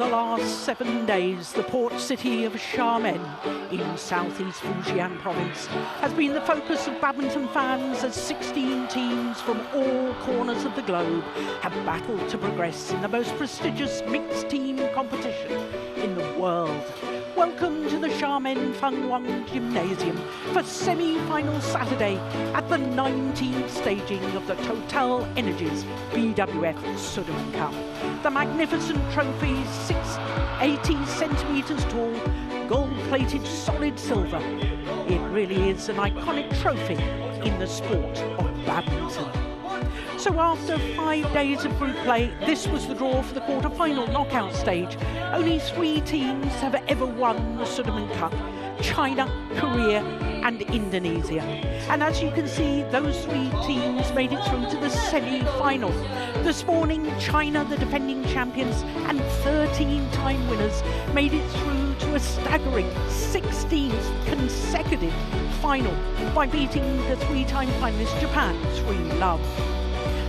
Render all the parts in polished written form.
the last 7 days, the port city of Xiamen in southeast Fujian province has been the focus of badminton fans as 16 teams from all corners of the globe have battled to progress in the most prestigious mixed team competition in the world. Welcome to the Xiamen Fenghuang Gymnasium for semi-final Saturday at the 19th staging of the TotalEnergies BWF Sudirman Cup. The magnificent trophy, 80 centimetres tall, gold-plated solid silver. It really is an iconic trophy in the sport of badminton. So after 5 days of group play, this was the draw for the quarter-final knockout stage. Only 3 teams have ever won the Sudirman Cup: China, Korea and Indonesia. And as you can see, those 3 teams made it through to the semi-final. This morning, China, the defending champions and 13-time winners, made it through to a staggering 16th consecutive final by beating the 3-time finalist Japan 3-love.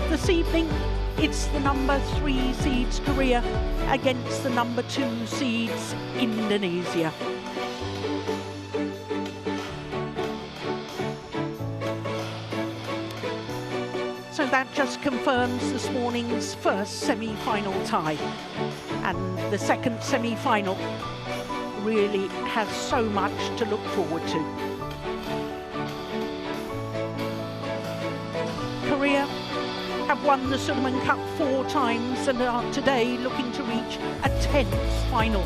This evening, it's the number 3 seeds Korea against the number 2 seeds Indonesia. So that just confirms this morning's first semi-final tie. And the second semi-final really has so much to look forward to. Korea have won the Sudirman Cup 4 times and are today looking to reach a 10th final.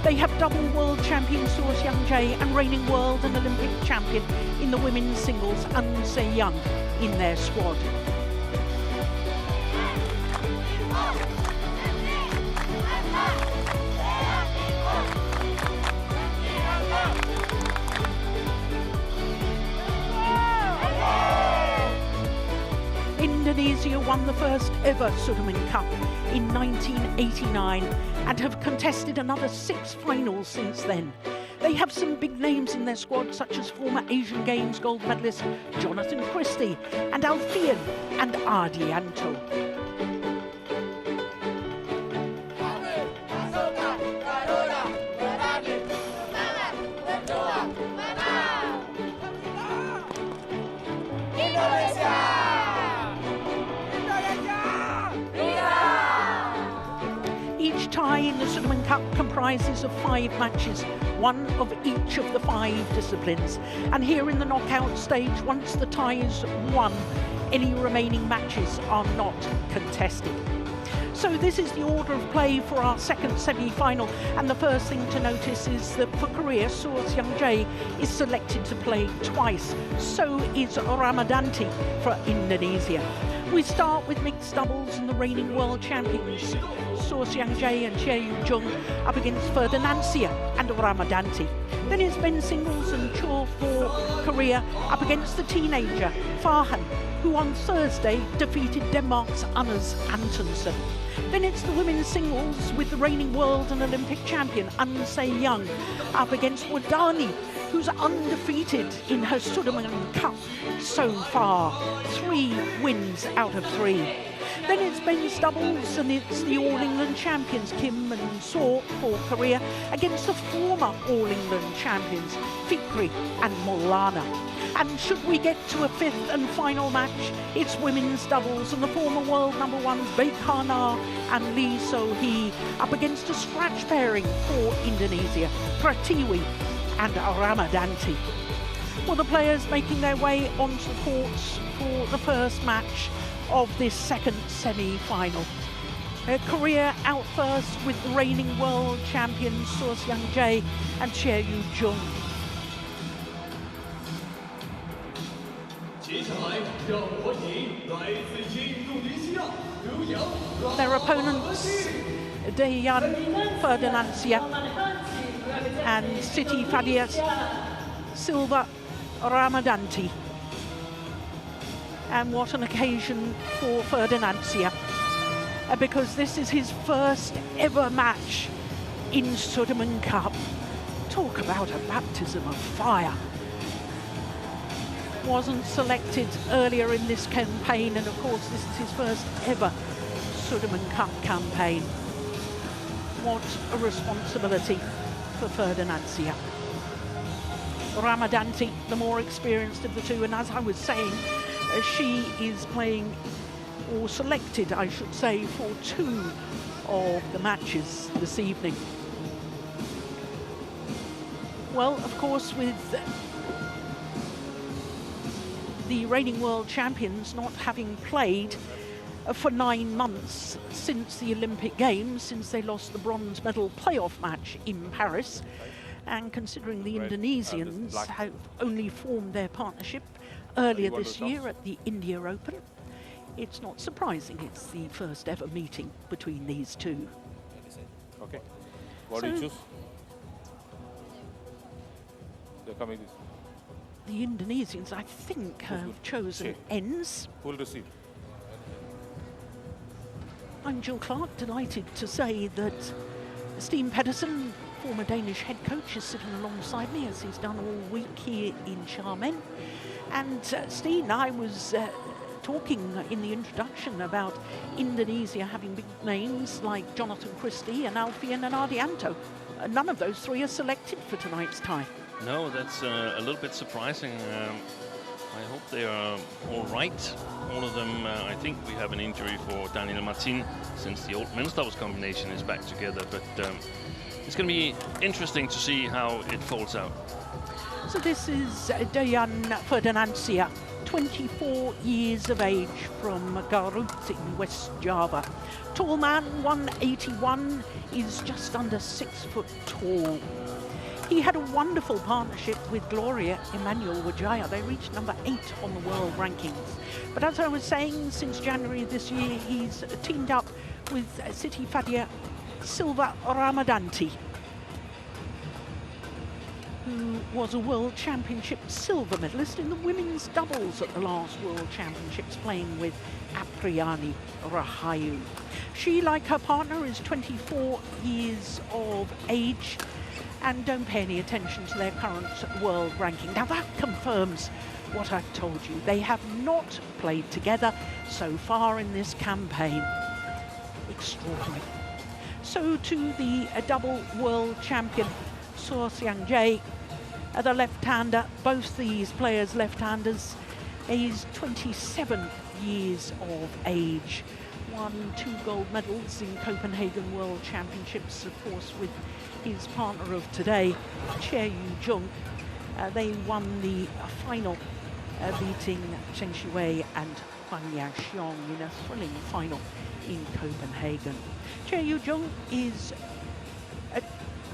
They have double world champion Xiamen and reigning world and Olympic champion in the women's singles Xiamen in their squad. Indonesia won the first ever Sudirman Cup in 1989 and have contested another 6 finals since then. They have some big names in their squad, such as former Asian Games gold medalist Jonathan Christie and Alfian and Ardianto. Each tie in the Sudirman Cup comprises of 5 matches, 1 of each of the 5 disciplines. And here in the knockout stage, once the tie is won, any remaining matches are not contested. So this is the order of play for our second semi-final, and the first thing to notice is that for Korea, Xiamen is selected to play twice. So is Ramadanti for Indonesia. We start with mixed doubles and the reigning world champions Xiamen and Xiamen up against Ferdinancia and Ramadanti. Then it's men's singles and Cho for Korea up against the teenager Farhan, who on Thursday defeated Denmark's Anders Antonsen. Then it's the women's singles with the reigning world and Olympic champion Xiamen up against Wadani, who's undefeated in her Sudirman Cup so far. 3 wins out of 3. Then it's men's doubles and it's the All England champions Kim and So for Korea against the former All England champions Fikri and Maulana. And should we get to a 5th and final match, it's women's doubles and the former world number 1s Baekana and Lee So-hee up against a scratch pairing for Indonesia, Pratiwi and Ramadanti. Well, the players making their way onto the courts for the first match of this second semi-final. Korea out first with the reigning world champions Xiamen and Xiamen. Their opponents, Dayan Ferdinancia and Siti Fadias Silva Ramadanti. And what an occasion for Ferdinancia, because this is his first ever match in Sudirman Cup. Talk about a baptism of fire. Wasn't selected earlier in this campaign, and of course this is his first ever Sudirman Cup campaign. what a responsibility for Ferdinandia. Ramadanti, the more experienced of the two, and as I was saying, she is playing, or selected, I should say, for 2 of the matches this evening. Well, of course, with the reigning world champions not having played for 9 months since the Olympic Games, since they lost the bronze medal playoff match in Paris, and considering the Indonesians have only formed their partnership earlier this year at the India Open, it's not surprising it's the first ever meeting between these two. Okay. What do you choose? They're coming this. The Indonesians, I think, have chosen ends. Who will receive? I'm Jill Clark, delighted to say that Steen Pedersen, former Danish head coach, is sitting alongside me as he's done all week here in Xiamen. And Steen, I was talking in the introduction about Indonesia having big names like Jonathan Christie and Alfian and Ardianto. None of those 3 are selected for tonight's tie. No, that's a little bit surprising. I hope they are all right. All of them, I think we have an injury for Daniel Martin since the old men's doubles combination is back together. But it's going to be interesting to see how it falls out. So this is Dayan Ferdinandia, 24 years of age, from Garut in West Java. Tall man, 181, is just under 6 foot tall. He had a wonderful partnership with Gloria Emmanuel Wijaya. They reached number 8 on the world rankings. But as I was saying, since January this year, he's teamed up with Siti Fadia Silva Ramadanti, who was a World Championship silver medalist in the women's doubles at the last World Championships, playing with Apriani Rahayu. She, like her partner, is 24 years of age and don't pay any attention to their current world ranking. Now that confirms what I've told you. They have not played together so far in this campaign. Extraordinary. So to the double world champion, So Xiang Jie, the left-hander, both these players left-handers. He's 27 years of age. Won 2 gold medals in Copenhagen World Championships, of course, with his partner of today, Che Yu-jung. They won the final, beating Chen Shui and Huang Yaxiong in a thrilling final in Copenhagen. Che Yu-jung is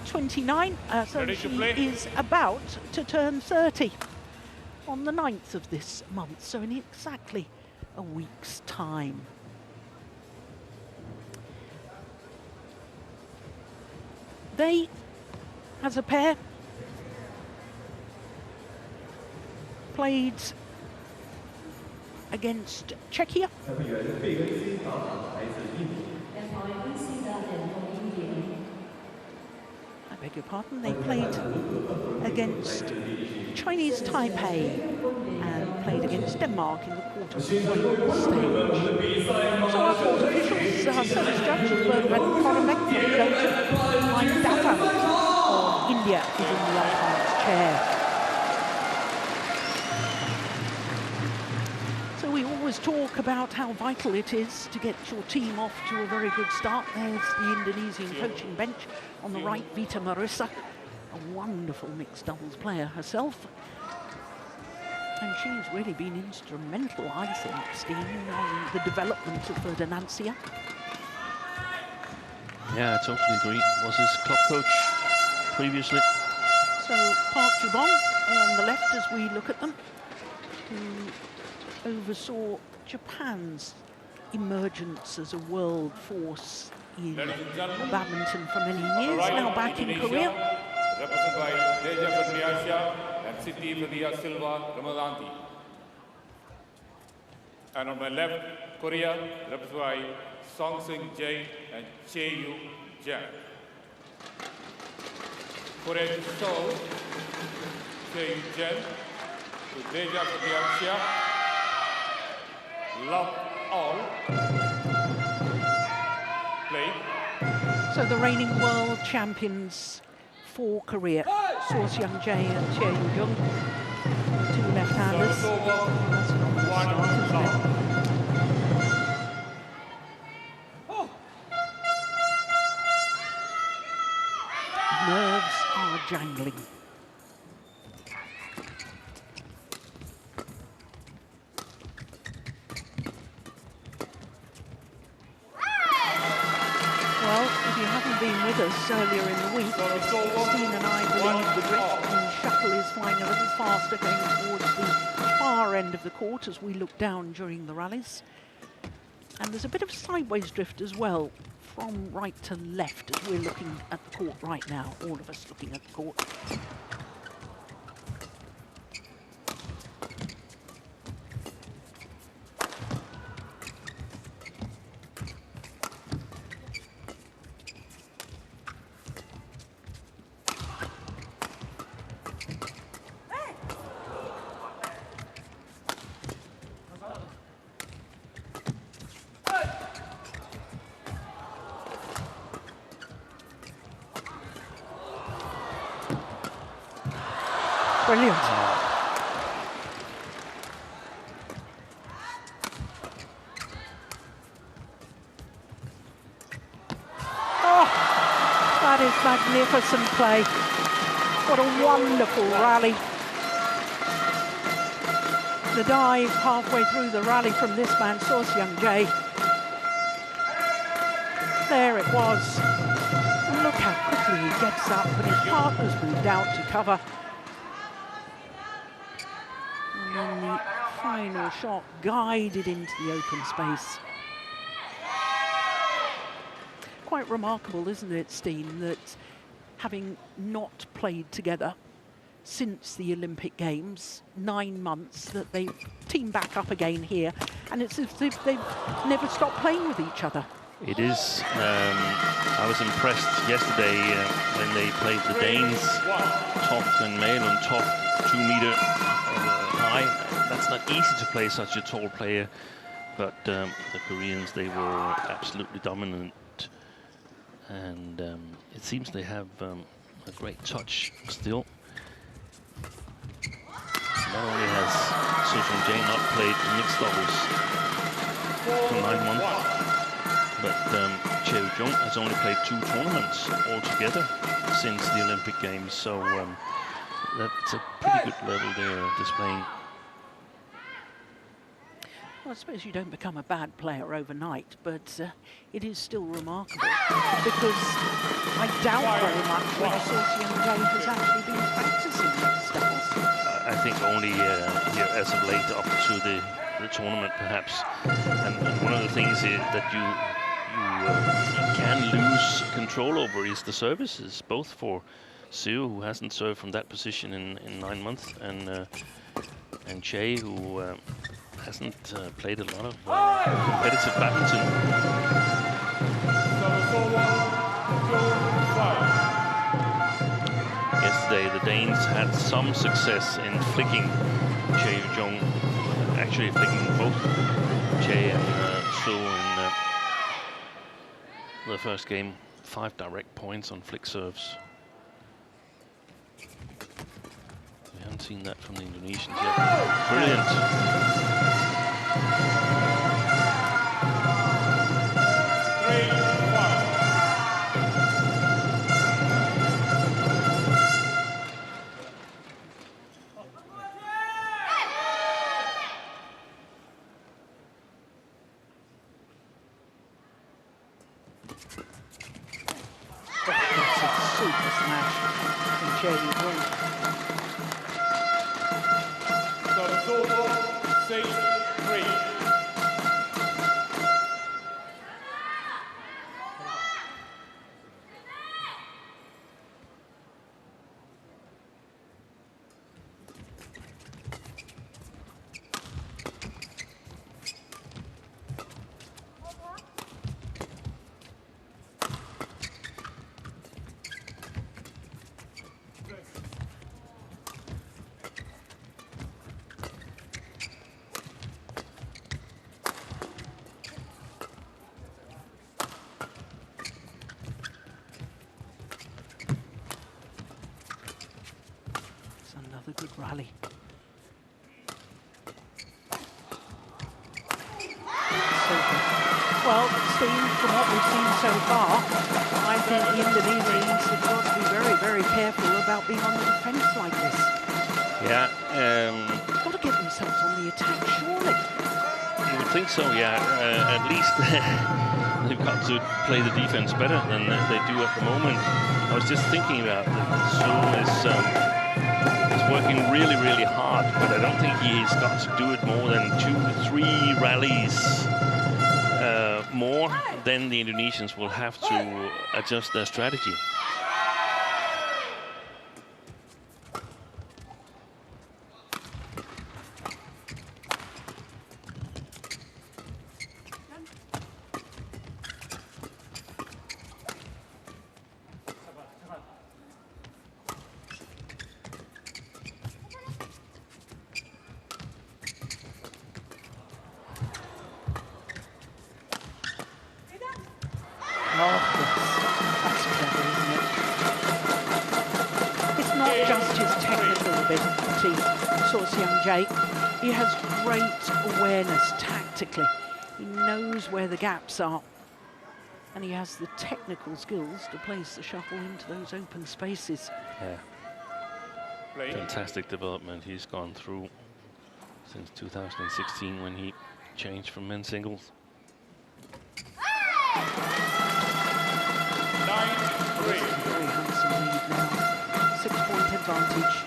29, so she is about to turn 30 on the 9th of this month, so in exactly a week's time. They, as a pair, played against Czechia. I beg your pardon, they played against Chinese Taipei and played against Denmark in the quarter-final stage. So our court officials, our service judges, Bergman Koromek from Belgium, Mike Datta of India is in the umpire's chair. So we always talk about how vital it is to get your team off to a very good start. There's the Indonesian coaching bench. On the right, Vita Marissa, a wonderful mixed doubles player herself. And she's really been instrumental, I think, Steen, on the development of Ferdinandia. Yeah, I totally agree. Was his club coach previously. So Park Ju-bong on the left as we look at them, who oversaw Japan's emergence as a world force in badminton for many years, now back in Korea. Represented by Deja Fatriasia and Siti Fadia Silva Ramadanti. And on my left, Korea, represented by Song Seung Jae and Che Yu Jang. Korea to Seoul, Che Yu Jang to Deja Fatriasia. Love all. Play. So So the reigning world champions for Korea, Seung Jae and Chae Yu-jung, two left-handers. That's an obvious start, isn't it? Nerves are jangling. Well, if you haven't been with us earlier in the week, Steen and I believe the drift shuttle is flying a little faster going towards the far end of the court as we look down during the rallies. And there's a bit of sideways drift as well, from right to left as we're looking at the court right now, all of us looking at the court. Brilliant. Oh, that is magnificent play. What a wonderful rally. The dive halfway through the rally from this man, Seung Jae. There it was. And look how quickly he gets up and his partner's moved out to cover. And then the final shot guided into the open space. Quite remarkable, isn't it, Steen, that having not played together since the Olympic Games, 9 months, that they've teamed back up again here, and it's as if they've never stopped playing with each other. It is. I was impressed yesterday when they played the Danes, Toft and Malin, Toft 2 meter high. That's not easy to play such a tall player, but the Koreans, they were absolutely dominant, and it seems they have a great touch still. Not only has Seung Jae not played mixed doubles for 9 months, but Chae Yu-jung has only played 2 tournaments altogether since the Olympic Games, so that's a pretty good level they're displaying. Well, I suppose you don't become a bad player overnight, but it is still remarkable, because I doubt very much whether Seung Jae has actually been practicing mixed doubles. I think only here as of late up to the tournament, perhaps. And one of the things that you can lose control over is the services, both for Siu, who hasn't served from that position in 9 months, and Chae, who hasn't played a lot of competitive badminton. Yesterday, the Danes had some success in flicking Chae Yu-jung, actually flicking both Chae and Su in the first game. 5 direct points on flick serves. We haven't seen that from the Indonesians yet. Brilliant. Super smash from Chae Yu-jung. So 6-3. Another good rally. Well, Steve, from what we've seen so far, I think the Indonesians have got to be very, very careful about being on the defence like this. Yeah. They've got to get themselves on the attack, surely. You would think so, yeah. At least they've got to play the defense better than they do at the moment. I was just thinking about that. Soon is working really, really hard, but I don't think he's got to do it more than 2-3 rallies more. Then the Indonesians will have to adjust their strategy. He has great awareness tactically. He knows where the gaps are. And he has the technical skills to place the shuttle into those open spaces. Yeah. Fantastic development he's gone through since 2016 when he changed from men's singles. 9-3. Very handsome lead now. 6-point advantage.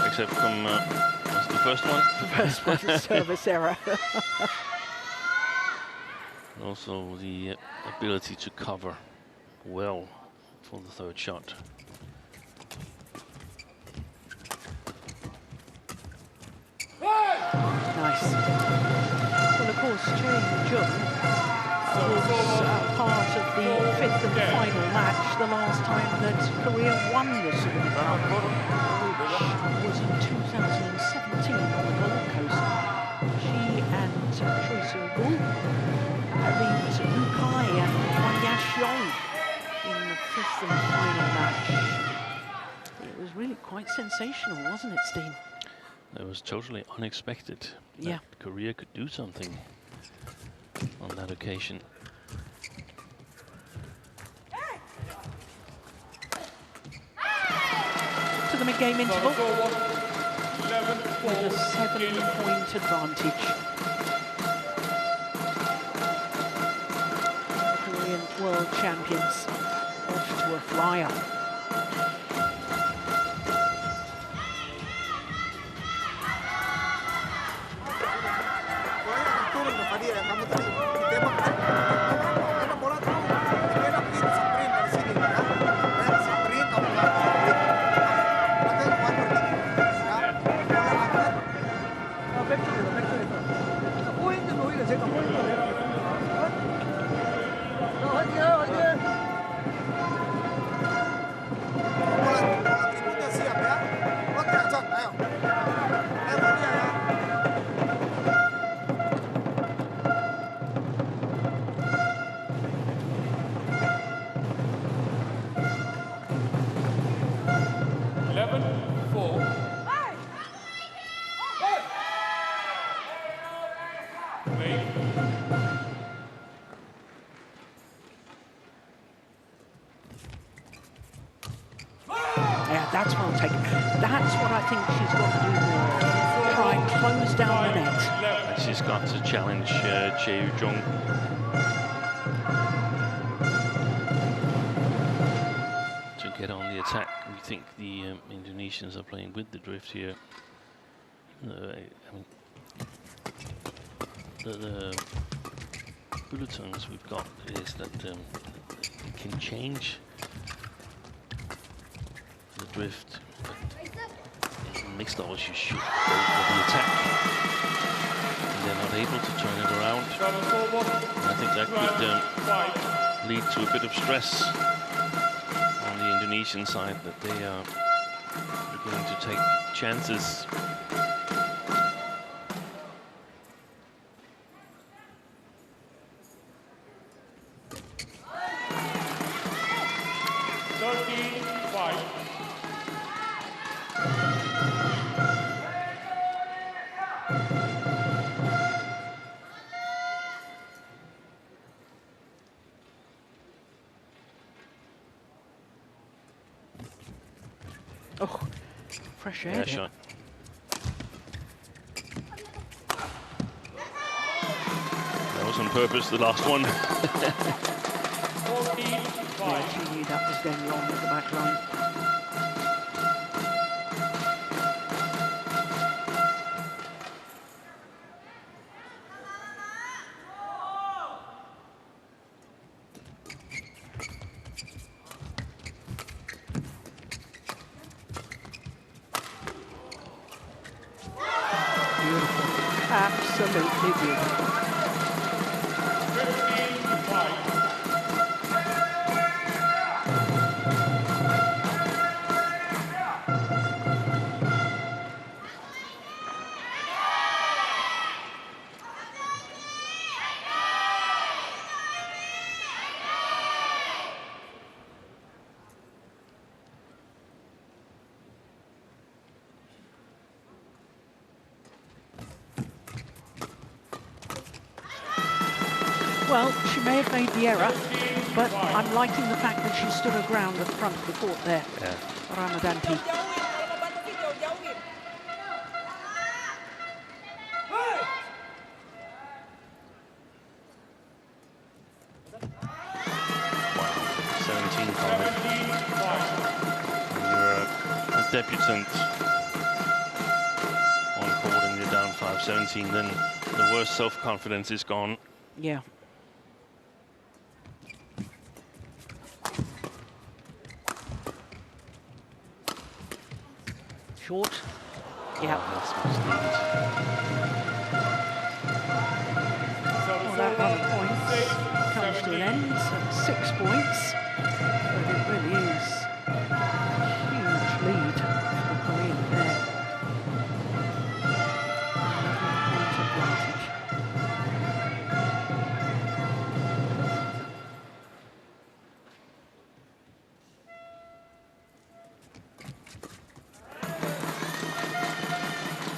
Except from what's the first one? The first one, service error. Also the ability to cover well for the third shot. Nice. Well, of course, Xiamen was part of the 5th and final match the last time that Korea won the Sudirman Cup, which was in 2017 on the Gold Coast. She and Choi Soo-gu beat Lu Kai and Wang Yashiong in the 5th and final match. It was really quite sensational, wasn't it, Steen? It was totally unexpected that Korea could do something on that occasion. To the mid-game interval with a 7-point advantage. The Korean World Champions off to a flyer. That's well taken. That's what I think she's got to do more. Try and close down the net. And she's got to challenge Chae Yoo-jung. To get on the attack. We think the Indonesians are playing with the drift here. I mean, the bulletins we've got is that they can change the drift, but in mixed doubles you should go for the attack. And they're not able to turn it around. And I think that could lead to a bit of stress on the Indonesian side, that they are beginning to take chances. Oh, fresh air. Yeah, shot. That was on purpose, the last one. Yeah, she knew that was going wrong with the back line. Absolutely beautiful. Well, she may have made the error, but I'm liking the fact that she stood her ground at the front of the court there. Yeah. Ramadanti. Wow, 17-5. When you're a debutant on court and you're down 5-17, then the worst self-confidence is gone. Yeah. Short. Yeah. Well, that run of points comes to an end at 6 points. But it really is a huge lead for the Korean there. 11 point advantage.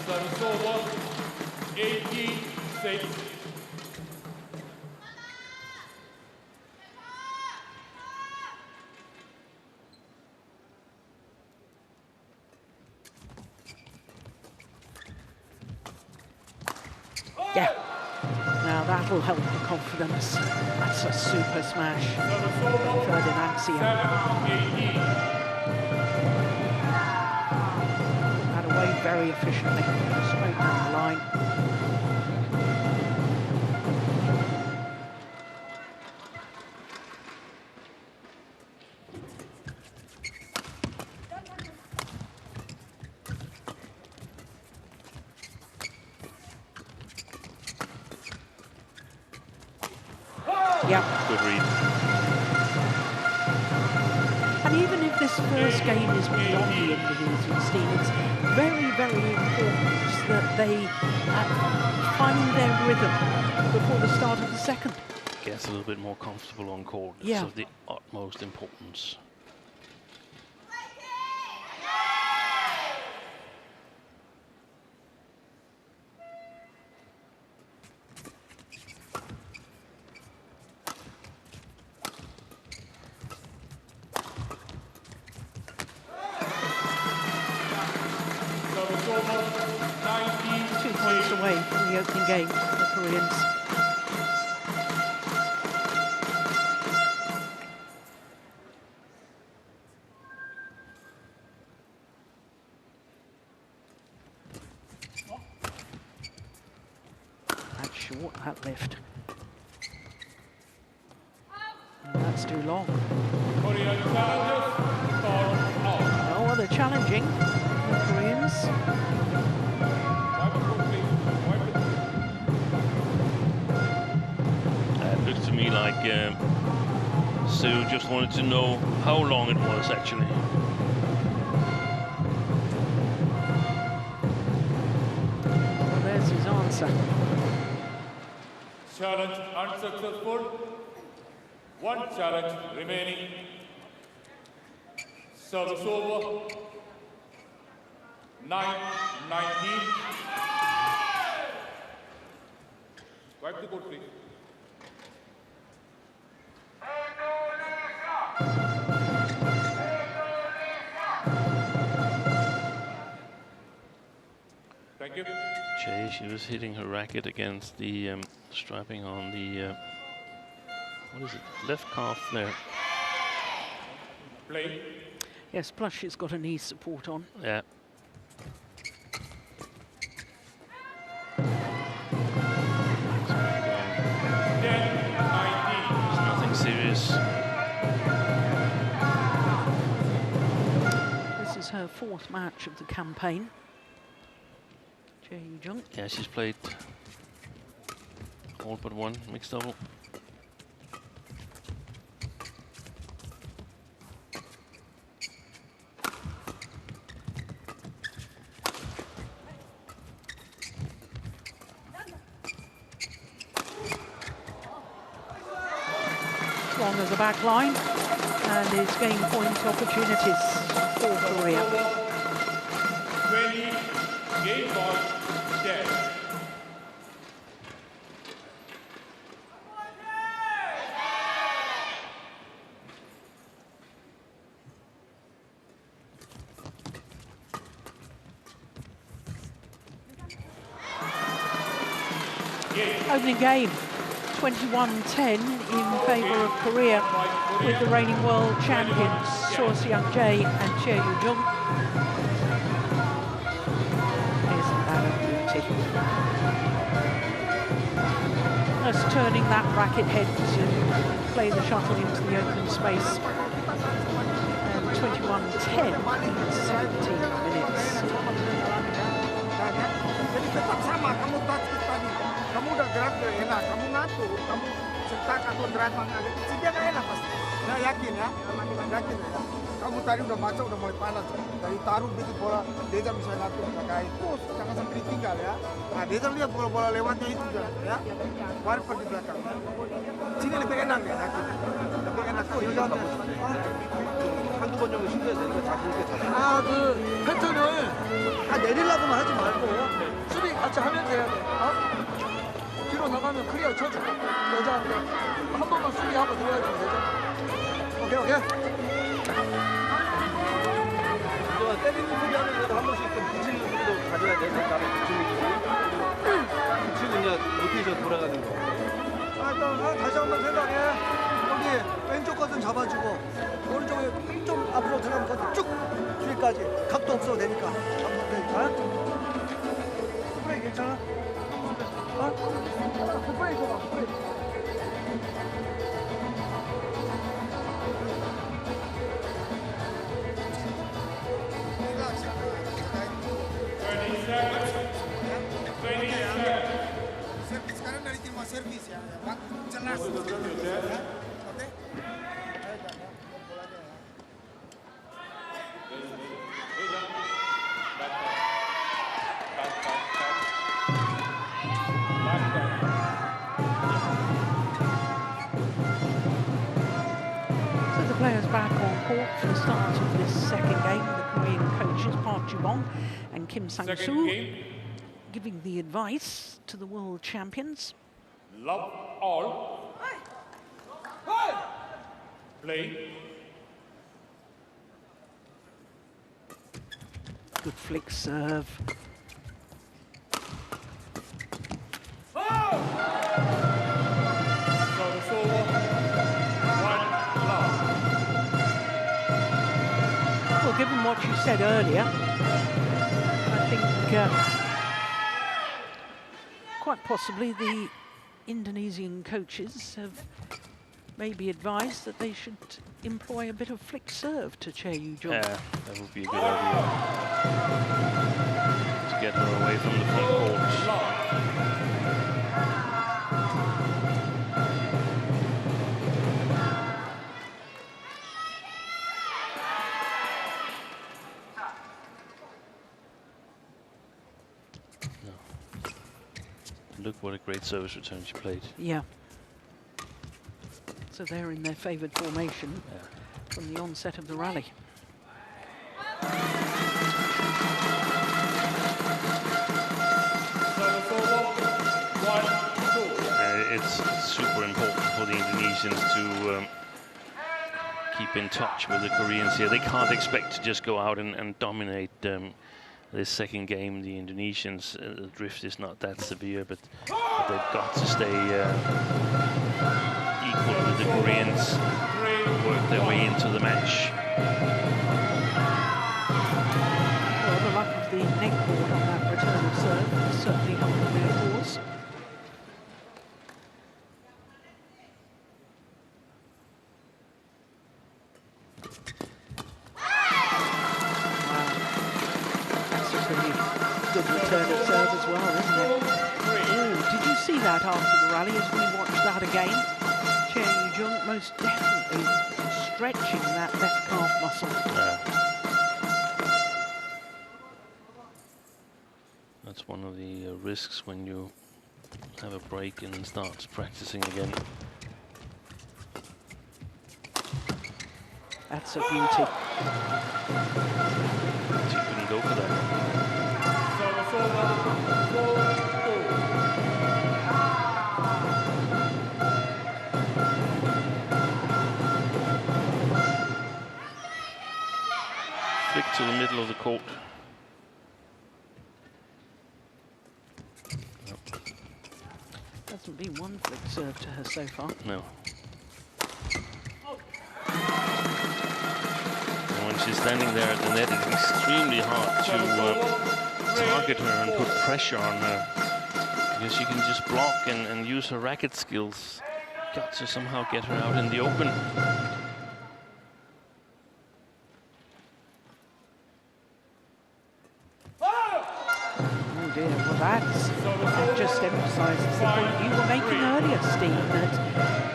Service over, 18-6. Yeah. Now that'll help the confidence. That's a super smash. Ferdinand Xiamen. That away very efficiently. Straight down the line. Yeah. Good read. And even if this first game is beyond the Indonesian team, it's very, very important that they find their rhythm before the start of the second. Gets a little bit more comfortable on court. Yeah. It's of the utmost importance. Away from the opening game for the Koreans. That's short, that lift. And that's too long. Oh, well, they're challenging the Koreans. Looks to me like fans who just wanted to know how long it was actually. Well, there's his answer. Challenge unsuccessful. One challenge remaining. Service over. 9-19. Wipe the court, please. Thank you. Jay, she was hitting her racket against the strapping on the what is it, left calf there. Play. Yes, plus she's got a knee support on. Yeah. It's nothing serious. This is her 4th match of the campaign. Jay Jung. Yeah, she's played all but one mixed double. Long as the back line and his game point opportunities for Korea. 20 game ball 10. Opening game, 21-10 in favour of Korea, with the reigning world champions So Seung-jae and Che Yu-jung. Isn't that a beauty? Just turning that racket head to play the shuttle into the open space. And 21-10 in 17 minutes. Jadi tetap sama, kamu touch tadi, kamu udah gerak udah enak, kamu ngatur, kamu cetak atau drive agak kecil dia kan enak pasti. Nah yakin ya, yakin ya. Kamu tadi udah baca udah mulai panas, dari taruh begitu bola, dia bisa ngatur terkait, terus jangan sampai ditinggal ya. Nah dia lihat bola-bola lewatnya itu ya, wiper di belakang. Sini lebih enak ya, yakin. lebih enak tuh 여자한테. 한두 번 정도 실수해서 이거 잡을게 잡아. 아, 그 패턴을 내리려고만 하지 말고 수비 같이 하면서 해야 돼. 뒤로 나가면 클리어 쳐주고 여자한테 한 번만 수비하고 들어야 되면 되죠. 오케이 오케이. 때리는 수비하는 것도 한 번씩 좀 붙이는 수비도 가져야 돼. 나는 붙이는 수비. 붙이고 이제 로테이션 돌아가는 거. 다시 한번 생각해. 여기 왼쪽 거든 잡아주고 오른쪽에 좀 앞으로 들어가면 거든 쭉 뒤까지 각도 없어도 되니까. 굿브레이크 괜찮아? 굿브레이크 봐, 굿브레이크. Sekarang dari tim servis ya, jelas. Oke? So the players back on court for the start of this second game. The Korean coaches Park Ju-bong and Kim Sang-soo giving the advice to the world champions. Love all. Play. Good flick serve. Service over. 1 love. Well, given what you said earlier, I think quite possibly the Indonesian coaches have maybe advised that they should employ a bit of flick serve to Che Yu-jung. Yeah, that would be a good idea. To get her away from the front court. Look what a great service return she played. Yeah. So they're in their favoured formation from the onset of the rally. It's super important for the Indonesians to keep in touch with the Koreans here. They can't expect to just go out and dominate this second game. The Indonesians, the drift is not that severe, but they've got to stay equal with the Koreans, work their way into the match. Well, the luck of the neckboard on that return of serve certainly helped their cause. Return of serve as well, isn't it? Ooh, did you see that after the rally as we watched that again? Chen Yu-jung most definitely stretching that left calf muscle. That's one of the risks when you have a break and start practicing again. That's a beauty. She couldn't go for that. Flick to the middle of the court. Hasn't been one flick serve to her so far. No. And when she's standing there at the net, it's extremely hard to target her and put pressure on her, because she can just block and use her racket skills. Got to somehow get her out in the open. Oh dear, well that just emphasises the point you were making earlier, Steve, that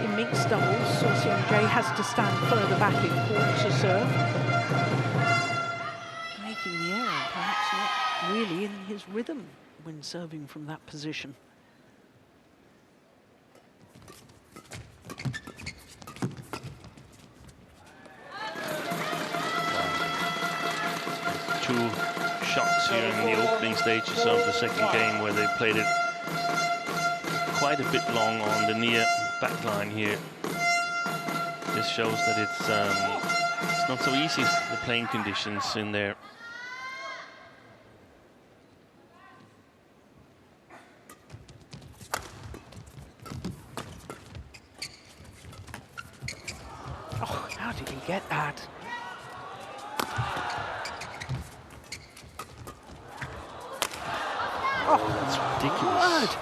in mixed doubles, Xiamen has to stand further back in court to serve. Making the error, perhaps not really in his rhythm when serving from that position. Two shots here in the opening stages of the second game where they played it quite a bit long on the near back line here. This shows that it's not so easy, the playing conditions in there. Oh, how did he get that? Oh, that's ridiculous. Good.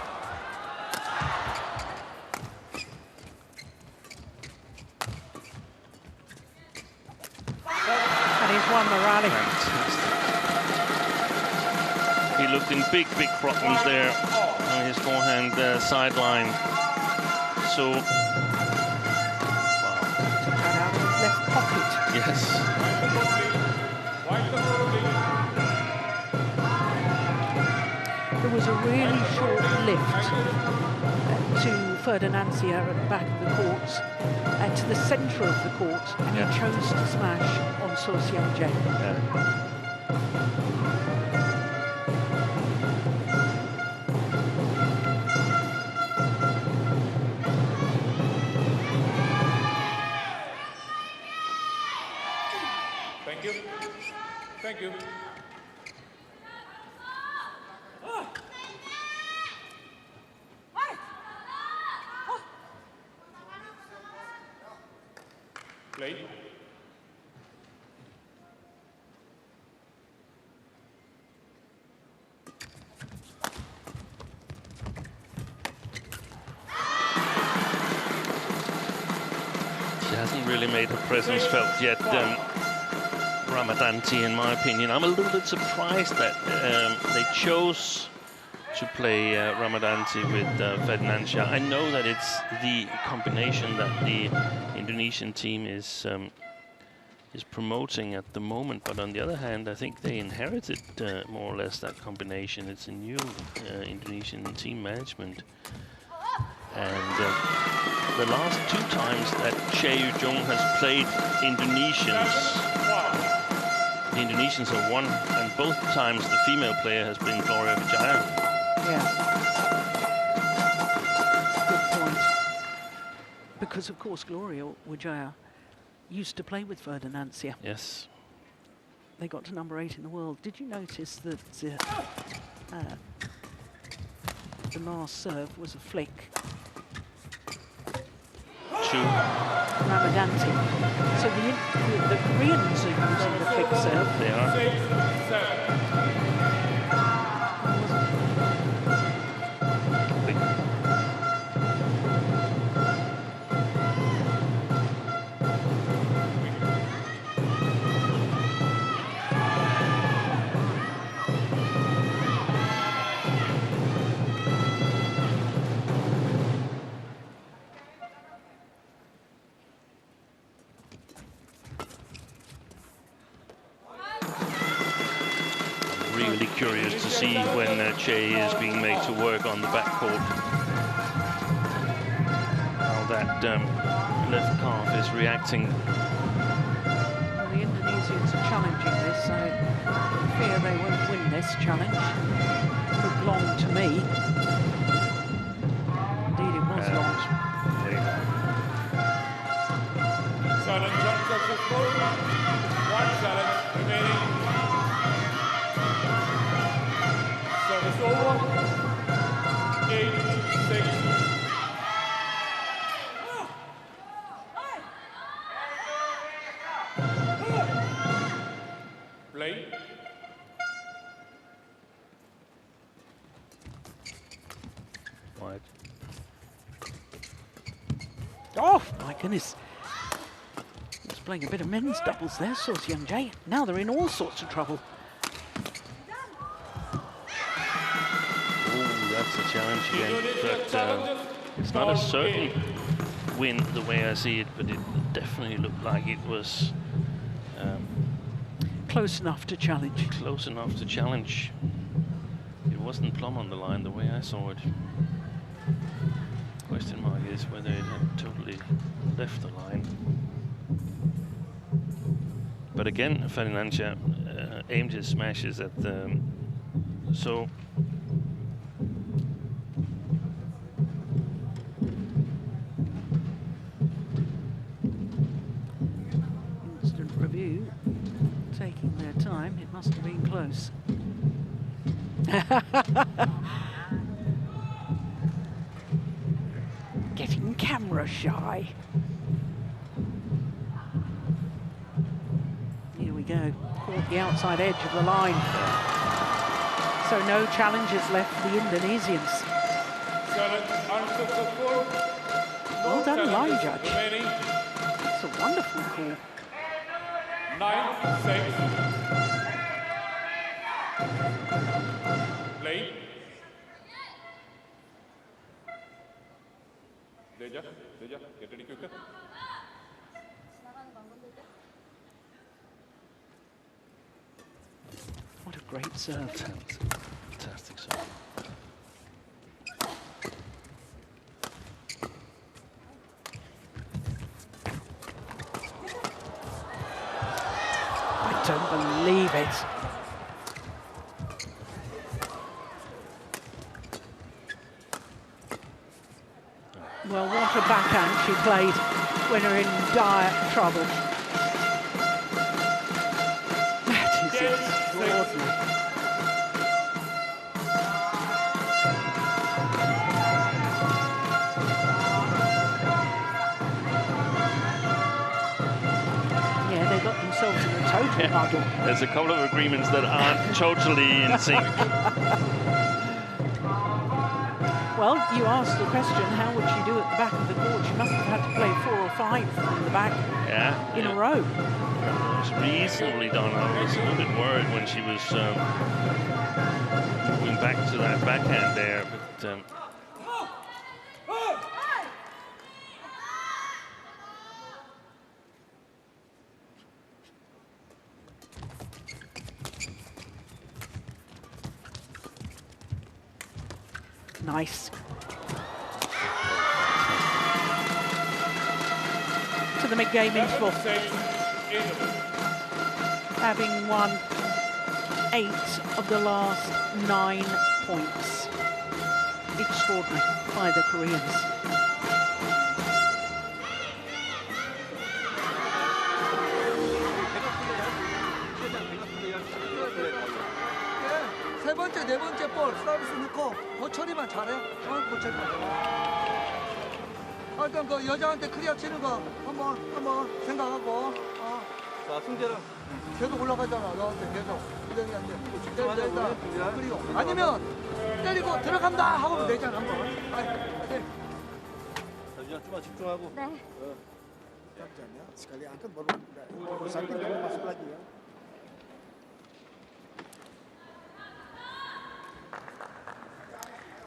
And he's won the rally. Fantastic. He looked in big problems there on his forehand sideline. So, wow. Took that out of his left pocket. Yes. There was a really short lift to Ferdinand Sierra at the back of the court, to the centre of the court, and he chose to smash on Xiamen. Thank you. Thank you. Play. She hasn't really made her presence felt yet, Ramadanti, in my opinion. I'm a little bit surprised that they chose to play Ramadanti with Ferdinand Xiamen. I know that it's the combination that the Indonesian team is is promoting at the moment. But on the other hand, I think they inherited more or less that combination. It's a new Indonesian team management. And the last 2 times that Chae Jung has played Indonesians, the Indonesians have won, and both times the female player has been Gloria Vijaya. Yeah. Good point. Because, of course, Gloria Vijaya used to play with Ferdinandia. Yes. They got to number 8 in the world. Did you notice that the last serve was a flick to Ramadanti? So the Koreans are using the flick serve. They are. Really curious to see when Chae is being made to work on the backcourt. How that left calf is reacting. Well, the Indonesians are challenging this, so I fear they won't win this challenge. It belonged to me. Indeed, it was long. Challenge unsuccessful. 1 challenge remaining. Service over. 8-6. Play. Wide. Oh, my goodness. He's playing a bit of men's doubles there, So Young Jae. Now they're in all sorts of trouble. That's a challenge again, but it's not a certain win the way I see it, but it definitely looked like it was close enough to challenge. Close enough to challenge. It wasn't plumb on the line the way I saw it. Question mark is whether it had totally left the line. But again, Ferdinandia aimed his smashes at the so. Instant review, taking their time. It must have been close. Getting camera shy. Here we go. Caught the outside edge of the line. So no challenges left for the Indonesians. Well done, line judge. It's a wonderful call. 9-6. Play. Deja, get ready quicker. What a great serve. Fantastic serve. I don't believe it. Well, what a backhand she played when her in dire trouble. That is extraordinary. Yeah, they got themselves in a total muddle. There's a couple of agreements that aren't totally in sync. Well, you asked the question, how would she do at the back of the court? She must have had to play 4 or 5 from the back in a row. It was reasonably done. I was a little bit worried when she was moving back to that backhand there, but Nice. To the mid-game interval. Having won 8 of the last 9 points. Extraordinary by the Koreans. 세 번째, 네 번째 볼 서비스 넣고 고처리만 잘해. 고처리만 잘해. 하여튼 그 여자한테 클리어 치는 거 한번 생각하고. 자, 승재는 계속 올라가잖아. 너한테 계속. 이정이한테. 일단 그리고 아니면 때리고 들어간다 하고 내잖아 한번. 네. 자, 좀만 집중하고. 네. sekali angkat baru sakit baru masuk lagi ya.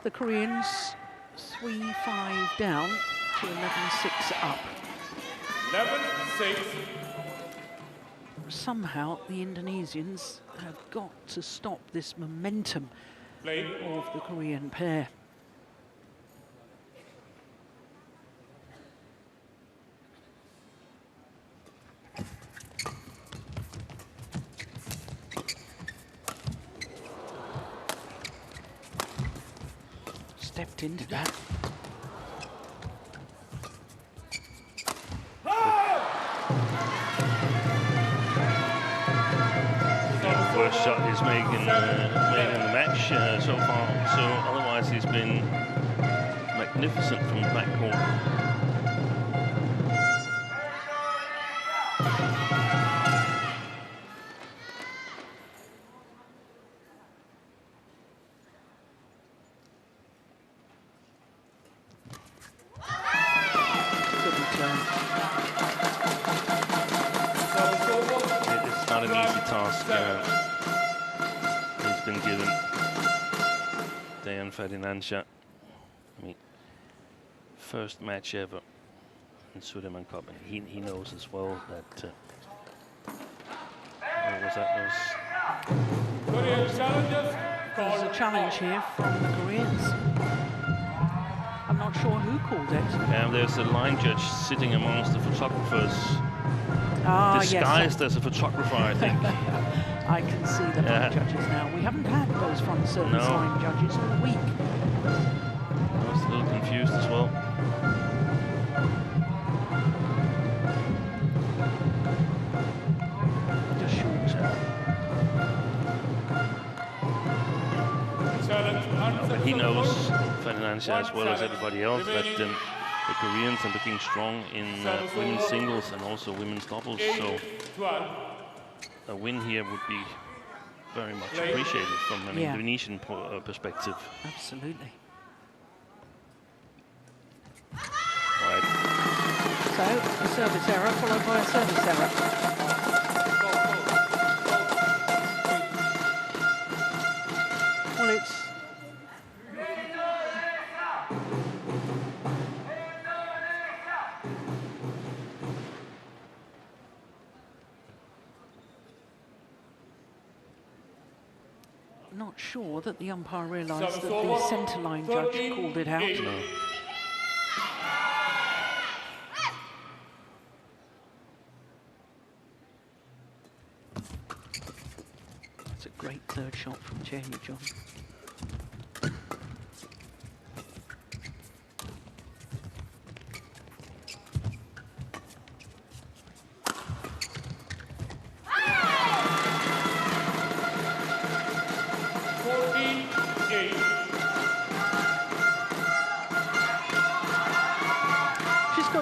The Koreans 3-5 down to 11-6 up. 11-6. Somehow the Indonesians have got to stop this momentum of the Korean pair. Stepped into that. First shot he's made in the match so far. So otherwise he's been magnificent from the backcourt. It's not an easy task he's been given. Dejan Ferdinand. I mean, first match ever in Sudirman Cup, and he knows as well that what was that? There's a challenge here from the Koreans. I'm not sure who called it. And there's a line judge sitting amongst the photographers, disguised as a photographer, I think. I can see the line judges now. We haven't had those front service line judges all week. I was a little confused as well. Just short. But he knows Ferdinand as well as everybody else that the Koreans are looking strong in women's singles and also women's doubles. So a win here would be very much appreciated from an Indonesian perspective. Absolutely. Right. So a service error followed by a service error. Well, it's not sure that the umpire realised that the centre line judge called it out. No. It's a great third shot from Xiamen.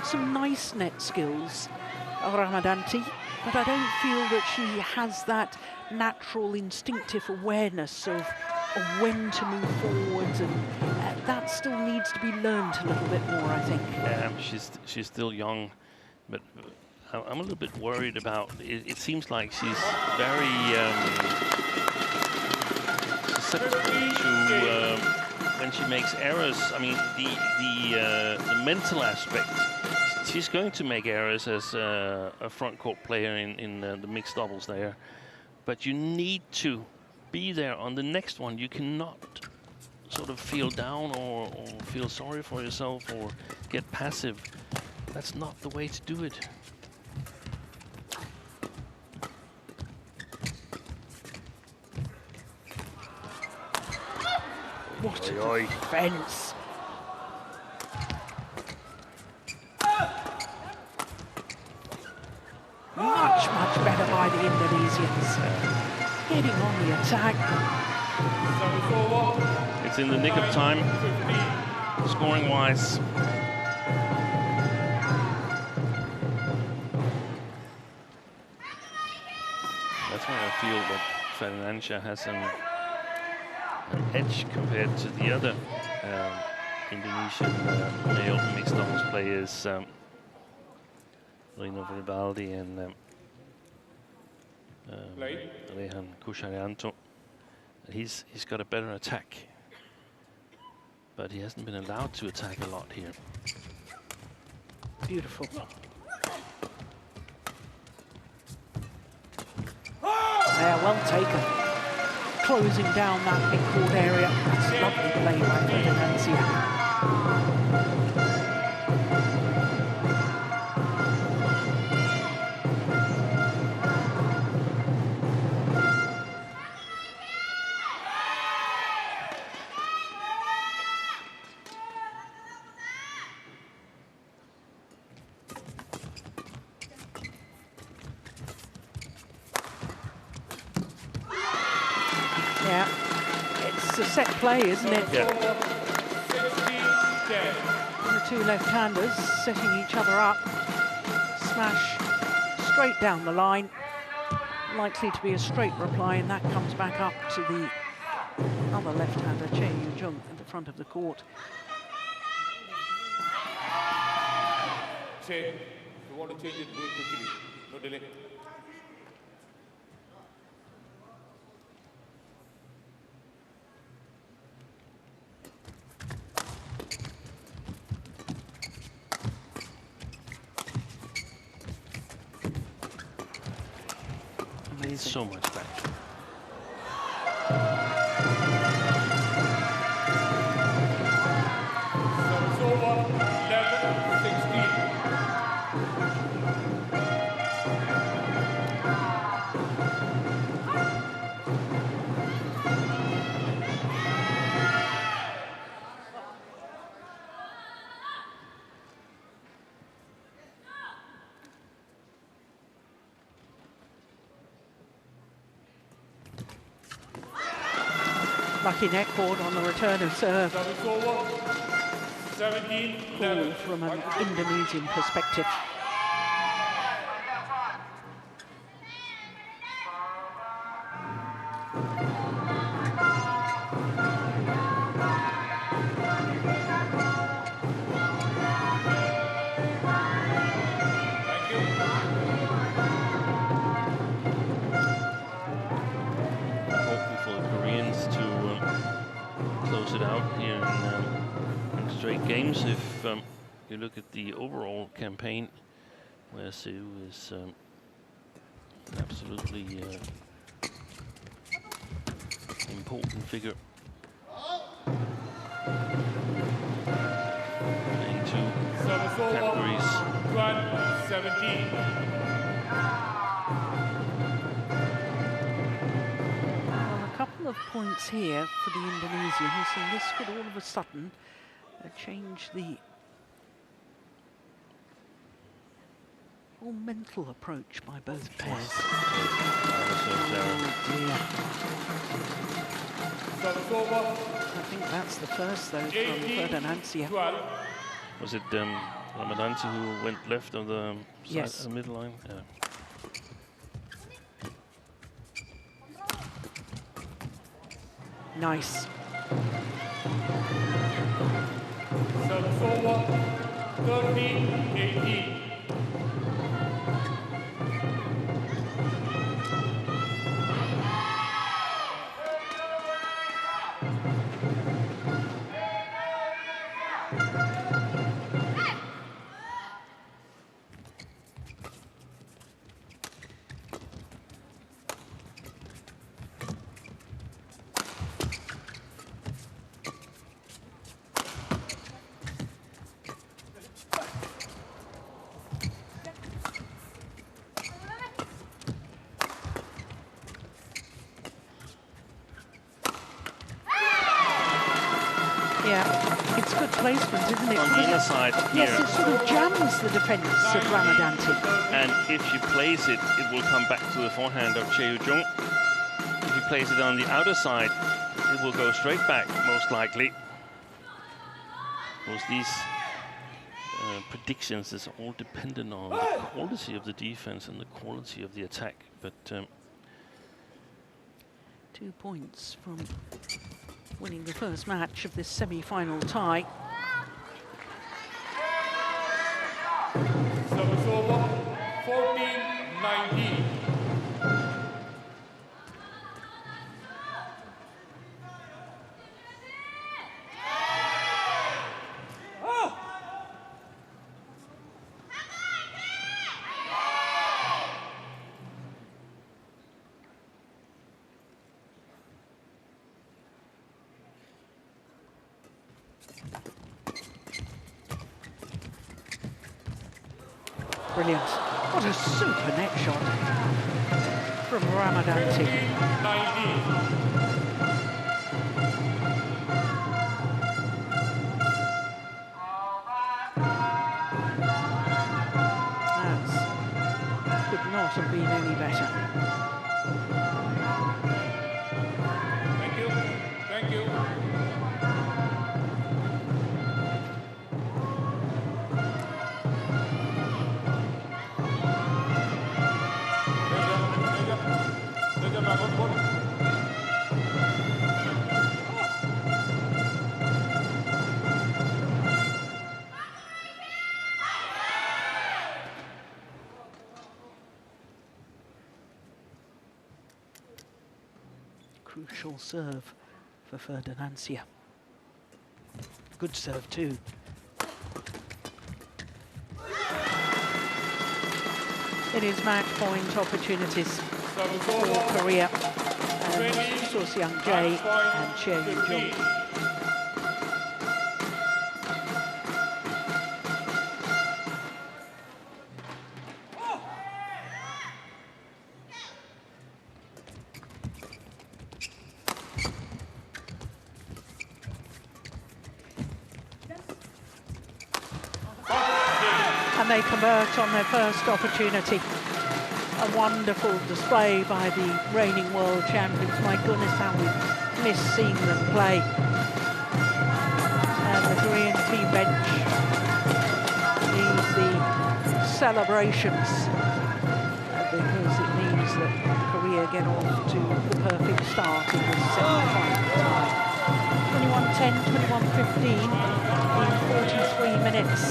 Some nice net skills, Ramadanti, but I don't feel that she has that natural instinctive awareness of when to move forwards, and that still needs to be learned a little bit more, I think. She's still young, but I'm a little bit worried about it. Seems like she's very susceptible to when she makes errors. I mean, the mental aspect. She's going to make errors as a front court player in the mixed doubles there, but you need to be there on the next one. You cannot sort of feel down or feel sorry for yourself or get passive. That's not the way to do it. What a defense. Much better by the Indonesians. Getting on the attack. It's in the nick of time, scoring-wise. That's why I feel that Fernandes has an edge compared to the other Indonesian male mixed doubles players, Rino Vivaldi and Rehan Kusharyanto. He's got a better attack, but he hasn't been allowed to attack a lot here. Beautiful. Yeah, well taken. Closing down that midcourt area. That's lovely play by TotalEnergies. Yeah, it's a set play, isn't it? Yeah. The two left-handers setting each other up. Smash straight down the line. Likely to be a straight reply, and that comes back up to the other left-hander, Che Yu-jung, at the front of the court. Che, you want to change it, do it quickly. No delay. So much back. Service over, 11-16. Lucky netboard on the return of serve. Service over, 17-11. Cool from an Indonesian perspective. Games, if you look at the overall campaign, where Seu is absolutely important figure. Playing two categories. 12-17. Well, a couple of points here for the Indonesians, and this could all of a sudden change the whole mental approach by both pairs. Oh dear. I think that's the first though from TotalEnergies. Was it Ramadanti who went left of the yes. Middle line? Yeah. Nice. Service over, 13-18. placement, isn't it? On the inner side here. Yes, it sort of jams the defence of Ramadanti. And if you place it, it will come back to the forehand of Che Yu-jung. If you place it on the outer side, it will go straight back, most likely. Because these predictions is all dependent on the quality of the defense and the quality of the attack. But 2 points from winning the first match of this semi-final tie. Service over, 14-19. Brilliant. What a super net shot from Ramadanti. 19. That could not have been any better. Thank you. Thank you. Crucial serve for Ferdinandia. Good serve too. It is match point opportunities for Korea and So-Seung Jae and Che Yu-jung. And they convert on their first opportunity. A wonderful display by the reigning world champions. My goodness, how we miss seeing them play. And the Korean team bench need the celebrations because it means that Korea get off to the perfect start in this semi-final tie. 21-10, 21-15 in 43 minutes.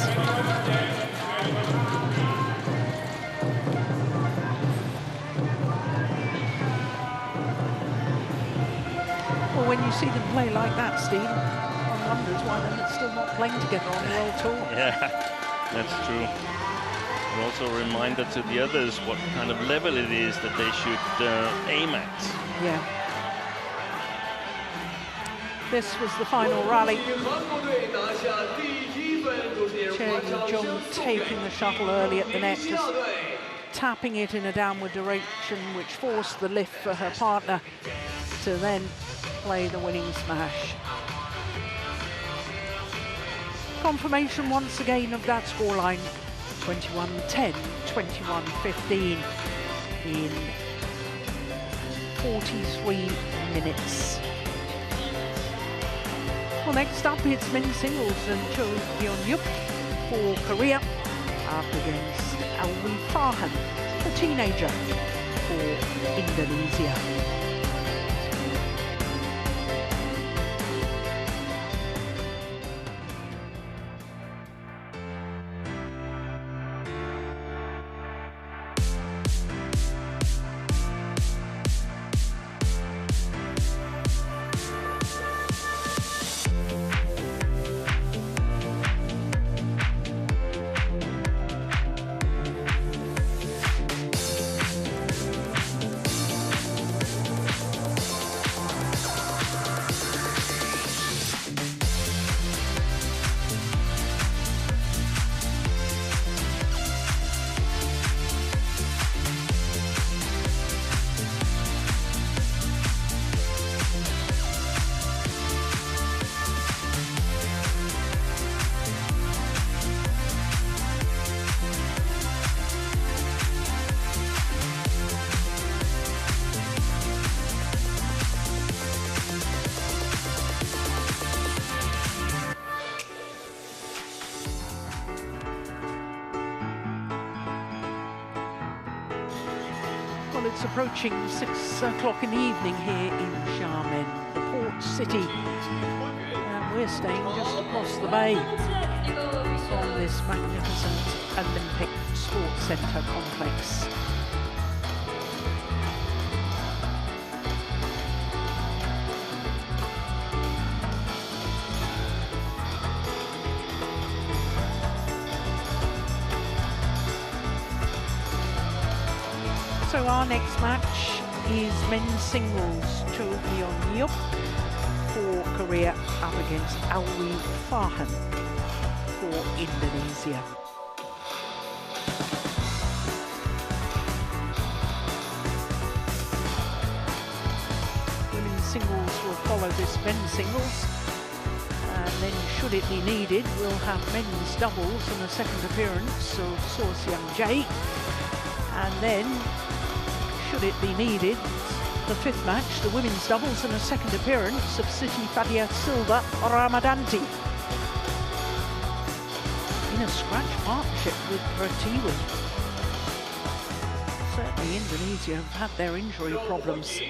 Well, when you see them play like that, Steve, one wonders why they're still not playing together on the World Tour. yeah, that's true. And also a reminder to the others what kind of level it is that they should aim at. Yeah. This was the final rally. Che Yu-jung taking the shuttle early at the net, just tapping it in a downward direction, which forced the lift for her partner to then play the winning smash. Confirmation once again of that scoreline, 21-10, 21-15 in 43 minutes. Well, next up it's men's singles and Cho Hyun-yup for Korea up against Alwi Farhan, a teenager, for Indonesia. Well, it's approaching 6 o'clock in the evening here in Xiamen, the port city. And we're staying just across the bay from this magnificent Olympic Sports Centre complex. So our next match is men's singles. Cho Hyun-yup for Korea up against Alwi Farhan for Indonesia. Women's singles will follow this men's singles. And then, should it be needed, we'll have men's doubles and a second appearance of So Seung-jae. And then, should it be needed, the fifth match, the women's doubles and a second appearance of Siti Fadia Silva Ramadanti. In a scratch partnership with Pratiwi. Certainly Indonesia have had their injury problems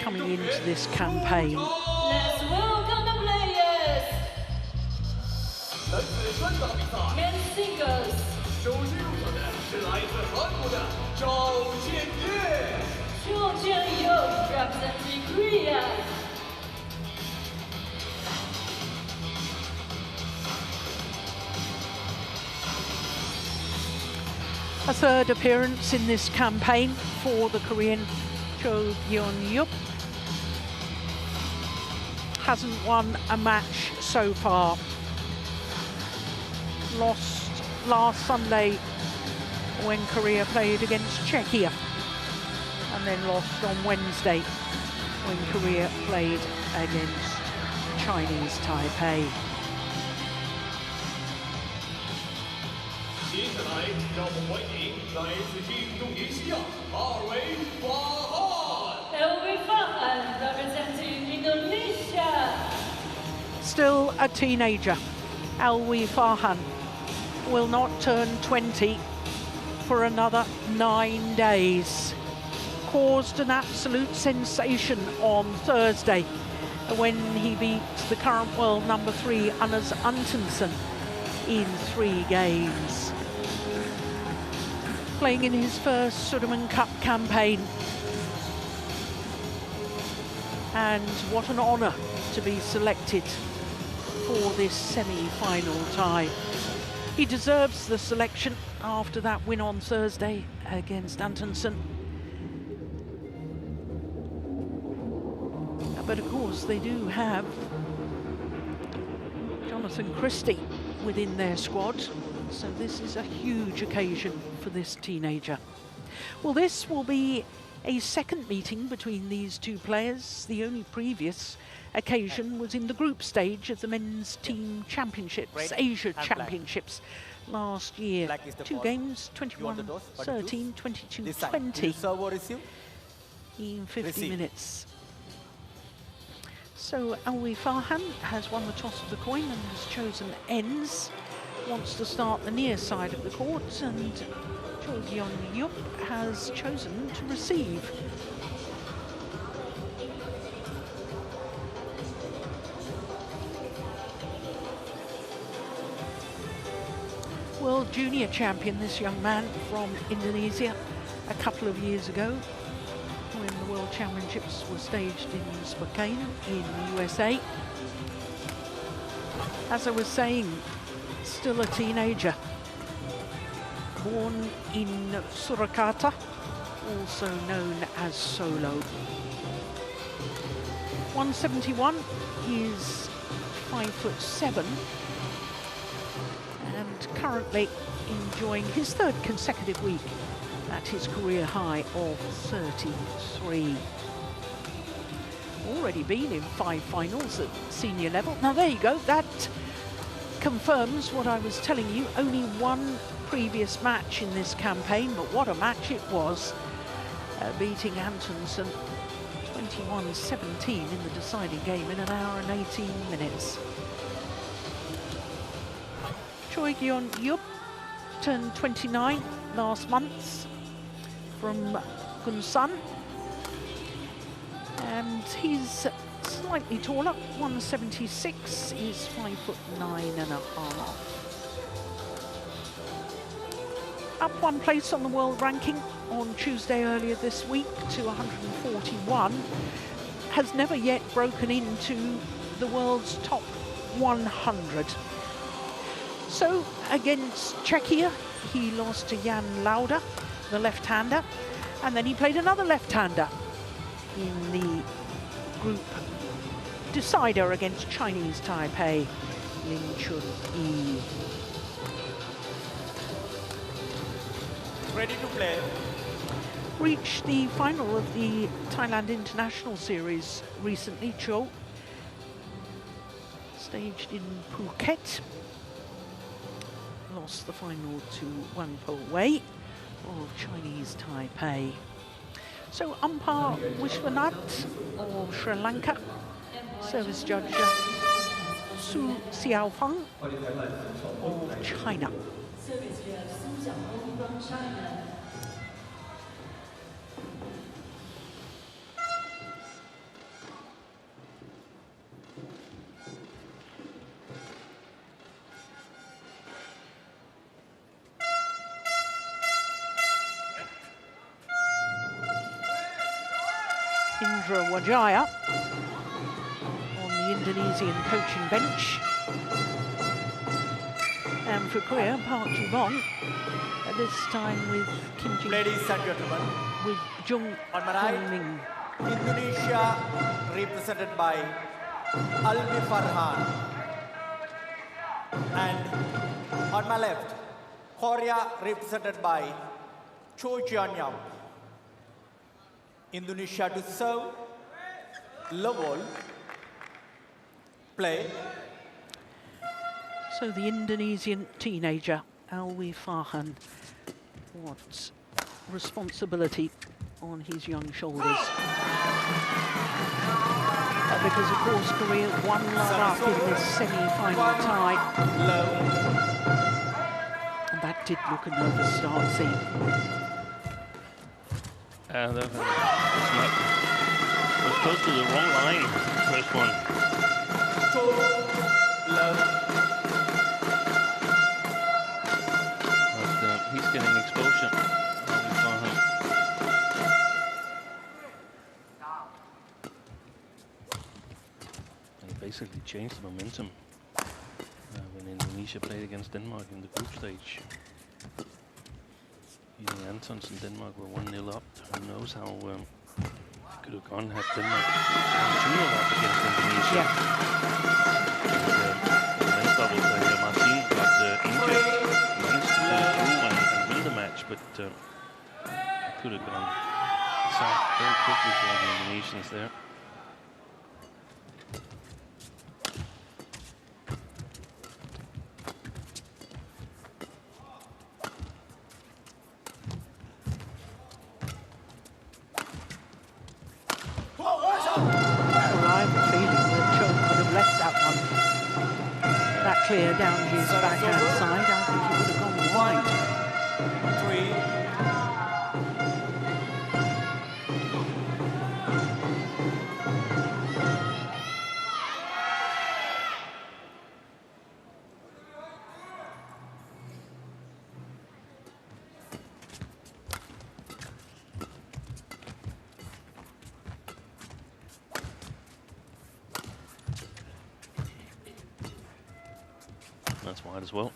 coming into this campaign. Let's welcome the players. Men's singles. 首先入场的是来自韩国的赵建业。Cho Hyun-yup representing Korea. A third appearance in this campaign for the Korean Cho Hyun-yup. Hasn't won a match so far. Lost last Sunday when Korea played against Czechia, and then lost on Wednesday when Korea played against Chinese Taipei. 接下来，让我们欢迎来自印度尼西亚Alwi Farhan. Alwi Farhan representing Indonesia. Still a teenager, Alwi Farhan will not turn 20 for another 9 days. Caused an absolute sensation on Thursday when he beat the current world number 3 Anders Antonsen in 3 games. Playing in his first Sudirman Cup campaign. And what an honour to be selected for this semi-final tie. He deserves the selection after that win on Thursday against Antonsen. But of course they do have Jonathan Christie within their squad, so this is a huge occasion for this teenager. Well, this will be a second meeting between these two players. The only previous occasion was in the group stage of the men's team championships, Asia Championships last year. 2 games, 21-13, 22-20 in 50 minutes. So Alwi Farhan has won the toss of the coin and has chosen ends. Wants to start the near side of the court, and Cho Hyun-yup has chosen to receive. World junior champion, this young man from Indonesia, a couple of years ago when the World Championships were staged in Spokane in the USA. As I was saying, still a teenager. Born in Surakarta, also known as Solo. 171, he's 5'7", and currently enjoying his 3rd consecutive week at his career high of 33. Already been in 5 finals at senior level. Now there you go, that confirms what I was telling you. Only 1 previous match in this campaign, but what a match it was, beating Antonsen 21-17 in the deciding game in 1 hour and 18 minutes. Cho Hyun-yup turned 29 last month from Gunsun. And he's slightly taller, 176, is 5'9.5". Up one place on the world ranking on Tuesday earlier this week to 141. Has never yet broken into the world's top 100. So against Czechia, he lost to Jan Lauda, the left-hander, and then he played another left-hander in the group decider against Chinese Taipei, Lin Chun-yi. Ready to play. Reached the final of the Thailand International Series recently, Cho. Staged in Phuket. Lost the final to Wang Po Wei of Chinese Taipei. So umpire Vishwanath of Sri Lanka. Service judge Su Xiaofeng of China. Service judge Su Xiamen from China. Indra Wajaya on the Indonesian coaching bench. And for Korea, Park Ji-bong, at this time with Kim Jin, Ladies and gentlemen, with Jung on my right, Hong-min. Indonesia represented by Alwi Farhan. And on my left, Korea represented by Cho Jian-yam. Indonesia to serve, level, play. So the Indonesian teenager, Alwi Farhan, what responsibility on his young shoulders. Because of course Korea won up in this semi-final tie. And that did look a nervous start scene. That was close to the wrong line, first one. But he's getting exposure. And he basically changed the momentum when Indonesia played against Denmark in the group stage. Antonsen, Denmark were 1-0 up. Who knows how could have gone had Denmark 2-0 up against Indonesia. The men's double player Martin got injured, managed to go through and win the match, but it could have gone south very quickly for the Indonesians there. Clear down his backhand side, I think he would have gone wide. 3. That's wide as well.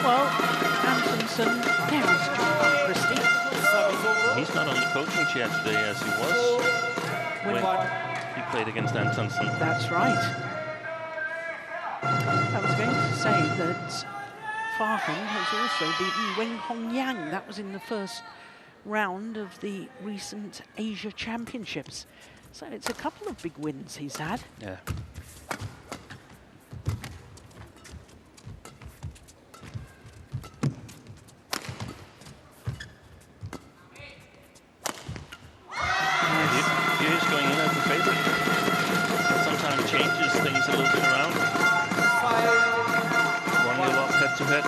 Well, Antonsen, there's John Christie. He's not on the coaching chair today as he was when he played against Antonsen. That's right. I was going to say that Farhan has also beaten Wen Hongyang. That was in the first round of the recent Asia Championships. So it's a couple of big wins he's had. Yeah. He is going in as the favorite. changes things a little bit around. 1-0 up head to head.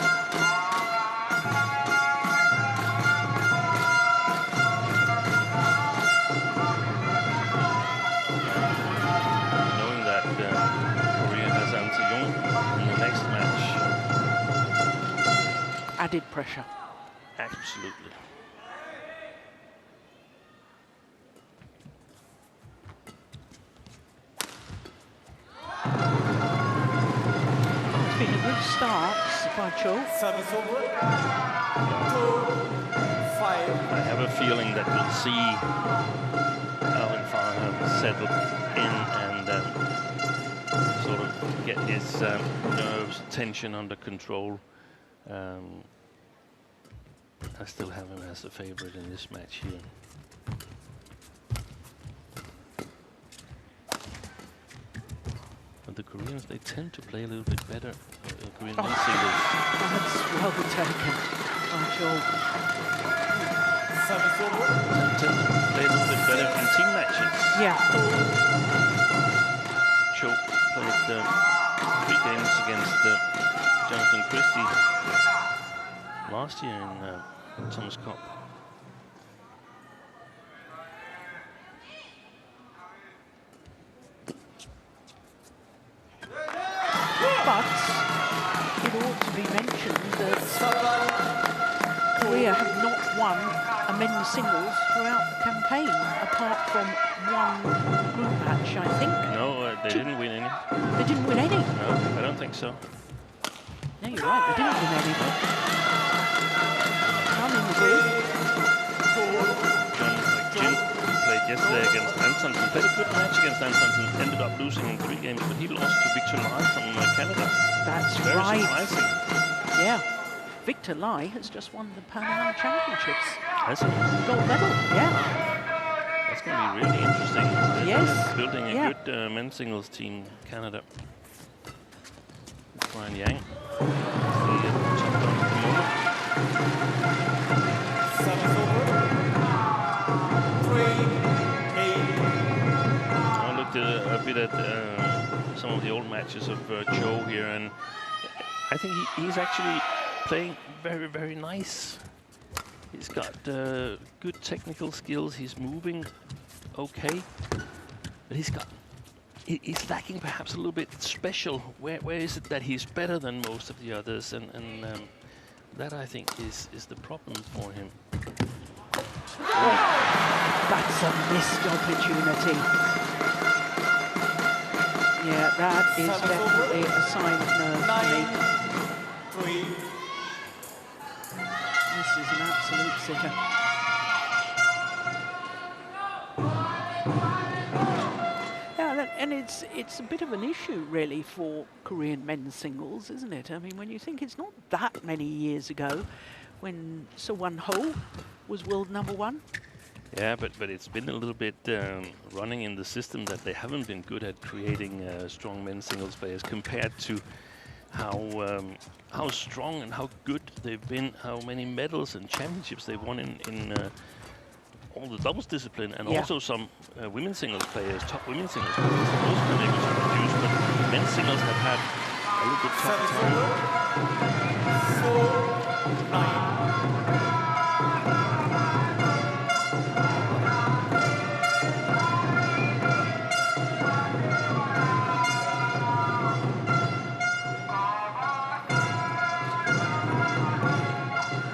Knowing that Korea has An Se-young in the next match. Added pressure. Absolutely. It's been a good start by Cho. Service over. 2-5. I have a feeling that we'll see Alvin Farham settle in and sort of get his nerves, tension under control. I still have him as the favorite in this match here. But the Koreans, they tend to play a little bit better. Korean singles. That's well taken by Cho. Service over. Tend to play a little bit better in team matches. Yeah. Cho played 3 games against Jonathan Christie last year in Thomas Cup. But it ought to be mentioned that Korea have not won a men's singles throughout the campaign, apart from one group match, I think. No, they didn't win any. They didn't win any? No, I don't think so. No, you're right, they didn't win any. None in the group. Jin played yesterday against Antonsen. Played a good match against Antonsen. Ended up losing in 3 games, but he lost to Victor Lai from Canada. That's Very right. surprising. Yeah. Victor Lai has just won the Pan Am Championships. Has he? Gold medal, yeah. That's going to be really interesting. Yes. Building a Yeah. good men's singles team, Canada. Brian Yang. The top dog at the moment. Service over. 3-8. I looked a bit at some of the old matches of Cho here, and I think he's actually playing very, very nice. He's got good technical skills. He's moving okay, but he's lacking perhaps a little bit special. Where is it that he's better than most of the others? And that, I think, is the problem for him. That's a missed opportunity. Yeah, that is definitely a sign of nerves for me. 9-3. This is an absolute sitter. Yeah, and it's a bit of an issue, really, for Korean men's singles, isn't it? I mean, when you think it's not that many years ago when So-won Ho was world #1. Yeah, but it's been a little bit running in the system that they haven't been good at creating strong men's singles players compared to how strong and how good they've been, how many medals and championships they've won in all the doubles discipline, and also some women's singles players, top women's singles players. Those have been able to produce, but men's singles have had a little bit tough time. 4-9.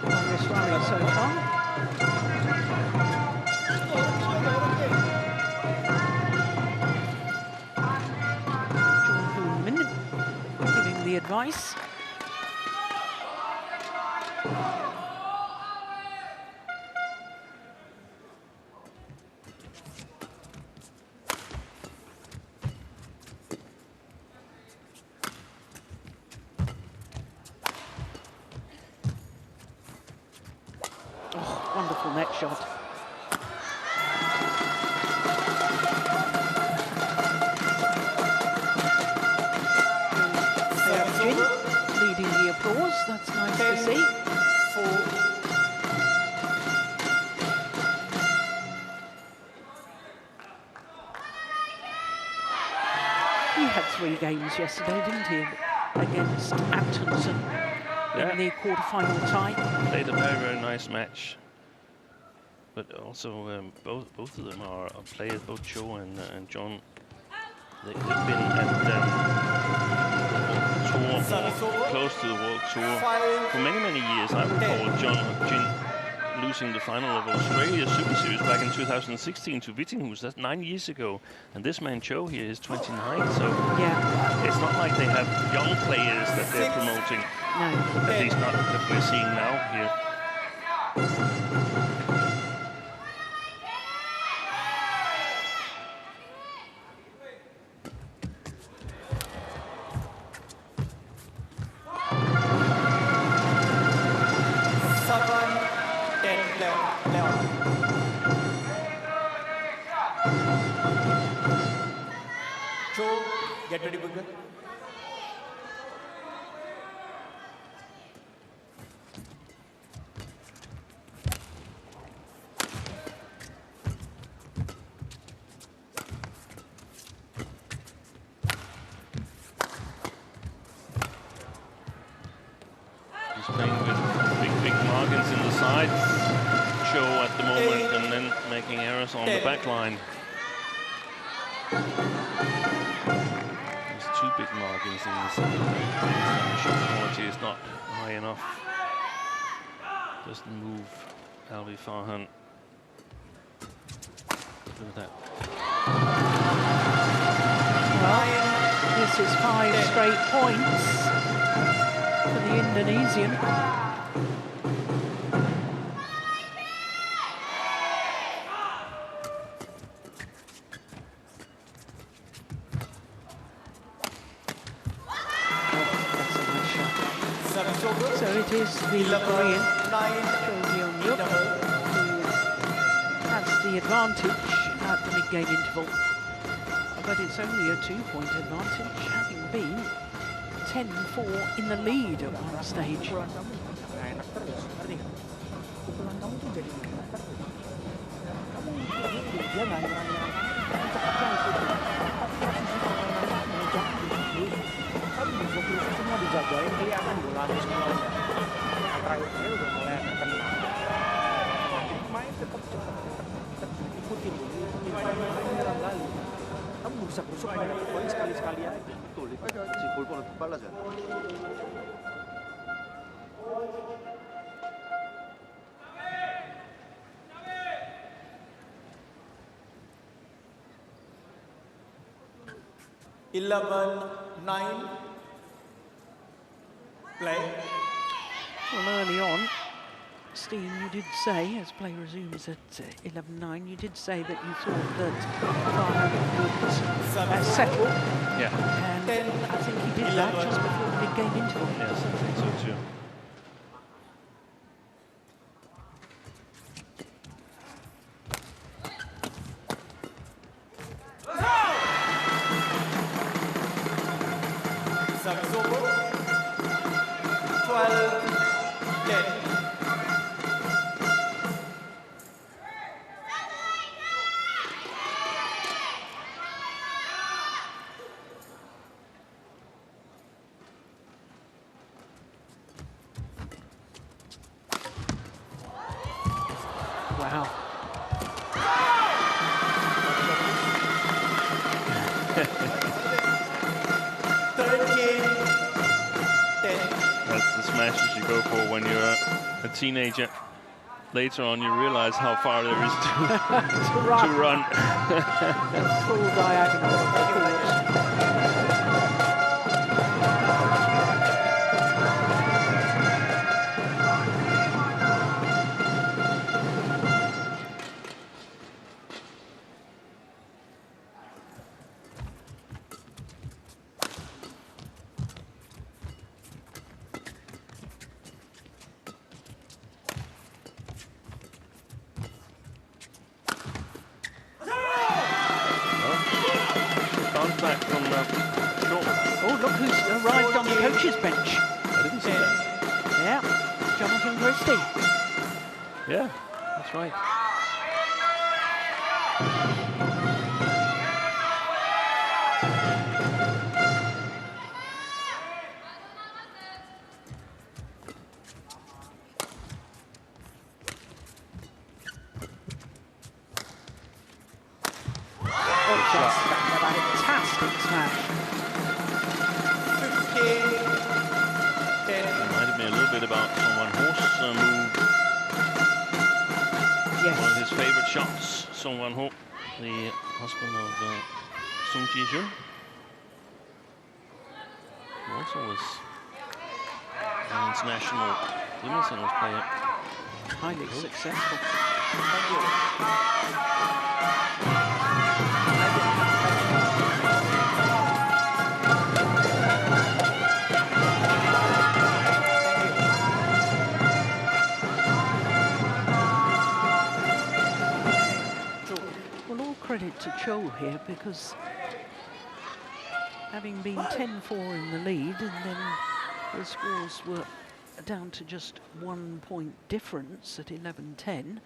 Longest rally so far. Giving the advice. Oh, wonderful net shot. Jin leading the applause. That's nice to see. 4. He had 3 games yesterday, didn't he? Against Antonsen in the quarter-final tie. Played a very, very nice match. But also, both of them are players, both Cho and John. They've been at the World Tour, close to the World Tour, for many, many years. I recall John Jin losing the final of Australia Super Series back in 2016 to Vittinghus. That's 9 years ago. And this man Cho here is 29, so it's not like they have young players that they're promoting. No. At least not that we're seeing now here. 5 straight points for the Indonesian. So it is the Korean who has the advantage at the mid-game interval. But it's only a 2-point advantage, having been 10-4 in the lead at one stage. Bisa busuk banyak poin sekali-sekali aja. Betul itu. Si Pulpo lebih balas ya. Play. Well, early on, Steen, you did say, as play resumes at 11-9, you did say that you thought that Farhan would settle. Yeah. And I think he did that just before the mid-game interval. Yes, I think so too. Service over. 12-10. Wow. That's the smashes you go for when you're a teenager. Later on, you realize how far there is to run. Full diagonal. Oh, look who's arrived on the coach's bench. I didn't see that. Yeah, Jonathan Christie. Yeah, that's right. Song Wan-ho, the husband of Sung Ji-jun, who also was an international women's singles player. Highly successful. Thank you. Well, all credit to Cho here, because having been 10-4 in the lead, and then the scores were down to just 1 point difference at 11-10.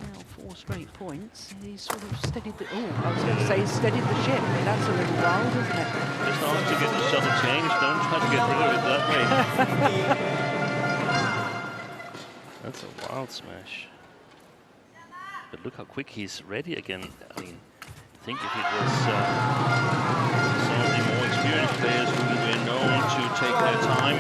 Now 4 straight points. He's sort of steadied the... Oh, I was going to say steadied the ship. That's a little wild, isn't it? Just ask to get the shuttle changed. Don't try to get rid of it that way. That's a wild smash. But look how quick he's ready again. I mean, I think if it was some of the more experienced players who were known to take their time,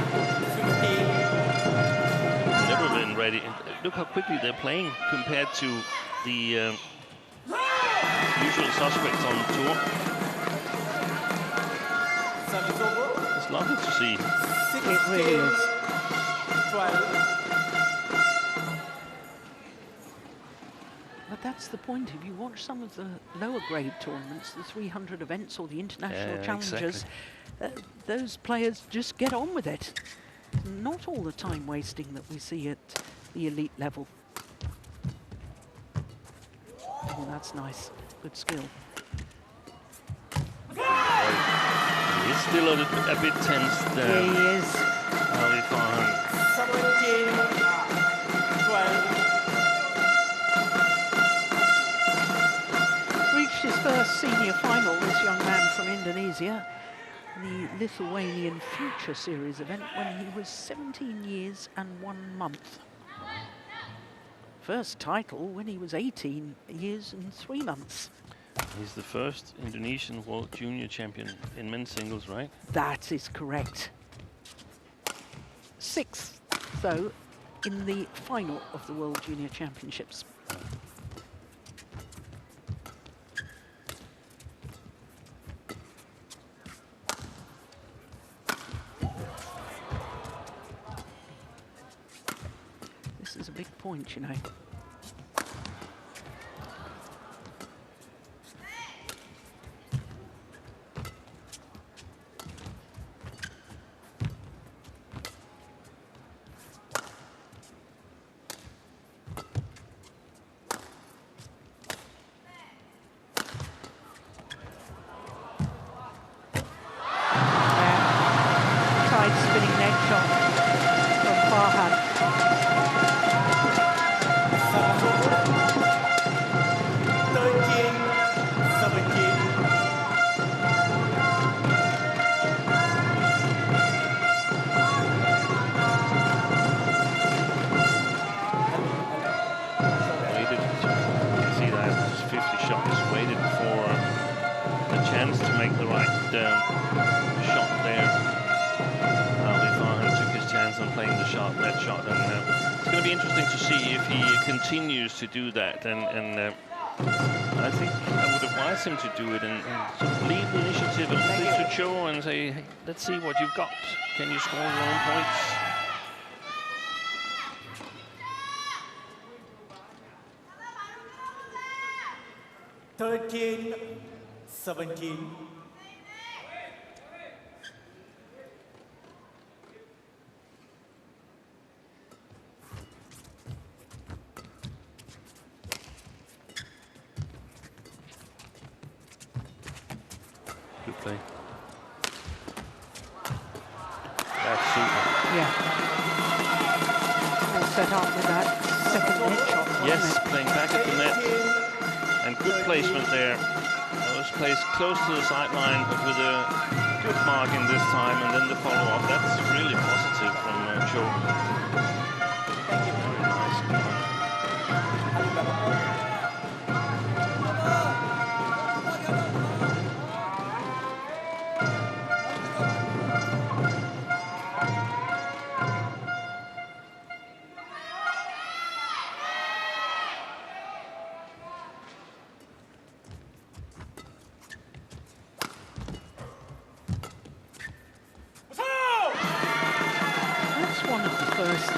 never been ready. And look how quickly they're playing compared to the usual suspects on the tour. It's lovely to see. It really is. 12. But that's the point. If you watch some of the lower grade tournaments, the 300 events or the international challenges, those players just get on with it. Not all the time wasting that we see at the elite level. Oh, that's nice. Good skill. He's still a bit tense there. He is. I'll be fine. 17-12. Reached his first senior final, this young man from Indonesia, the Lithuanian Future Series event, when he was 17 years and 1 month. First title when he was 18 years and 3 months. He's the first Indonesian World Junior Champion in men's singles, right? That is correct. 6th, though, in the final of the World Junior Championships. This is a big point, you know. Spinning neck shot from Farhan. 50 shots, waited for the chance to make the right shot there. Farhan took his chance on playing the shot, that shot, and it's going to be interesting to see if he continues to do that. And I think I would advise him to do it and sort of lead the initiative and play to Cho and say, hey, let's see what you've got. Can you score your own points? Thirteen, 17. Good play. That's super. Yeah. All set up with that second net shot, wasn't Yes, it? playing back at the net. And good placement there. That was placed close to the sideline, but with a good marking this time, and then the follow-up. That's really positive from Cho. Very nice. Good one.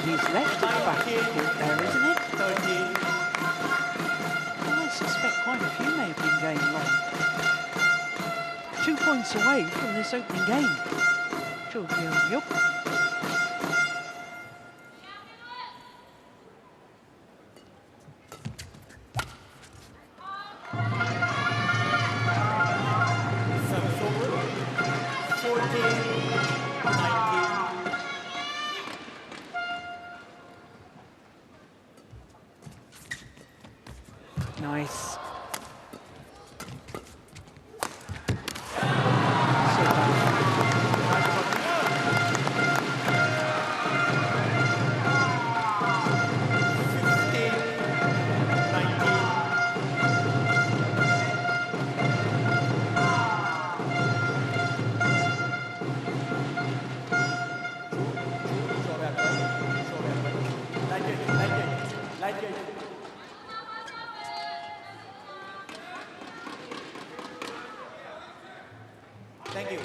But he's left at the back of the court there, isn't it? 13. I suspect quite a few may have been going long. 2 points away from this opening game. Cho Kyung-yup. Service over. 14, 19. Nice. Thank you.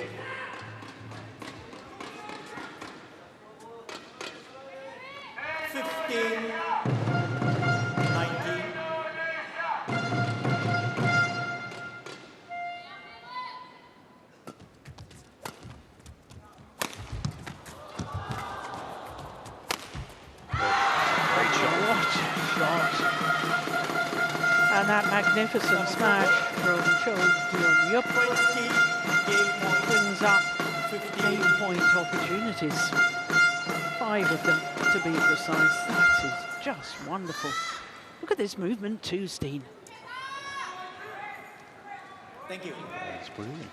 And that magnificent smash from Cho Kyung-yup brings up game point opportunities. 5 of them, to be precise. That is just wonderful. Look at this movement too, Steen. Thank you. That's brilliant.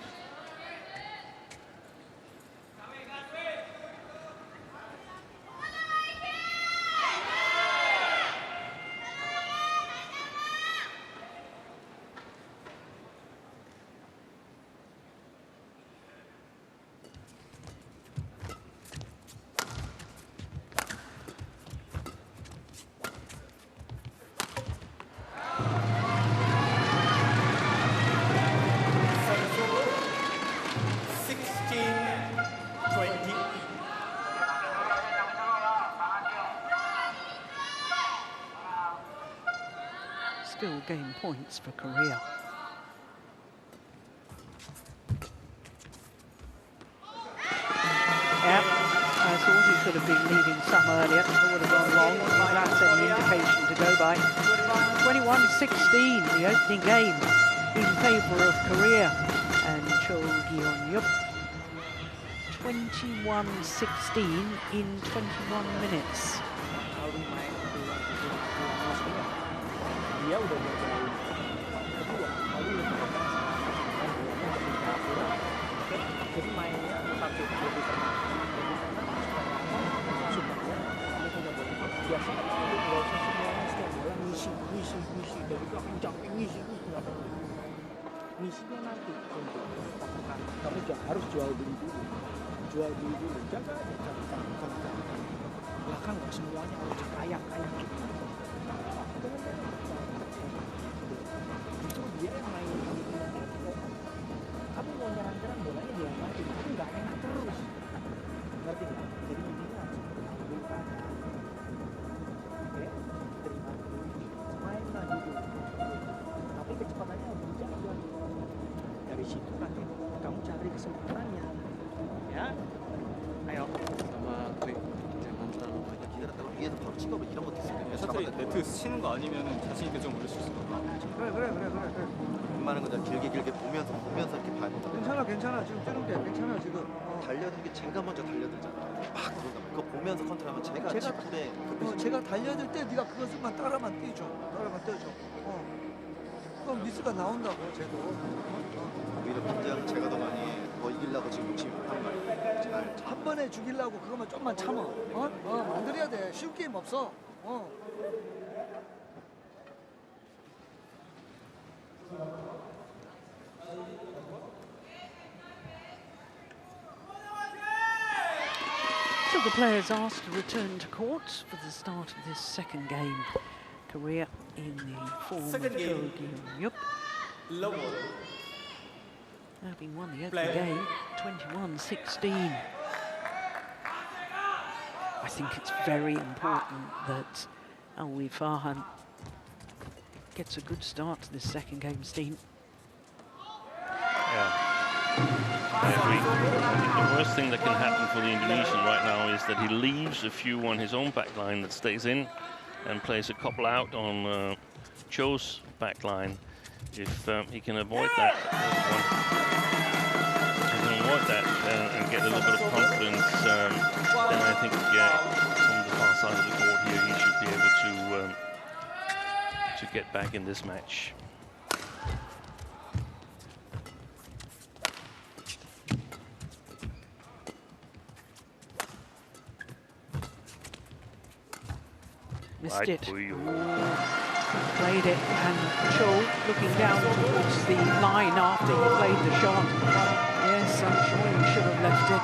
Still game points for Korea. Yep, I thought he could have been leading some earlier. It would have gone long. That's any indication to go by. 21-16, the opening game in favour of Korea and Cho Kyung-yup. 21-16 in 21 minutes. Dia udah belajar kedua lalu jadi mainnya satu lebih tenang supaya mereka udah biasa itu nggak usah semuanya setiap bola ngisi dari belakang jumping ngisinya nanti untuk lakukan kamu harus jual diri dulu jaga belakang nggak semuanya harus kayak gitu. Dia yang main kamu mau nyerang bolanya dia mati tapi nggak enak terus ngerti nggak? Jadi intinya harus bukan oke terima main lagi dulu tapi kecepatannya harus dijaga dari situ nanti kamu cari kesempatannya ya ayo 아마 거의 jangan terlalu banyak 기다렸다가 위에서 바로 찍어버 이런 것도 있을 거예요. 차라리 네트 치는 거 아니면은 자신 있게 좀 올릴 수 있을 것 같아. 그래. 웬만한 건 길게 보면서 이렇게 봐야 된다. 괜찮아. 지금 뜨는 게 괜찮아 지금. 달려드는 게 제가 먼저 달려들잖아. 막 그런다. 그거 보면서 컨트롤하면 제가 직후에 제가 달려들 때 네가 그것만 따라만 뛰죠. 그럼 미스가 나온다고 쟤도. 오히려 긴장은 제가 더 많이 해. 더 이기려고 지금 욕심이 많단 말이에요. 한 번에 죽이려고 그거만 좀만 참아. 만들어야 돼. 쉬운 게임 없어. So the players asked to return to court for the start of this second game. Korea in the form Second of Cho game. Kyung-yup, Lower. having won the opening Play. game 21-16. I think it's very important that Alwi Farhan gets a good start to this second game, Steen. Yeah, I agree. I think the worst thing that can happen for the Indonesian right now is that he leaves a few on his own back line that stays in and plays a couple out on Cho's back line. If he can avoid that, and get a little bit of confidence, then I think from the far side of the court here, he should be able to get back in this match. Missed it. Played it, and Cho looking down towards the line after he played the shot. Yes, I'm sure he should have left it.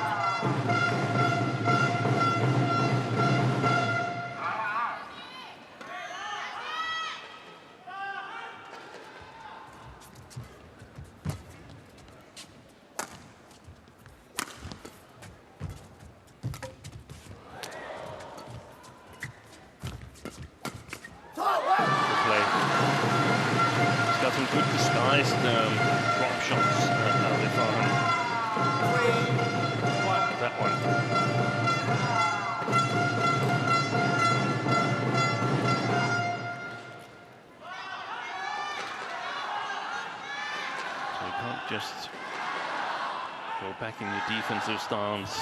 Defensive stance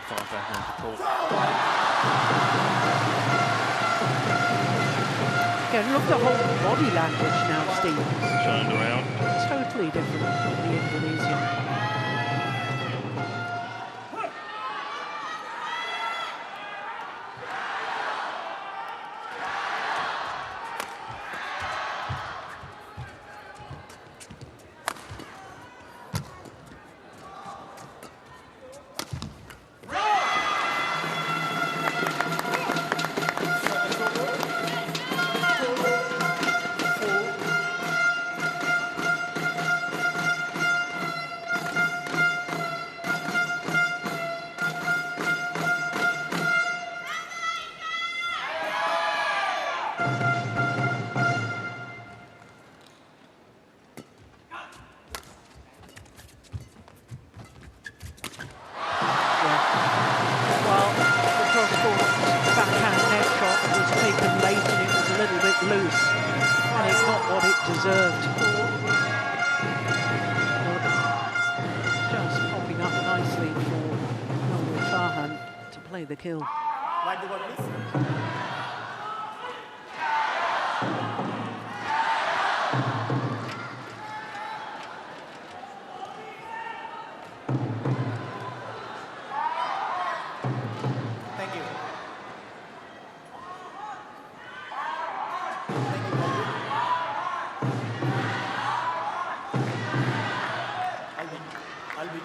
far back onto court. Yeah, look at the whole body language now, Steve. Turned around. Totally different from the Indonesian. The kill. Like the one, please. Thank you. Alvin.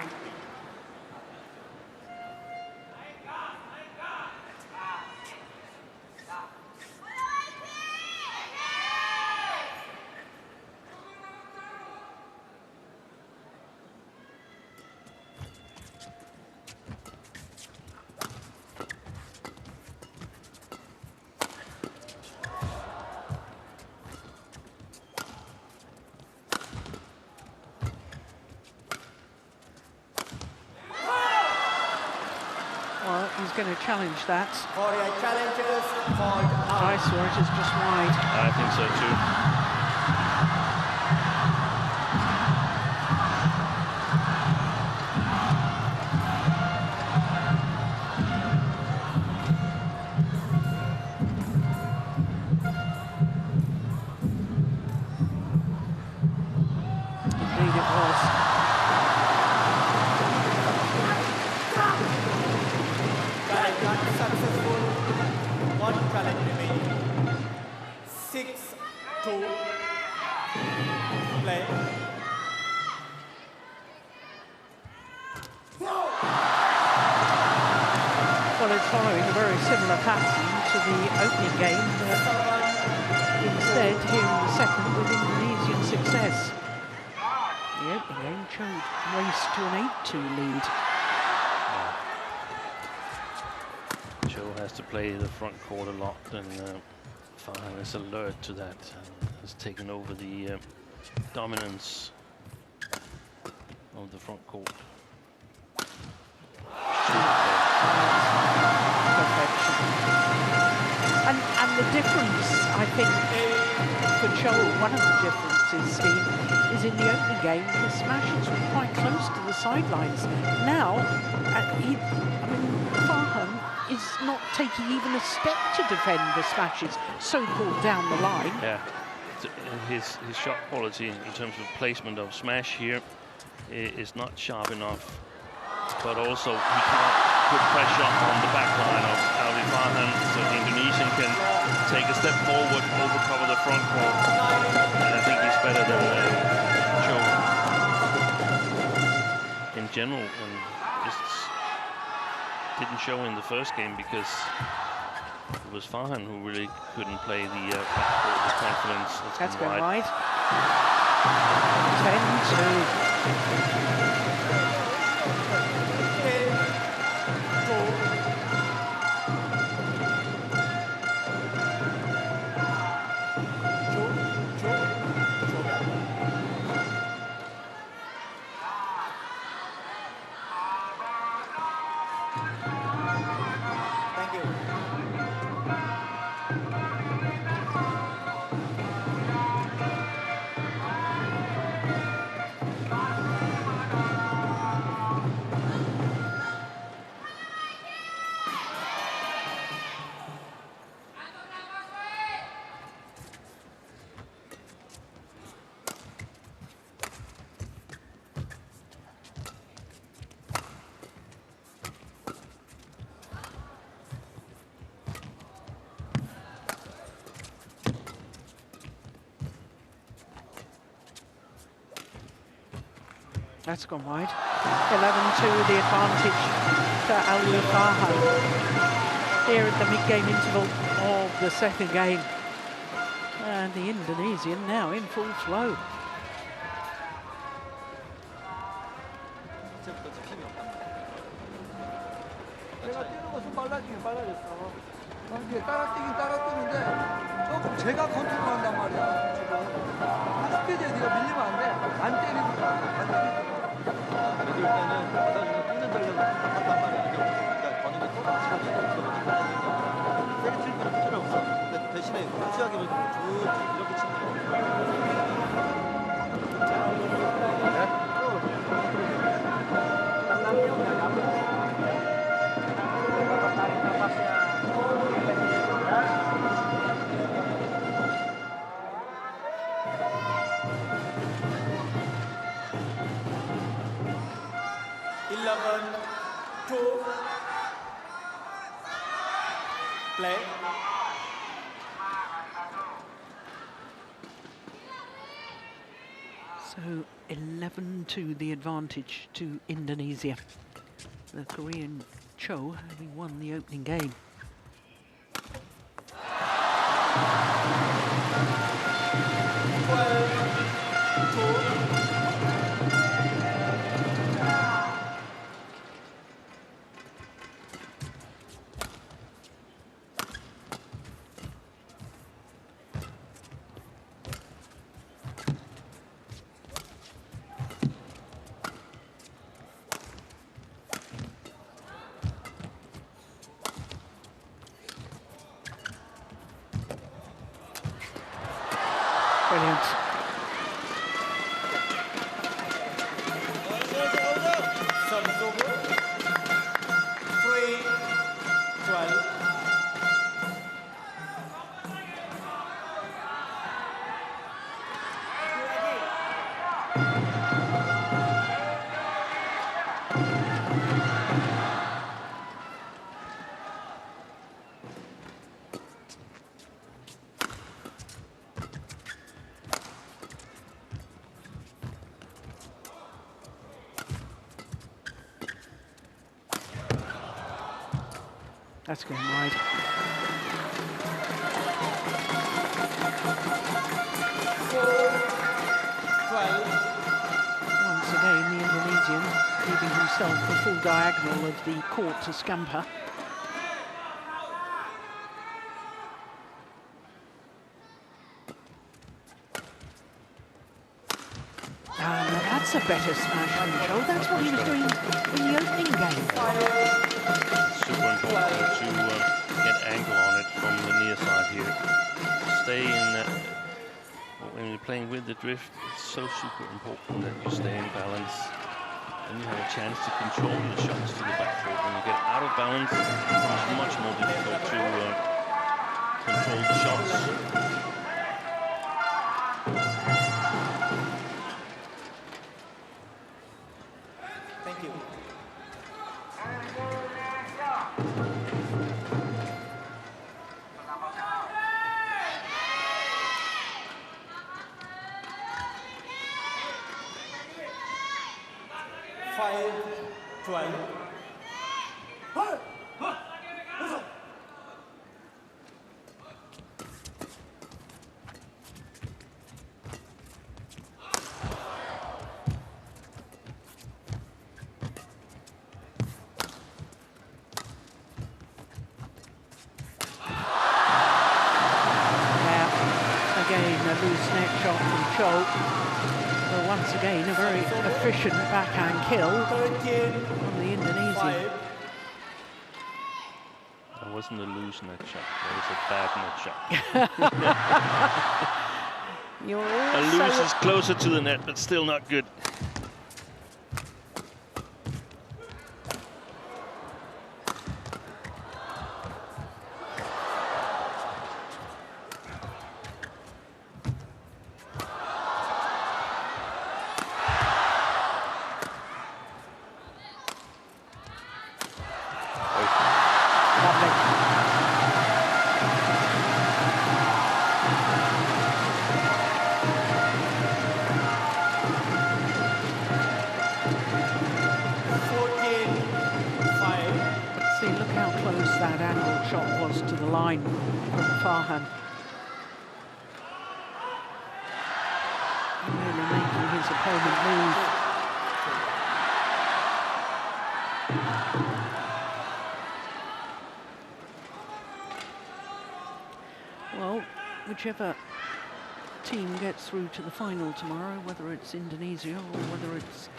He's going to challenge that. Korea challenges called out. I saw it as just wide. I think so too. Indeed it was. Successful. One challenge remaining. 6-2. Play. Well, it's following a very similar pattern to the opening game, but instead here in the second with Indonesian success. The opening game showed race to an 8-2 lead. Cho has tries to play the front court a lot, and Farhan is alert to that and has taken over the dominance of the front court. And the difference, I think, for Cho, one of the differences, Steve, is in the opening game, the smashes were quite close to the sidelines. Now, Farhan is not taking even a step to defend the smashes, so-called down the line. Yeah, his shot quality in terms of placement of smash here is not sharp enough, but also he can't put pressure on the back line of Alwi Farhan, so the Indonesian can take a step forward, overcover the front court, and I think he's better than Cho in general, and just didn't show in the first game because it was Farhan who really couldn't play the back court with confidence. That's going wide. 10-2. That's gone wide. 11-2, the advantage to Alwi Farhan here at the mid-game interval of the second game. And the Indonesian now in full flow. 제가 뛰는 것은 빨라지긴 빨라졌어. 따라 뛰는데 조금 제가 컨트롤한단 말이야. 지금 스피드에 네가 밀리면 안 돼. 안 때리는 거야. 안 때리는 거야. 그래도 일단은 받아주면 뛰는 전략을 한단 말이야. 그러니까 거는 또 같이 가면 세게 칠 필요 없어. 근데 대신에 유지하게 쭉 이렇게 치는 거야. Play. So 11-2 the advantage to Indonesia. The Korean Cho having won the opening game. Brilliant. Service over. 3-12. That's going wide. Once again, the Indonesian leaving himself the full diagonal of the court to scamper. That's a better smash from Cho. That's what he was doing in the opening game. Super important to get angle on it from the near side here. Stay in, when you're playing with the drift, it's so super important that you stay in balance. And you have a chance to control the shots to the back court. When you get out of balance, it's much more difficult to control the shots. Thank you. Five, 12. Again, a loose net shot from Cho. Well, once again, a very efficient backhand kill from the Indonesian. That wasn't a loose net shot, that was a bad net shot. You're A loose is closer to the net, but still not good. Line from Farhan. Really making his opponent move. Well, whichever team gets through to the final tomorrow, whether it's Indonesia or whether it's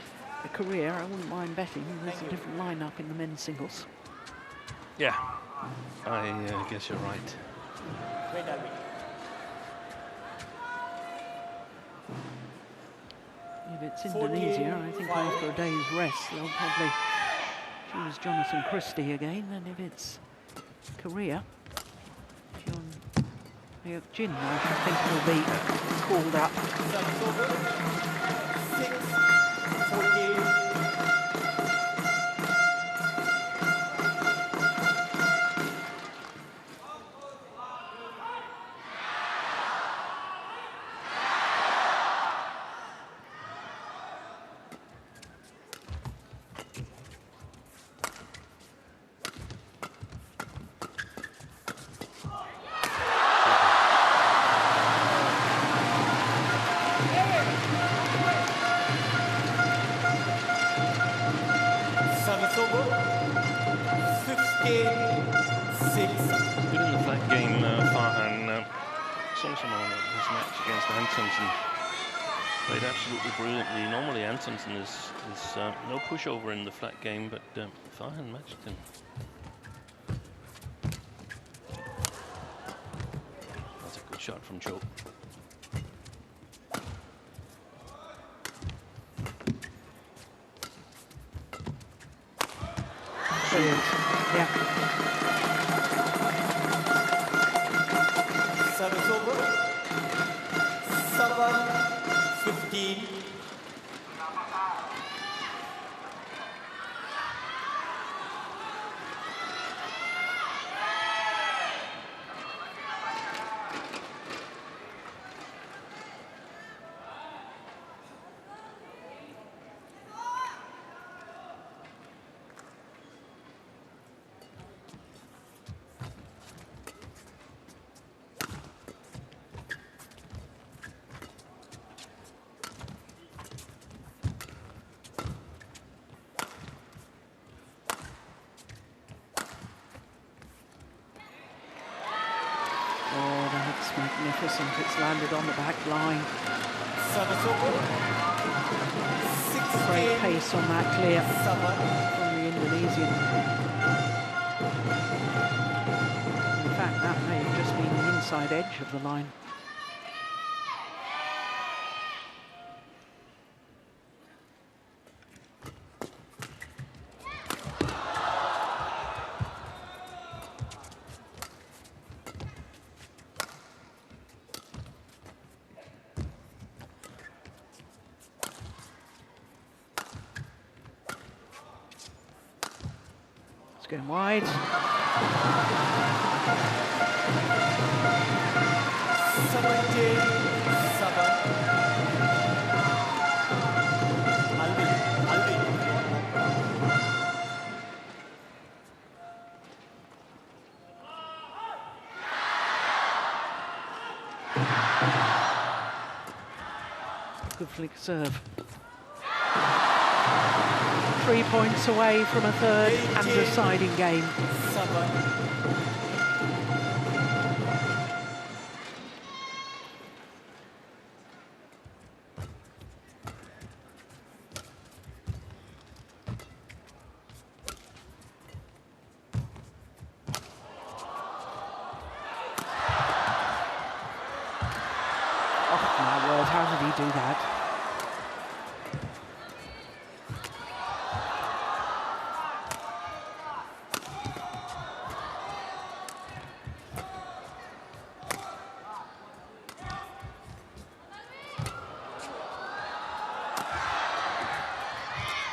Korea, I wouldn't mind betting there's a different lineup in the men's singles. Yeah. I guess you're right. If it's Indonesia, I think after a day's rest, they'll probably choose Jonathan Christie again. And if it's Korea, John Hyuk Jin, I think will be called up. 6-14. Played absolutely brilliantly. Normally Antonsen is no pushover in the flat game, but Farhan matched him. That's a good shot from Cho. Brilliant. Yeah. Service over. 7-15. Magnificent, it's landed on the back line. Service over. Great pace on that clear from the Indonesian. In fact, that may have just been the inside edge of the line. Going wide. 17. Good flick serve. 3 points away from a third and deciding game. Oh my word, how did he do that?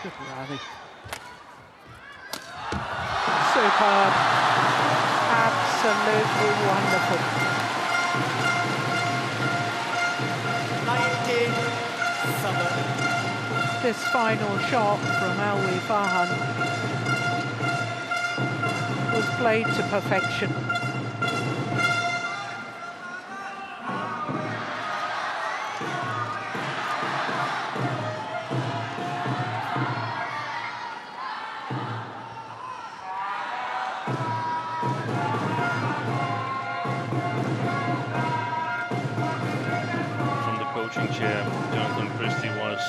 Good rally. Superb. Absolutely wonderful. 19-7. This final shot from Alwi Farhan was played to perfection. Chair, Jonathan Christie was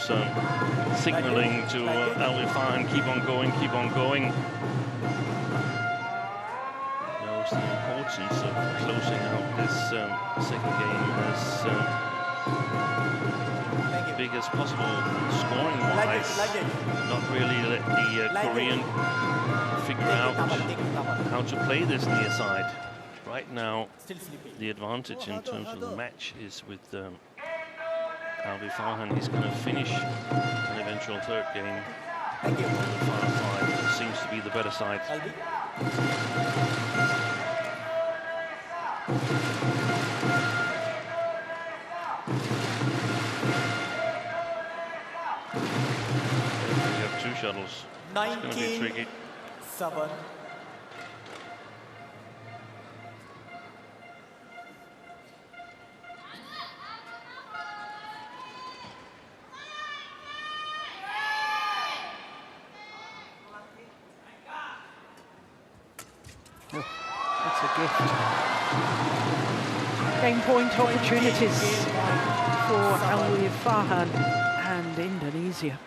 signaling to Alwi Farhan, keep on going, keep on going. Knows the importance of closing out this second game as big as possible scoring-wise. Not really let the Korean figure out how to play this near side. Right now, the advantage in terms of the match is with Alwi Farhan. He's going to finish an eventual third game on the far side. It seems to be the better side. We have two shuttles. It's going to be tricky. 7. That's a gift. Game point opportunities for Alwi Farhan and Indonesia.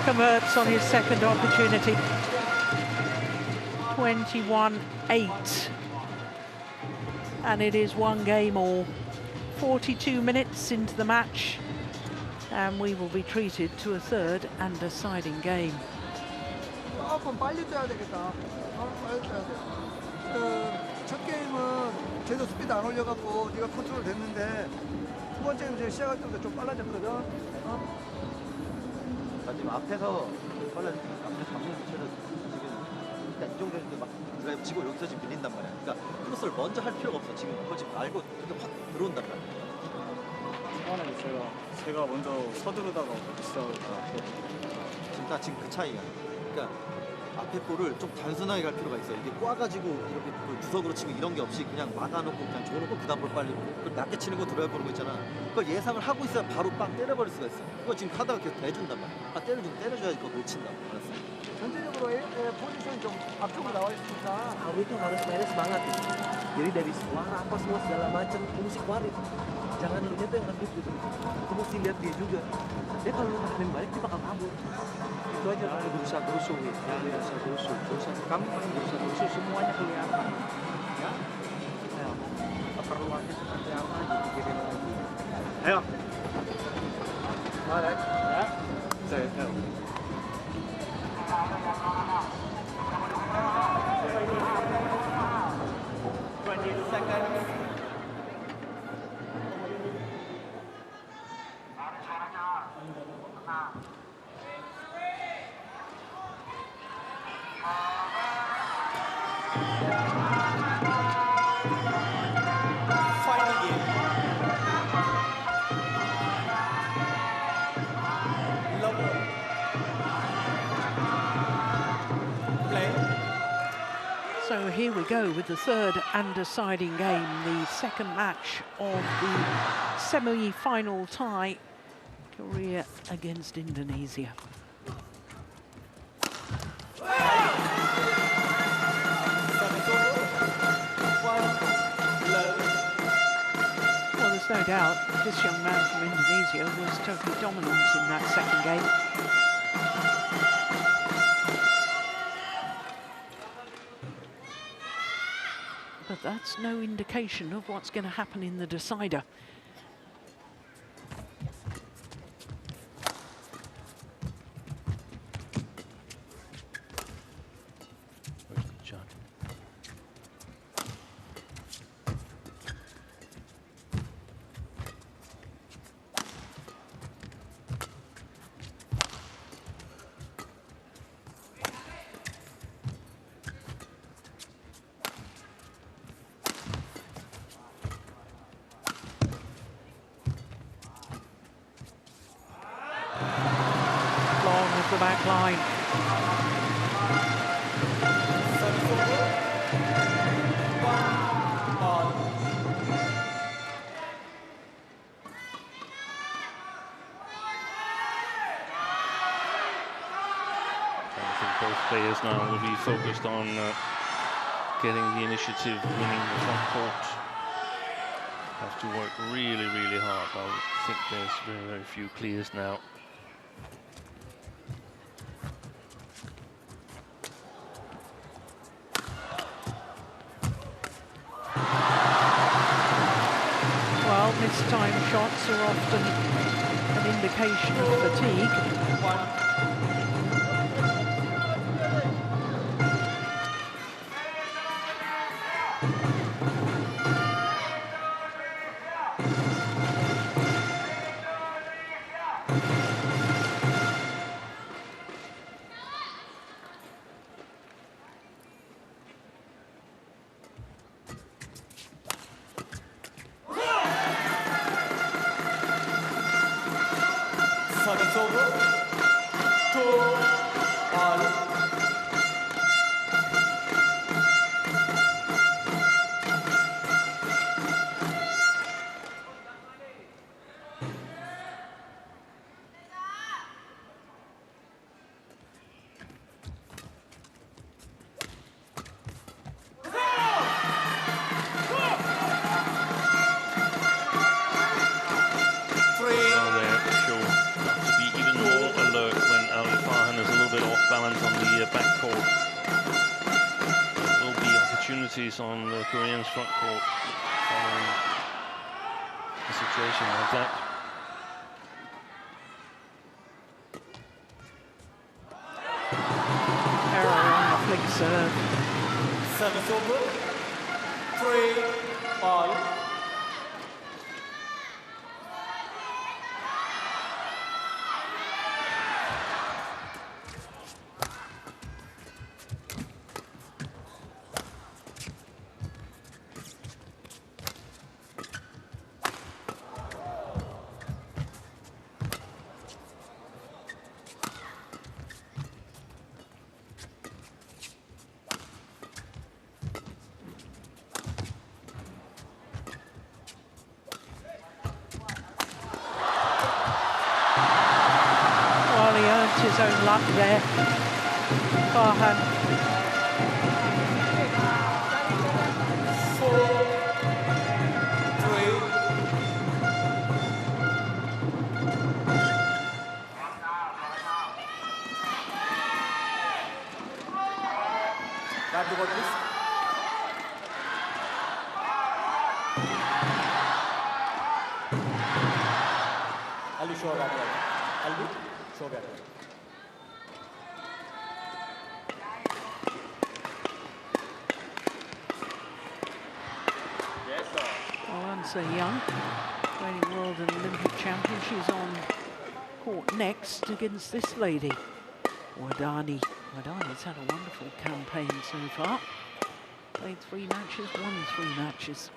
Converts on his second opportunity. 21-8. And it is one game all. 42 minutes into the match. And we will be treated to a third and deciding game. 조금 빨리 뛰어야 되겠다. 빨리 뛰어야 돼. 첫 게임은 쟤도 스피드 안 올려갖고 네가 컨트롤 됐는데 두 번째 게임 이제 시작할 때보다 좀 빨라졌거든. 지금 앞에서 원래 앞에 잡는 자체는 지금 일단 이 정도 막 드라이브 치고 여기서 지금 밀린단 말이야. 그러니까 크로스를 먼저 할 필요가 없어. 지금 그거 지금 알고 이렇게 확 들어온단 말이야. 처음에 제가 먼저 서두르다가 시작을 지금 그 차이야. 그러니까 앞에 볼을 좀 단순하게 갈 필요가 있어요. 이게 꽈가지고 이렇게 그 주석으로 치면 이런 게 없이 그냥 막아놓고 그냥 줘놓고 그 다음 볼 빨리 그 낮게 치는 거 들어야 보는 거 있잖아. 그걸 예상을 하고 있어야 바로 빵 때려버릴 수가 있어. 그거 지금 하다가 계속 대준단 말이야. 때려줘야지 그거 놓친다고. 알았어. 전체적으로 포지션이 좀 앞쪽으로 나와 있으니까 kamu itu harus mainnya semangat gitu. Jadi dari suara apa semua segala macam kamu mesti kuarin. Jangan lu tuh yang ngebut gitu. Kamu mesti lihat dia juga. Dia kalau lu mainin balik dia bakal kabur. Itu aja. Jangan berusaha berusuh nih. Jangan berusaha berusuh. Kamu paling berusaha berusuh semuanya kelihatan. Ya. Ayo. Keperluannya seperti apa dipikirin lagi. Ayo. Alright. Ya. Saya tahu. 20 seconds. Final game. Lower. Play. So here we go with the third and deciding game, the second match of the semi-final tie, Korea against Indonesia. Well, there's no doubt this young man from Indonesia was totally dominant in that second game. But that's no indication of what's going to happen in the decider. Where's the judge? The back line. I think both players now will be focused on getting the initiative, winning the front court. Have to work really, really hard. I would think there's very, very few clears now. Well, missed-time shots are often an indication of fatigue. Service over. 2-all. On the Koreans' front court following a situation like that. Error on the flick serve. Service over. 3-all. his own luck there. Farhan. 4-3. Grab the ball, please. Ali, show back there. Ali, show back there. Alansa Young, reigning World and Olympic champion. She's on court next against this lady, Wadani. Wadani's had a wonderful campaign so far. Played 3 matches, won 3 matches.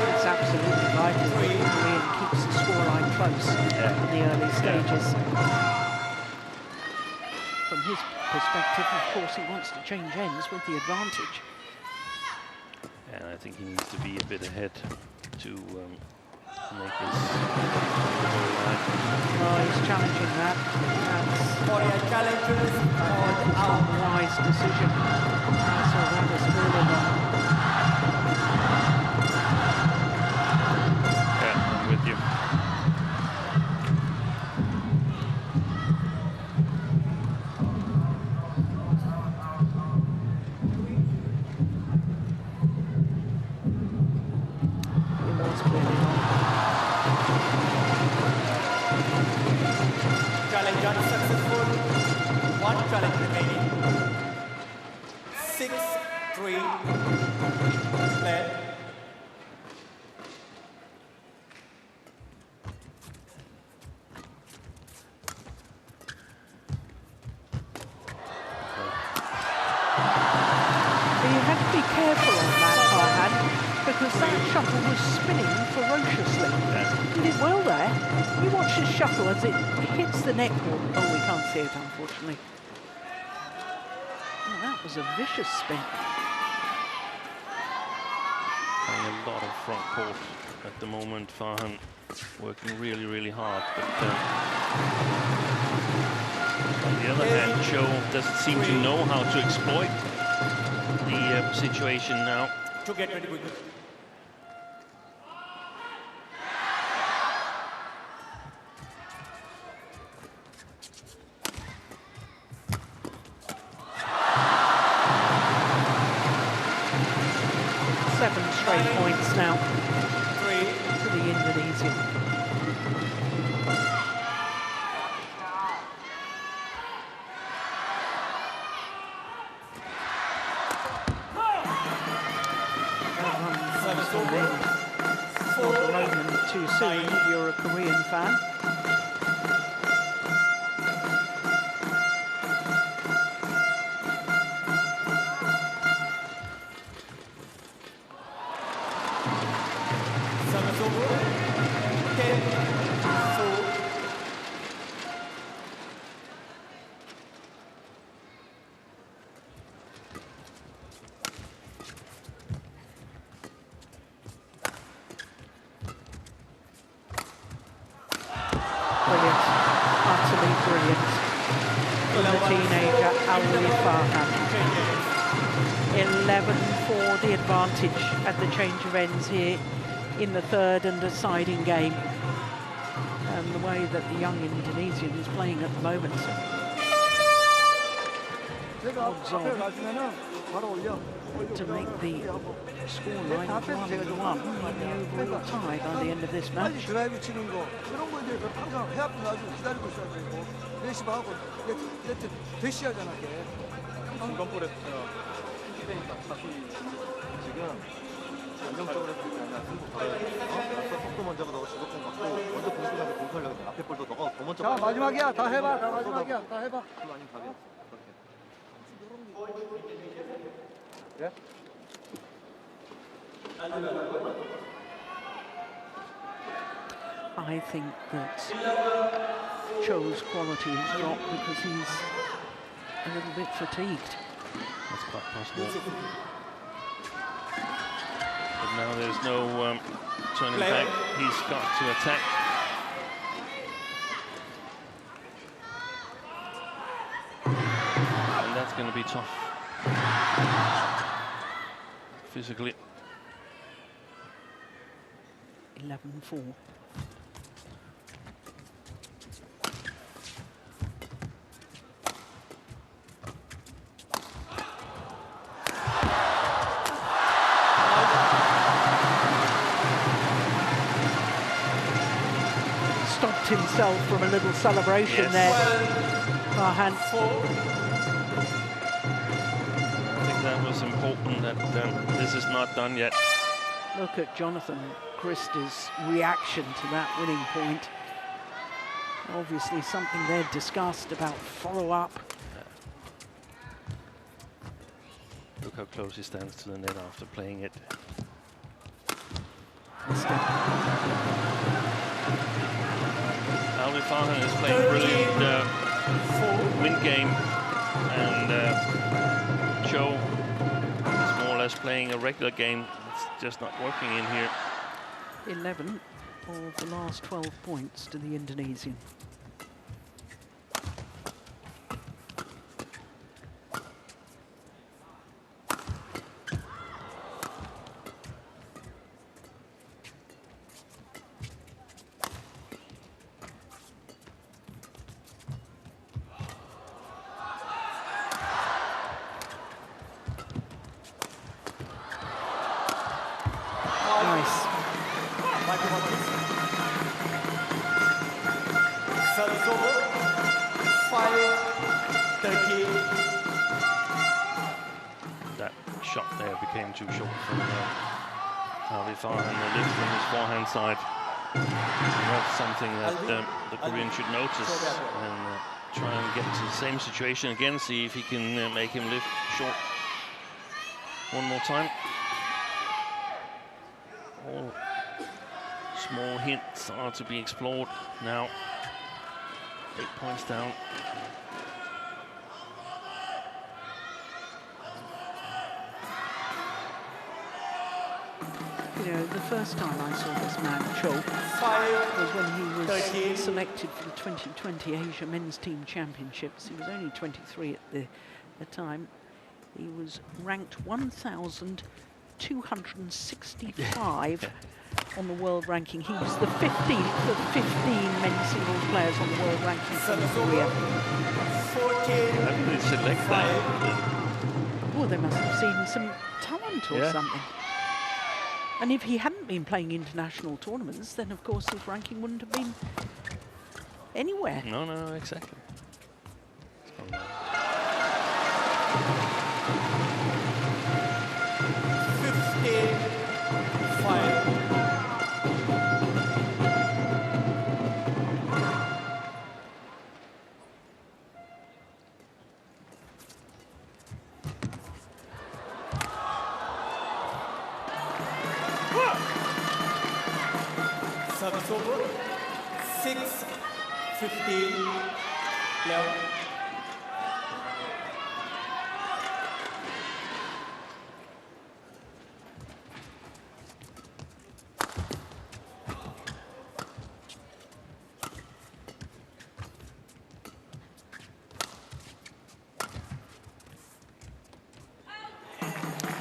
It's absolutely vital that Korean keeps the scoreline close in the early stages. From his perspective, of course, he wants to change ends with the advantage. And I think he needs to be a bit ahead to make this scoreline. Oh, he's challenging that. Korea challengers That's a wise decision. I saw that as early on. I'm with you. It was clearly on. challenge unsuccessful. 1 challenge remaining. 6-3. Led. You have to be careful on that, Farhan, because that shuttle was spinning ferociously. He did well there. You watch the shuttle as it hits the net wall. Oh, we can't see it, unfortunately. Oh, that was a vicious spin. Playing a lot of front court at the moment, Farhan. Working really, really hard. But on the other hand, Cho doesn't seem to know how to exploit the situation now. To get ready with it. Seven straight points now to the Indonesian. Too soon if you're a Korean fan. Service over. 10-4. Brilliant, utterly brilliant. From the teenager, Ali Farhan. 11 for the advantage at the change of ends here in the third and deciding game. And the way that the young Indonesian is playing at the moment. Odds on to make the scoreline 1-1 in the overall tie by the end of this match. 드라이브 치는 거 그런 거에 대해서 항상 해 앞에 가지고 기다리고 있어야 되고 레시브하고 네트 대시하잖아 걔. 중간볼에 시대니까 다시 지금 안정적으로 했을 때 아니라 승부 받아야 돼. 속도 먼저가 너가 주도권 갖고 먼저 공격하게 공격하려고 해. 앞에 볼도 너가 더 먼저. 자 마지막이야 다 해봐 다 마지막이야 다 해봐. 그거 아니면 답이 없어. 예? I think that Cho's quality has dropped because he's a little bit fatigued. That's quite possible. But now there's no turning back. He's got to attack. And that's going to be tough. Physically. 11-4. Stopped himself from a little celebration there. Farhan. I think that was important that this is not done yet. Look at Jonathan Christie's reaction to that winning point. Obviously something they're discussed about follow-up. Look how close he stands to the net after playing it. Alvin Farhan is playing a brilliant win game, and Cho is more or less playing a regular game. It's just not working in here. 11 of the last 12 points to the Indonesian. That shot there became too short from Alvin Farhan. The lift from his forehand side. That's something that the Korean should notice and try and get to the same situation again. See if he can make him lift short one more time. All small hints are to be explored now. 8 points down. You know, the first time I saw this man, Cho, was when he was selected for the 2020 Asia Men's Team Championships. He was only 23 at the time. He was ranked 1,265 on the world ranking. He was the 15th of 15 men's singles players on the world ranking from Korea. How did they select that? Well, they must have seen some talent or something. And if he hadn't been playing international tournaments, then of course his ranking wouldn't have been anywhere. No, exactly. Service over. 6-15. Level.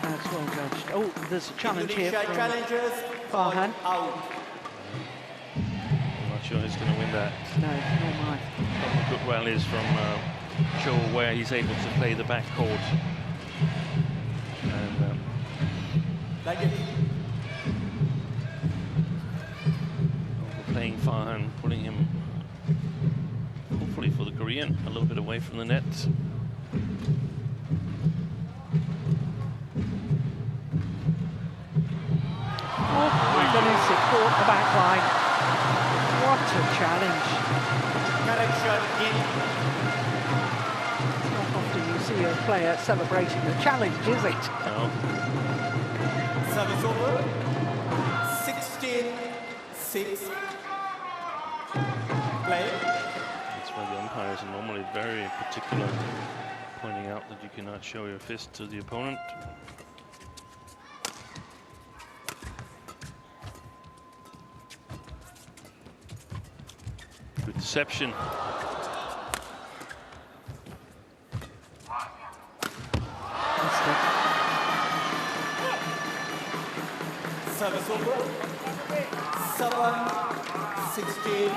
That's well judged. Oh, there's a challenge here from Challengers Farhan. Out. I'm not sure he's going to win that. No, nor am I. Couple of good rallies from Cho, where he's able to play the back court. And Like it. playing Farhan, pulling him, hopefully for the Korean, a little bit away from the net. Oh my goodness, it caught the back line. What a challenge. Correction in. It's not often you see a player celebrating the challenge, is it? No. Service over. 16-6. very particular, pointing out that you cannot show your fist to the opponent. Good deception. Service over. 7-16.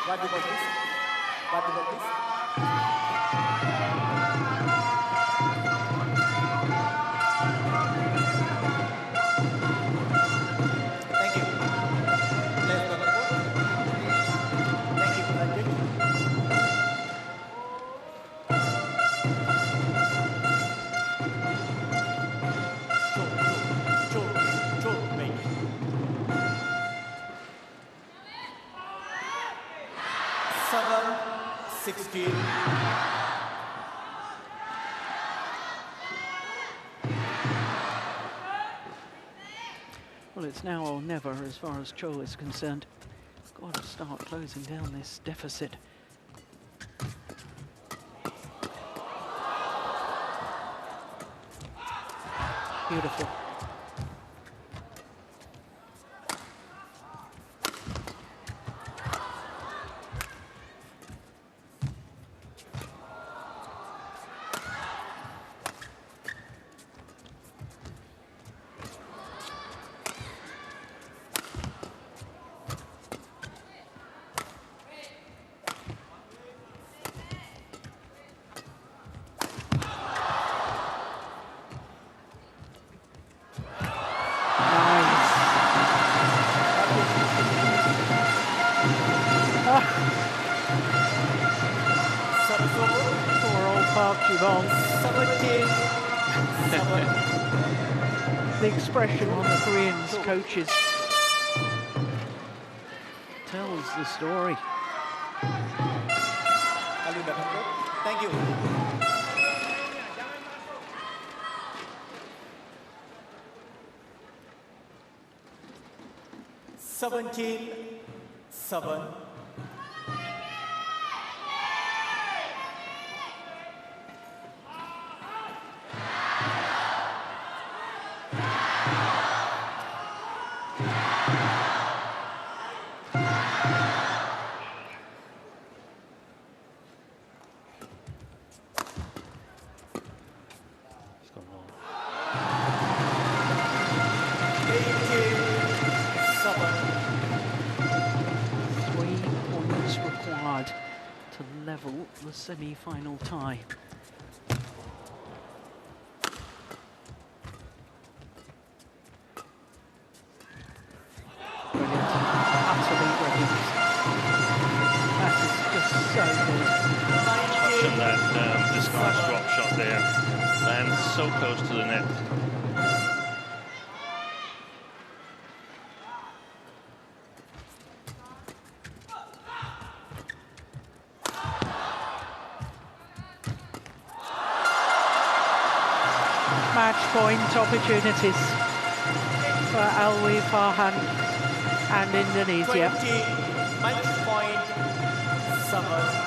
What about this? What about this? Thank you. Let's go. Thank you for that. Well, it's now or never as far as Cho is concerned. Got to start closing down this deficit. Beautiful. The expression on the Koreans' coaches tells the story. Thank you. Seventeen, 7. The semi-final tie. Brilliant. Utterly brilliant. That is just so good. Touch of that disguised drop shot there. Lands so close to the net. Match point opportunities for Alwi Farhan and Indonesia. 20, match point 7.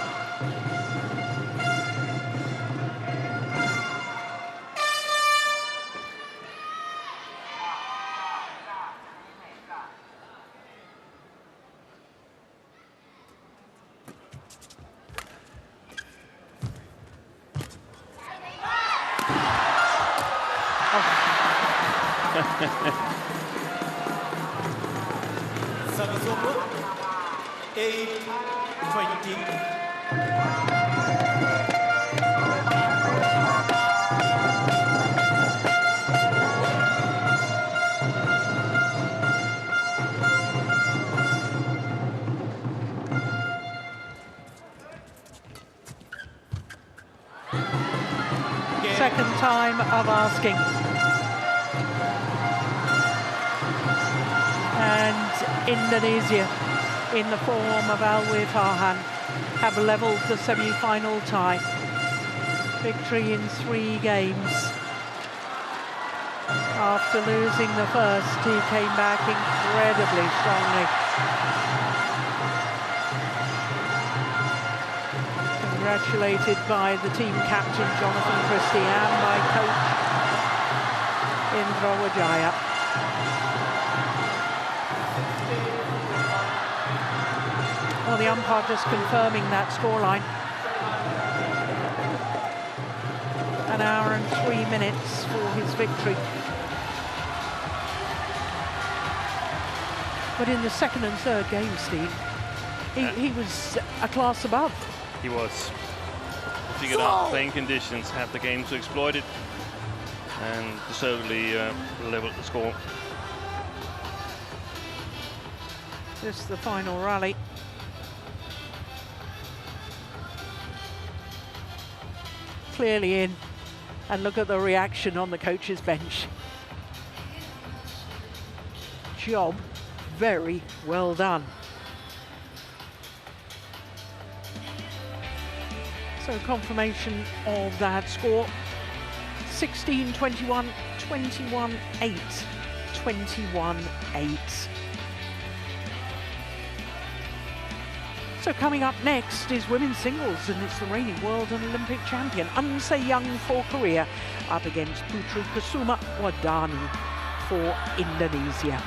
Service over. 8-20. Second time of asking. And Indonesia, in the form of Alwi Farhan, have levelled the semi-final tie. Victory in 3 games. After losing the first, he came back incredibly strongly. Congratulated by the team captain, Jonathan Christie, and by coach Indra Wijaya. Well, the umpire just confirming that scoreline. An hour and 3 minutes for his victory. But in the second and third game, Steve, he was a class above. He was. Figured out playing conditions, had the game to exploit it, and deservedly leveled the score. This is the final rally. Clearly in, and look at the reaction on the coach's bench. Job very well done. So confirmation of that score: 16-21, 21-8, 21-8. So coming up next is women's singles, and it's the reigning world and Olympic champion An Se-young for Korea up against Putri Kusuma Wardani for Indonesia.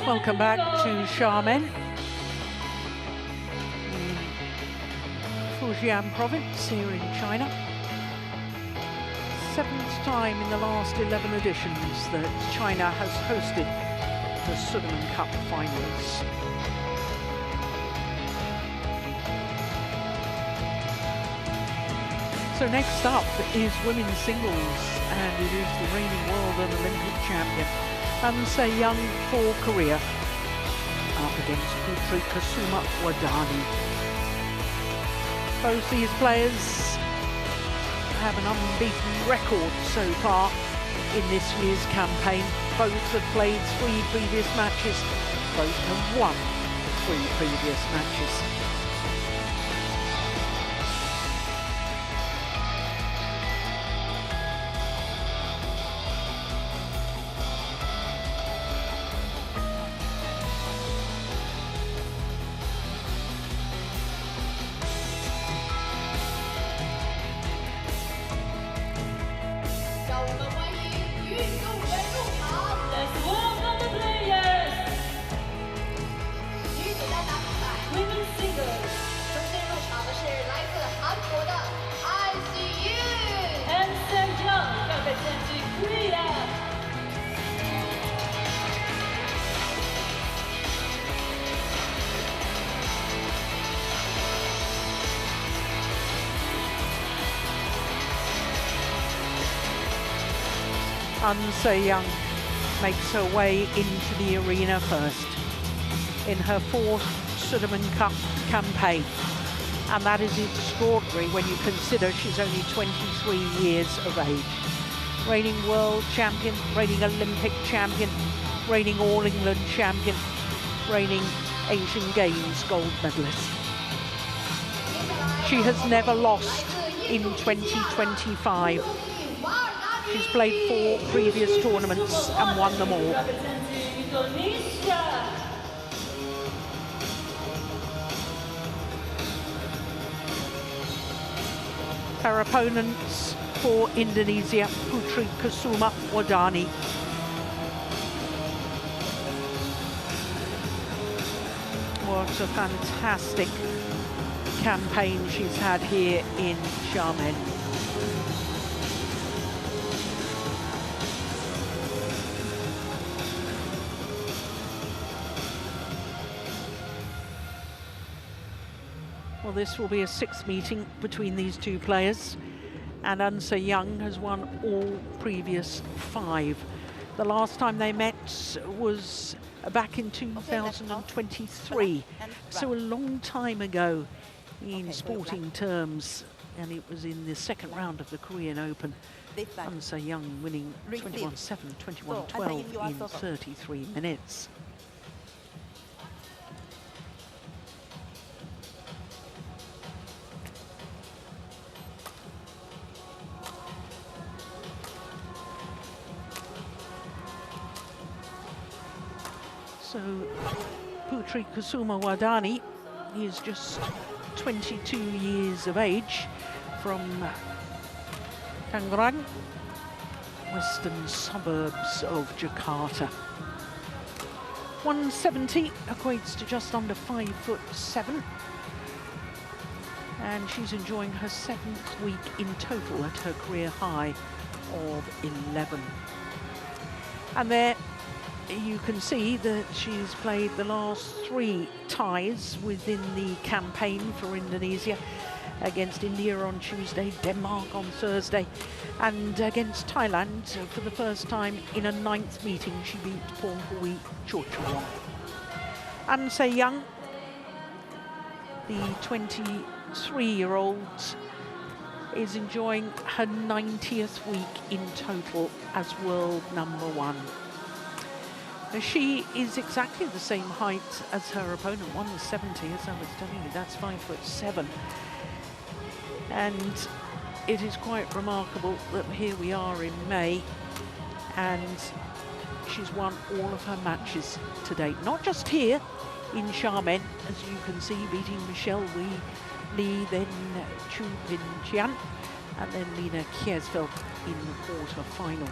Welcome back to Xiamen, Fujian province here in China. 7th time in the last 11 editions that China has hosted the Sudirman Cup finals. So next up is women's singles, and it is the reigning world and Olympic champion An Se-young for Korea up against Putri Kusuma Wardani. Both these players have an unbeaten record so far in this year's campaign. Both have played 3 previous matches. Both have won 3 previous matches. An Se-young makes her way into the arena first in her 4th Sudirman Cup campaign. And that is extraordinary when you consider she's only 23 years of age. Reigning world champion, reigning Olympic champion, reigning All England champion, reigning Asian Games gold medalist. She has never lost in 2025. She's played 4 previous tournaments and won them all. Her opponents for Indonesia, Putri Kusuma Wardani. What a fantastic campaign she's had here in Xiamen. Well, this will be a sixth meeting between these two players, and Xiamen has won all previous 5. The last time they met was back in 2023, so a long time ago in sporting terms, and it was in the second round of the Korean Open. Xiamen winning 21-7, 21-12 in 33 minutes. So Putri Kusuma Wardani is just 22 years of age, from Fenghuang, western suburbs of Jakarta. 170 equates to just under 5'7", and she's enjoying her 7th week in total at her career high of 11. And there you can see that she's played the last 3 ties within the campaign for Indonesia, against India on Tuesday, Denmark on Thursday, and against Thailand for the first time in a 9th meeting. She beat Fenghuang Chorchawan. Xiamen, the 23-year-old, is enjoying her 90th week in total as world #1. She is exactly the same height as her opponent, 170, as I was telling you, that's 5'7". And it is quite remarkable that here we are in May, and she's won all of her matches to date. Not just here in Xiamen, as you can see, beating Michelle Li, then Chu Bin Jian, and then Lina Kiersfeld in the quarter-final.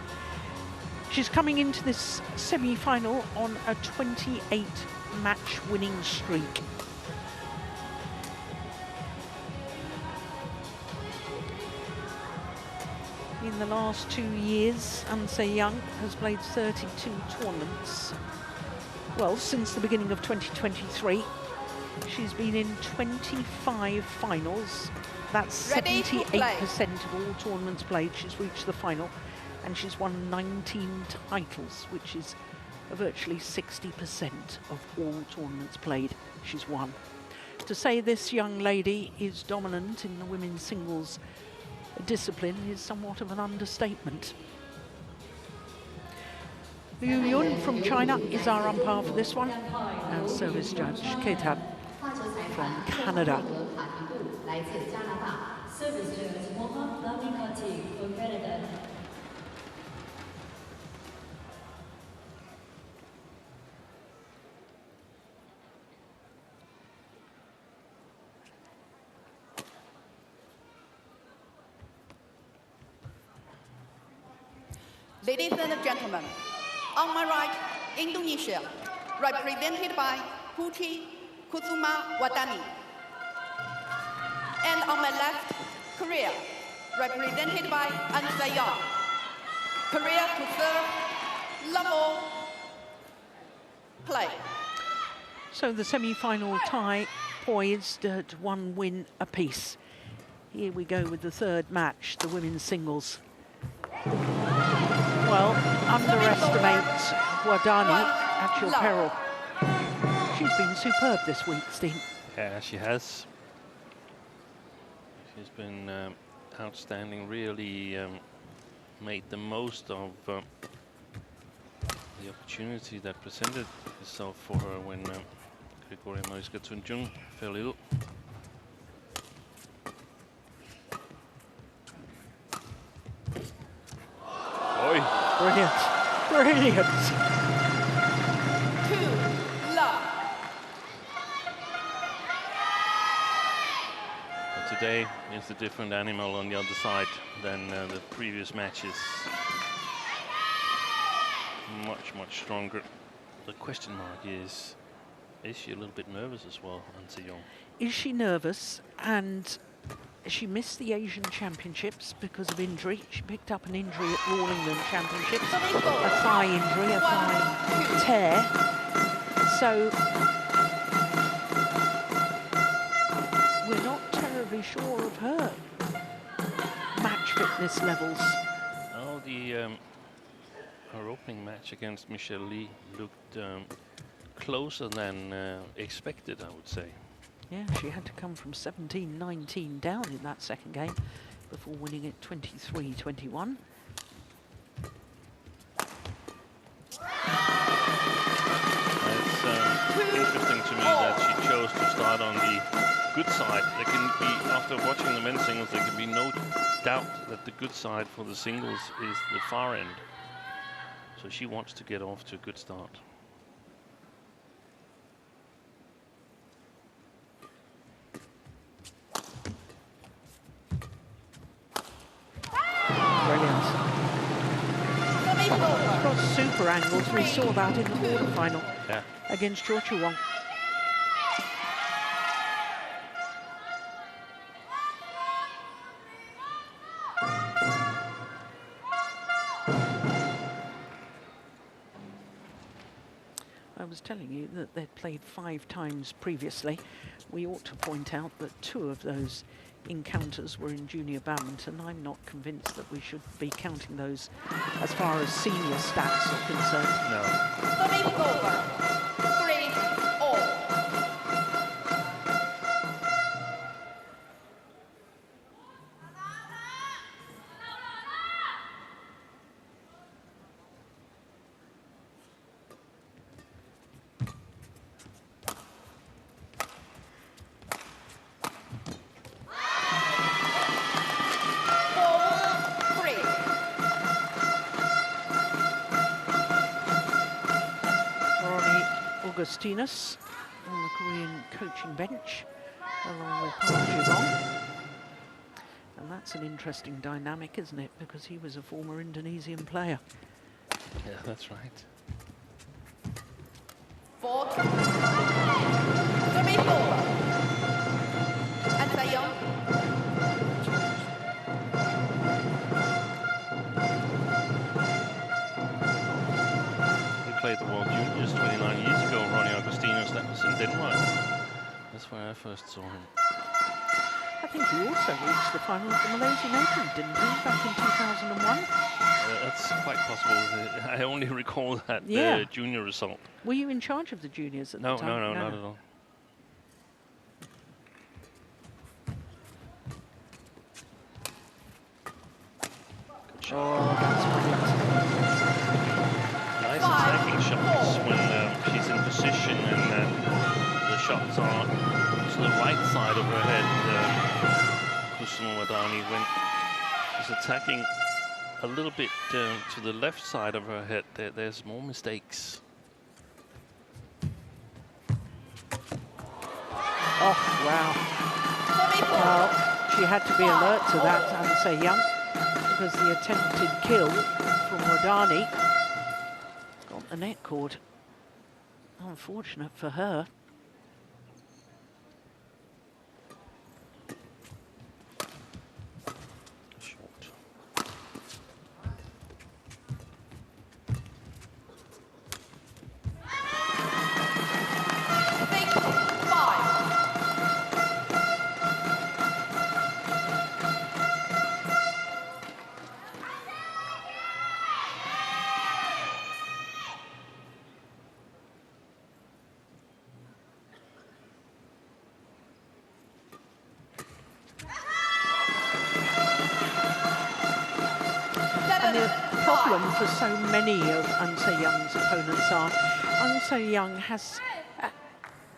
She's coming into this semi-final on a 28-match winning streak. In the last 2 years, Xiamen has played 32 tournaments. Well, since the beginning of 2023, she's been in 25 finals. That's 78% of all tournaments played. She's reached the final. And she's won 19 titles, which is virtually 60% of all tournaments played she's won. To say this young lady is dominant in the women's singles discipline is somewhat of an understatement. Liu Yun from China is our umpire for this one, and service judge Ketan from Canada. Service judge Mohammad from Canada. Ladies and gentlemen, on my right, Indonesia, represented by Putri Kusuma Wardani. And on my left, Korea, represented by Xiamen. Korea to serve, level, play. So the semi-final tie poised at 1 win apiece. Here we go with the 3rd match, the women's singles. Well, underestimate Wardani at your peril. She's been superb this week, Steen. Yeah, she has. She's been outstanding, really made the most of the opportunity that presented itself for her when Gregoria Mariska Tunjung fell ill. Brilliant, brilliant. 2 love. today is a different animal on the other side than the previous matches. Much, much stronger. The question mark is she a little bit nervous as well, An Se-young? Is she nervous? And she missed the Asian Championships because of injury. She picked up an injury at Rawlington Championships, a thigh injury, a thigh tear. So we're not terribly sure of her match fitness levels. Oh, her opening match against Michelle Lee looked closer than expected, I would say. Yeah, she had to come from 17-19 down in that second game before winning it 23-21. It's interesting to me that she chose to start on the good side. There can be, after watching the men's singles, there can be no doubt that the good side for the singles is the far end. So she wants to get off to a good start. Brilliant. Got super angles. We saw that in the quarterfinal against Fenghuang. I was telling you that they'd played 5 times previously. We ought to point out that 2 of those encounters were in junior badminton. I'm not convinced that we should be counting those as far as senior stats are concerned. No. Serving over. 3-all. Augustinus on the Korean coaching bench, along with Park Ji-won. And that's an interesting dynamic, isn't it? Because he was a former Indonesian player. Yeah, that's right. 4. Serving over. An Se-young. Played the World Juniors 29 years ago, Ronnie Augustinus. That was in Denmark. That's where I first saw him. I think he also reached the final of the Malaysian Open, didn't he, back in 2001? That's quite possible. I only recall that junior result. Were you in charge of the juniors at the time? No, not at all. Oh, that's brilliant. Nice attacking shots when she's in position and the shots are to the right side of her head. Kusuma Wadani, when she's attacking a little bit to the left side of her head, there's more mistakes. Oh, wow. Well, she had to be alert to that, An Se-young, because the attempted kill from Wadani got the net cord. Unfortunate for her. For so many of An Se-young's opponents are, An Se-young has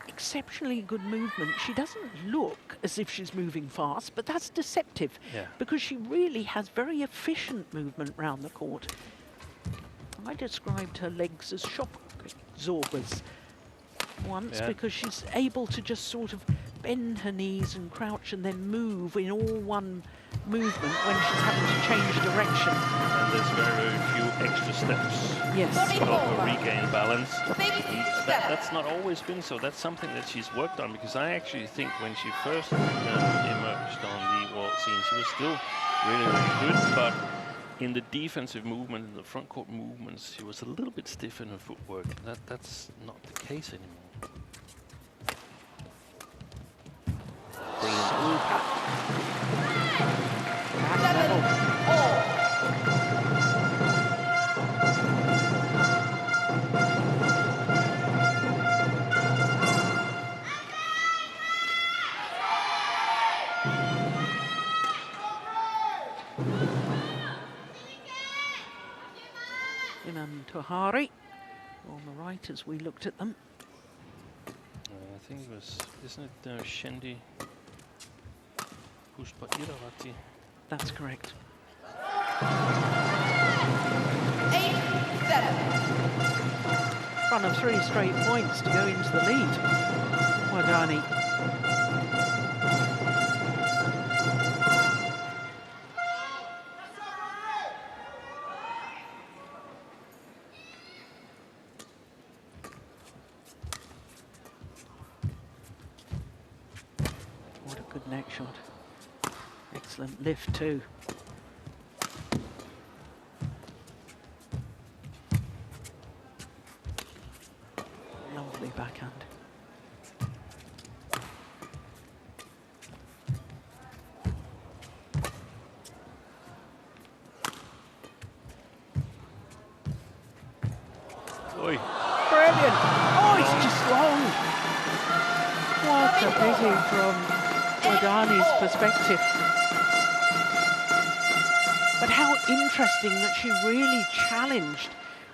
exceptionally good movement. She doesn't look as if she's moving fast, but that's deceptive because she really has very efficient movement round the court. I described her legs as shock absorbers once because she's able to just sort of bend her knees and crouch and then move in all one movement when she's having to change direction. And there's very few extra steps Yes. to regain balance. That's not always been so. That's something that she's worked on, because I actually think when she first emerged on the world scene, she was still really, really good, but in the defensive movement, in the front court movements, she was a little bit stiff in her footwork. That's not the case anymore. Xiamen Tohari on the right as we looked at them. I think it was, isn't it Shendi Puspa Iravati? That's correct. 8-7. Run of 3 straight points to go into the lead. Wadani. What a good neck shot. Excellent lift too. Lovely backhand. Oi. Brilliant! Oh, it's just long. What a pity from Wadani's perspective. But how interesting that she really challenged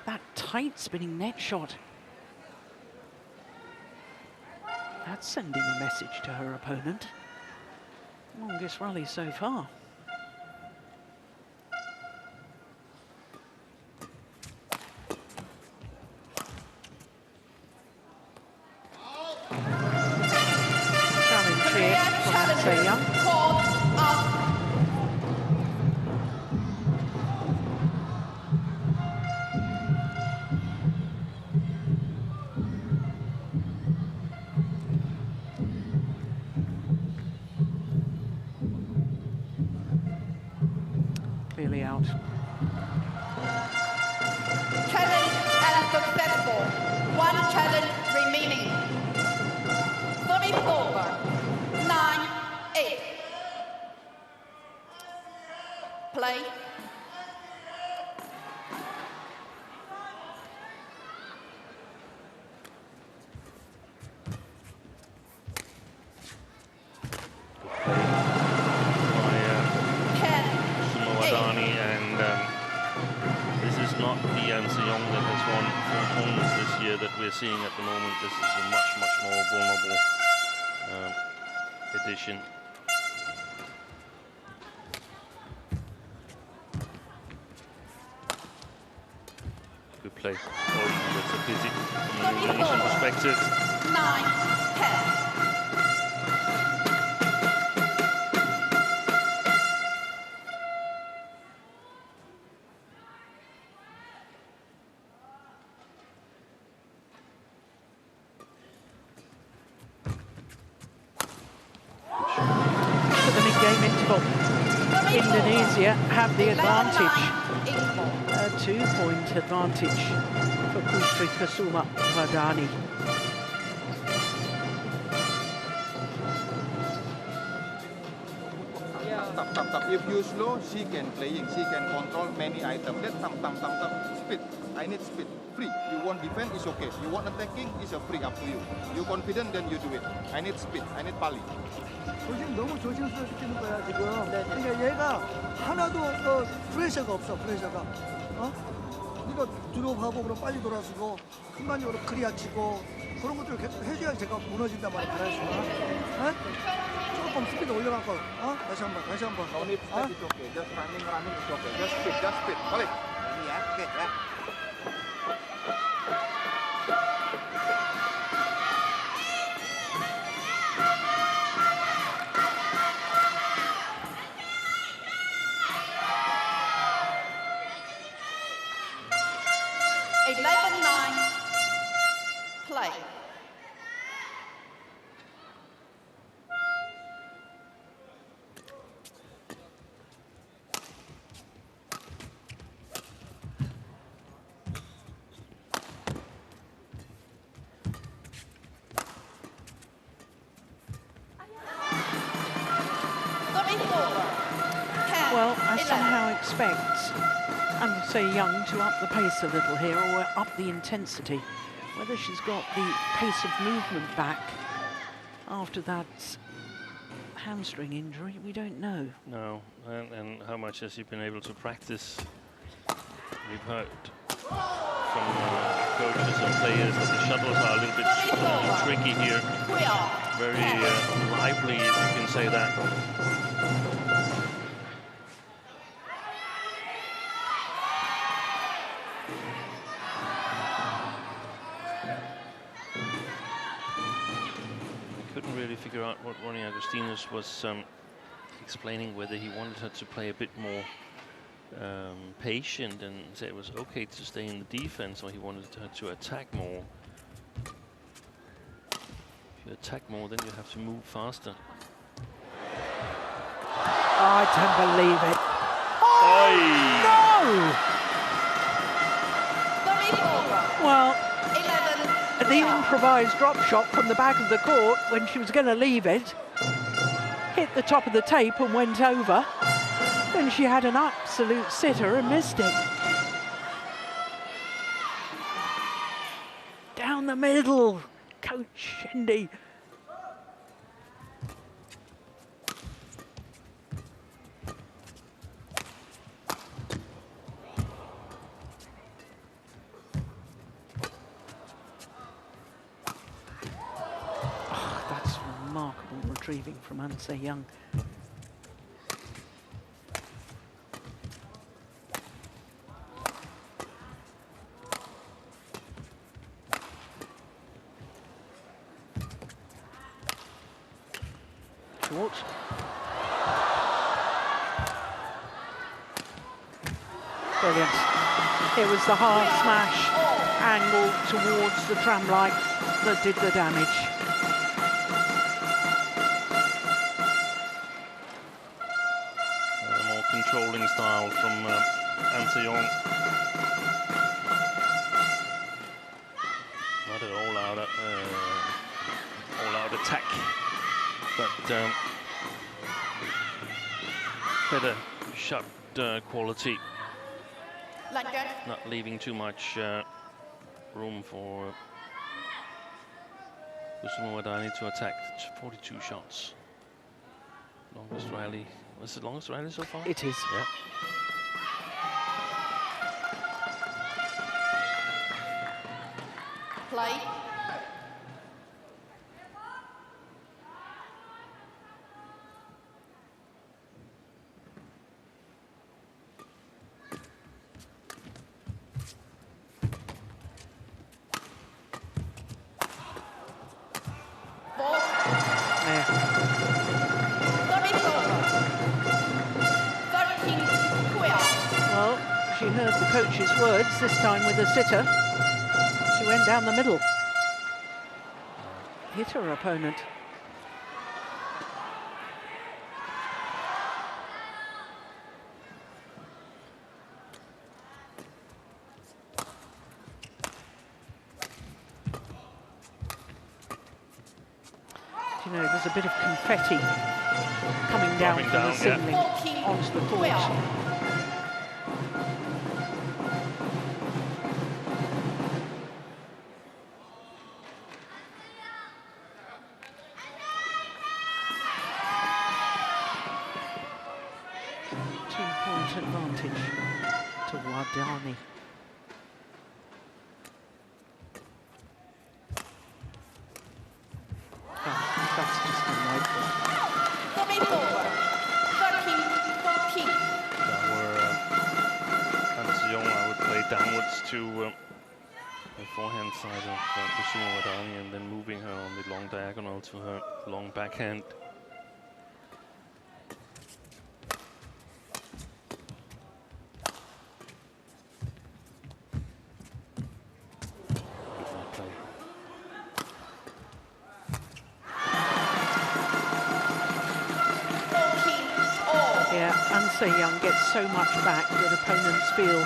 that tight spinning net shot. That's sending a message to her opponent. Longest rally so far. Challenge here from Xiamen. Clearly out. Challenge unsuccessful. 1 challenge remaining. Service over. 9-8. Play. That we're seeing at the moment. This is a much more vulnerable edition. Good play. Oh, that's a pity from an Indonesian perspective. 9-10. Indonesia have the advantage, a 2-point advantage for Putri Kusuma Wadani. Tap. If you slow, she can playing, she can control many items. That tap. Speed. I need speed. Free. You want defense, it's okay. You want attacking, it's a free, up to you. You confident, then you do it. I need speed. I need pali. 조심 너무 조심스럽게 뛰는 거야 지금. 그러니까 얘가 하나도 프레셔가 없어 프레셔가. 이거 드롭하고 그럼 빨리 돌아서고 순간적으로 크리아 치고 그런 것들을 계속 해줘야 제가 무너진단 말이야 바라시나. 조금 스피드 올려갖고 다시 한번. No need step, it's okay. Just running, it's okay. Just speed. Balik. Ini ya, oke ya. Well, I somehow expect Xiamen to up the pace a little here, or up the intensity. Whether she's got the pace of movement back after that hamstring injury, we don't know. No, and how much has she been able to practice? We've heard from coaches and players that the shuttles are a little bit tricky here. Very lively, if you can say that. Really figure out what Ronnie Agustinus was explaining, whether he wanted her to play a bit more patient and say it was okay to stay in the defense, or he wanted her to attack more. If you attack more, then you have to move faster. I don't believe it. Oh, no! Well, the improvised drop shot from the back of the court, when she was going to leave it, hit the top of the tape and went over. Then she had an absolute sitter and missed it. Down the middle, Coach Shindy. Retrieving from Xiamen. Short. Brilliant. It was the hard smash angle towards the tram light that did the damage. Controlling style from Xiamen. Not an all-out attack, but better shot quality. Not leaving too much room for Kusuma Wadani to attack. 42 shots. Longest rally. Was it the longest rally so far? It is. Yeah. Play. She heard the coach's words, this time with a sitter. She went down the middle. Hit her opponent. You know, there's a bit of confetti coming down from the ceiling onto the court. Advantage to Wadani. That's just unlikely. Xiamen, I would play downwards to the forehand side of Kusuma Wadani, and then moving her on the long diagonal to her long backhand. Xiamen gets so much back that opponents feel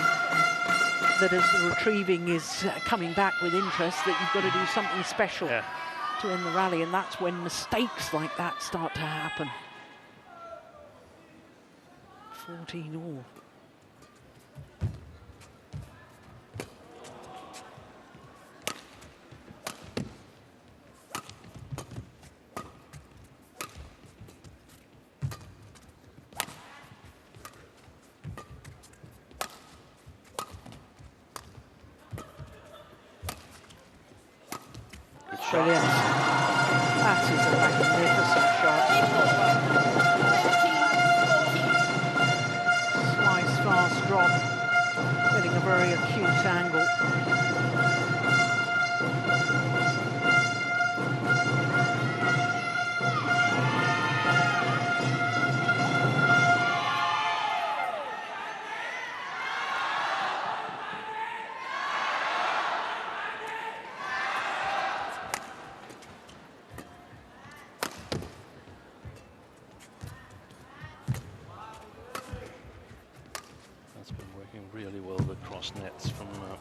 that as the retrieving is coming back with interest, that you've got to do something special to end the rally, and that's when mistakes like that start to happen. 14 all. Brilliant. That is a magnificent shot. Slice fast drop, getting a very acute angle. Really well, the cross nets from Xiamen.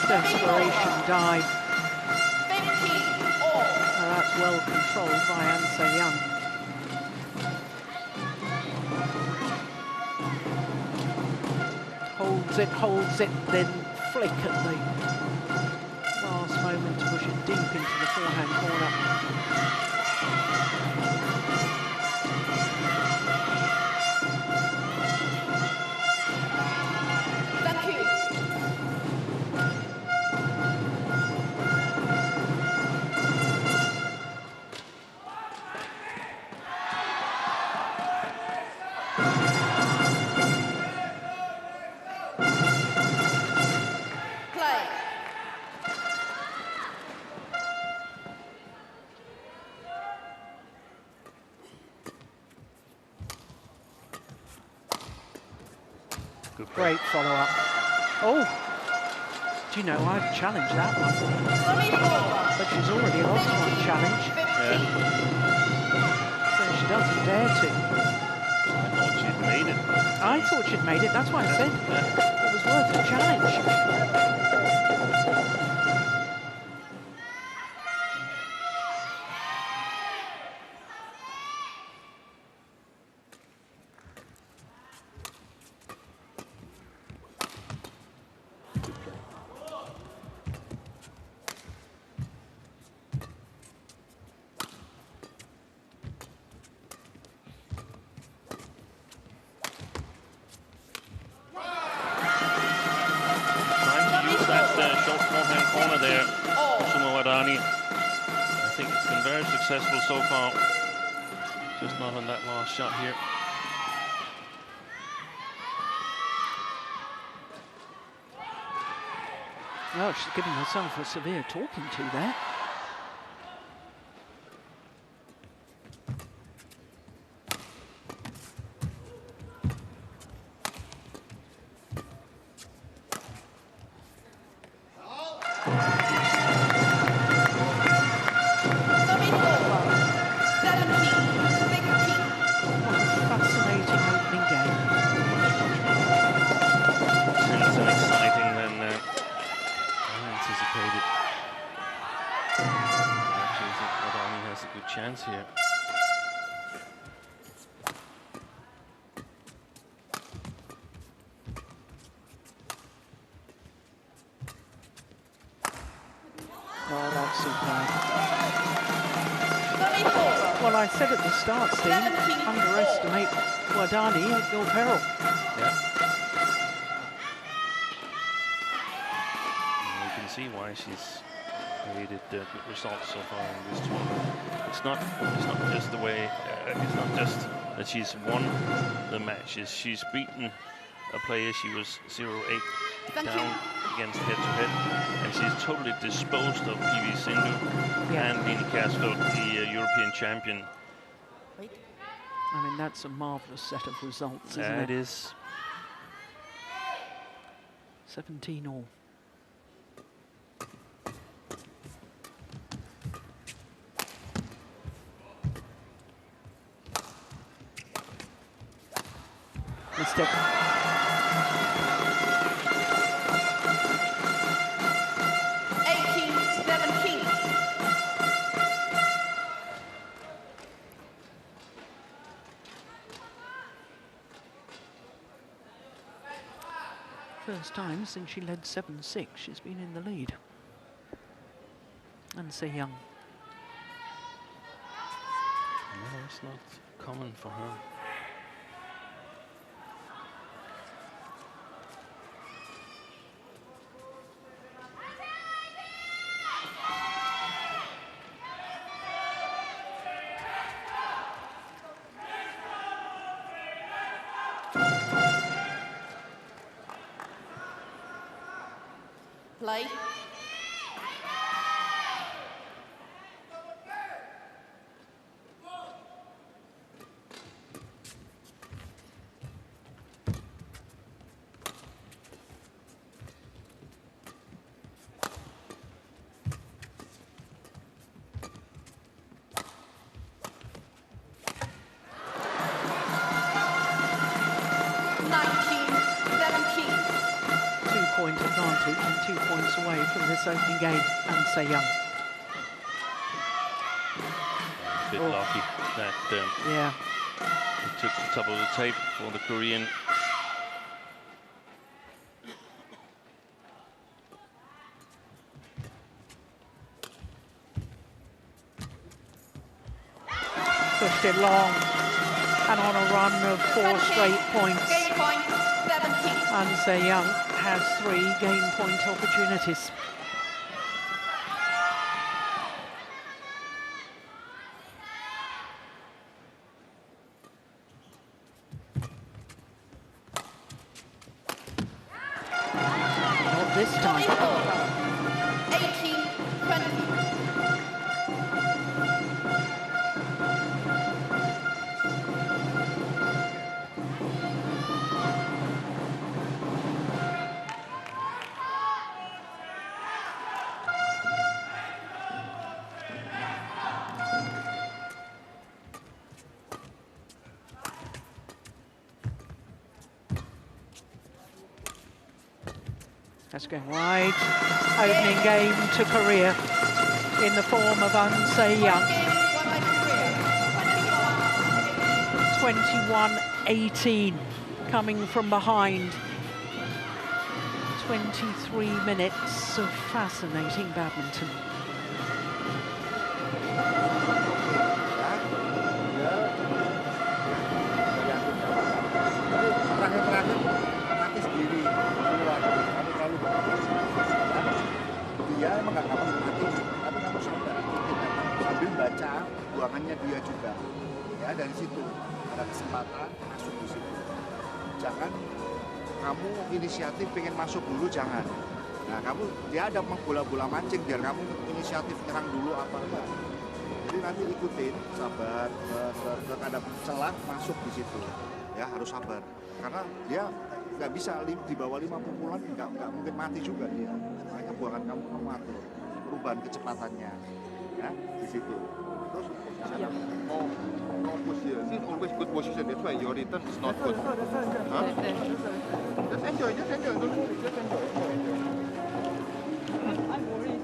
Desperation dive. Now that's well controlled by Xiamen. Holds it, then flick at the last moment to push it deep into the forehand corner. Thank you. Great follow-up. Oh, do you know, I'd challenge that one. But she's already lost one challenge. Yeah. So she doesn't dare to. I thought she'd made it. I thought she'd made it, that's why I said it was worth a challenge. Successful so far, just not on that last shot here. Oh, she's giving herself a severe talking to there. Chance here. Oh, that's superb. Well, I said at the start, Steve, underestimate Wadani at your peril. Yeah. And you can see why she's created good results so far in this tournament. It's not just the way. It's not just that she's won the matches. She's beaten a player she was 0-8 down against head-to-head, and she's totally disposed of PV Sindhu and Line Kjærsgaard, the European champion. I mean, that's a marvellous set of results, isn't it? It is. 17 all. Mistake. First time since she led 7-6, she's been in the lead. And Xiamen. No, it's not common for her. Play. And 2 points away from this opening game, and Xiamen. A bit lucky that yeah, it took the top of the tape for the Korean. pushed it long and on a run of 4 straight points. Game point, 17. And Xiamen has 3 game point opportunities. Not this time. 18-20. That's going wide. Opening game to Korea in the form of Xiamen. 21-18 coming from behind. 23 minutes of fascinating badminton. Dia emang nggak gampang mati, tapi kamu sabar, sambil baca buangannya dia juga. Ya dari situ ada kesempatan masuk di situ. Jangan kamu inisiatif pengen masuk dulu, jangan. Nah kamu dia ada bola-bola mancing biar kamu inisiatif nyerang dulu apa enggak. Jadi nanti ikutin, sabar, ada celah masuk di situ. Ya harus sabar, karena dia nggak bisa di bawah 50 bulan, nggak mungkin mati juga dia. Makanya buangan kamu atur perubahan kecepatannya, ya di situ. Terus posisinya No push here. This is always good position. That's why your return is not good. Huh? Just enjoy. Don't worry. Just enjoy. I'm worried.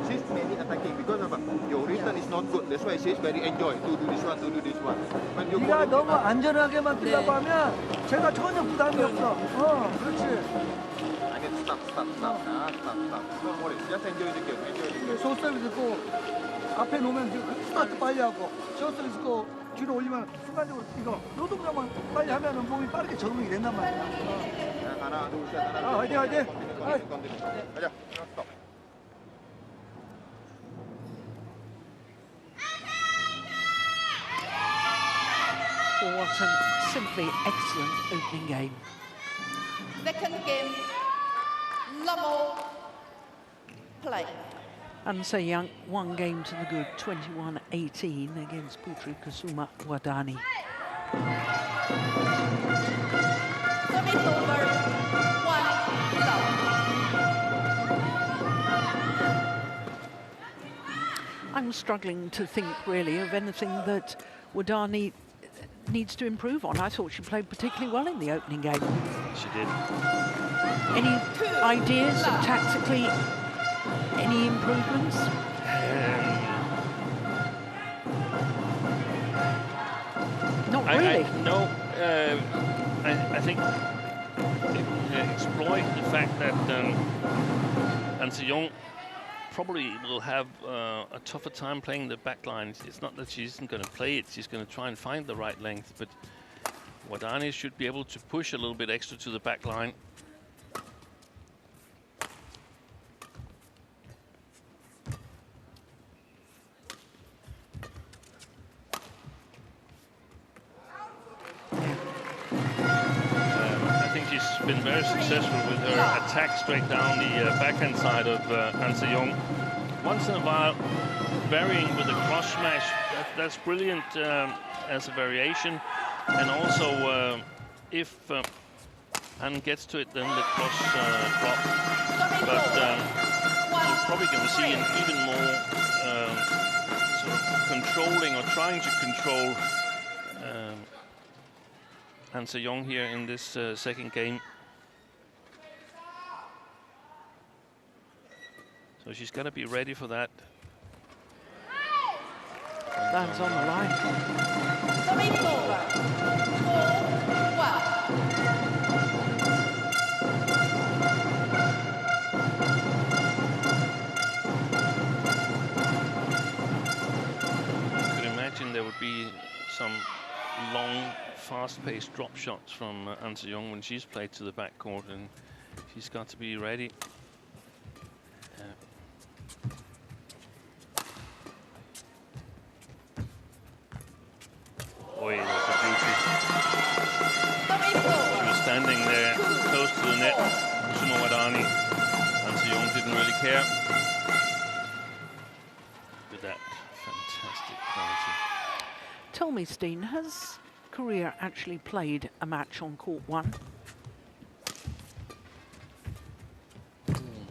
She's mainly attacking because of your return is not good. That's why she's very enjoy to do this one. When you 네가 너무 안전하게만 뛰려고 하면 제가 전혀 부담이 없어. 그렇지. I mean, stop. Don't worry. Just enjoy the game. 쇼 서비스 있고 앞에 놓으면 지금 스타트 빨리 하고 쇼 서비스 있고 뒤로 올리면 순간적으로 이거 노동력만 빨리 하면은 몸이 빠르게 적응이 된단 말이야. 하나, 둘, 셋. 화이팅. 가자. 스톱. What a simply excellent opening game. Second game, normal play. And Xiamen 1 game to the good, 21-18 against Putri Kusuma Wadani. Service over, 1 love. I'm struggling to think really of anything that Wadani needs to improve on. I thought she played particularly well in the opening game. She did. Any ideas of tactically, any improvements? I Really? No, I think exploit the fact that Han Se-young probably will have a tougher time playing the back line. It's not that she isn't going to play it, she's going to try and find the right length, but Wadani should be able to push a little bit extra to the back line. I think she's been very successful with her attack straight down the backhand side of Han Se-young. Once in a while, varying with a cross smash, that's brilliant as a variation. And also, if Han gets to it, then the cross drop. But you're probably going to see an even more sort of controlling or trying to control Han Se-young here in this second game. So she's got to be ready for that. Lands on the line. I could imagine there would be some long, fast-paced drop shots from Han Se-young when she's played to the backcourt, and she's got to be ready. Boy, that's a beauty. She was standing there close to the net. Kusuma Wadani. Han Se-young didn't really care. With that fantastic quality. Tell me, Steen, has Korea actually played a match on court 1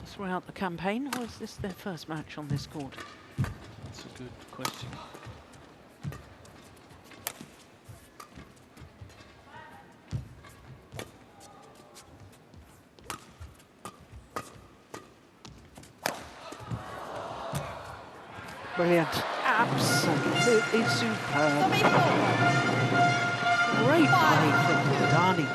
throughout the campaign, or is this their first match on this court? That's a good question. Brilliant. Absolutely superb. Great play from Wadani.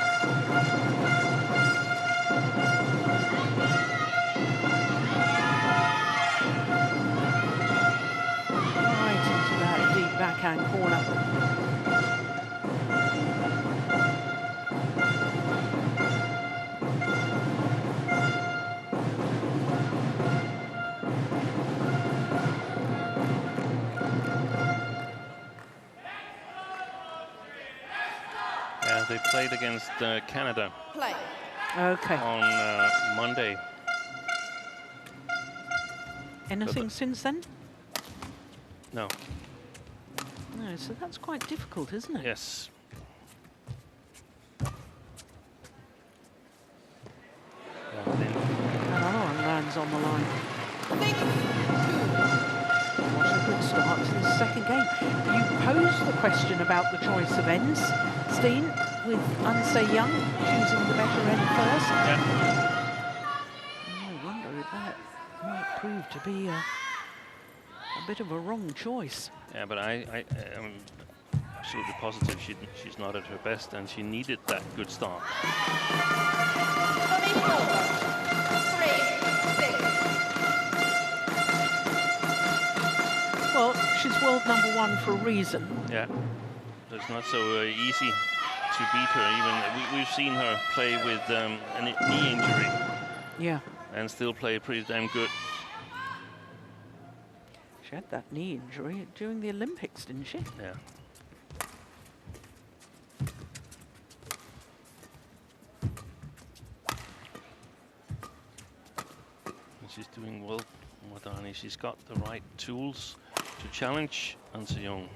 Right into that deep backhand corner. They played against Canada on Monday. Anything since then? No. No, so that's quite difficult, isn't it? Yes. Another one lands on the line. What a good start to the second game. You posed the question about the choice of ends, Steen, with Han Se-young choosing the better end first. Yeah. I wonder if that might prove to be a bit of a wrong choice. Yeah, but I am absolutely positive she's not at her best, and she needed that good start. Well, she's world #1 for a reason. Yeah, it's not so easy to beat her. Even we've seen her play with a knee injury. Yeah. And still play pretty damn good. She had that knee injury during the Olympics, didn't she? Yeah. And she's doing well, Wadani. She's got the right tools to challenge Han Se-young.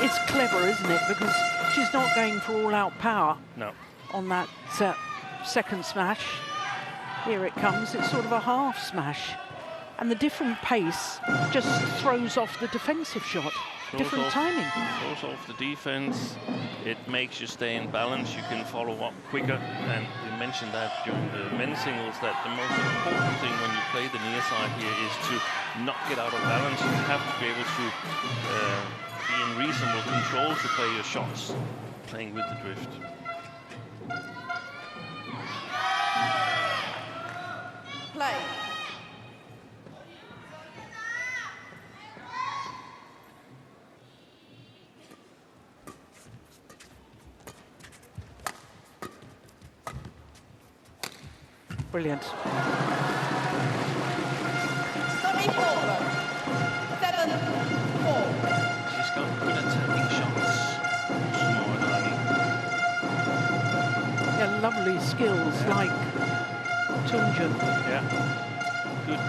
It's clever, isn't it? Because she's not going for all-out power. No. On that second smash. Here it comes. It's sort of a half smash. And the different pace just throws off the defensive shot. Different timing. Throws off the defense. It makes you stay in balance. You can follow up quicker. And we mentioned that during the men's singles, that the most important thing when you play the near side here is to not get out of balance. You have to be able to be in reasonable control to play your shots, playing with the drift. Play. Brilliant. Service over. 7-4. She's got good attacking shots. Yeah, lovely skills like Tunjun. Yeah. Good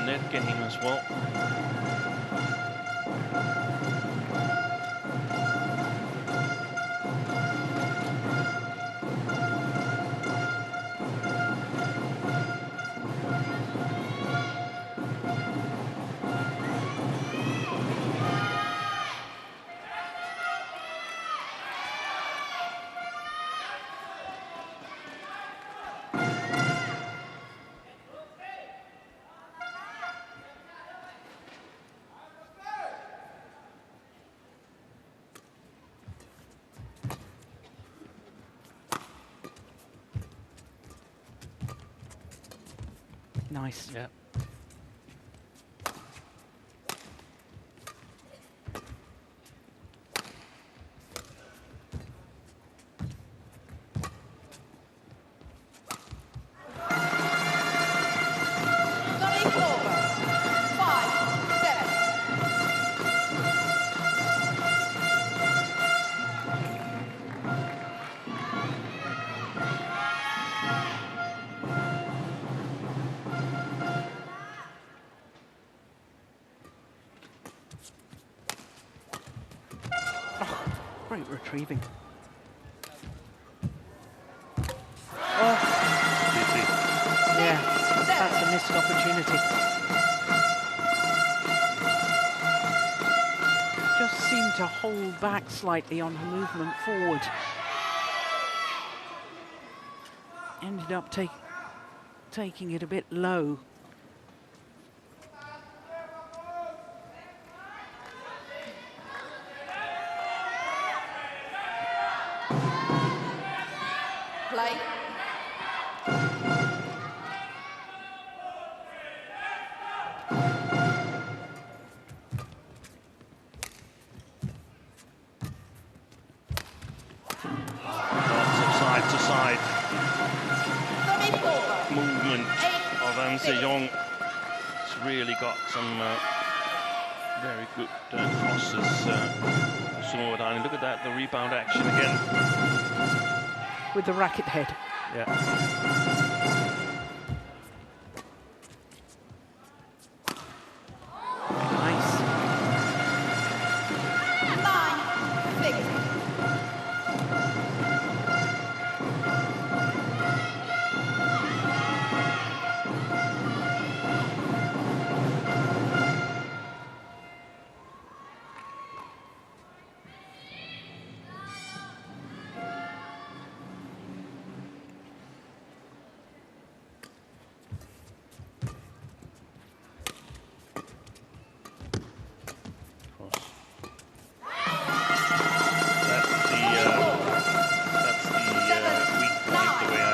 net game as well. Nice. Yeah. Service over. 5-7. Great retrieving. Yeah, that's a missed opportunity. Just seemed to hold back slightly on her movement forward. Ended up taking it a bit low. Play. Lots of side-to-side Service over. movement of An Se-young. It's really got some very good crosses. Sudirman. Look at that, the rebound action again. With the racket head. Yeah. Nice. 9-6.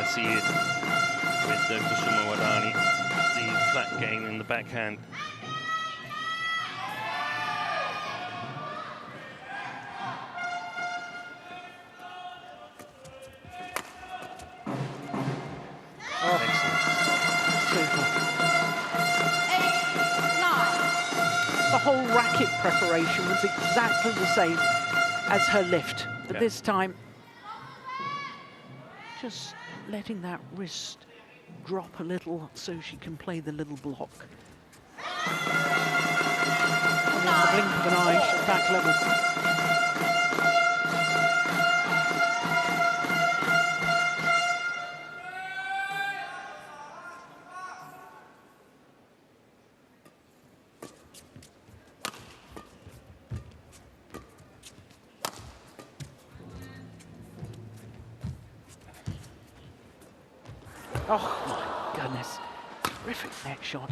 See it with Kusuma Wadani, the flat game in the backhand. Oh, super. 8-9. The whole racket preparation was exactly the same as her lift, but this time just letting that wrist drop a little so she can play the little block. And in the blink of an eye, she's back level. Oh my goodness. Terrific net shot.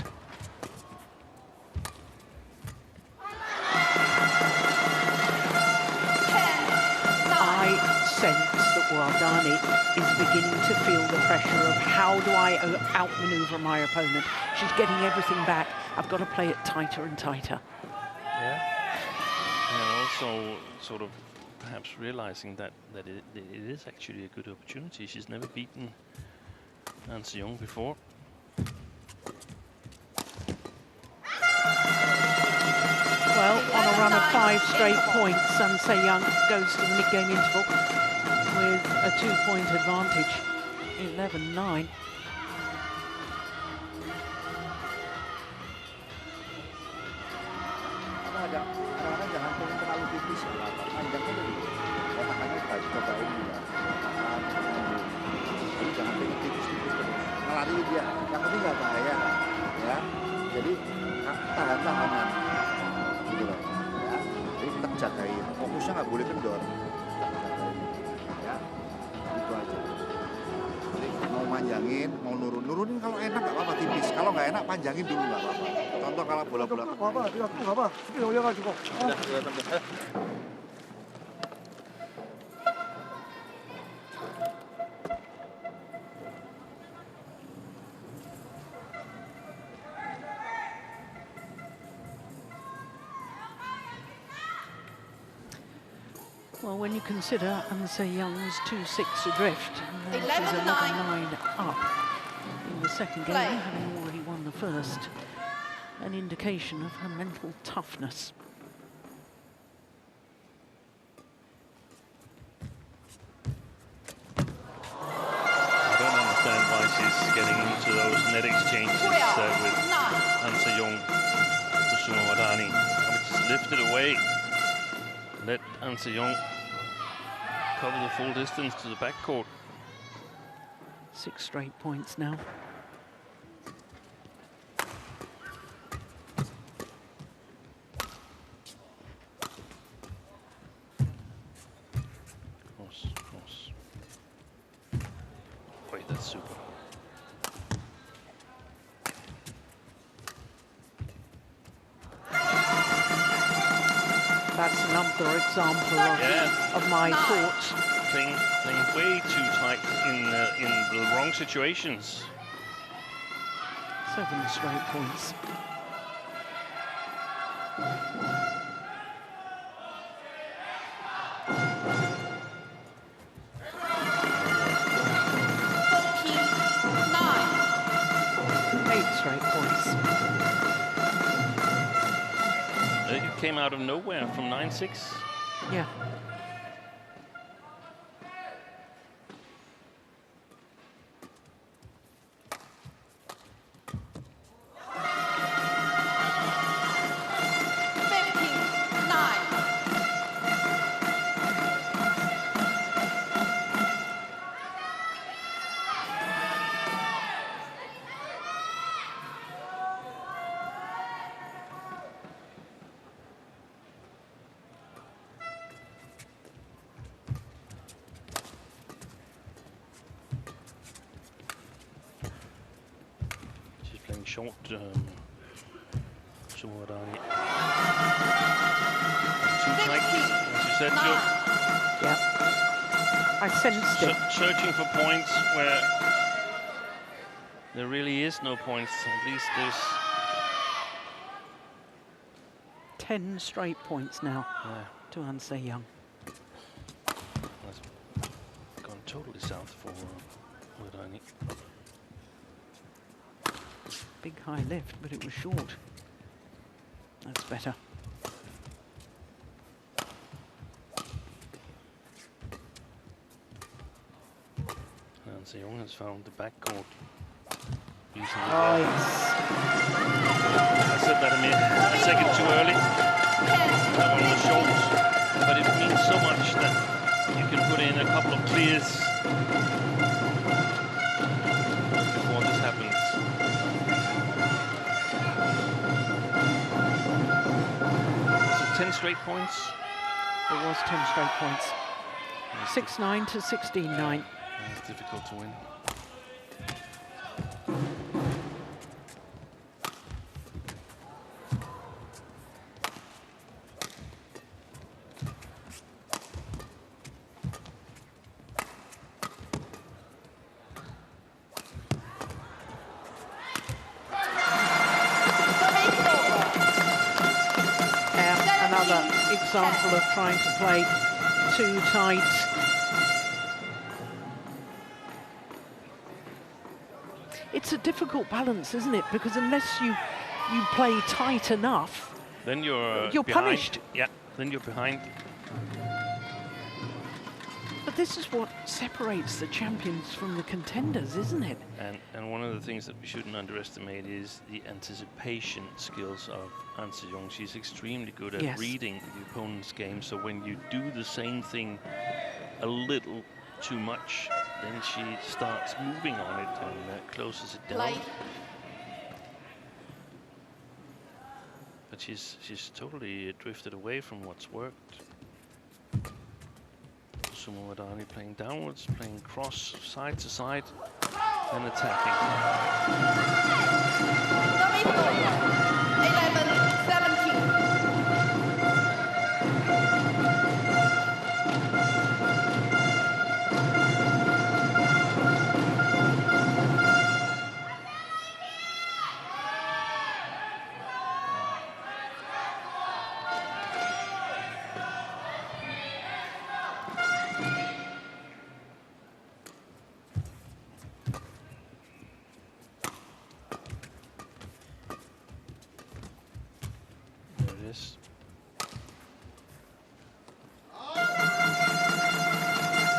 I sense that Wardani is beginning to feel the pressure of how do I outmaneuver my opponent. She's getting everything back. I've got to play it tighter and tighter. Yeah. And also sort of perhaps realizing that it is actually a good opportunity. She's never beaten An Se-young before. Well, on a run of 5 straight points, An Se-young goes to the mid-game interval with a 2-point advantage, 11-9. Kadang-kadang jangan pengen terlalu tipis ya, panjangnya dulu. Kotakannya cobain ya. Jadi jangan pengen tipis-tipis terus. Ngelari dia, yang penting nggak bahaya, ya. Jadi tahan-tahanan, gitu loh. Ya. Jadi tetap jagain, fokusnya nggak boleh kendor. Jagain, ya. Itu aja. Jadi mau manjangin, mau nurunin kalau enak nggak apa-apa tipis. Kalau nggak enak panjangin dulu nggak apa-apa. Contoh kalau bola-bola. Nggak apa-apa, nggak apa. Sini 올려가지고. Udah. Well, when you consider An Se-young's 2-6 adrift, and she's 11-9 up in the second game, having already won the first, an indication of her mental toughness. I don't understand why she's getting into those net exchanges with An Se-young to Suma Wadani. I mean, just lift it away. Let An Se-young cover the full distance to the backcourt. 6 straight points now. Of course. Wait, that's super. That's another example of my thoughts. Playing way too tight in the wrong situations. 7 straight points. It came out of nowhere from 9-6. Yeah. Short, Suma Wadani. Too tight, as you said, Joe. Yeah. I sensed it. Searching for points where there really is no points. At least there's 10 straight points now to An Se-young. That's gone totally south for Wadani. Big high lift, but it was short. That's better. An Se-young has found the backcourt. Yes. I said that a second too early. On the shorts, but it means so much that you can put in a couple of clears before this happens. So 10 straight points. It was 10 straight points. 6-9 to 16-9. It's difficult to win. another example of trying to play too tight. It's a difficult balance, isn't it? Because unless you play tight enough, then you're behind. Punished. Yeah, then you're behind. But this is what separates the champions from the contenders, isn't it? And one of the things that we shouldn't underestimate is the anticipation skills of An Se-young. She's extremely good at reading the opponent's game, so when you do the same thing a little too much, then she starts moving on it and closes it down. But she's totally drifted away from what's worked. Sumo Wadani playing downwards, playing cross, side to side, and attacking. 11-17.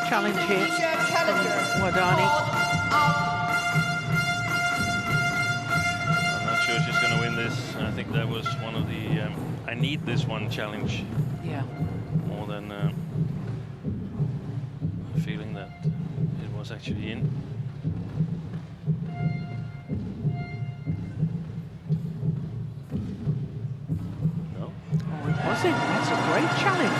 Challenge here from Wadani. I'm not sure she's going to win this. I think that was one of the I need this one challenge. Yeah. More than a feeling that it was actually in. No. Oh, it wasn't. That's a great challenge.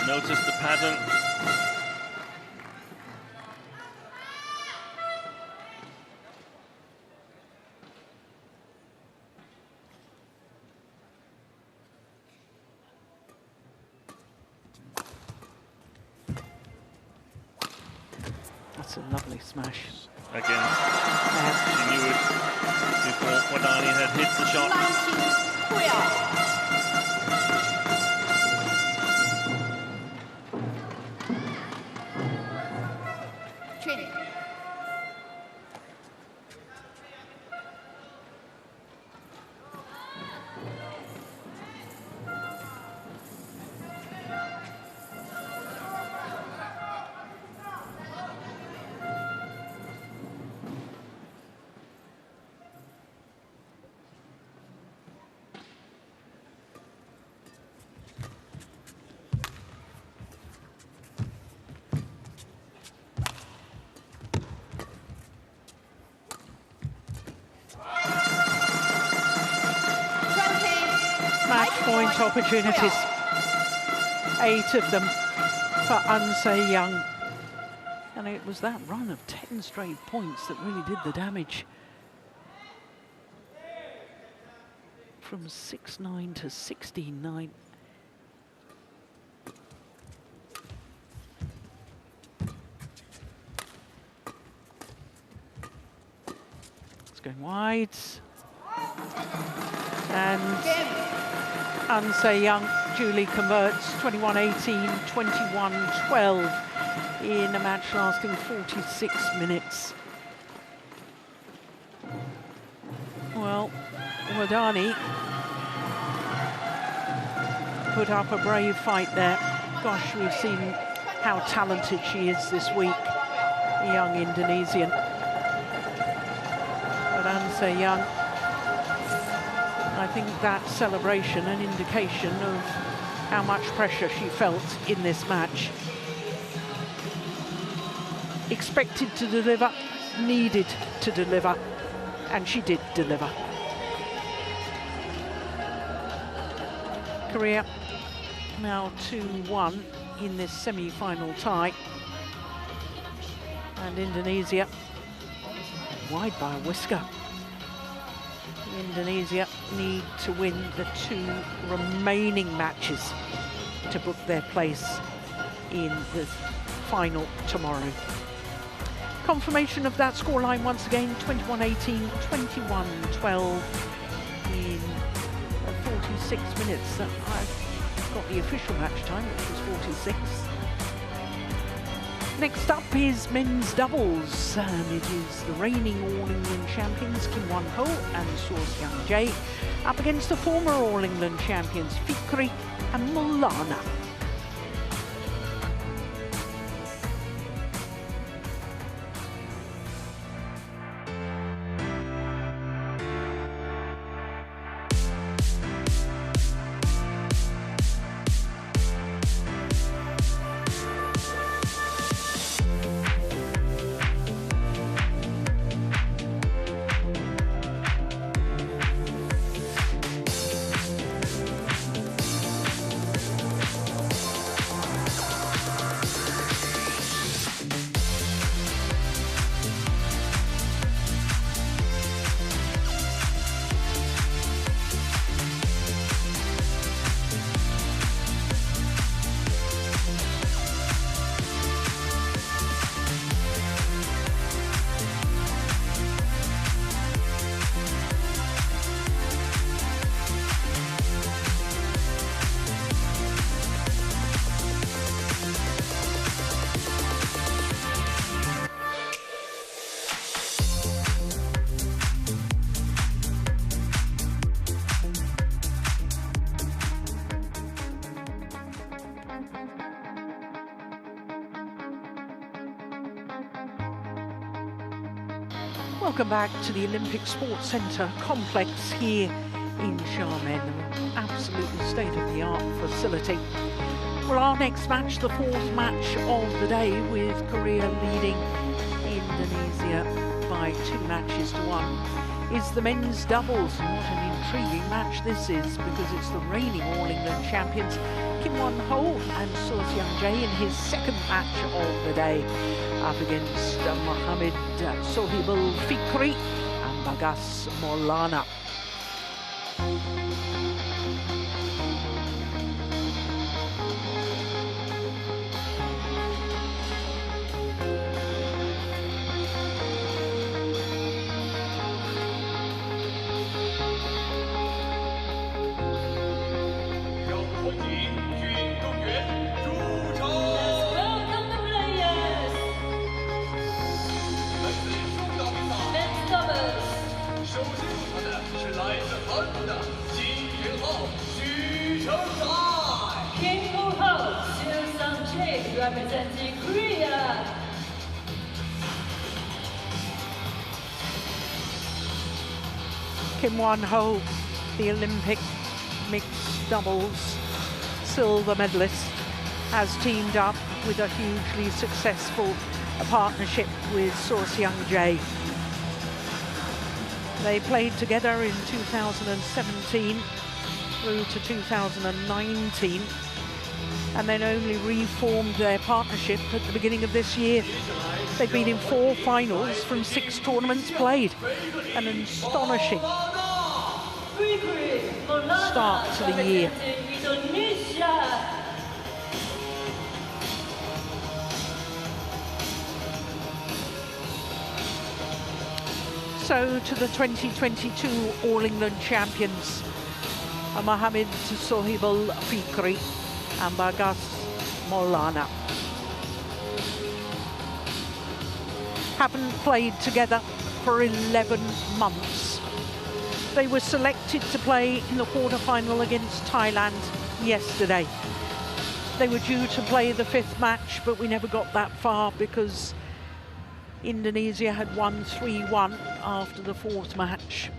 Notice the pattern. That's a lovely smash. Again, she knew it before Wadani had hit the shot. Point opportunities, 8 of them for An Se-young, and it was that run of 10 straight points that really did the damage. From 6-9 to 16-9. It's going wide, and An Se-young duly converts 21-18, 21-12 in a match lasting 46 minutes. Well, Wadani put up a brave fight there. Gosh, we've seen how talented she is this week, the young Indonesian. But An Se-young, I think that celebration an indication of how much pressure she felt in this match. Expected to deliver, needed to deliver, and she did deliver. Korea now 2-1 in this semi-final tie, and Indonesia wide by a whisker. Indonesia need to win the 2 remaining matches to book their place in the final tomorrow. Confirmation of that scoreline once again, 21-18, 21-12 in 46 minutes. I've got the official match time, which was 46. Next up is men's doubles, and it is the reigning All England champions Kim Won-ho and Seo Seung-jae up against the former All England champions Fikri and Maulana. Welcome back to the Olympic Sports Centre complex here in Xiamen, an absolutely state-of-the-art facility. Well, our next match, the 4th match of the day, with Korea leading Indonesia by 2-1, is the men's doubles. And what an intriguing match this is, because it's the reigning All England champions Kim Won-ho and Seo Seung-jae in his 2nd match of the day, up against Mohammed Sohibul Fikri and Bagas Maulana. Representing Korea. Kim Won-ho, the Olympic mixed doubles silver medalist, has teamed up with a hugely successful partnership with Seo Seung-jae. They played together in 2017 through to 2019. And then only reformed their partnership at the beginning of this year. They've been in 4 finals from 6 tournaments played. An astonishing start to the year. So to the 2022 All England champions, Mohammed Sohibul Fikri and Bagas Maulana. Haven't played together for 11 months. They were selected to play in the quarter-final against Thailand yesterday. They were due to play the 5th match, but we never got that far because Indonesia had won 3-1 after the 4th match.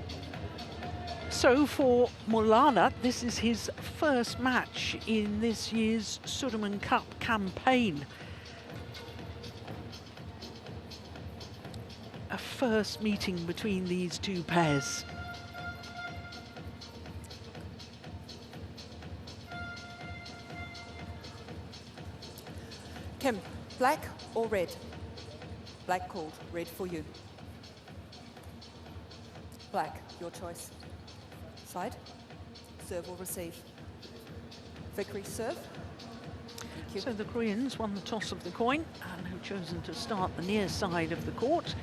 So for Maulana, this is his 1st match in this year's Sudirman Cup campaign. a first meeting between these two pairs. Kim, black or red? Black called, red for you. Black, your choice. Side, serve or receive? Vickery, serve. Thank you. So the Koreans won the toss of the coin and have chosen to start the near side of the court.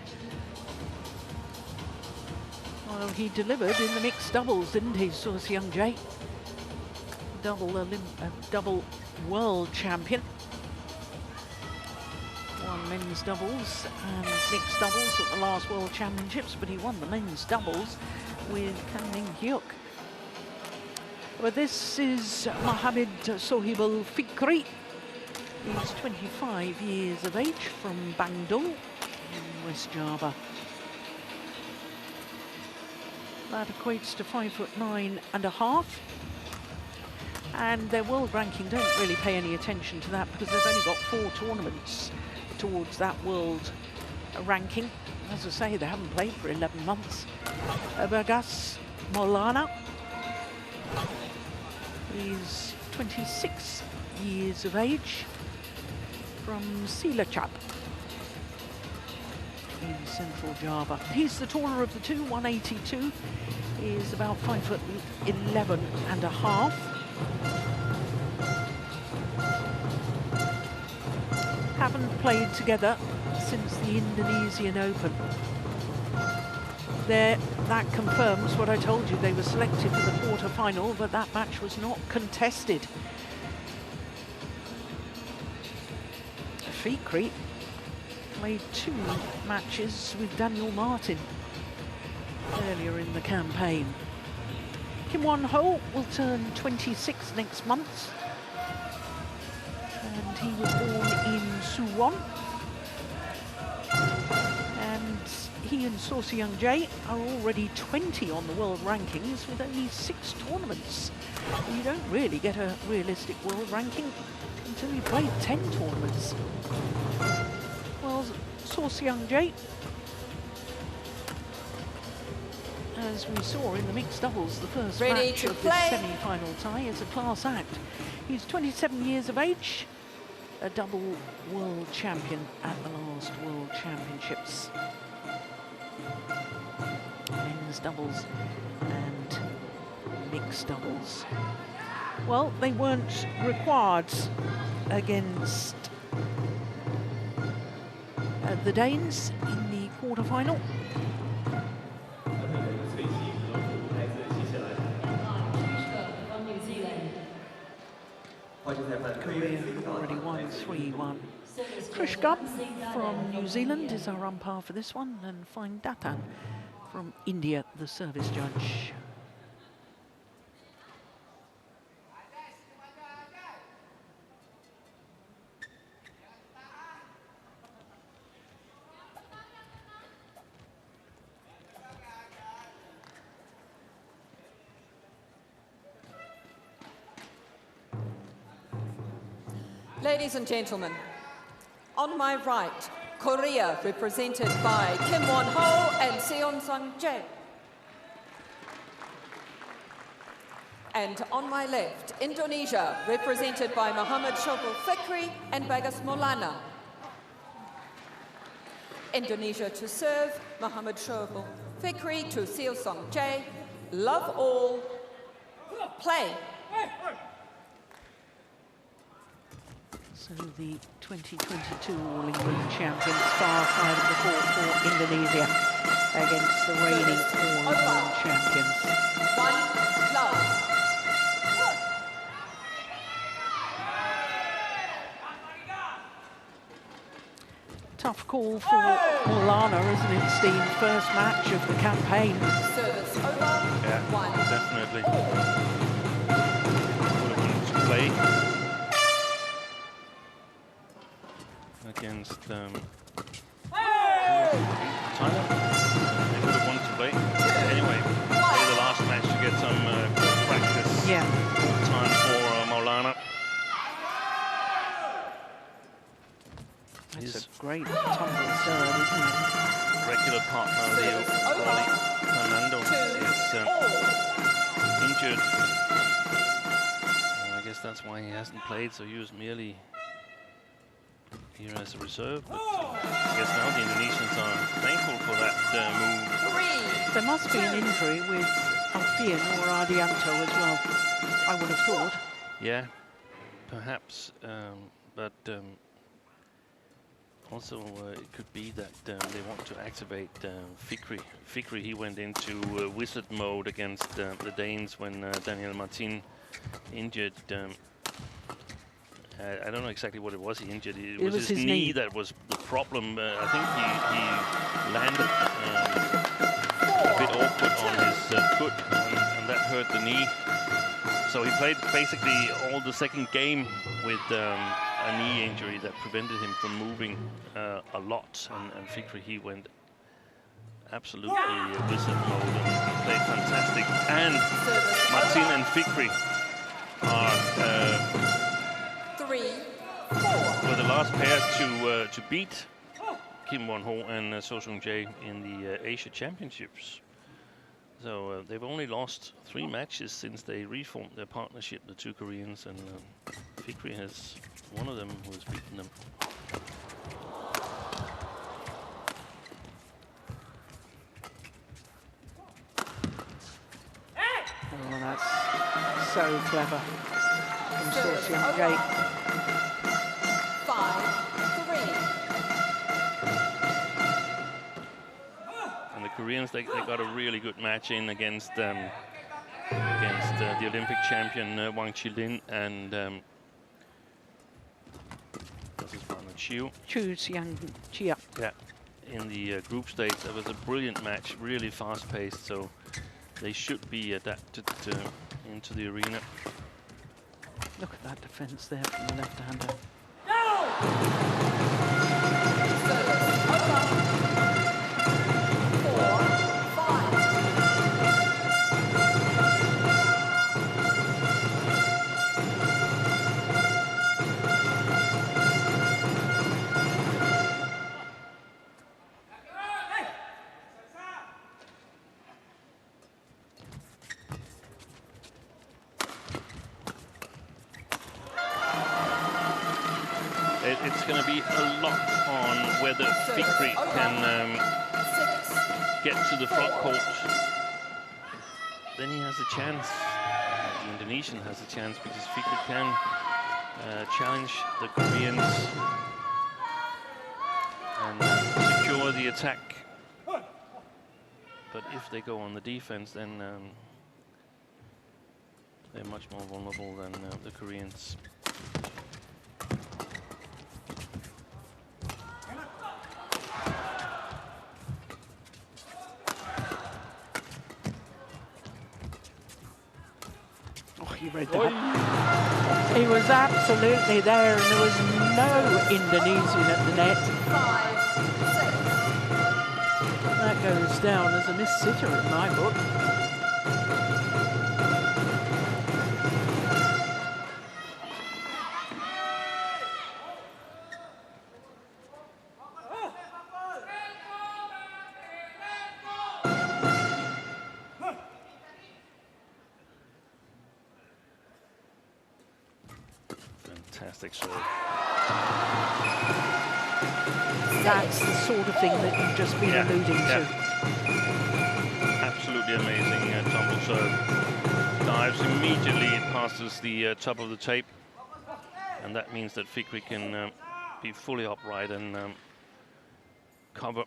Well, he delivered in the mixed doubles, didn't he, Xiamen? Double world champion. Won men's doubles and mixed doubles at the last World Championships, but he won the men's doubles with Kang Hyuk. But this is Mohammed Sohibul Fikri. He's 25 years of age from Bandung in West Java. That equates to 5'9½". And their world ranking don't really pay any attention to that because they've only got 4 tournaments towards that world ranking. As I say, they haven't played for 11 months. Bagas Maulana, he's 26 years of age from Cilacap in Central Java. He's the taller of the two, 182. He's about 5'11½". Haven't played together since the Indonesian Open. There, that confirms what I told you. They were selected for the quarter-final, but that match was not contested. Fikri played 2 matches with Daniel Martin earlier in the campaign. Kim Won-ho will turn 26 next month. And he was born in Suwon. And he and Xiamen are already 20 on the world rankings with only 6 tournaments. You don't really get a realistic world ranking until you play 10 tournaments. Well, Xiamen, as we saw in the mixed doubles, the first match of this semi-final tie, is a class act. He's 27 years of age, a double world champion at the last World Championships. Men's doubles and mixed doubles. Well, they weren't required against the Danes in the quarter-final. Korea already won 3-1. Krish Gup from New Zealand is our umpire for this one, and Fine Datan from India, the service judge. Ladies and gentlemen, on my right, Korea, represented by Kim Won-ho and Seon Jae. And on my left, Indonesia, represented by Mohammed Sohibul Fikri and Bagas Maulana. Indonesia to serve, Mohammed Sohibul Fikri to Seon Jae. Love all, play. So the 2022 All England champions, far side of the court for Indonesia against the reigning All England champions. 1 love. Tough call for Maulana, isn't it, Steve? First match of the campaign. Service over. Yeah, 1. definitely. Would have wanted to play against Thailand. They would have wanted to play. Anyway, play the last match to get some practice time for Maulana. That's a great tumble serve, isn't it? Regular partner, Leo Fernando, is injured. I guess that's why he hasn't played, so he was merely here as a reserve. But I guess now the Indonesians are thankful for that move. There must be an injury with Alfian or Ardianto as well, I would have thought. Yeah, perhaps, but also it could be that they want to activate Fikri. Fikri, he went into wizard mode against the Danes when Daniel Martin injured. I don't know exactly what it was he injured. It was his knee that was the problem. I think he landed a bit awkward on his foot, and that hurt the knee. So he played basically all the second game with a knee injury that prevented him from moving a lot. And Fikri, he went absolutely wizard mode and he played fantastic. And Martin and Fikri are were the last pair to beat Kim Won-ho and So Seung-jae in the Asia Championships. So they've only lost 3 matches since they reformed their partnership, the 2 Koreans, and Fikri has one of them who has beaten them. Oh, that's so clever from So Seung-jae. 5-3. And the Koreans, they got a really good match in against the Olympic champion Wang Qilin and this is Chu Xiang-chia. Yeah, in the group stage. That was a brilliant match, really fast-paced. So they should be adapted into the arena. Look at that defense there from the left-hander. It's going to be a lot on whether Fikri can get to the front court. Then he has a chance. The Indonesian has a chance because Fikri can challenge the Koreans and secure the attack. But if they go on the defense, then they're much more vulnerable than the Koreans. He read that. He was absolutely there, and there was no Indonesian at the net. 5-6. That goes down as a missed sitter in my book. Fantastic serve. That's the sort of thing that you've just been alluding to. Absolutely amazing tumble serve. Dives immediately, it passes the top of the tape. And that means that Fikri can be fully upright and cover.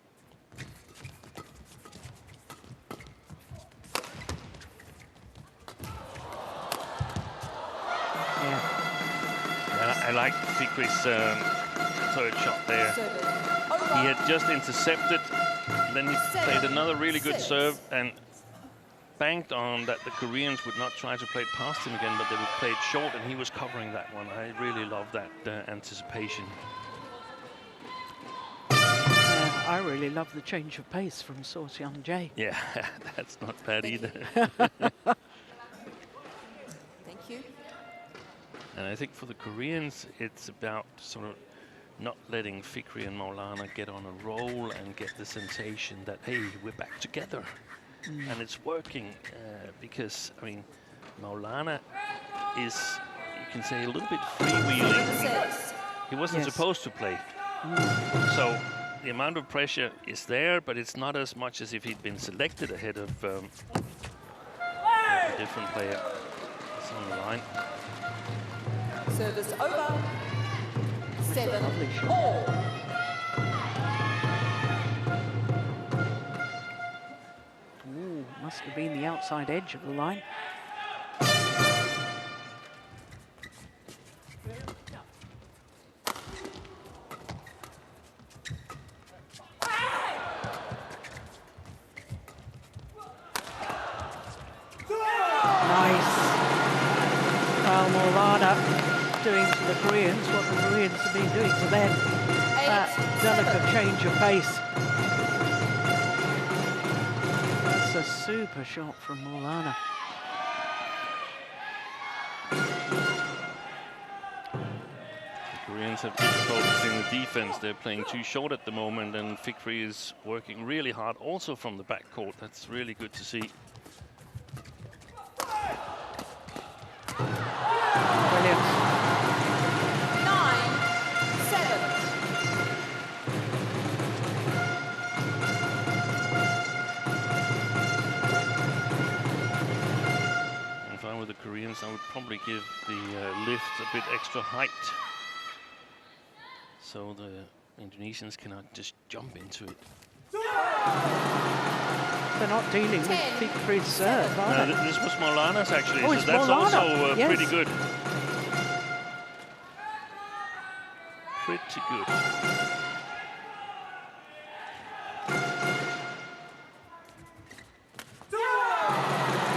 I like Fikri's third shot there. He had just intercepted, then he played another really good serve and banked on that the Koreans would not try to play it past him again, but they would play it short, and he was covering that one. I really love that anticipation. I really love the change of pace from So Seung-jae. Yeah, that's not bad either. Thank you. And I think for the Koreans, it's about sort of not letting Fikri and Maulana get on a roll and get the sensation that, hey, we're back together. And it's working because, I mean, Maulana is, you can say, a little bit freewheeling. He wasn't supposed to play. So the amount of pressure is there, but it's not as much as if he'd been selected ahead of a different player. It's on the line. Service over. 7-all. Ooh, must have been the outside edge of the line. Doing to the Koreans what the Koreans have been doing to them. That delicate change of pace. That's a super shot from Maulana. The Koreans have difficulties in the defense. They're playing too short at the moment, and Fikri is working really hard also from the backcourt. That's really good to see. Brilliant. 9-7. If I were the Koreans, I would probably give the lift a bit extra height, so the Indonesians cannot just jump into it. They're not dealing with Fikri's serve, are they? This was Maulana's actually, oh, so that's Maulana. also Yes. pretty good. Pretty good.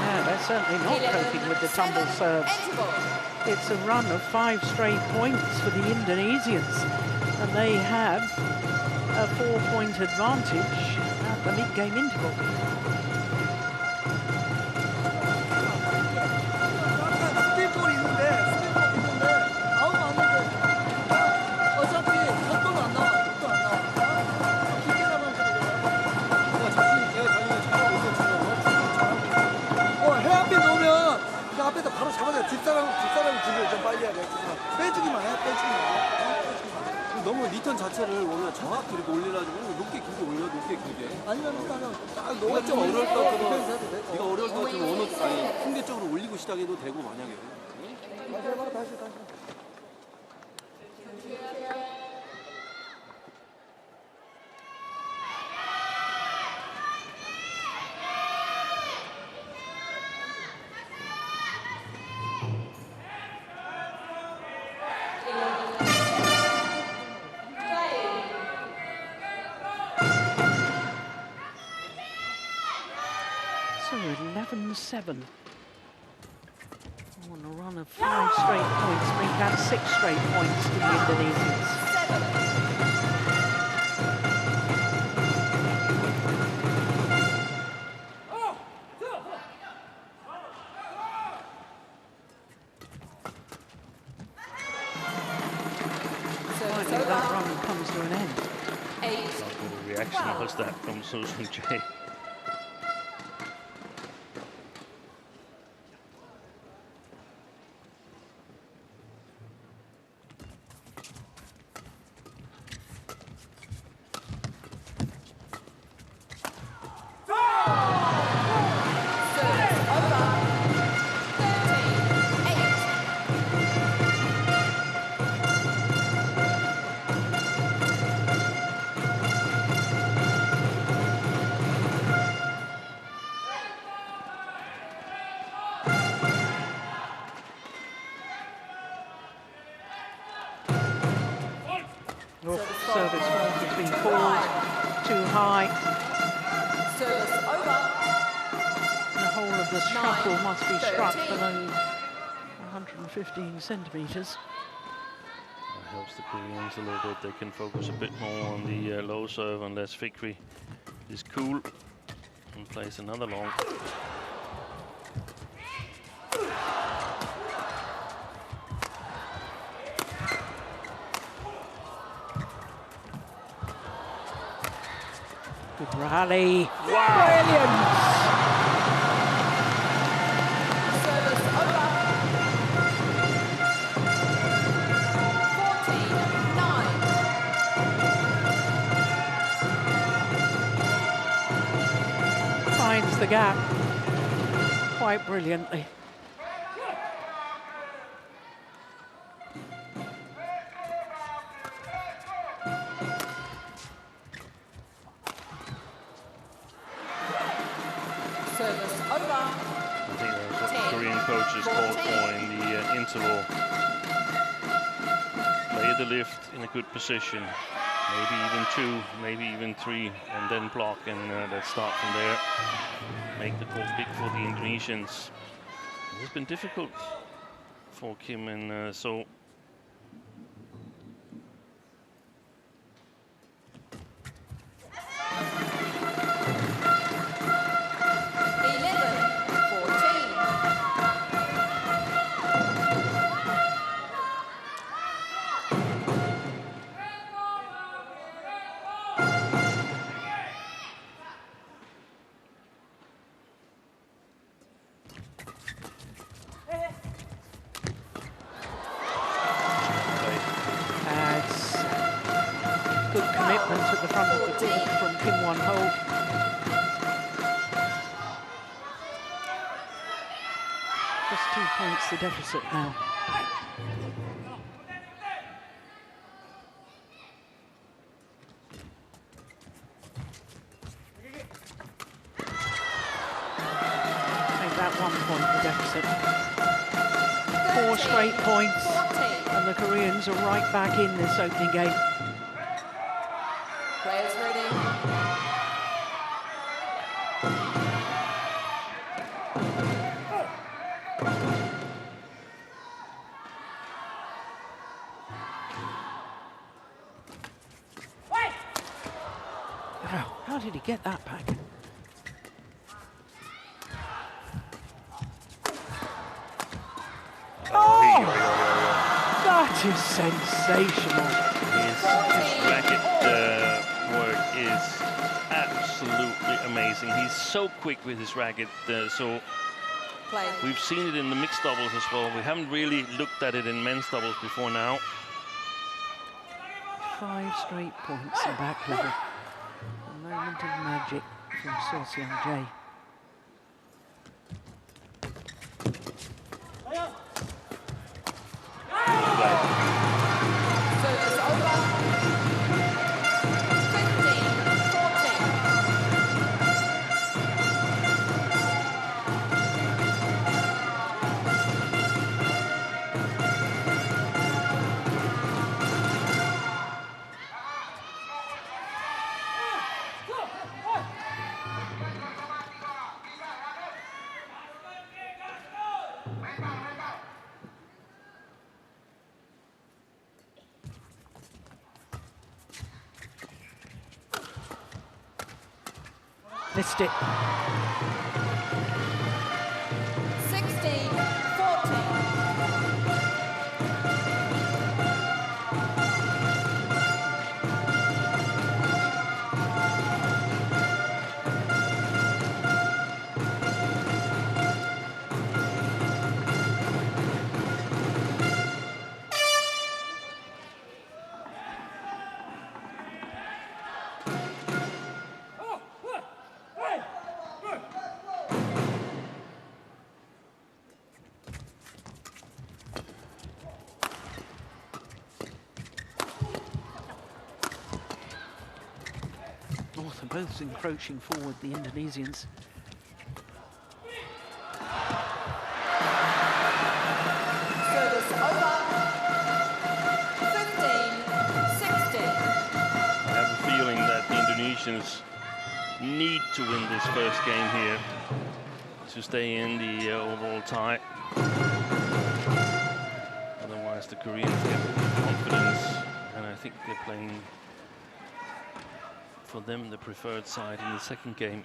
Yeah, they're certainly not coping with the tumble serves. It's a run of 5 straight points for the Indonesians, and they have a 4-point advantage at the mid-game interval. 바로 잡아야 돼. 뒷사람이 집을 좀 빨리 해야 돼. 빼주기만 해. 너무 리턴 자체를 원래 정확히 이렇게 올리려고 높게 길게 올려, 높게 길게. 아니면 일단은 딱 네가 좀 어려울 것 같으면 네가 어려울 것 같으면 어느 상대적으로 올리고 시작해도 되고 만약에. 다시. So 11-7. On a run of 5 straight points, bring back 6 straight points to the Indonesians. Finally, that run comes to an end. What a reaction was that from Susan J. Service has been called too high. Service over. The whole of the shuttle must be struck below 115 centimetres. That helps the Koreans a little bit. They can focus a bit more on the low serve unless Fikri is cool and plays another long. Good rally. Brilliant. Service over. 14-9. Finds the gap quite brilliantly. Service over. I think that's what the Korean coaches called for in the interval. Play the lift in a good position. Maybe even 2, maybe even 3, and then block, and let's start from there. Make the court big for the Indonesians. It's been difficult for Kim, and so At the front of the court from Fenghuang. Just 2 points the deficit now. Make that 1 point the deficit. 4 straight points, and the Koreans are right back in this opening game. Players ready. How did he get that back? Oh! That is sensational. His racket work is absolutely amazing. He's so quick with his racket. So we've seen it in the mixed doubles as well. We haven't really looked at it in men's doubles before now. 5 straight points in back level. A moment of magic from Xiamen. Missed it. 16-14. Both encroaching forward, the Indonesians. Service over. 15-16. I have a feeling that the Indonesians need to win this first game here to stay in the overall tie. Otherwise, the Koreans get confidence, and I think they're playing for them the preferred side in the second game.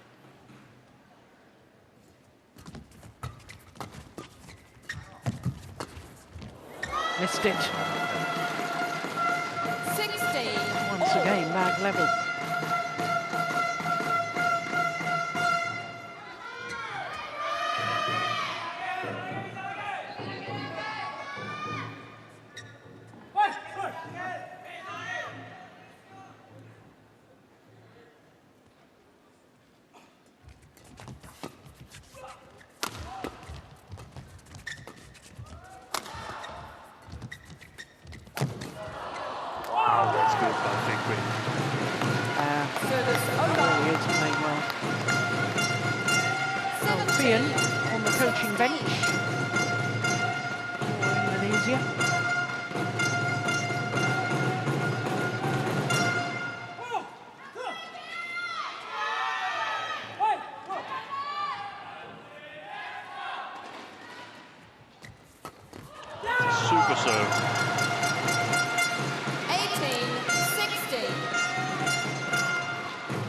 Missed it. 16. Once again, back level. Really is playing well. Fian on the coaching bench for Indonesia. Super serve. 18-16.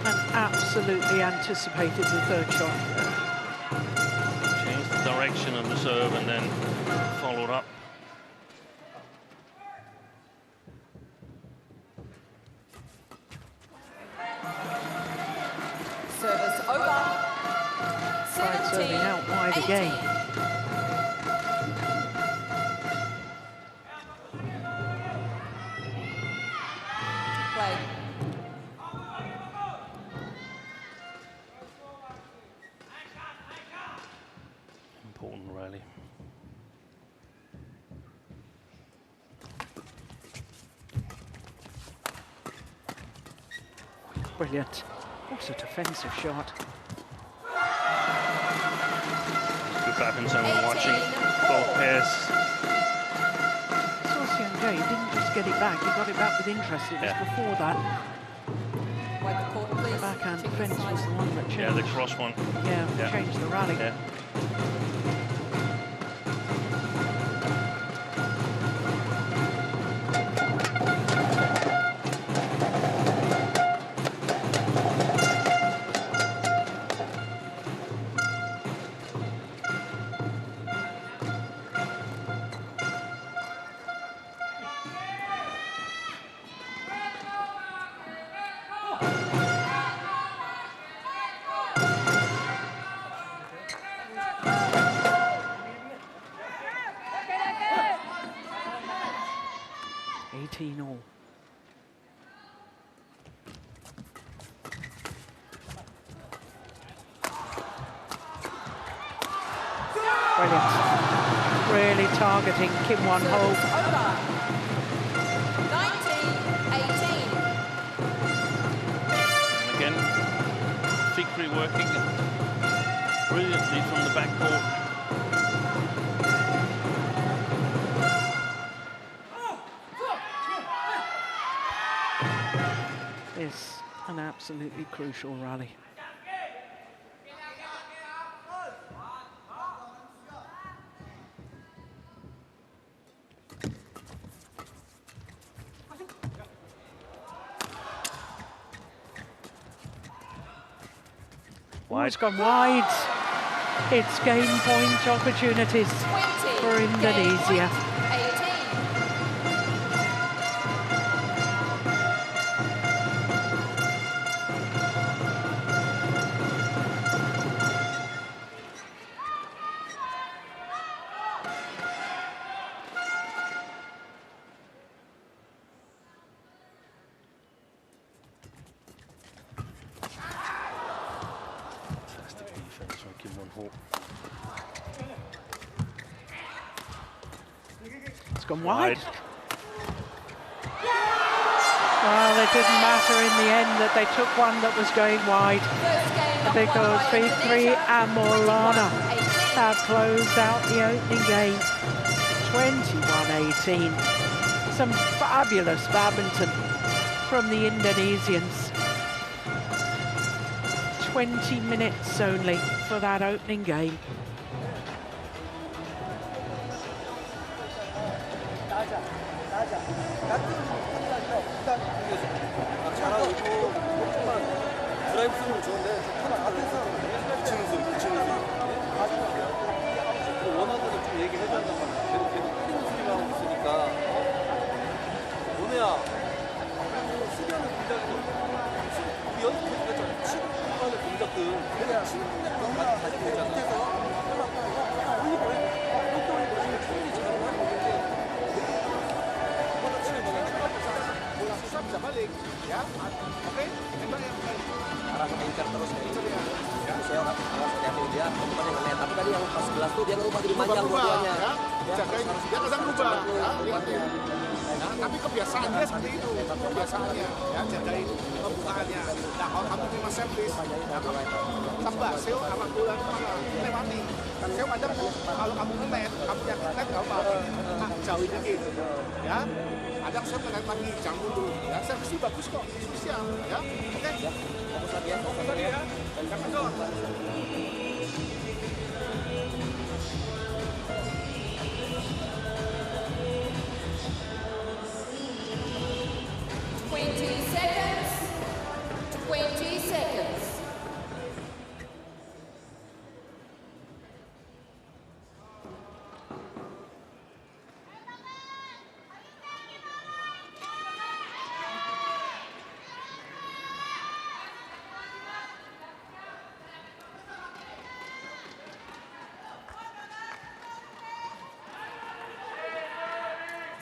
And absolutely anticipated the third shot. Changed the direction of the serve and then followed up. Service over. Tried serving out wide again. Play. Important rally. Brilliant. What a defensive shot. Good badminton when watching both pairs. Xiamen didn't just get it back, he got it back with interest. It was before that. The backhand defence was the one that changed. Yeah, the cross one. Yeah, changed the rally. Yeah. All. Brilliant. Really targeting Kim Won-ho. 19-18. And again, Fikri working brilliantly from the backcourt. Is an absolutely crucial rally. Wide. It's gone wide. It's game point opportunities for Indonesia. It's gone wide. Well, it didn't matter in the end that they took one that was going wide, because Fikri and Maulana have closed out the opening game 21-18. Some fabulous badminton from the Indonesians. 20 minutes only for that opening game. 드라이브 스윙은 좋은데 앞에서 붙이는 소리 원하는 좀 얘기를 해준단 말이야. 계속 때리는 소리만 하고 있으니까 너네야 수비하는 동작이 우리 연습해주겠잖아. 치고 하는 동작들 그냥 치는 동작도 가지고 있잖아. Rasa incer terus nih. Saya harus hati-hati dia, bukan yang ngeliat. Tapi tadi yang pas 11 tuh dia ngerubah jadi panjang dua-duanya. Jagain, dia kesang berubah. Lihat ya. Ya, tapi kebiasaan dia seperti itu, kebiasaannya, ya, jagain pembukaannya. Nah, kalau kamu terima servis, ya, kamu tebak, seo sama bulan lewati. Dan seo kadang kalau kamu ngenet, kamu yang ngenet nggak apa-apa, jauhin dikit, ya. Kadang seo ngenet lagi, jangan mundur, ya. Servisnya bagus kok, spesial, ya. Oke? Fokus lagi ya, fokus lagi ya. Dan Jangan dong. 20 seconds. 20 seconds.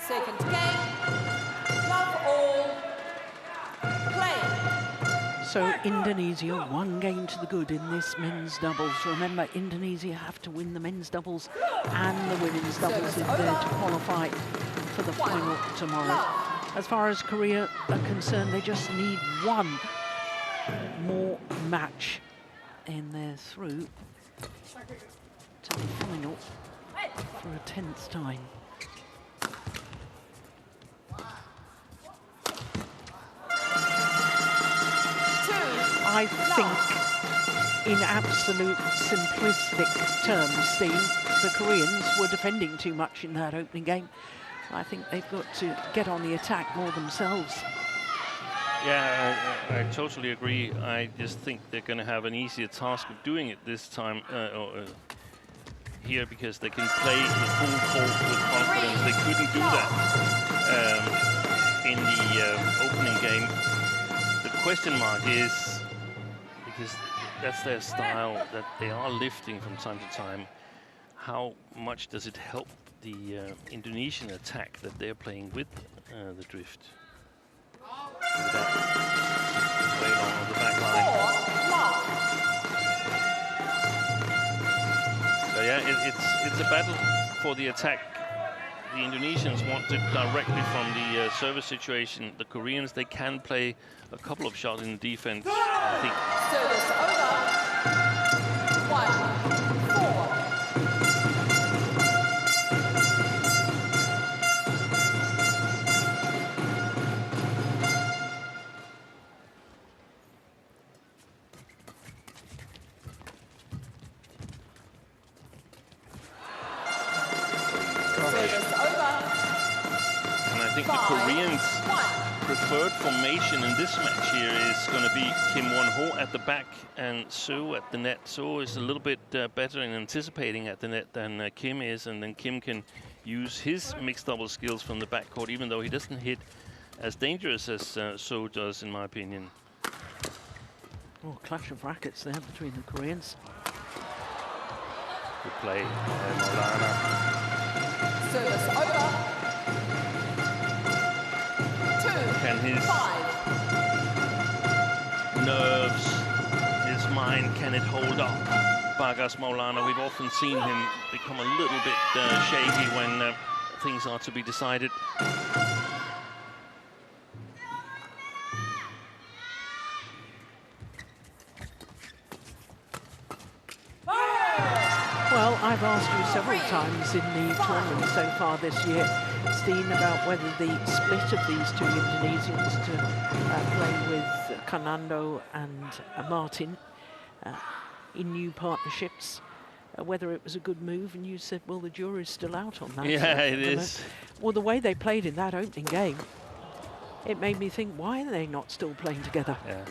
Second game. Love all. So Indonesia, one game to the good in this men's doubles. Remember, Indonesia have to win the men's doubles and the women's doubles if they're to qualify for the final tomorrow. As far as Korea are concerned, they just need one more match and they're through to the final for a 10th time. I think, in absolute simplistic terms, Steve, the Koreans were defending too much in that opening game. I think they've got to get on the attack more themselves. Yeah, I totally agree. I just think they're going to have an easier task of doing it this time here, because they can play the full court with confidence. They couldn't do that in the opening game. The question mark is, because that's their style, that they are lifting from time to time, how much does it help the Indonesian attack that they're playing with the drift? With that way along on the back line. So yeah, it's a battle for the attack. The Indonesians want it directly from the service situation. The Koreans, they can play a couple of shots in defense, I think. Service over. 1-4. I think the Koreans' preferred formation in this match here is going to be Kim Won-ho at the back and So at the net. So is a little bit better in anticipating at the net than Kim is, and then Kim can use his mixed double skills from the backcourt, even though he doesn't hit as dangerous as So does, in my opinion. Oh, clash of rackets there between the Koreans. Good play, Maulana. Service over. Can his nerves, his mind, can it hold up Bagas Maulana? We've often seen him become a little bit shaky when things are to be decided. Well, I've asked you several times in the tournament so far this year, Steen, about whether the split of these two Indonesians to play with Kanando and Martin in new partnerships, whether it was a good move, and you said, well, the jury's still out on that. Yeah, it is. Well, the way they played in that opening game, it made me think, why are they not still playing together? Yeah.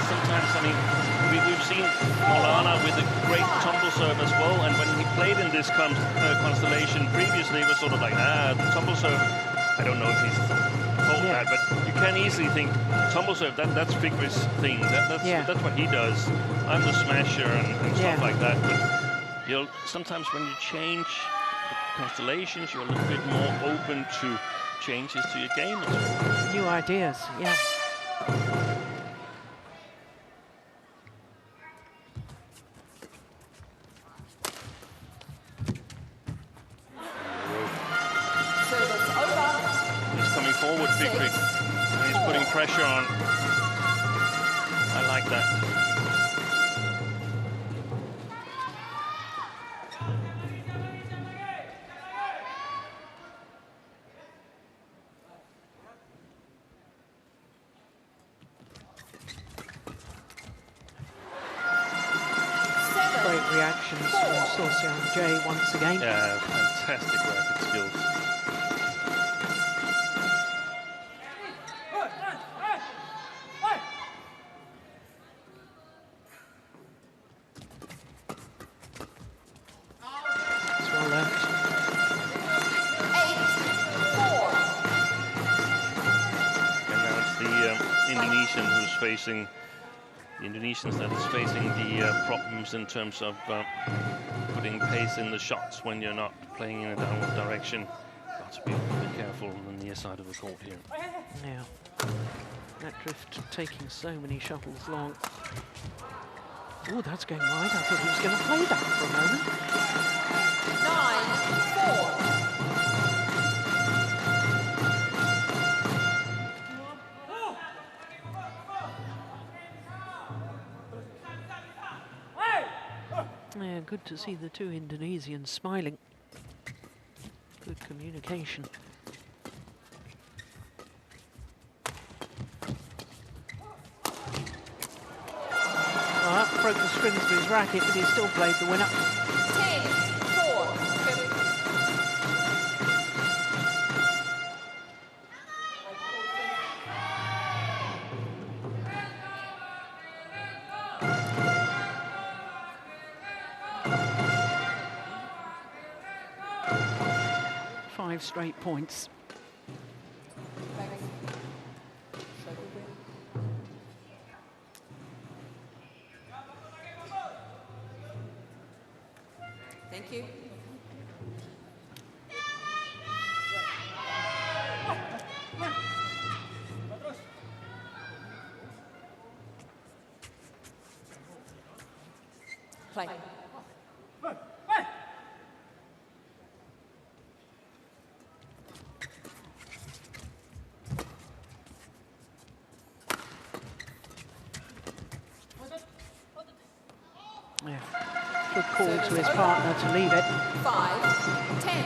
Sometimes, I mean, we've seen Maulana with a great tumble serve as well, and when he played in this constellation previously, it was sort of like, the tumble serve, I don't know if he's thought that, but you can easily think, tumble serve, that's Vigri's thing, that's what he does. I'm the smasher and stuff like that, but sometimes when you change the constellations, you're a little bit more open to changes to your game as well. New ideas, yeah. forward, Victory. And he's putting pressure on. I like that. Great reactions from Xiamen once again. Yeah, fantastic racket skills. It's well left. 8-4. And now it's the Indonesian who's facing the Indonesians that is facing the problems in terms of putting pace in the shots when you're not playing in a downward direction. Got to be a bit careful on the near side of the court here. Yeah, that drift taking so many shuttles long. Oh, that's going wide. I thought he was going to play that for a moment. 9-4. Yeah, good to see the two Indonesians smiling. Good communication. Well, that broke the strings of his racket, but he still played the winner. 10-4. 5 straight points. Thank you. Play. Yeah. Good call to his partner to leave it. 5-10.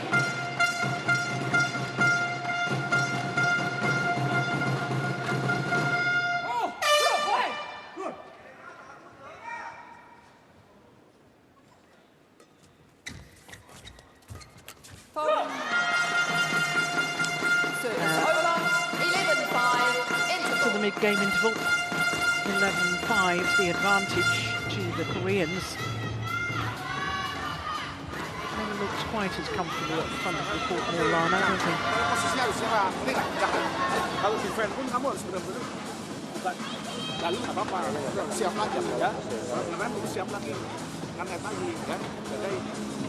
To the mid-game interval. 11-5, the advantage to the Koreans. Never looks quite as comfortable at the front of the court near Lana, does he? Posisinya harus siapa? Ini nggak. Kalau defend pun kamu harus benar-benar bukan lalu nggak apa-apa, siap lagi ya. Benar-benar harus siap lagi. Kan kayak tadi ya. Jadi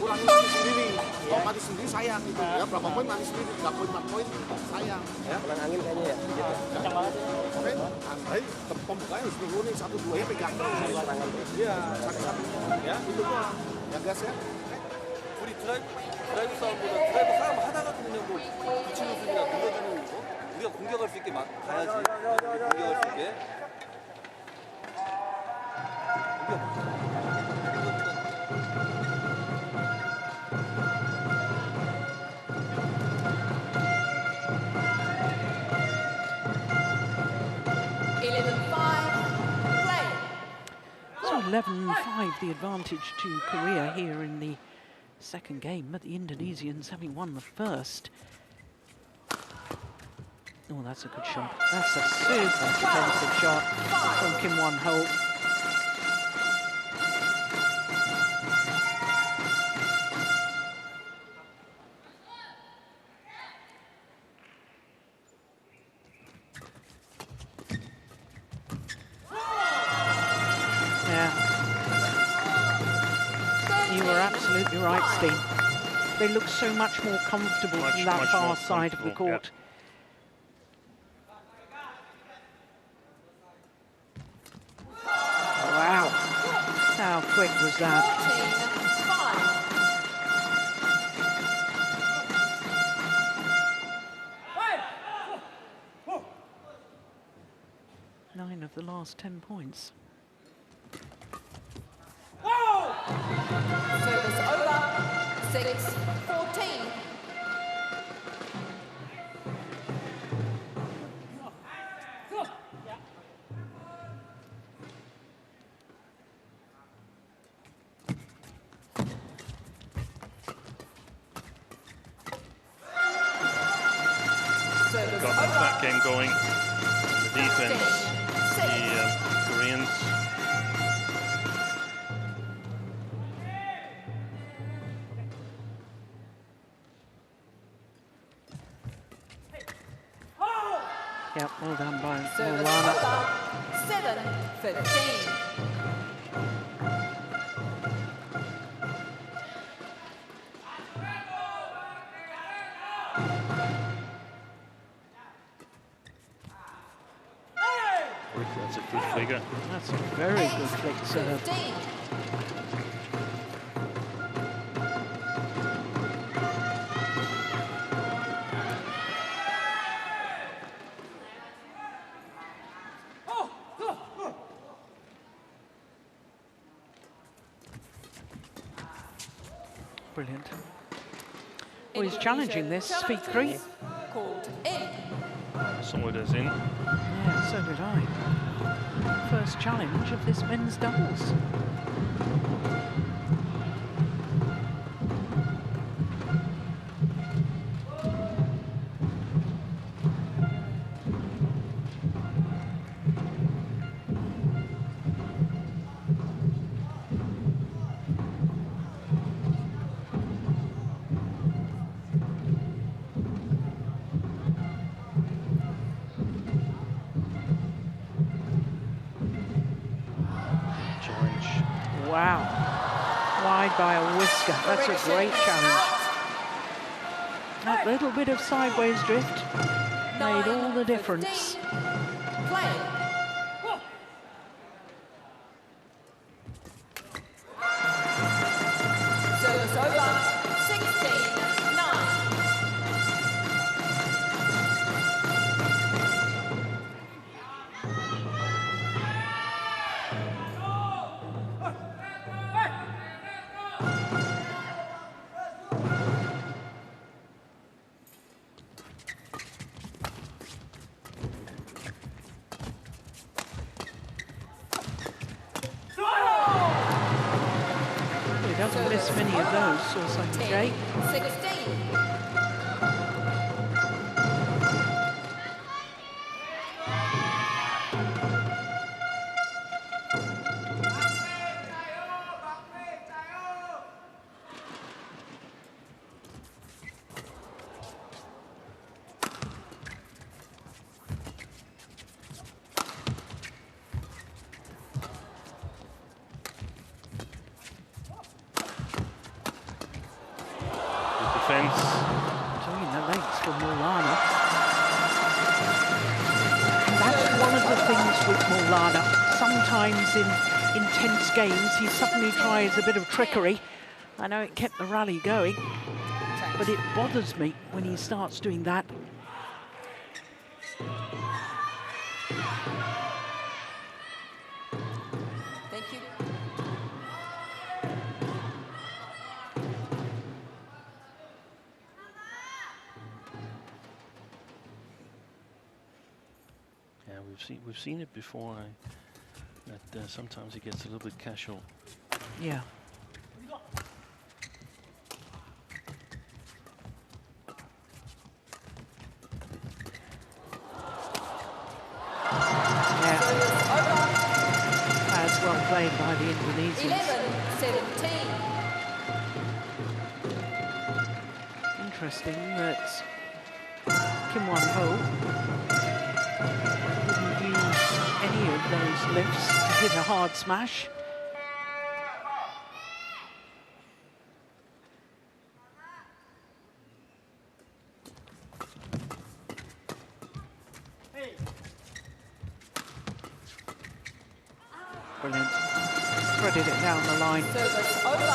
kurangi mati sendiri. Kalau mati sendiri sayang gitu ya. Berapa poin mati sendiri? 3 poin, 4 poin sayang. Ya. Pulang angin kayaknya ya. Kencang banget. Oke, andai pembukanya harus nurunin 1-2 ya pegang terus. Iya, satu-satu. Ya, itu doang. Ya gas ya. 우리 드라이브 싸움보다 드라이브 싸움 하다가 그냥 뭐 붙이는 수비나 눌러주는 거 우리가 공격할 수 있게 막 가야지. 공격할 수 있게. So 11-5, the advantage to Korea here in the second game, but the Indonesians having won the first. Oh, that's a good shot. That's a super defensive shot from Kim Won-ho. Absolutely right, Steve. They look so much more comfortable from that far side of the court. Yep. Wow. How quick was that? fraction of the last 10 points. Service over, 6-14. Got the back game going. The defense, the Koreans. Yeah, well done by Service Maulana. over, 7-15. That's a good figure. That's a very good flick serve. 15. Brilliant. Well, he's challenging this, feet 3. Called in. Saw it as in. Yeah, so did I. First challenge of this men's doubles. Wow, wide by a whisker. That's a great challenge. That little bit of sideways drift made all the difference. Play. Service over, 16-9. He doesn't miss many of those, Xiamen Jay. 16. Defense. Between the legs for Maulana. That's one of the things with Maulana. Sometimes in intense games, he suddenly tries a bit of trickery. I know it kept the rally going, but it bothers me when he starts doing that. Thank you. Yeah, we've seen it before. That sometimes it gets a little bit casual. Yeah. That's well played by the Indonesians. 11-17. Interesting that Fenghuang didn't use any of those lifts to hit a hard smash. Brilliant. Threaded it down the line. Service over.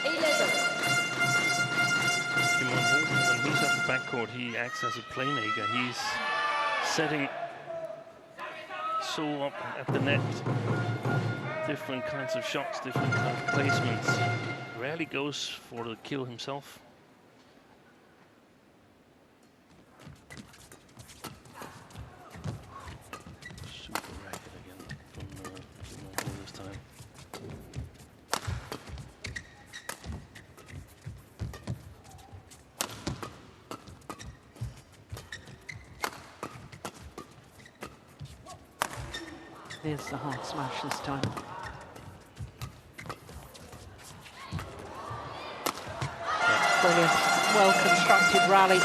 18-11. When he's at the backcourt, he acts as a playmaker. He's setting also up at the net. Different kinds of shots, different kind of placements. Rarely goes for the kill himself. Super racket again from this time. There's the hard smash this time. Brilliant, well-constructed rally.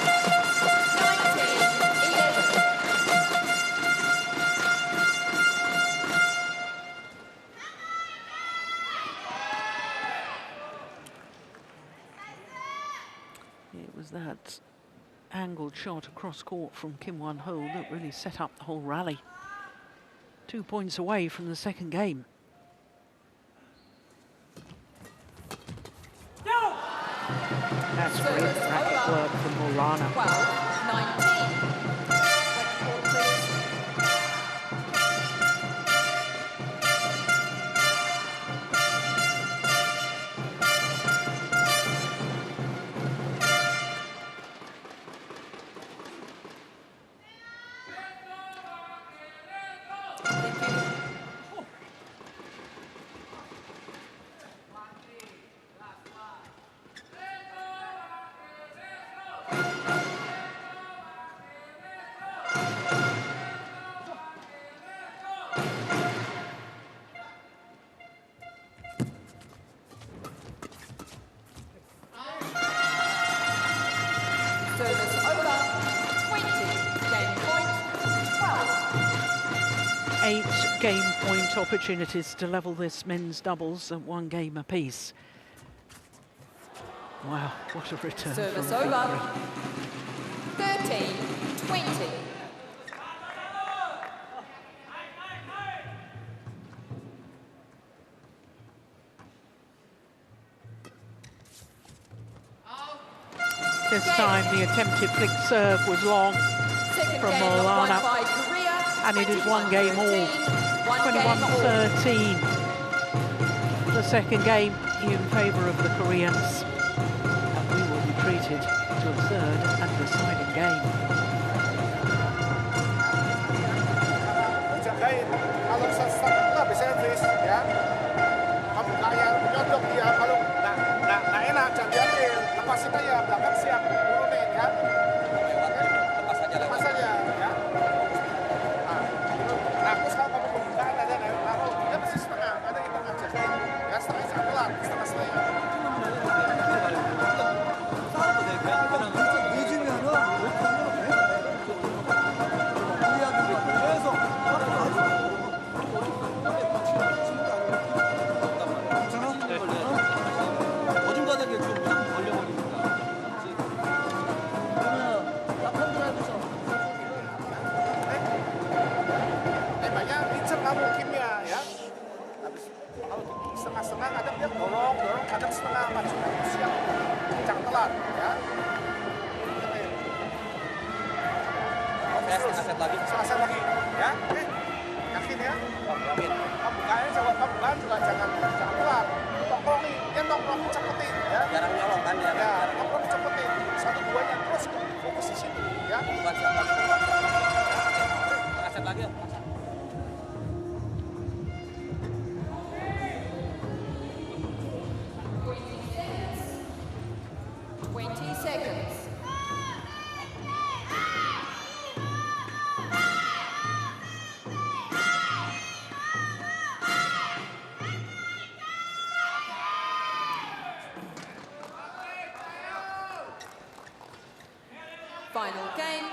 It was that angled shot across court from Kim Won-ho that really set up the whole rally. 2 points away from the second game. That's great racket work from Morana. 12-19. Game point opportunities to level this men's doubles at 1 game apiece. Wow, what a return. Service over. 13-20. This time the attempted flick serve was long from Morana, and it is 1 game all. 21-13. The second game in favour of the Koreans. And we will be treated to a third and deciding game. Jagain, kalau nggak bisa freeze ya. Kamu kayak menyodok dia, kalau nggak enak jangan diambil, lepasin aja, belakang siap, turunin ya. Lepas saja ya. Nah, terus kalau kamu pembukaan aja, lalu dia mesti setengah, ada yang tengah jagain, ya setengah satulah, setengah. Setengah kadang dia dorong, kadang setengah maju siap, jangan telat ya. Setengah set lagi ya. Yakin ya? Yakin. Pembukaannya pembukaan juga jangan telat. Tongkrongin, dia nongkrong cepetin ya. Jarang nyolong kan ya. Ya, nongkrong cepetin. 1-2-nya terus fokus di situ ya. Bukan siapa. Setengah set lagi. 20 seconds. Final game.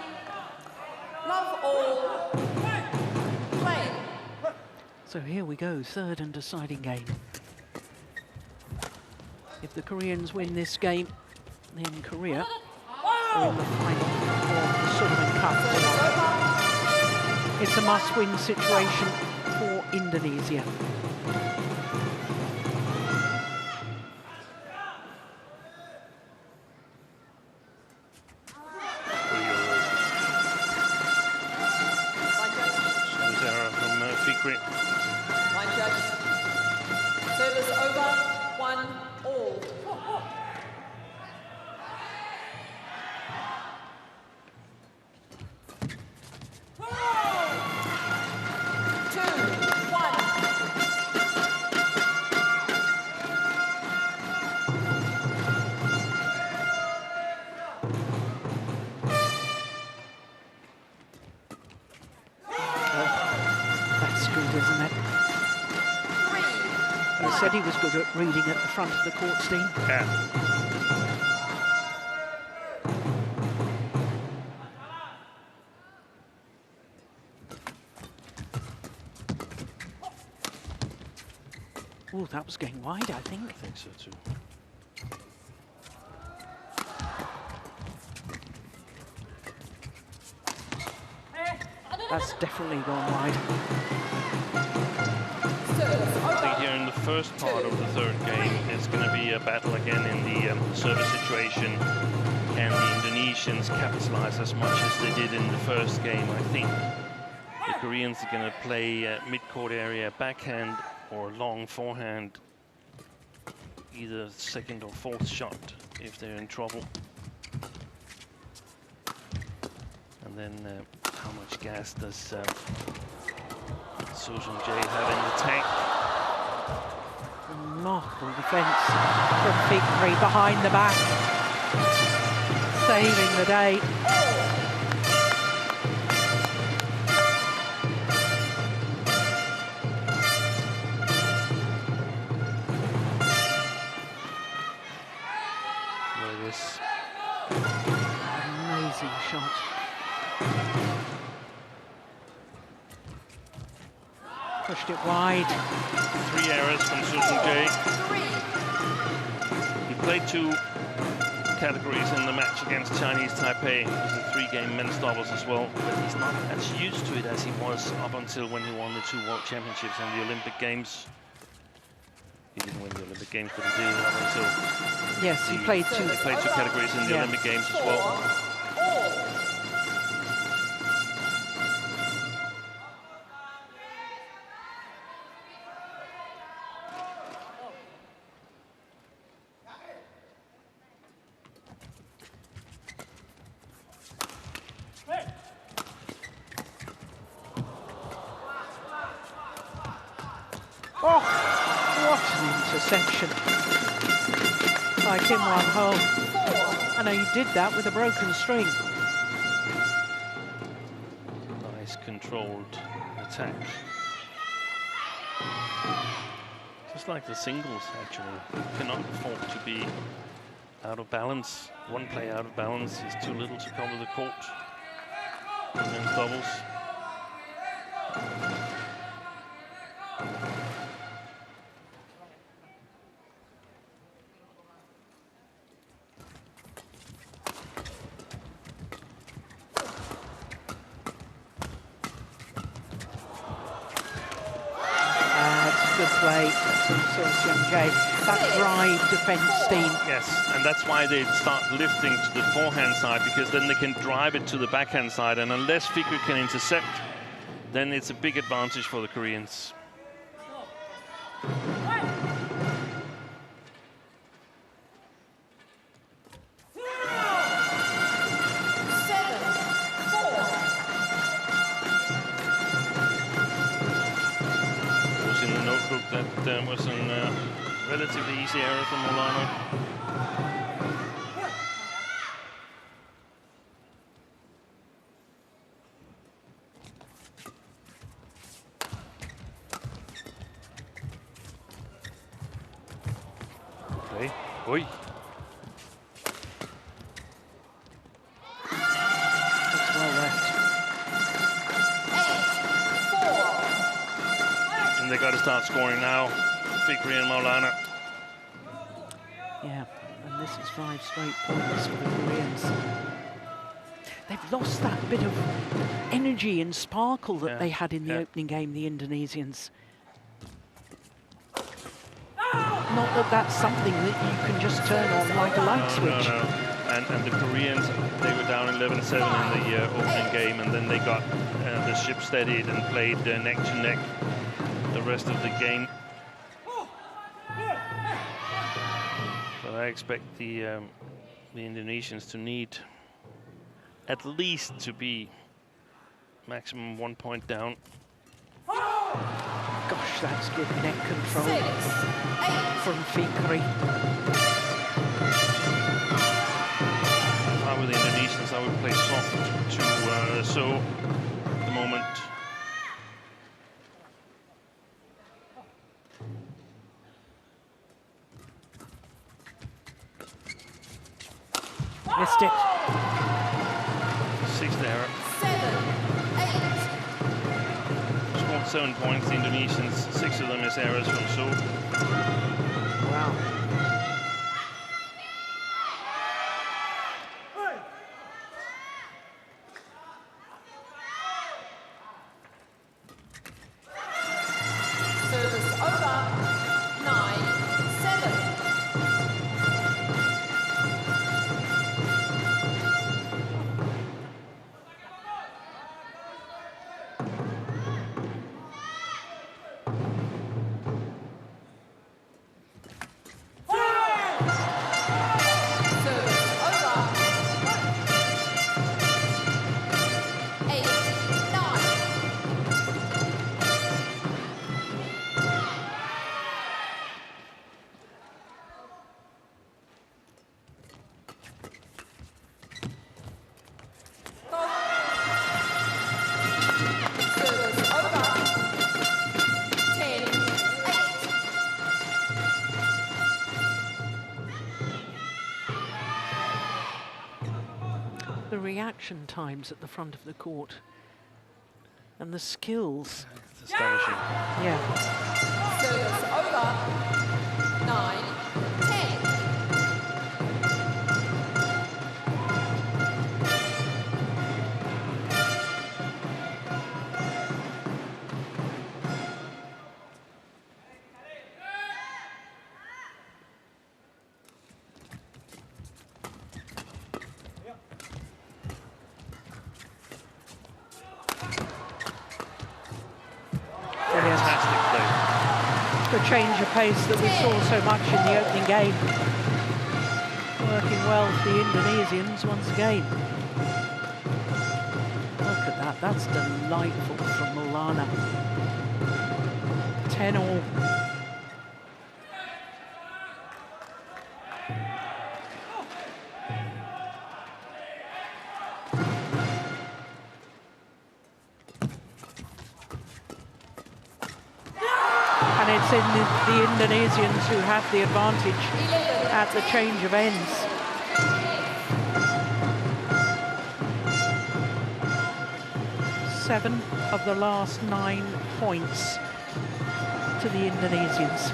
Love all. Play. So here we go, third and deciding game. If the Koreans win this game, then Korea are in the final of the Sudirman Cup tonight. It's a must-win situation for Indonesia. said he was good at reading at the front of the court, Steve. Yeah. Oh, that was going wide, I think. I think so too. That's definitely gone wide. I think here in the first part of the third game, it's going to be a battle again in the service situation. Can the Indonesians capitalize as much as they did in the first game? I think the Koreans are going to play mid-court area backhand or long forehand, either second or fourth shot if they're in trouble. And then how much gas does Seo Jung-jae have in the tank? Remarkable defence from Fikri behind the back, saving the day. Amazing shot. Pushed it wide. 3 errors from Seo Jung-jae. He played 2 categories in the match against Chinese Taipei. It was a 3-game men's doubles as well, but he's not as used to it as he was up until when he won the 2 World Championships and the Olympic Games. He didn't win the Olympic Games, but he did up until... Yes, he played 2. He played 2 categories in the Olympic Games as well. Oh, what an interception by Fenghuang Ho. I know you did that with a broken string. Nice controlled attack. Just like the singles, actually. You cannot afford to be out of balance. One player out of balance is too little to cover the court. Men's doubles. Play from Seo Jung-jae. That drive defence team. Yes, and that's why they start lifting to the forehand side, because then they can drive it to the backhand side, and unless Fikri can intercept, then it's a big advantage for the Koreans. That was a relatively easy error from Maulana. Okay. Oi. That's well left. And they got to start scoring now. Fikri and Maulana. Yeah, and this is 5 straight points for the Koreans. They've lost that bit of energy and sparkle that they had in the opening game, the Indonesians. Not that that's something that you can just turn on like a light switch. No. And the Koreans, they were down 11-7 in the opening game, and then they got the ship steadied and played neck to neck the rest of the game. But I expect the Indonesians to need at least to be maximum 1 point down. Gosh, that's good neck control from Fikri. If I were the Indonesians, I would play soft to Seo at the moment. Missed it. Sixth error. 7-8. Scored 7 points. The Indonesians, 6 of them is errors from Su. Wow. Service over. 9-7. Service over. 8-9. Service over. 10-8. The reaction times at the front of the court and the skills. It's astonishing. Yeah. Service over. 9-10. Fantastic play. The change of pace that we saw so much in the opening game. Working well for the Indonesians once again. Look at that, that's delightful from Maulana. 10-all. And it's in the Indonesians who have the advantage at the change of ends. Seven of the last 9 points to the Indonesians.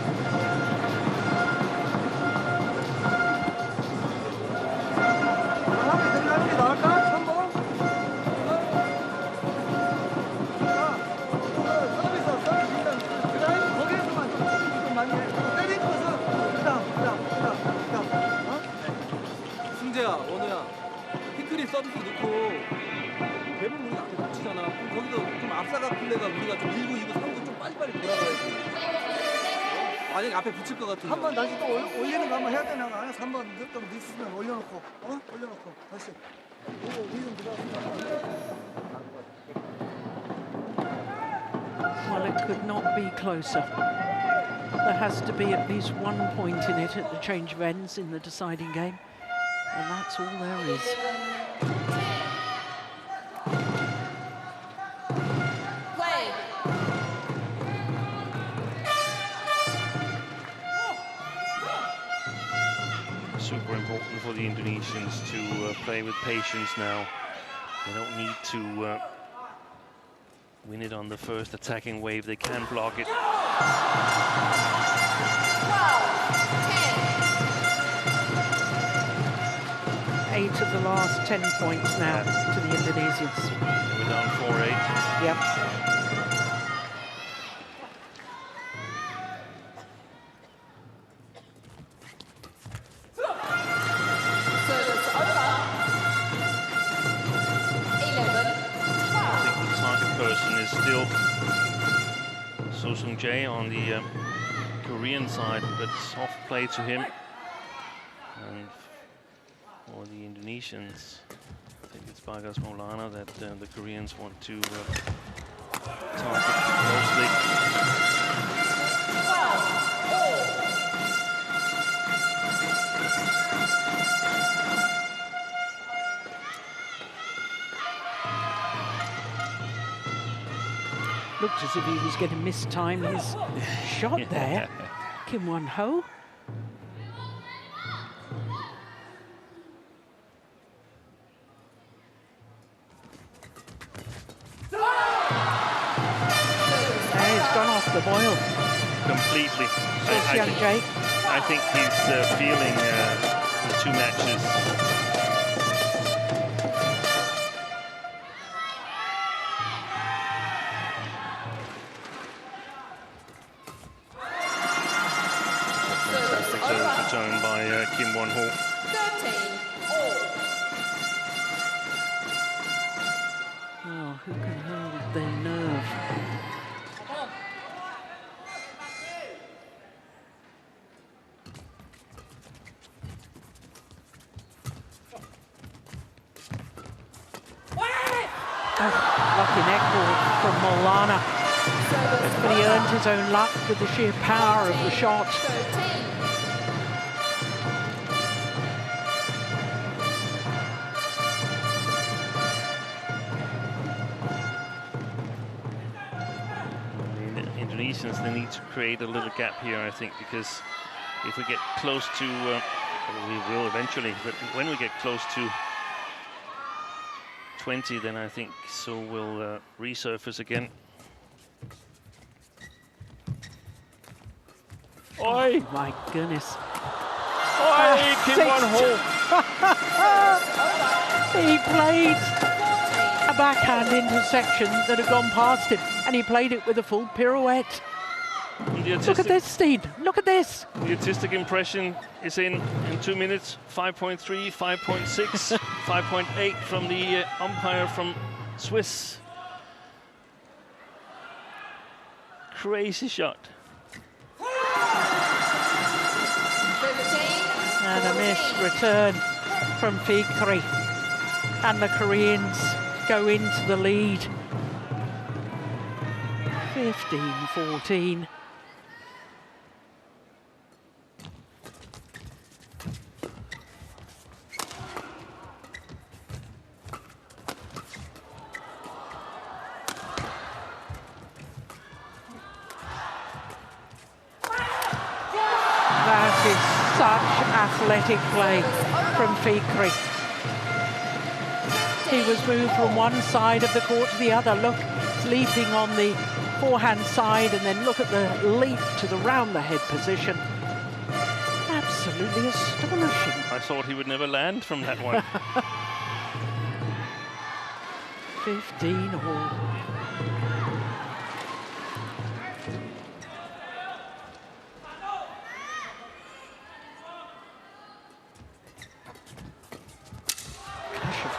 승재야, 원우야, 피클이 서비스 넣고 대부분 우리가 앞에 붙이잖아. 그럼 거기서 좀 앞사각 플레이가 우리가 좀 1구, 2구, 3구 좀 빨리빨리 돌아가야지. 만약에 앞에 붙일 것 같으면 한 번 다시 또 올리는 거 한번 해야 되나? 3번 좀 있으면 올려놓고, 올려놓고 다시. 오고 위로 들어가서. Well, it could not be closer. There has to be at least 1 point in it at the change of ends in the deciding game. And that's all there is. Play. Super important for the Indonesians to play with patience now. They don't need to win it on the first attacking wave. They can block it. 12-10. 8 of the last 10 points now to the Indonesians. We're down 4-8. Yep. Service over. 11-12. I think the target person is still So Sung Jae on the Korean side, but soft play to him. And for the Indonesians, I think it's Bagas Maulana that the Koreans want to target mostly. Looked as if he was going to mistime his shot there. Kim Won-ho. gone off the boil. Completely. I think he's feeling the 2 matches. Fantastic service return by Kim Won-ho. 13-all. Oh, who can hold their nerve? Lucky neck ball from Maulana. But he earned his own luck with the sheer power of the shot. The Indonesians, they need to create a little gap here, I think, because if we get close to, we will eventually, but when we get close to 20, then I think so will resurface again. Oh my goodness. Oi, Kim Won-ho. He played a backhand intersection that had gone past him, and he played it with a full pirouette. Look at this, Steve. Look at this. The artistic impression is in 2 minutes. 5.3, 5.6, 5.8 from the umpire from Swiss. Crazy shot. And a missed return from Fikri. And the Koreans go into the lead. 15-14. That is such athletic play from Fikri. He was moved from one side of the court to the other. Look, it's leaping on the forehand side, and then look at the leap to the round the head position. Absolutely astonishing. I thought he would never land from that one. 15-all.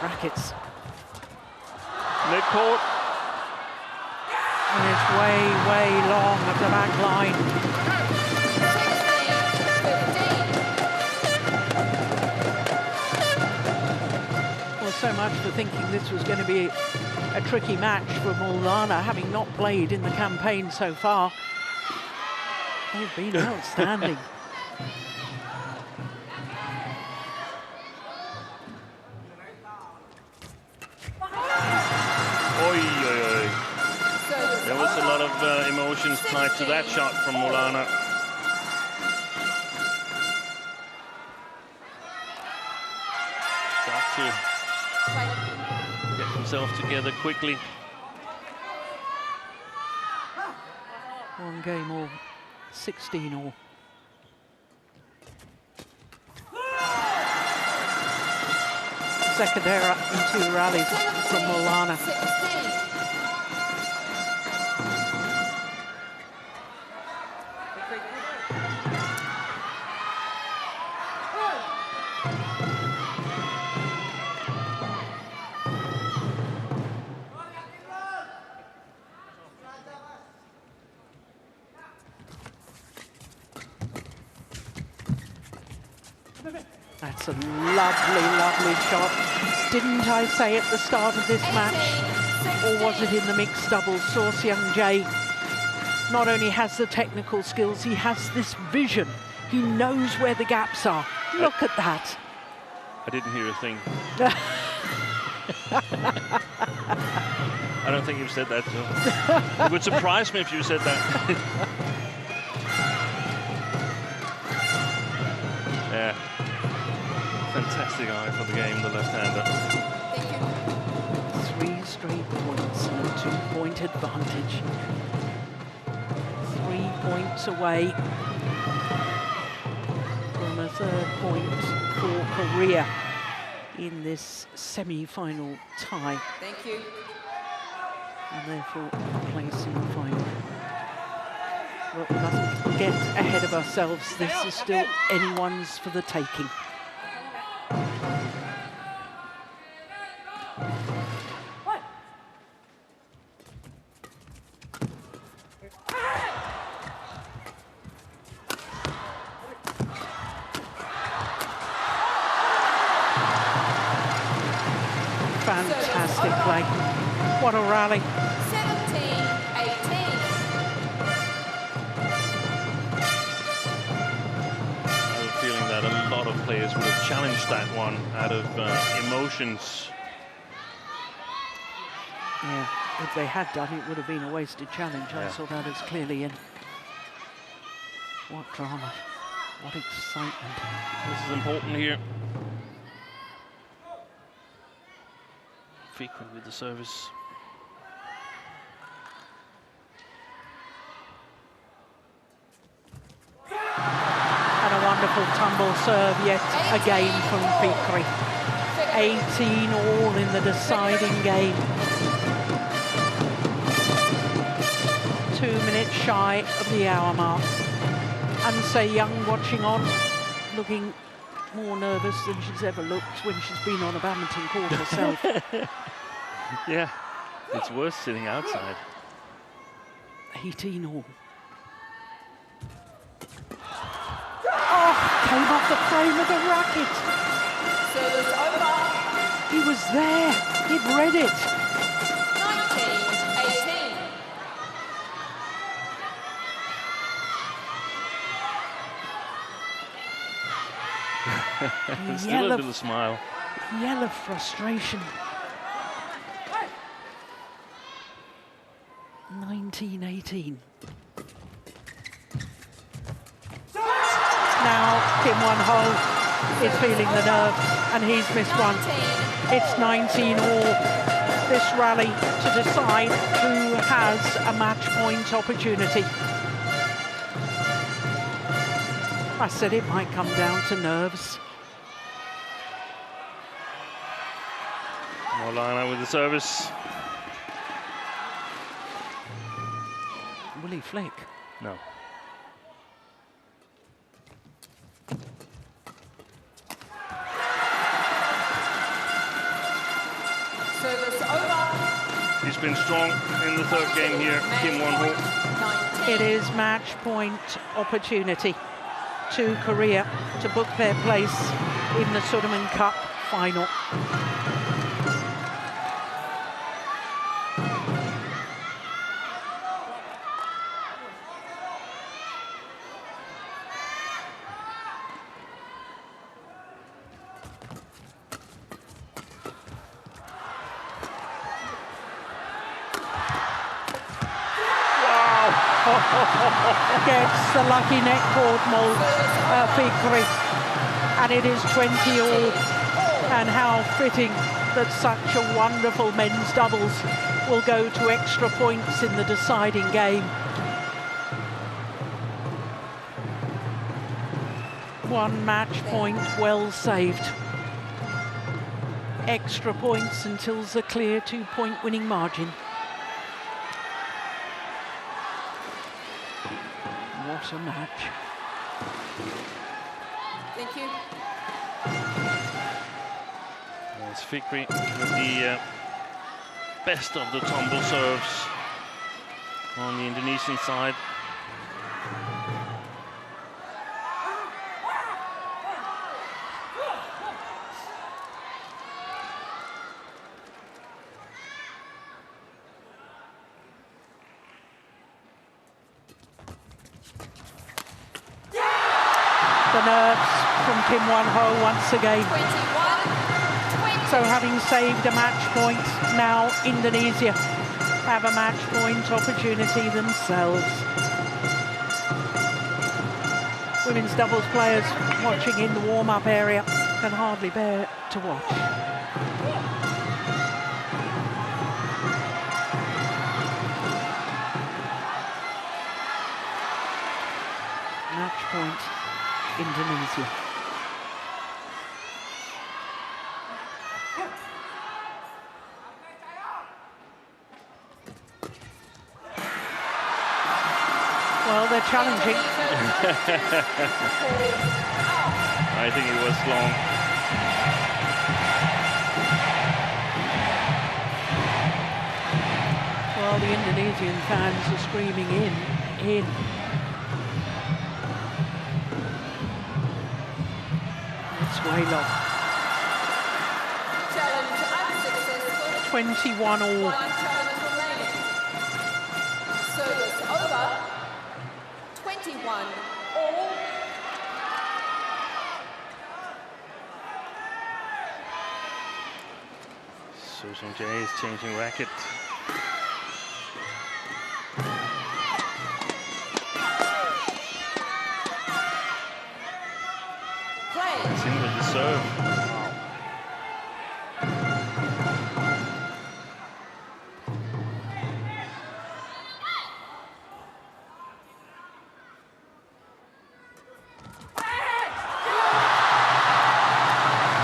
Rackets. Mid-court. And it's way, way long up the back line. Well, so much for thinking this was going to be a tricky match for Maulana, having not played in the campaign so far. They've been outstanding. There was a lot of emotions tied to that shot from Maulana. Got to get himself together quickly. One game all, 16-all. Second error in 2 rallies from Maulana. That's a lovely, lovely shot. Didn't I say at the start of this match, or was it in the mixed doubles, Saw Seung Jae not only has the technical skills, he has this vision. He knows where the gaps are. Look at that. I didn't hear a thing. I don't think you've said that, Joe. It would surprise me if you said that. Yeah. Fantastic eye for the game, the left-hander. 3 straight points and a 2-point advantage. points away from a third point for Korea in this semi-final tie. Thank you. And therefore a place in the final. But we mustn't get ahead of ourselves. This is still anyone's for the taking. Fantastic play. What a rally. 17-18. That a lot of players would have challenged that one out of emotions. Yeah, if they had done, it would have been a wasted challenge. I saw that as clearly in. What drama, what excitement. This is important here. Fikri with the service. And a wonderful tumble serve yet again from Fikri. 18 all in the deciding game. 2 minutes shy of the hour mark. And Young watching on, looking more nervous than she's ever looked when she's been on a badminton court herself. Yeah, it's worse sitting outside. 18 all. Oh, came off the frame of the racket. Service over. He was there. He'd read it. 19-18. Still a little smile. Yell of frustration. 19-18. Now Fenghuang is feeling the nerves and he's missed one. It's 19 all. This rally to decide who has a match point opportunity. I said it might come down to nerves. Molina with the service. Will he flick? No. Service over. He's been strong in the third game here, Kim Won-ho. It is match point opportunity to Korea to book their place in the Sudirman Cup final. Gets the lucky net cord mold, Fikri, and it is 20 all. And how fitting that such a wonderful men's doubles will go to extra points in the deciding game. One match point well saved. Extra points until the clear 2-point winning margin. What a match. Thank you. There's Fikri with the best of the tumble serves on the Indonesian side. The nerves from Kim Won-ho once again. 21-20. So having saved a match point, now Indonesia have a match point opportunity themselves. Women's doubles players watching in the warm-up area can hardly bear to watch. point, Indonesia. Well, they're challenging. I think it was long. Well, the Indonesian fans are screaming in. It's way long. Challenge unsuccessful. 21 all. 1 challenge remaining. Service over. 21 all. Susan J is changing racket. It's in with the serve.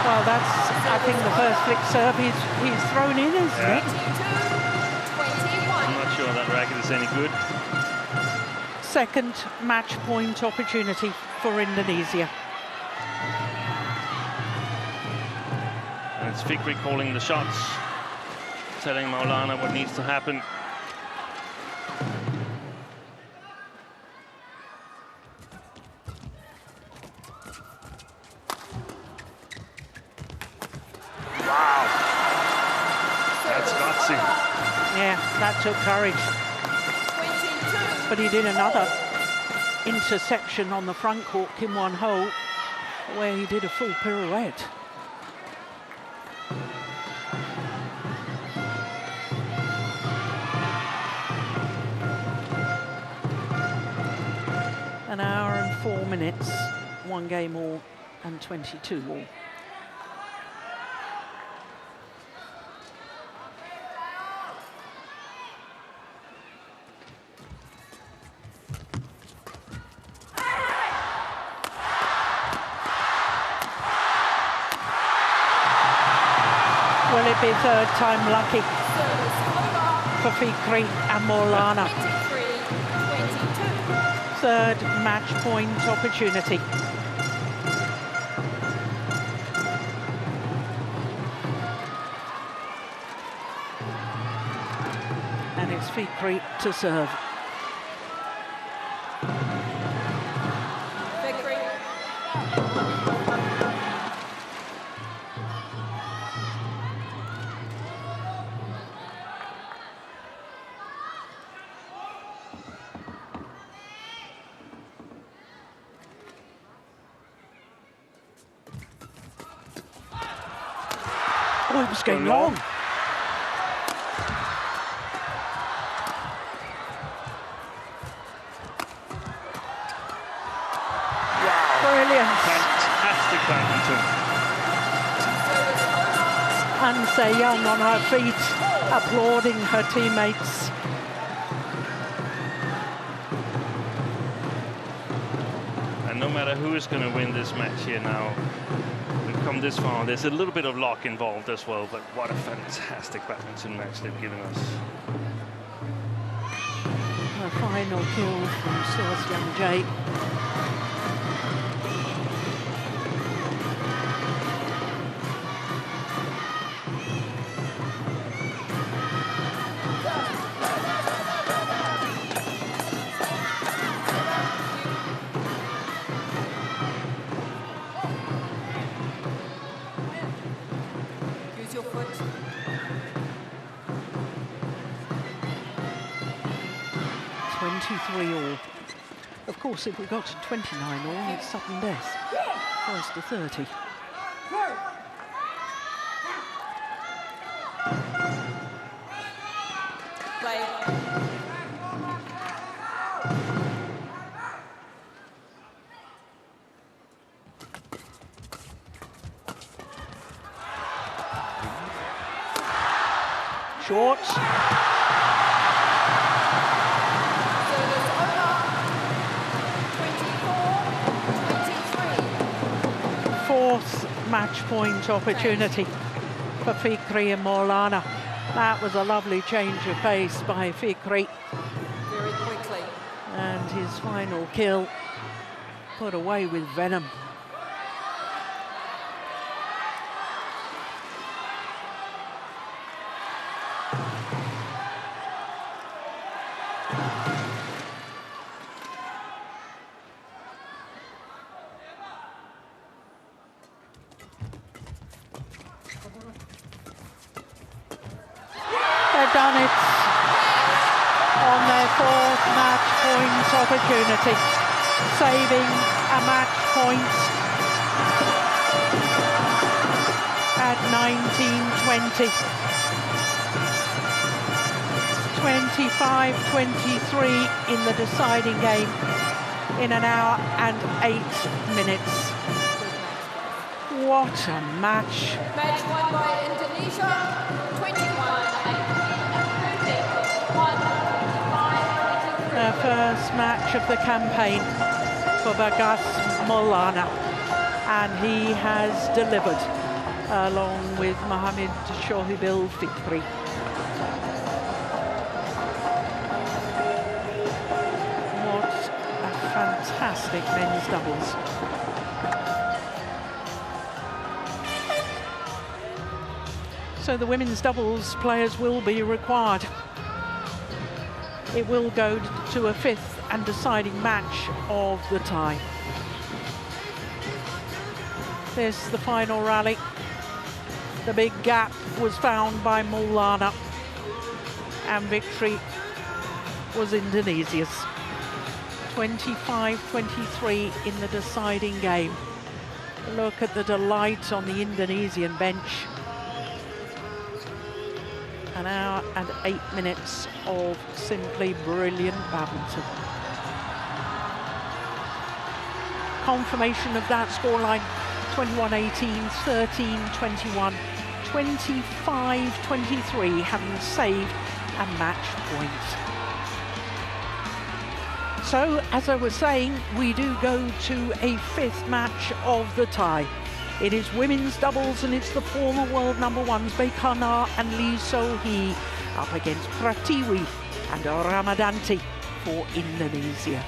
Well, that's, I think, the first flick serve he's thrown in, isn't it? I'm not sure that racket is any good. Second match point opportunity for Indonesia. And it's Fikri calling the shots, telling Maulana what needs to happen. Wow, that's gutsy. Yeah, that took courage. But he did another interception on the front court, Kim Won-ho, where he did a full pirouette. An hour and 4 minutes, 1 game all and 22 all. Will it be third time lucky for Fikri and Maulana? Third match point opportunity. And it's Fikri to serve. Oh, it was going long. Wow. Brilliant. Fantastic badminton. And Se-young on her feet, applauding her teammates. And no matter who is going to win this match here now, come this far, there's a little bit of luck involved as well, but what a fantastic badminton match they've given us. A final kill from Xiamen J. Use your foot. 23 all. Of course, if we got to 29 all, it's sudden death. First to 30. Play. Short. Service over. 24. match point opportunity for Fikri and Maulana. That was a lovely change of pace by Fikri. Very quickly. And his final kill put away with venom. Done it on their fourth match point opportunity, saving a match point at 19-20. 25-23 in the deciding game in an hour and 8 minutes. What a match. Match won by Indonesia, 21-8. Their first match of the campaign for Bagas Maulana, and he has delivered along with Mohammed Shohibil Fikri. What a fantastic men's doubles. So the women's doubles players will be required. It will go to a fifth and deciding match of the tie. This, the final rally. The big gap was found by Maulana, and victory was Indonesia's. 25-23 in the deciding game. Look at the delight on the Indonesian bench. An hour and 8 minutes of simply brilliant badminton. Confirmation of that scoreline: 21-18, 13-21, 25-23, having saved a match point. So, as I was saying, we do go to a fifth match of the tie. It is women's doubles, and it's the former world #1s Baekana and Lee So-hee up against Pratiwi and Ramadanti for Indonesia.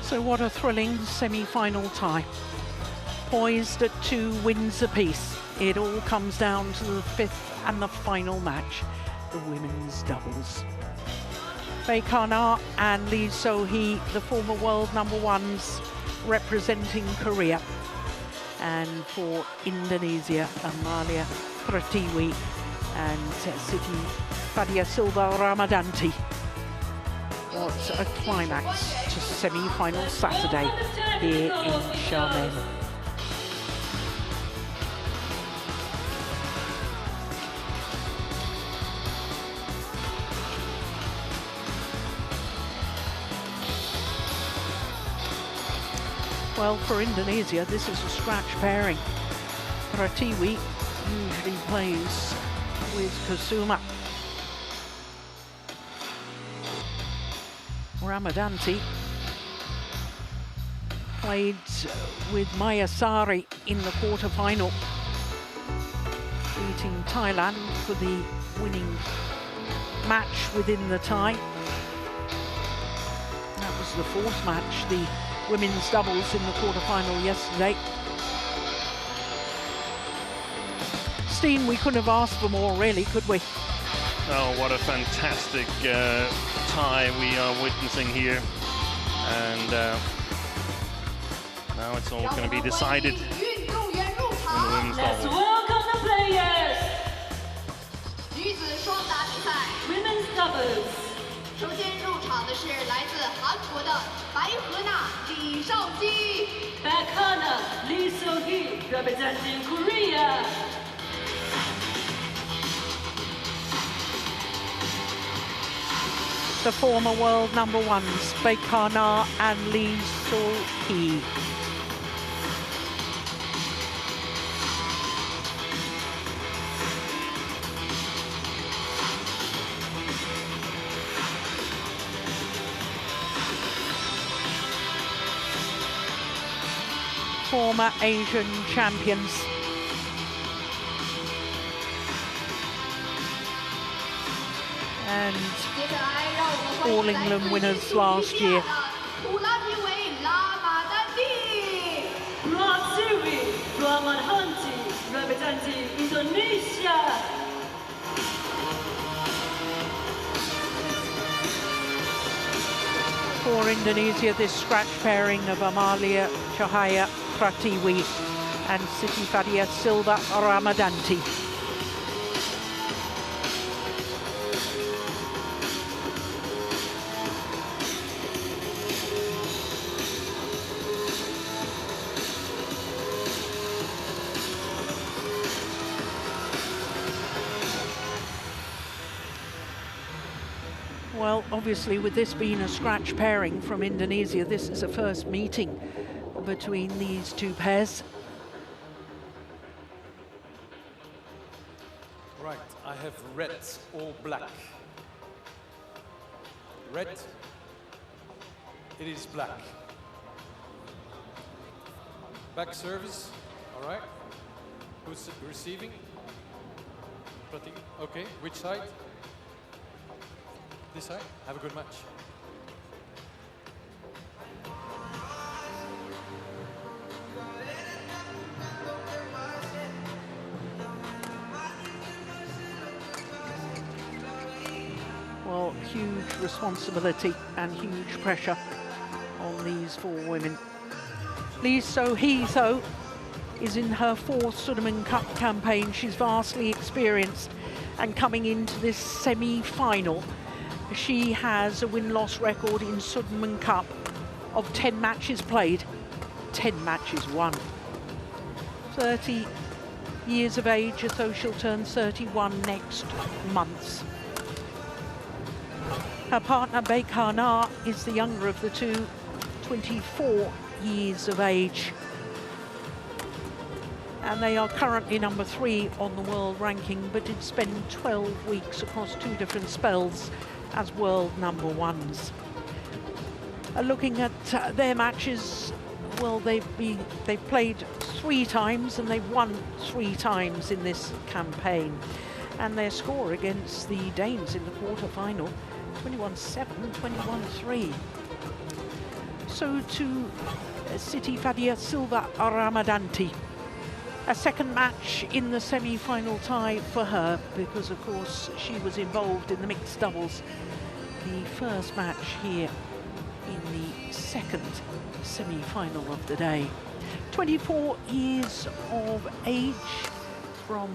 So what a thrilling semi-final tie. Poised at 2 wins apiece. It all comes down to the fifth and the final match, the women's doubles. Baekana and Lee So-hee, the former world #1s, representing Korea. And for Indonesia, Amalia Pratiwi and Siti Fadia Silva Ramadanti. What a climax to semi-final Saturday here in Xiamen. Well, for Indonesia, this is a scratch pairing. Pratiwi usually plays with Kusuma. Ramadanti played with Mayasari in the quarter-final, beating Thailand for the winning match within the tie. That was the fourth match, the women's doubles in the quarter-final yesterday. Steen, we couldn't have asked for more, really, could we? Oh, what a fantastic tie we are witnessing here. And now it's all going to be decided in the women's Let's doubles. welcome the players. Women's doubles. 首先入场的是来自韩国的白河娜李绍基。 Bakhana Lee So-hee representing Korea. The former world number ones, Baekana and Lee So-hee. Former Asian champions. And All England winners last year. Pratiwi Ramadanti representing Indonesia. For Indonesia, this scratch pairing of Amalia Cahaya Pratiwi and Siti Fadia Silva Ramadanti. Well, obviously, with this being a scratch pairing from Indonesia, this is a first meeting between these two pairs. Right, I have red or black. Red, it is black. Back service, all right. Who's receiving? Okay, which side? This side. Have a good match. Well, huge responsibility and huge pressure on these four women. Lee So-hee, though, is in her fourth Sudirman Cup campaign. She's vastly experienced, and coming into this semi-final, she has a win-loss record in Sudirman Cup of 10 matches played, 10 matches won. 30 years of age, so she'll turn 31 next month. Her partner, Baekana, is the younger of the two, 24 years of age. And they are currently number 3 on the world ranking, but did spend 12 weeks across 2 different spells as world number ones. Looking at their matches, well, they've played 3 times and they've won 3 times in this campaign. And their score against the Danes in the quarter-final, 21-7, 21-3. So to Siti Fadia Silva Ramadanti. A second match in the semi-final tie for her, because of course she was involved in the mixed doubles. The first match here in the second semi-final of the day. 24 years of age, from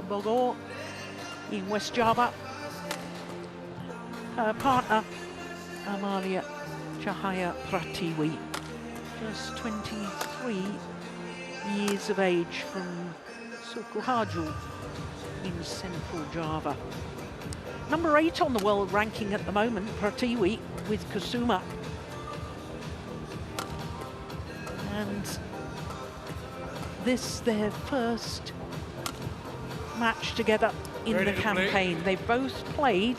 Bogor in West Java. Her partner, Amalia Cahaya Pratiwi, just 23 years of age, from Sukoharjo in central Java. Number 8 on the world ranking at the moment, Pratiwi, with Kusuma. And this their first match together in the campaign. They've both played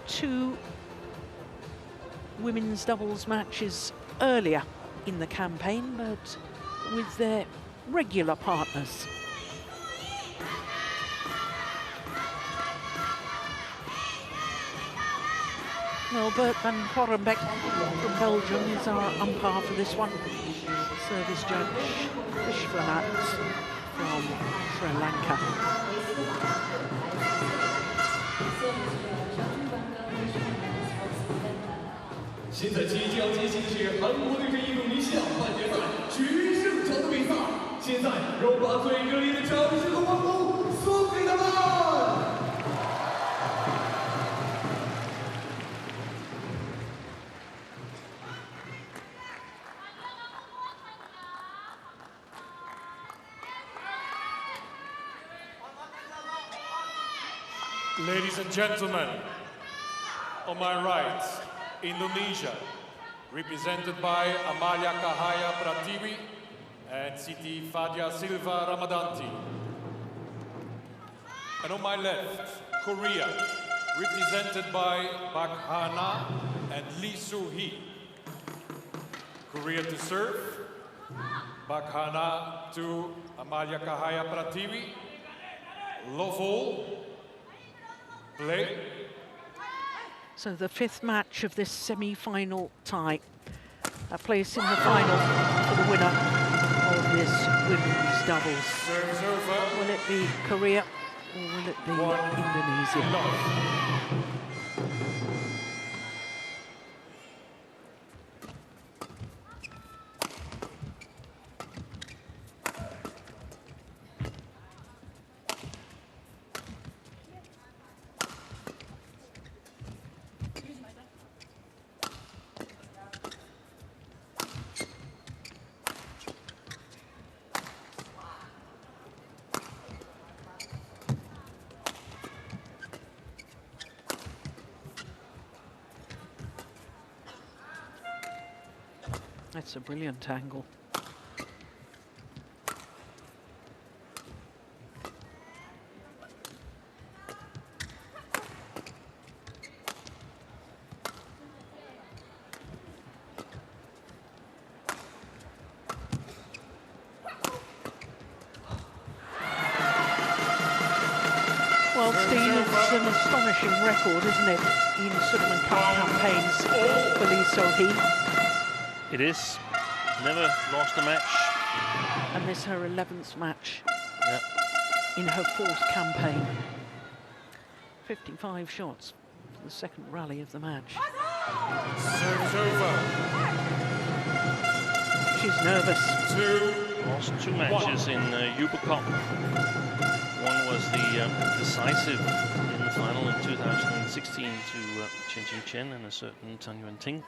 2 women's doubles matches earlier in the campaign, but with their regular partners. Well, Bert van Horenbeck from Belgium is our umpire for this one. Service judge Vishwanath from Sri Lanka. 现在即将进行的是韩国对阵印度尼西亚半决赛决胜场的比赛。现在，让我把最热烈的掌声和欢呼送给他们！ Ladies and gentlemen, on my right, Indonesia, represented by Amalia Cahaya Pratiwi and Siti Fadia Silva Ramadanti. And on my left, Korea, represented by Bak Ha-na and Lee Soo-hee. Korea to serve, Bak Ha-na to Amalia Cahaya Pratiwi. Love all. Play. So the 5th match of this semi-final tie. A place in the final for the winner of this women's doubles. Serves over. Will it be Korea or will it be Indonesia? That's a brilliant angle. Well, Steve, it's an astonishing record, isn't it, in Sudirman Cup campaigns for Lee Soo-hee. It is. Never lost a match. And this her 11th match in her 4th campaign. 55 shots for the 2nd rally of the match. Serves over. She's nervous. Lost 2 matches in Uber Cup. One was the decisive in the final in 2016 to Chen Jing Chen and a certain Tan Yuan Ting.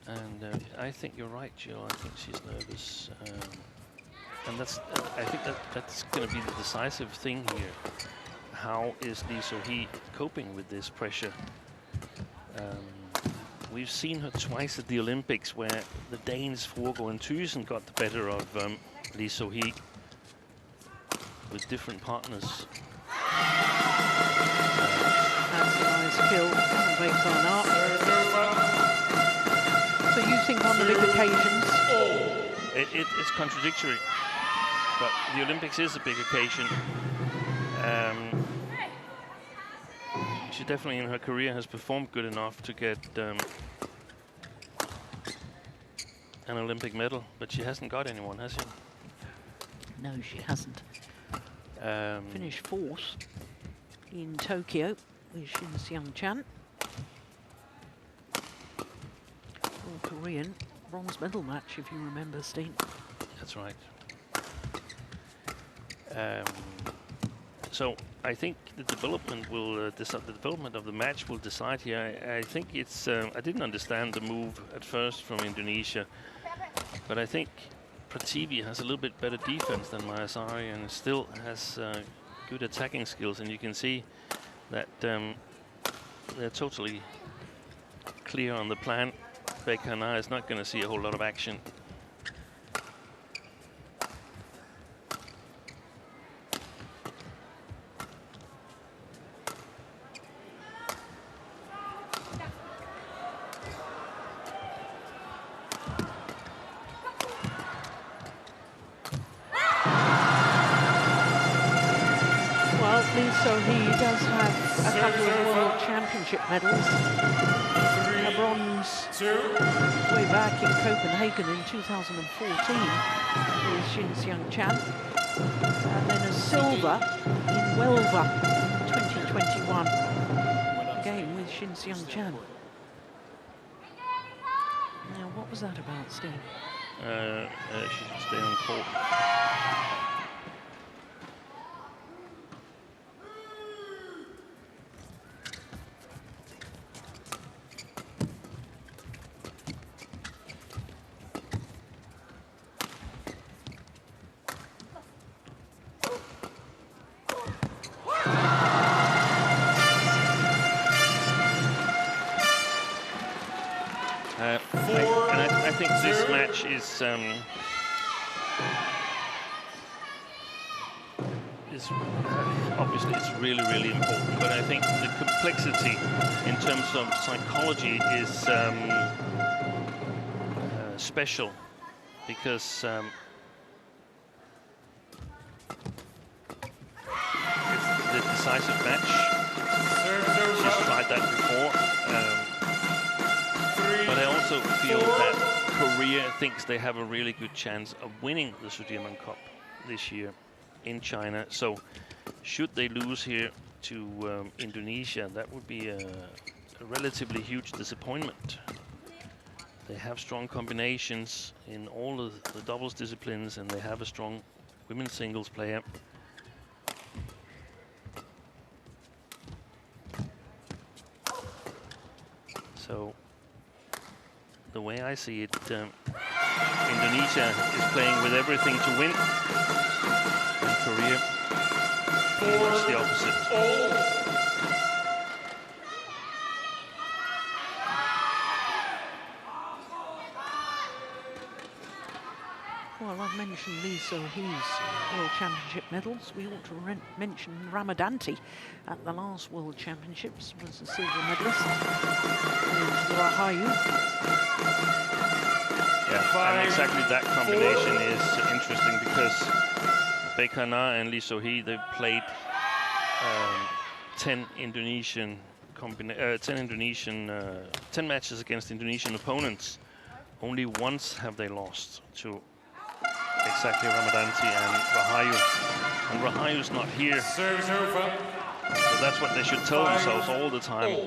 And I think you're right, Jill. I think she's nervous, and that's. I think that's going to be the decisive thing here. How is Lee Soo-hee coping with this pressure? We've seen her twice at the Olympics, where the Danes Forgo and Thyssen got the better of Lee Soo-hee with different partners. That's a nice kill. Breaks on up. So you think on the big occasions? It's contradictory, but the Olympics is a big occasion. She definitely in her career has performed good enough to get an Olympic medal, but she hasn't got anyone, has she? No, she hasn't. Finished 4th in Tokyo with Shin Seung-chan. Korean bronze medal match, if you remember, Steen. That's right. So I think the development will decide. The development of the match will decide here. I think it's. I didn't understand the move at first from Indonesia, but I think Prativi has a little bit better defense than Mayasari and still has good attacking skills. And you can see that they're totally clear on the plan. Baekhyun is not going to see a whole lot of action. So he does have a couple of World Championship medals. A bronze way back in Copenhagen in 2014 with Xiamen. And then a silver in Huelva in 2021, again with Xiamen. Now, what was that about, Steve? She should stay on court. I think this match is obviously it's really important, but I think the complexity in terms of psychology is special, because it's the decisive match. She's tried that before. But I also feel that Korea thinks they have a really good chance of winning the Sudirman Cup this year in China. So should they lose here to Indonesia, that would be a relatively huge disappointment. They have strong combinations in all of the doubles disciplines, and they have a strong women's singles player. So the way I see it, Indonesia is playing with everything to win, and Korea pretty much the opposite. Well, I've mentioned Lee So-hee's World Championship medals. We ought to mention Ramadanti at the last World Championships, was a silver medalist. Rahayu. Yeah, and exactly that combination is interesting, because Baekhyun and Lee So-hee, they've played 10 matches against Indonesian opponents. Only once have they lost to exactly Ramadanti and Rahayu. And Rahayu's not here. Serves over. So that's what they should tell themselves all the time.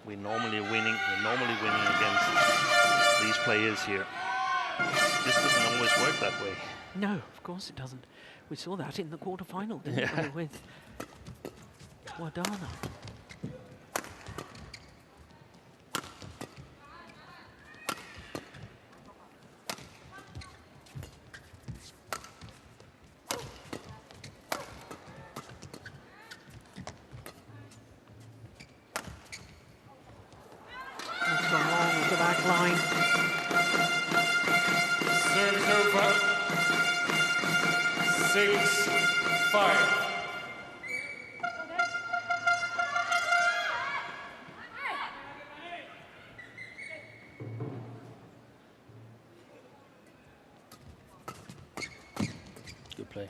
We're normally winning against these players here. It just doesn't always work that way. No, of course it doesn't. We saw that in the quarterfinal, didn't we, with Wadana. That's gone wrong with the back line. Serves over. 6-5. Good play.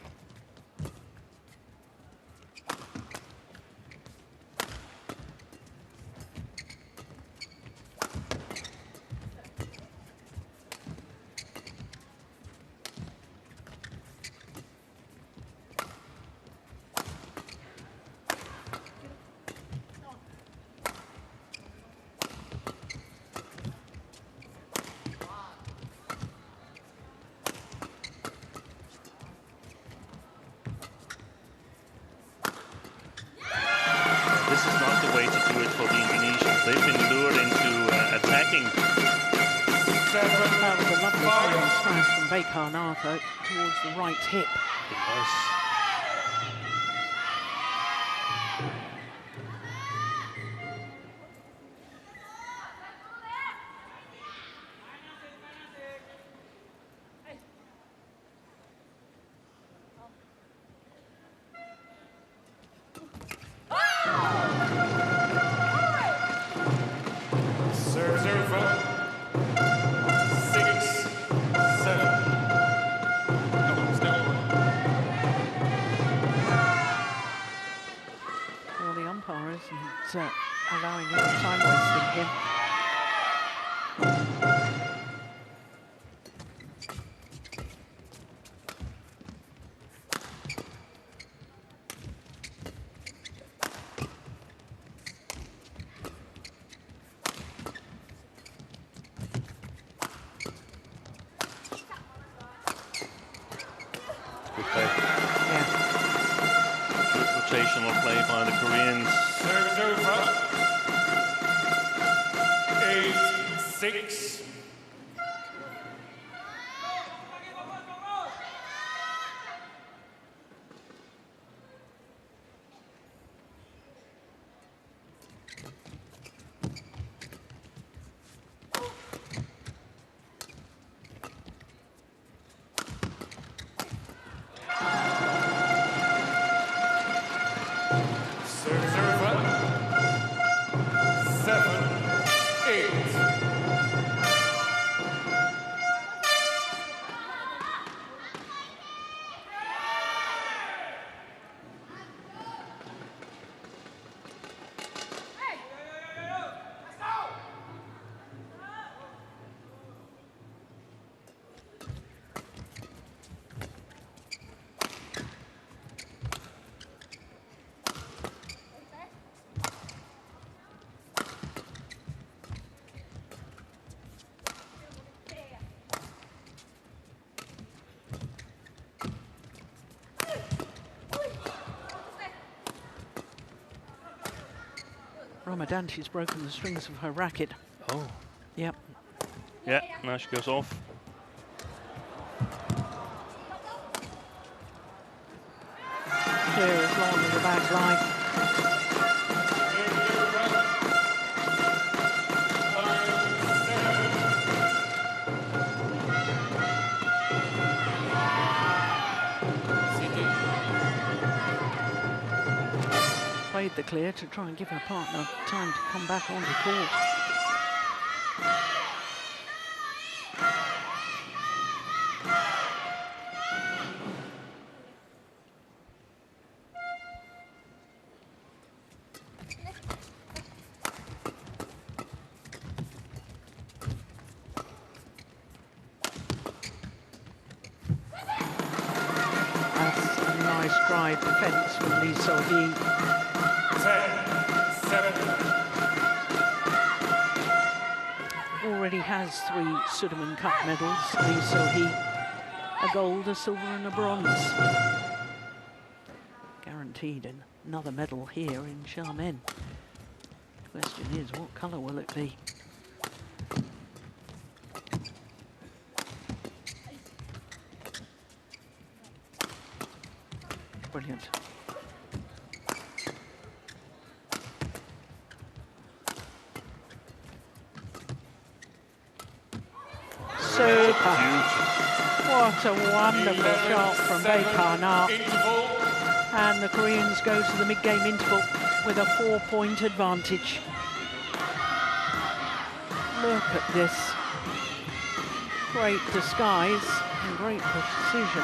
This is not the way to do it for the Indonesians. They've been lured into attacking. That was a lovely final smash from Baekhyun towards the right hip. It was. allowing any time wasting here. Rotational play by the Koreans. Serves over. 8-6. Ramadanti's broken the strings of her racket. Oh. Yep. Yeah, now she goes off. Clear as long as the back line. Played the clear to try and give her partner time to come back onto court. That's a nice drive defence from Lee So-hee. 10-7. Already has 3 Sudirman Cup medals, Lee So-hee. A gold, a silver and a bronze. Guaranteed another medal here in Xiamen. Question is, what colour will it be? Brilliant. Super. What a wonderful shot from Baekar-na. And the Koreans go to the mid-game interval with a 4-point advantage. Look at this. Great disguise and great precision.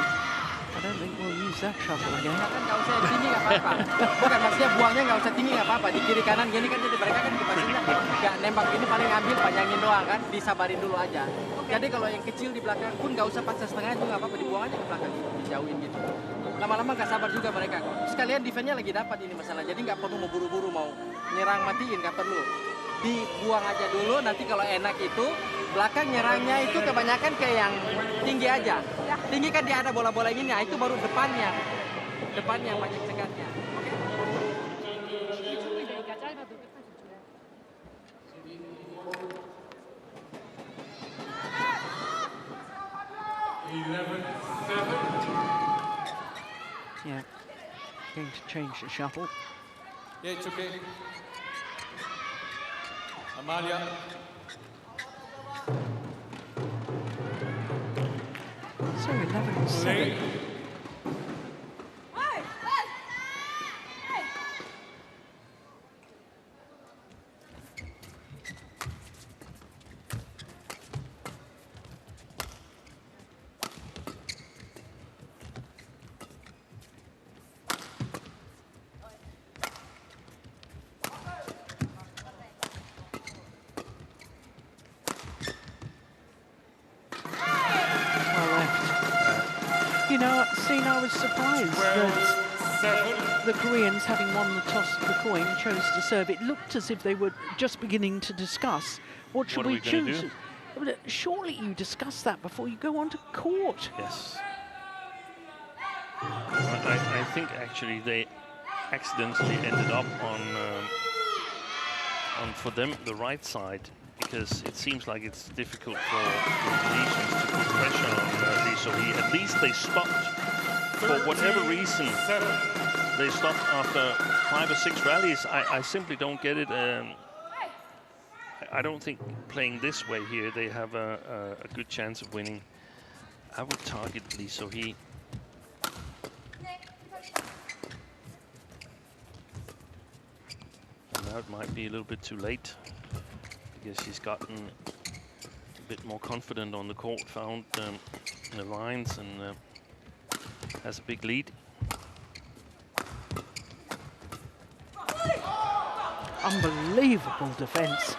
I don't think we'll use that shuttle again. Nggak usah tinggi nggak apa-apa. Bukan maksudnya buangnya nggak usah tinggi nggak apa-apa. Di kiri kanan gini kan jadi mereka kan pastinya nggak nembak ini paling ambil panjangin doang kan. Disabarin dulu aja. Jadi kalau yang kecil di belakang pun nggak usah paksa setengah itu nggak apa-apa. Dibuang aja ke belakang, dijauhin gitu. Lama-lama nggak sabar juga mereka kok. Sekalian defense-nya lagi dapat ini masalah. Jadi nggak perlu mau buru-buru mau nyerang matiin nggak perlu. Dibuang aja dulu. Nanti kalau enak itu belakang nyerangnya itu kebanyakan ke yang tinggi aja. Tinggi kan dia ada bola-bola ini, nah itu baru depannya. Depannya yang banyak cekatnya. Yeah, going to change the shuttle. Yeah, it's okay. Amalia. So 11-7. Stina, I was surprised that the Koreans, having won the toss of the coin, chose to serve. It looked as if they were just beginning to discuss what should we choose. Surely you discuss that before you go onto court. Yes. I think actually they accidentally ended up on for them the right side, because it seems like it's difficult for the Indonesians to put pressure on Lee So-hee. At least they stopped for whatever reason. They stopped after 5 or 6 rallies. I simply don't get it. I don't think playing this way here they have a good chance of winning. I would target Lee So-hee. Now it might be a little bit too late, because she's gotten a bit more confident on the court, found the lines, and has a big lead. Unbelievable defense.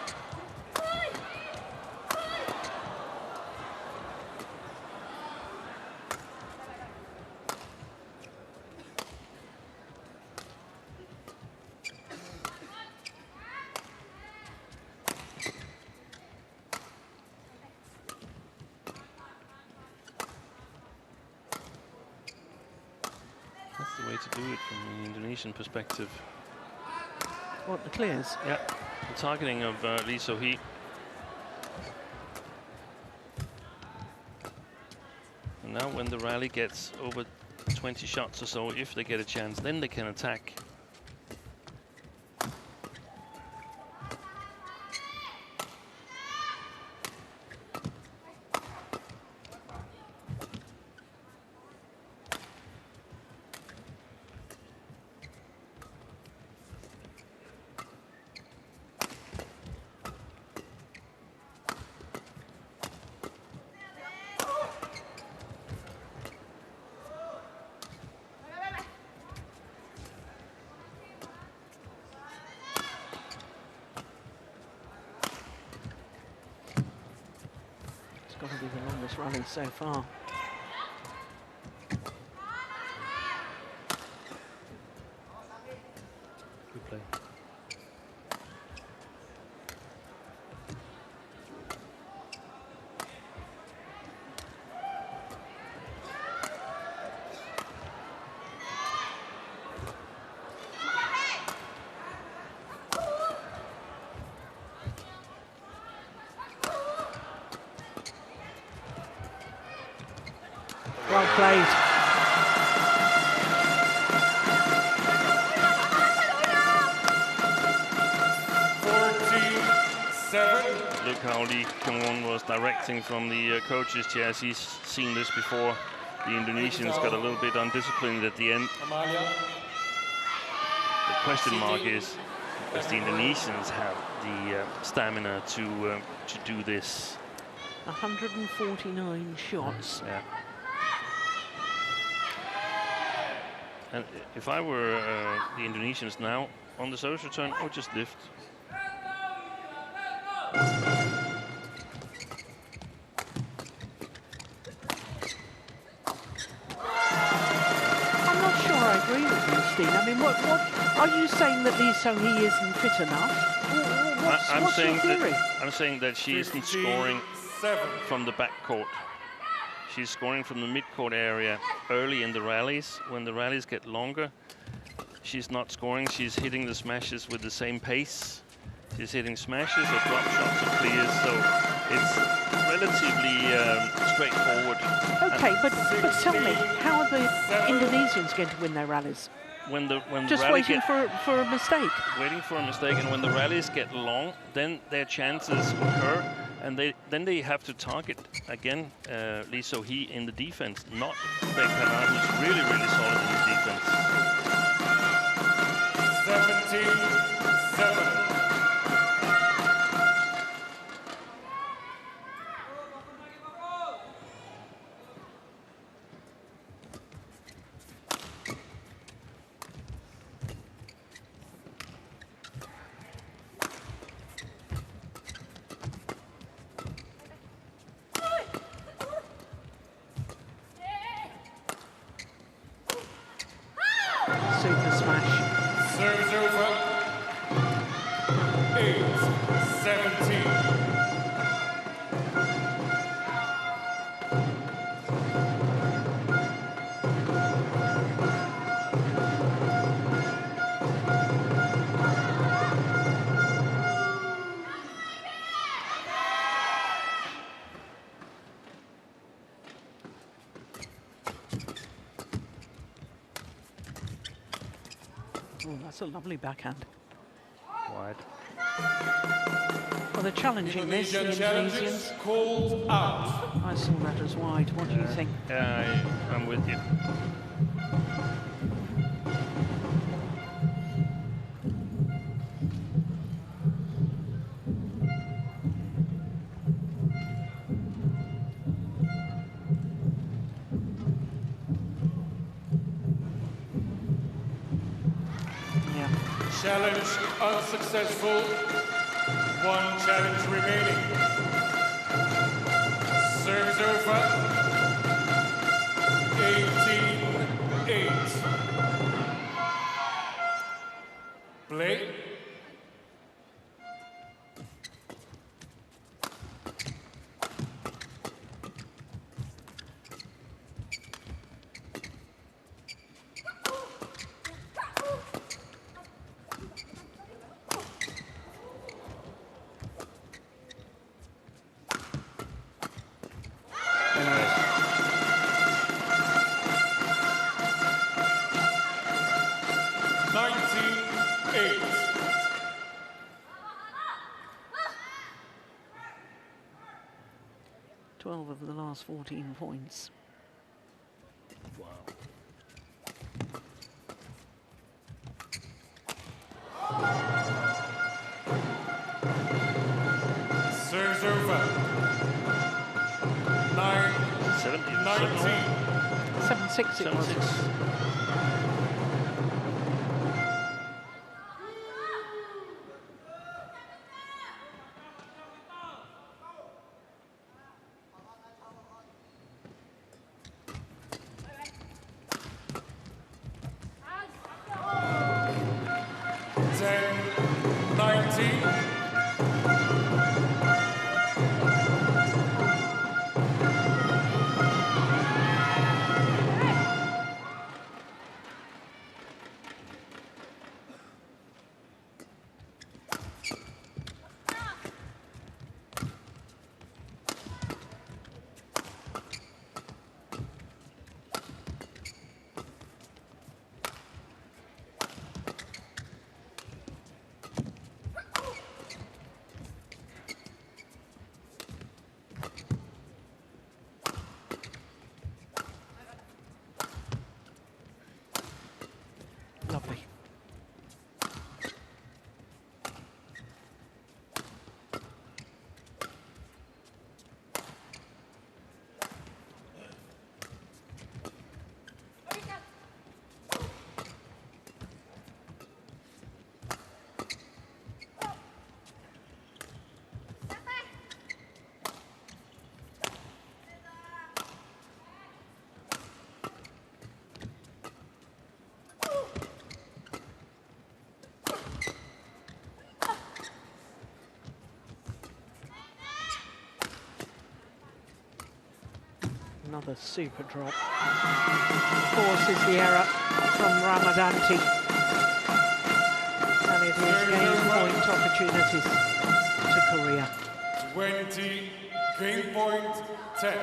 That's the way to do it from the Indonesian perspective. What, the clears? Yeah, the targeting of Lee So-hee. And now when the rally gets over 20 shots or so, if they get a chance, then they can attack. Got to be the longest rally so far. Good play. Well played. Look how Lee Fenghuang was directing from the coach's chair. He's seen this before. The Indonesians got a little bit undisciplined at the end. The question mark is, does the Indonesians have the stamina to do this? 149 shots. Yeah. And if I were the Indonesians now on the service return, I would just lift. I'm not sure I agree with you, Steen. I mean, what are you saying, that Lee So-hee isn't fit enough? What's your theory? I'm saying that she isn't scoring from the backcourt. She's scoring from the mid-court area early in the rallies. When the rallies get longer, she's not scoring. She's hitting the smashes with the same pace. She's hitting smashes or drop shots or clears, so it's relatively straightforward. Okay, but tell me, how are the Indonesians going to win their rallies? When just the waiting for a mistake. Waiting for a mistake, and when the rallies get long, then their chances occur, and then they have to target again Lee So-hee in the defense, not Fenghuang, who's really solid in the defense. 17-7. 17. Oh, that's a lovely backhand. Wide. Well, they're challenging this, the Indonesians. Called out. I saw that as wide. What do you think? Yeah, I'm with you. Challenge unsuccessful. One challenge remaining. Serves over. 18-8. Play. Of the last 14 points. Wow. Serves over. 19. 7-6 it was. 7-6. Lovely. Another super drop. Forces the error from Ramadanti. And it is game point opportunities to Korea. 20, game point 10.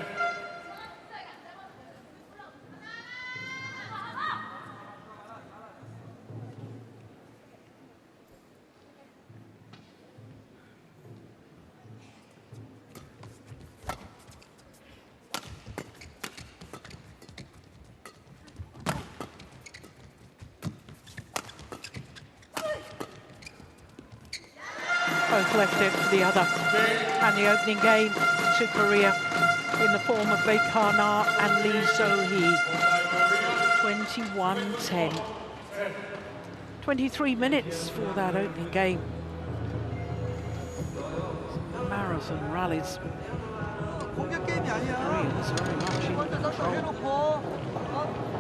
Both left it for the other. And the opening game to Korea in the form of Baekar and Lee So-hee. 21-10. 23 minutes for that opening game. Marathon rallies. 공격 게임이 아니야. Koreans very much in 먼저 넣어서 control. 해놓고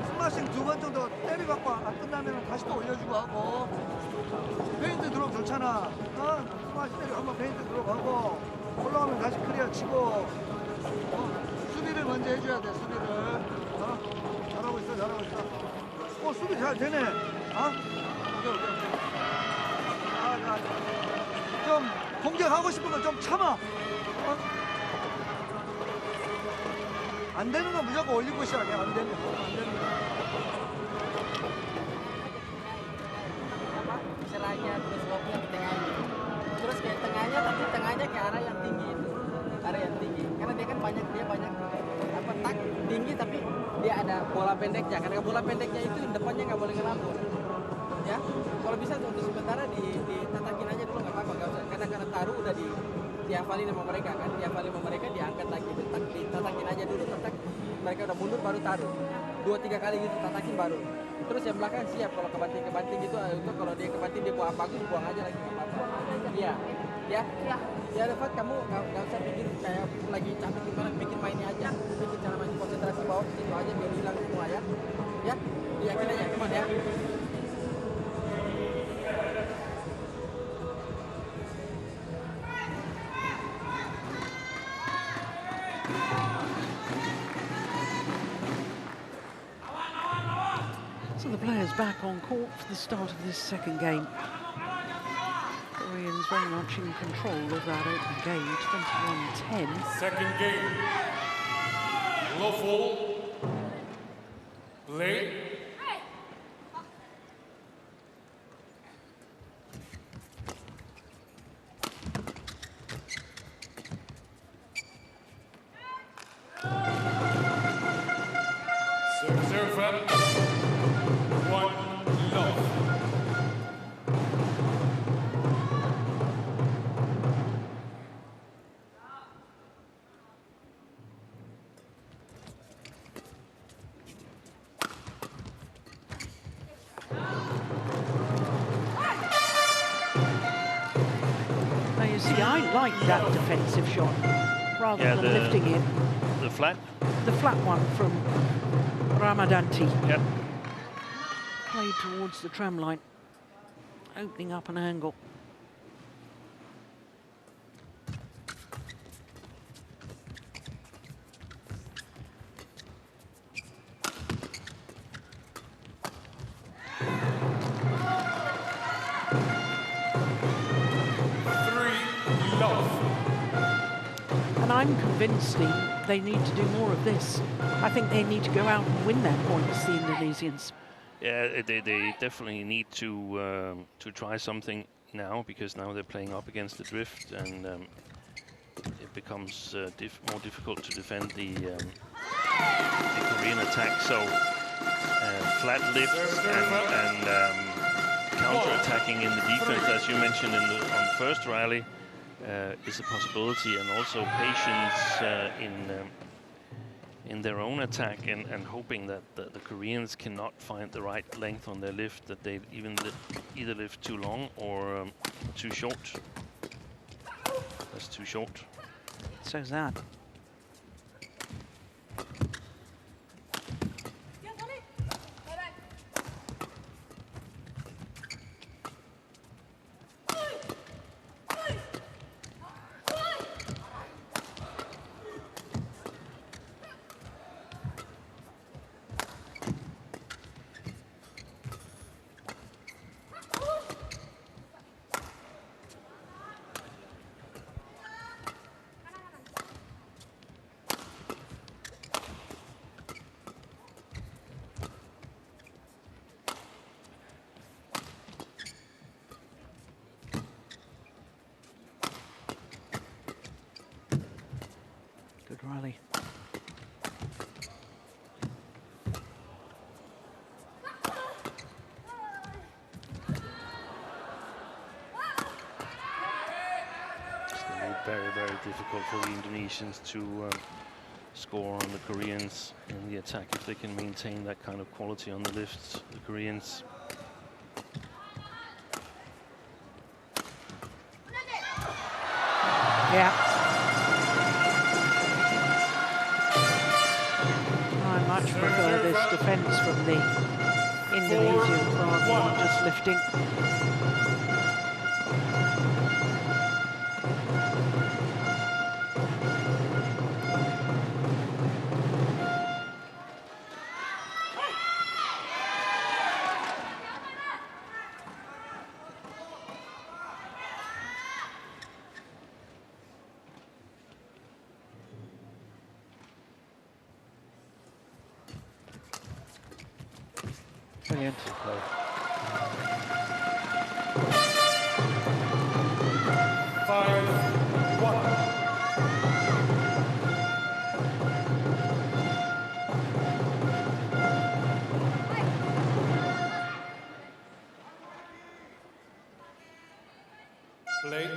스마싱 2번 정도 때려갖고 안 끝나면 다시 또 올려주고 하고 페인트 드롭 좋잖아. 스마싱 때리고 한번 페인트 드롭 쭉 하고 올라오면 다시 클리어 치고 수비를 먼저 해줘야 돼. 수비를. 잘하고 있어, 잘하고 있어. 수비 잘 되네. 오케이. 좀 공격하고 싶은 거 좀 참아. 안 되는 건 무조건 올리고 시작해. 안 되는 거. Serahnya terus locknya ke tengahnya. Terus kayak tengahnya tapi tengahnya ke arah yang tinggi itu. Arah yang tinggi. Karena dia kan banyak tak tinggi tapi dia ada bola pendeknya. Karena bola pendeknya itu depannya nggak boleh ngelambur. Ya, kalau bisa untuk sementara ditatakin aja dulu nggak apa-apa, nggak usah. Karena taruh udah dihafalin sama mereka kan, dihafalin sama mereka diangkat lagi, ditatakin aja dulu, mereka udah mundur baru taruh. 2-3 kali gitu tatakin baru. Terus yang belakang siap kalau kebanting gitu, itu kalau dia kebanting dia buang bagus buang aja lagi nggak apa-apa. Iya, ya Rifat kamu nggak usah pikir kayak lagi capek gimana, bikin mainnya aja, bikin cara main konsentrasi bawah situ aja biar hilang semua ya. Ya, yakin aja teman ya. So the players back on court for the start of this second game. Koreans very much in control of that opening game, 21-10. Second game. Lawful. Play. Serve up. 1 love. Now you see, I like that defensive shot rather than lifting it. The flat? The flat one from Ramadanti. Yep. Played towards the tram line, opening up an angle. And I'm convinced, Steve, they need to do more of this. I think they need to go out and win their points, the Indonesians. Yeah, they definitely need to try something now, because now they're playing up against the drift, and it becomes more difficult to defend the Korean attack. So flat lifts and counter-attacking in the defense, as you mentioned on the first rally, is a possibility, and also patience in their own attack, and hoping that the Koreans cannot find the right length on their lift, that they either lift too long or too short. That's too short. So's that. Good rally. It's going to be very, very difficult for the Indonesians to score on the Koreans in the attack if they can maintain that kind of quality on the lifts, the Koreans. Yeah. I much prefer this defence from the Indonesians rather than just lifting. Brilliant. 5-1. Play.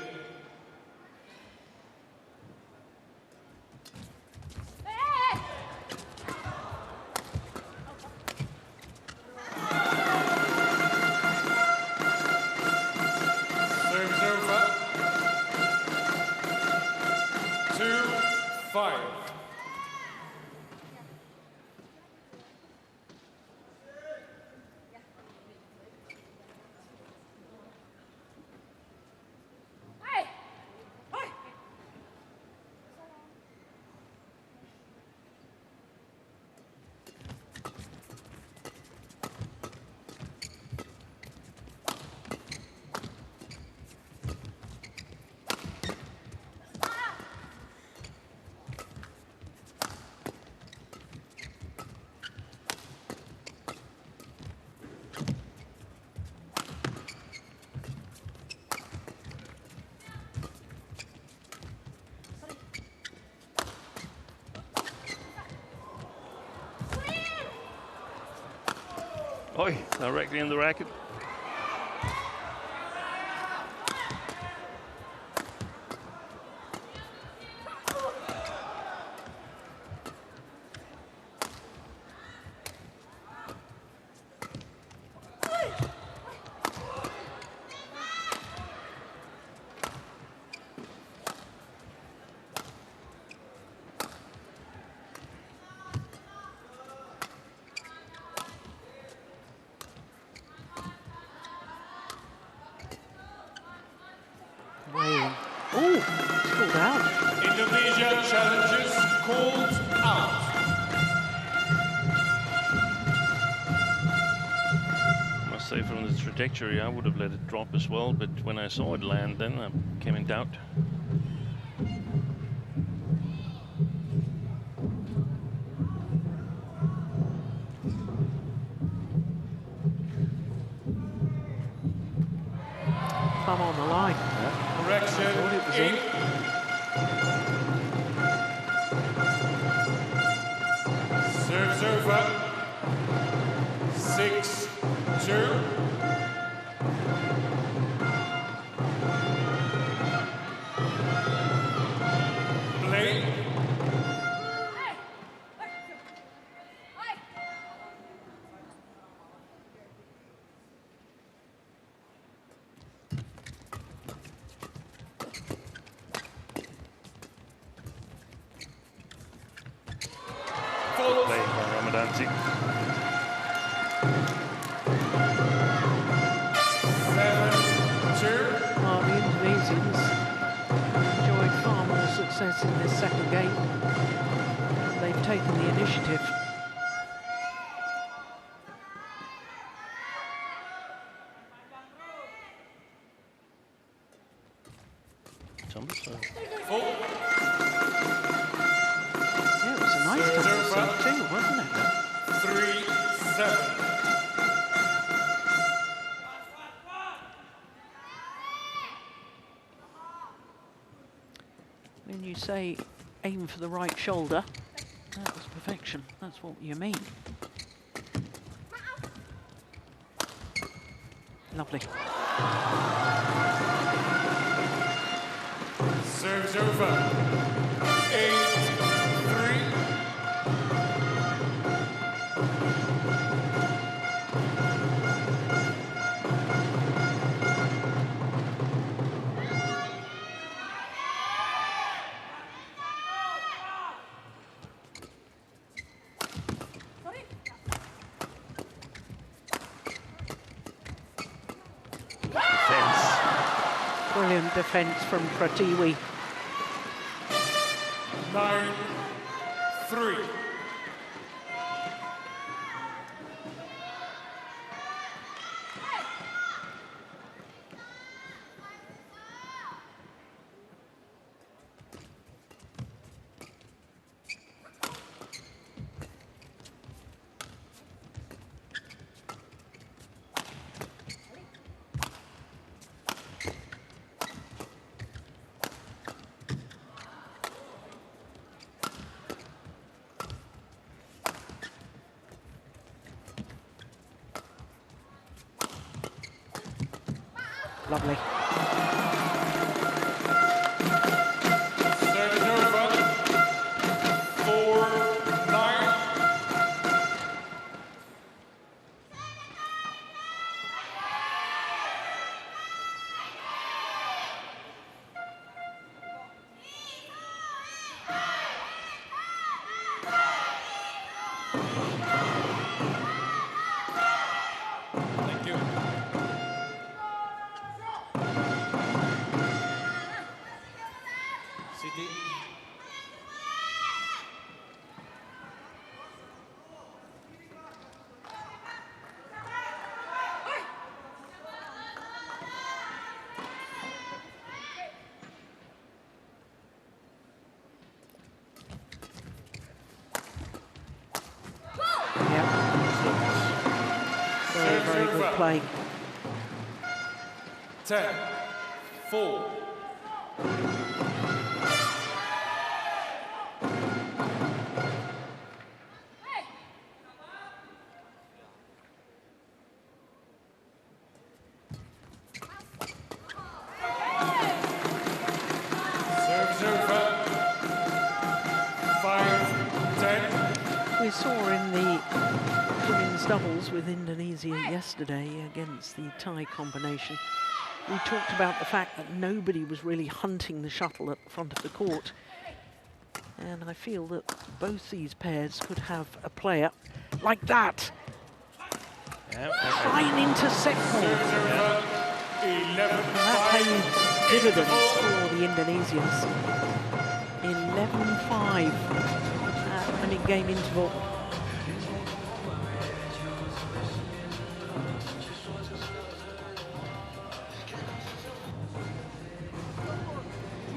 Serves over. 2-5. Oi, directly in the racket. Oh, it's called out. Indonesia challenges called out. I must say, from the trajectory, I would have let it drop as well, but when I saw it land, then I came in doubt. Thumb on the line. Correction. Thought it was in. Serves over. 6-2. Play. Good play by Ramadanti. 7-2. Well, the Indonesians enjoyed far more success in this second game. They've taken the initiative. Yeah, it was a nice tumble serve too, wasn't it? 3-7. When you say aim for the right shoulder, that was perfection. That's what you mean. Lovely. Serves over. 8-3. Brilliant defence from Pratiwi. 9-3. Lovely. Service over. 4-9. Thank you. City. Very, very good play. 10-4. Service over. 5-10. We saw in the women's doubles with Indonesia yesterday against the Thai combination, we talked about the fact that nobody was really hunting the shuttle at the front of the court. And I feel that both these pairs could have a player like that. Fine intercept ball. And that paid dividends for the Indonesians. 11-5 at the mid-game interval.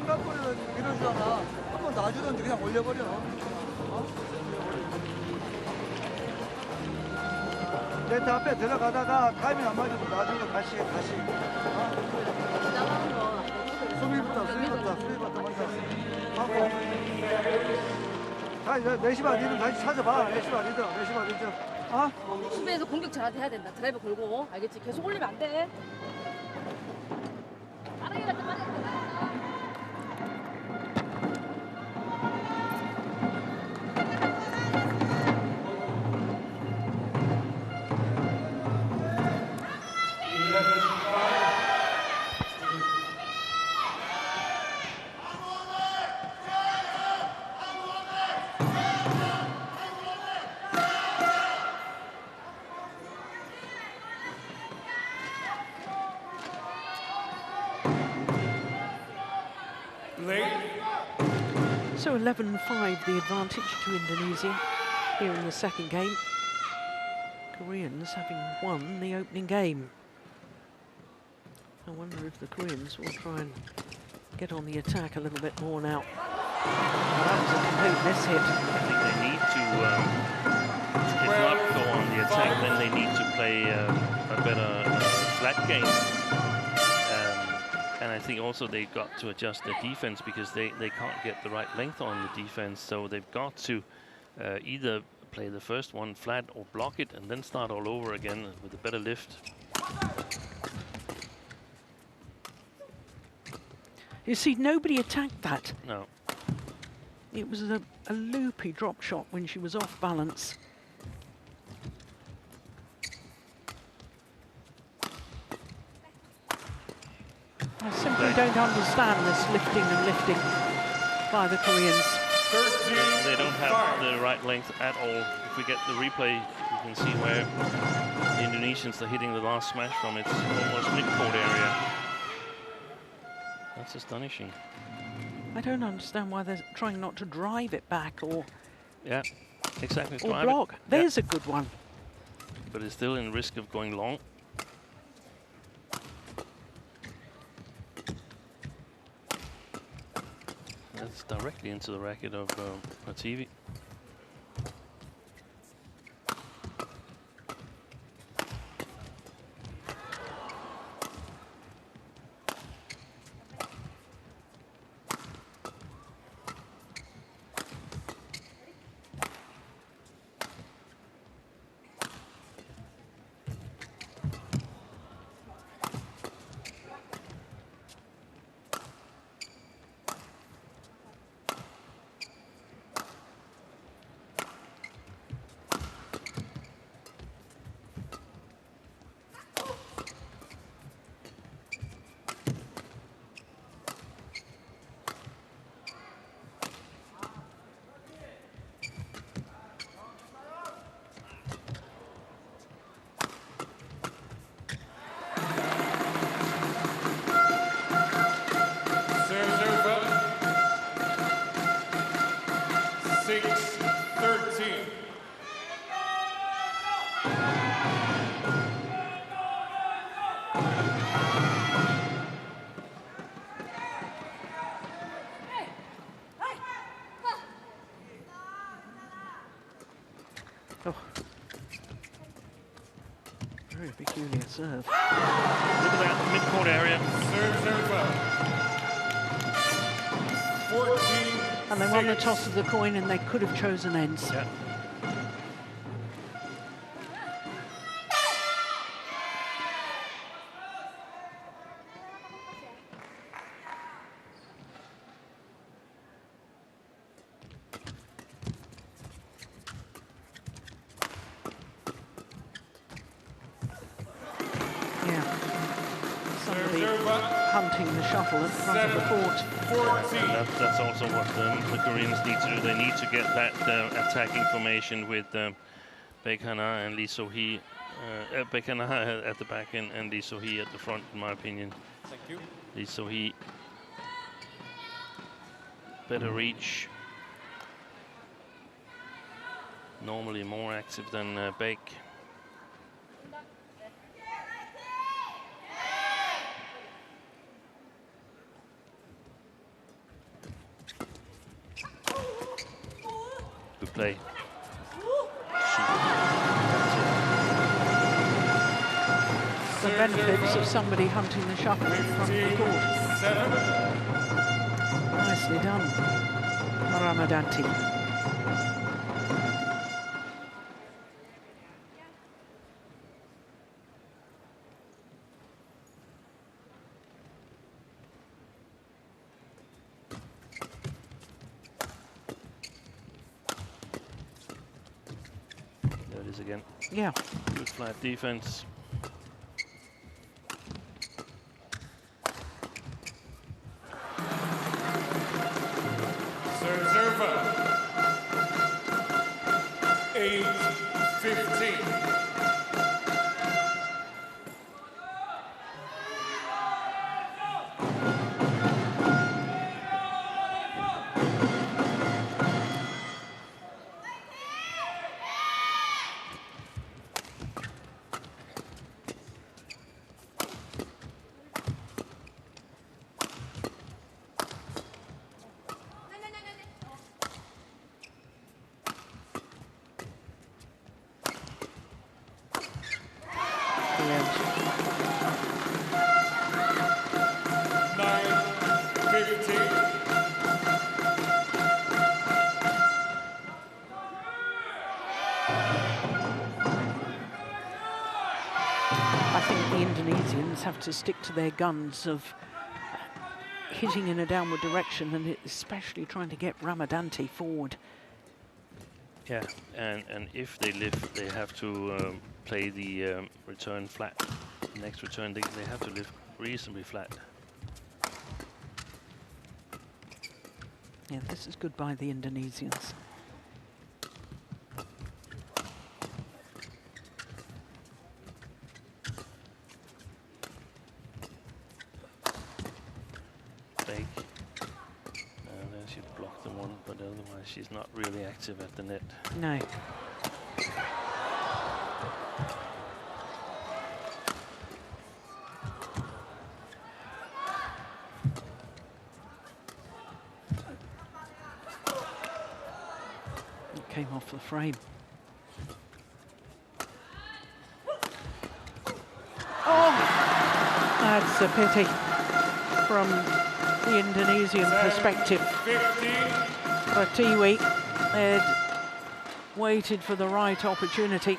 중간거리는 밀어주잖아. 한번 놔주던지 그냥 올려버려. 네트 앞에 들어가다가 타이밍 안 맞아도 놔주고 다시. 수비부터 먼저 하고. 자, 이제 레시바 리듬 다시 찾아봐. 레시바 리듬. 수비에서 공격 잘하게 해야 된다. 드라이브 걸고. 알겠지? 계속 올리면 안 돼. 빠르게 갔다, 빠르게 갔다. So 11-5 the advantage to Indonesia here in the second game. Koreans having won the opening game. I wonder if the Koreans will try and get on the attack a little bit more now. Well, that was a complete miss hit. I think they need to, if not go on the attack, then they need to play a better flat game. And I think also they've got to adjust their defense because they can't get the right length on the defense. So they've got to either play the first one flat or block it and then start all over again with a better lift. You see, nobody attacked that. No. It was a loopy drop shot when she was off balance. I simply don't understand this lifting and lifting by the Koreans. They don't have the right length at all. If we get the replay, you can see where the Indonesians are hitting the last smash from. It's almost mid-court area. That's astonishing. I don't understand why they're trying not to drive it back or... Yeah, exactly. Or drive block. it. There's a good one. But it's still in risk of going long. That's directly into the racket of TV. Oh. Very peculiar serve. Look at that mid-court area. Serve well. 14. And they won the toss of the coin, and they could have chosen ends. Yeah. Hunting the shuttle in front of the court. That's also what the Koreans need to do. They need to get that attacking formation with Baek-hana and Lee So-hee. Baek-hana at the back and Lee So-hee at the front, in my opinion. Thank you. Lee So-hee, better reach. Normally more active than Baek. Good play. The benefits of somebody hunting the shuttle in front of the court. Nicely done, Ramadanti. There it is again. Yeah. Good flat defense. Serve 8-15. I think the Indonesians have to stick to their guns of hitting in a downward direction, and especially trying to get Ramadanti forward. Yeah, and if they lift, they have to play the return flat. The next return, they have to lift reasonably flat. Yeah, this is good by the Indonesians. Baek. There she blocked the one, but otherwise she's not really active at the net. No. It came off the frame. Oh, that's a pity from the Indonesian perspective. Pratiwi had waited for the right opportunity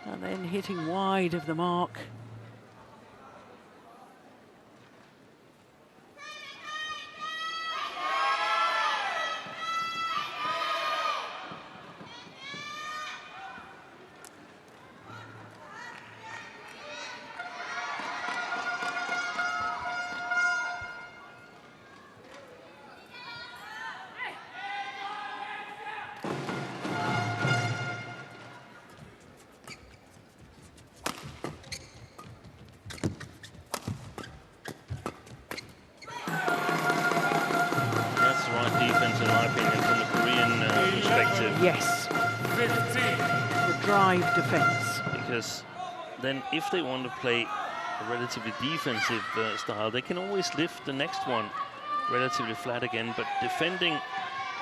and then hitting wide of the mark. Yes. 15. The drive defense. Because then if they want to play a relatively defensive style, they can always lift the next one relatively flat again, but defending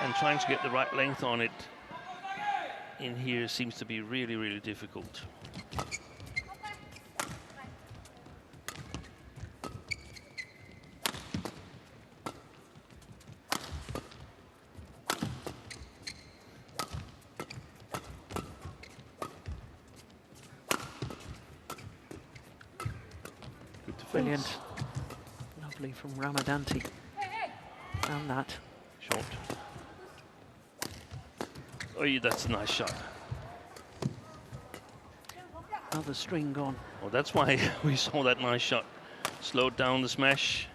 and trying to get the right length on it in here seems to be really, really difficult. Brilliant. Lovely from Ramadanti. And that. Short. Oh, yeah, that's a nice shot. Another string gone. Well, that's why we saw that nice shot. Slowed down the smash.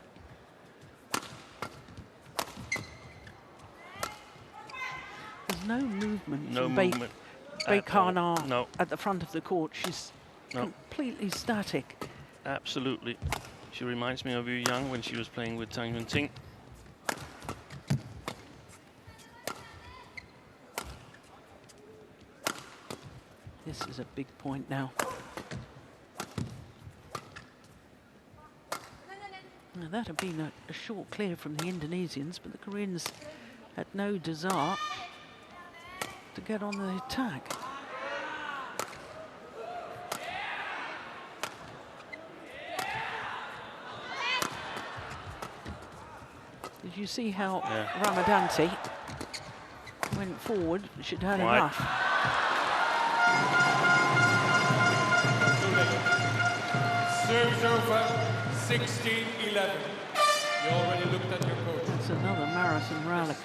There's no movement. No from movement. Baekana No. at the front of the court. She's completely static. Absolutely. She reminds me of Yu Yang when she was playing with Tang Yunting. This is a big point now. Now that had been a short clear from the Indonesians, but the Koreans had no desire to get on the attack. Did you see how Ramadanti went forward? She'd had enough. Serves over 16-11. You already looked at your coach. That's another marathon rally.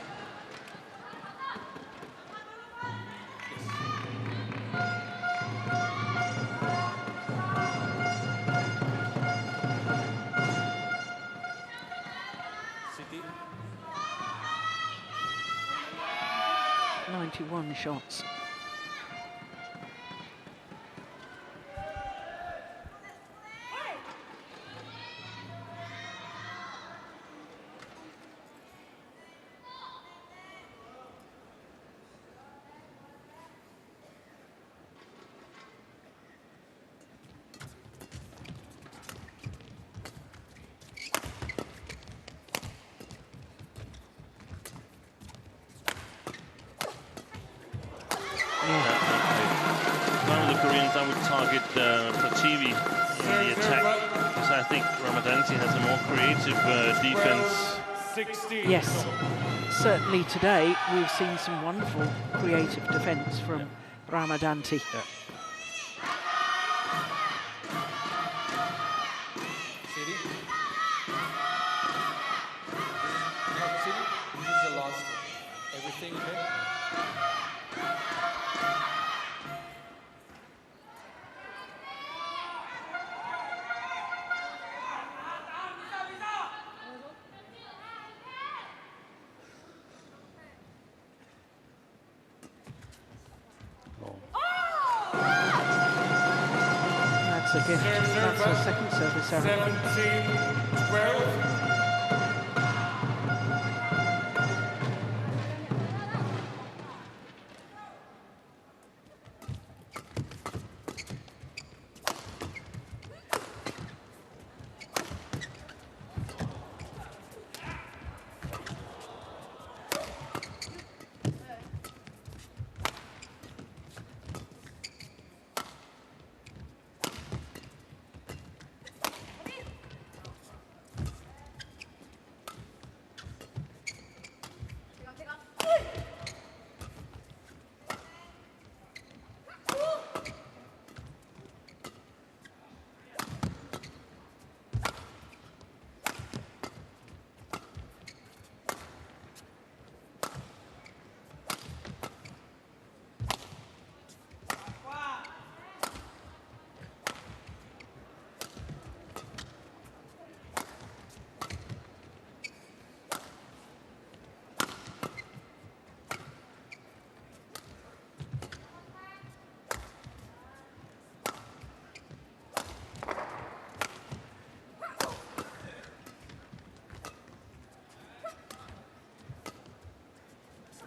City. 91 shots. One of the Koreans I would target for TV in the attack, because I think Ramadanti has a more creative defense. 16. Yes, certainly today we've seen some wonderful creative defence from Ramadanti. City. City, this is the last one. Everything okay? That's a gift. That's her second service error. 17-12.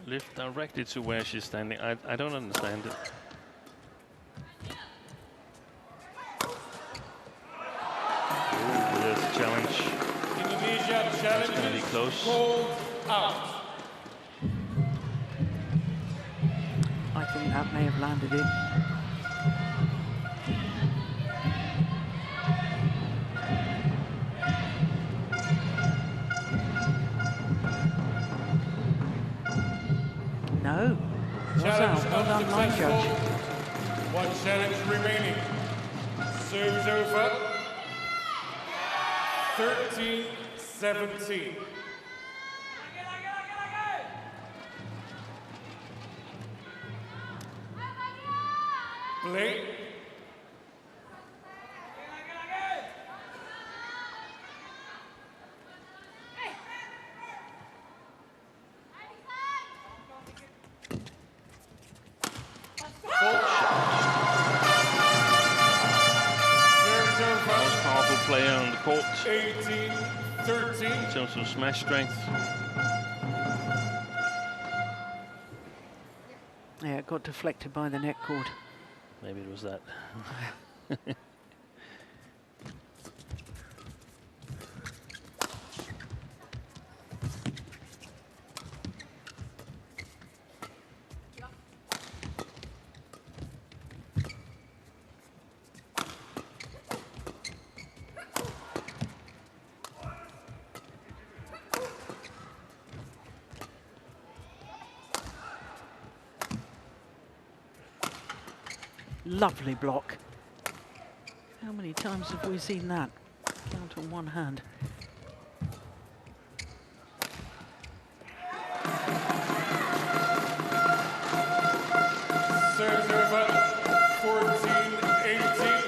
Lift directly to where she's standing. I don't understand it. Ooh, there's a challenge. Indonesia challenge. It's gonna be close. Called out. I think that may have landed in. No. Challenge Well done, line judge. One challenge remaining. Serves over. 13-17. Play. Most powerful player on the court. 18-13. In terms of smash strength. Yeah, it got deflected by the net cord. Maybe it was that. Lovely block. How many times have we seen that? Count on one hand. Serves over. 14-18.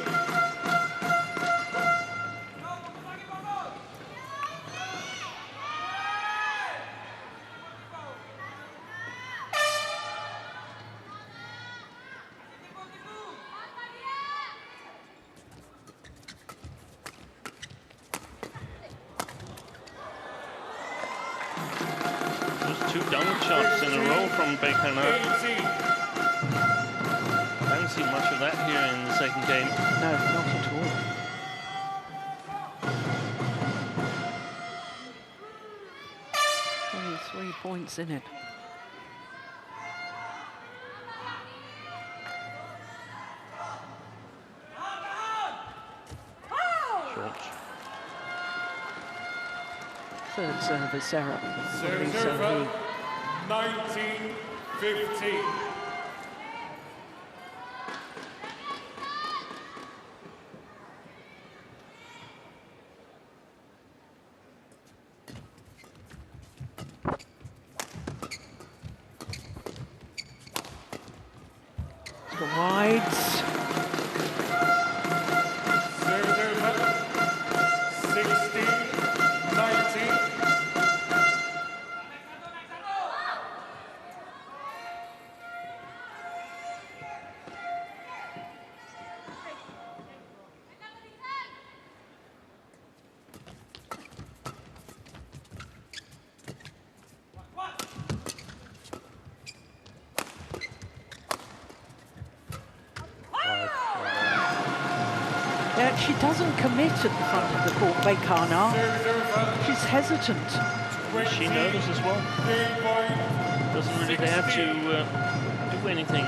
Two downward shots in a row from Baker now. Haven't seen much of that here in the second game. No, not at all. Only 3 points in it. Short. Third service error. Serves over. 19-15. Wides. Serves over. 16-19. Yeah, she doesn't commit at the front of the court, Bekana. She's hesitant. Is she nervous as well? Doesn't really dare to do anything.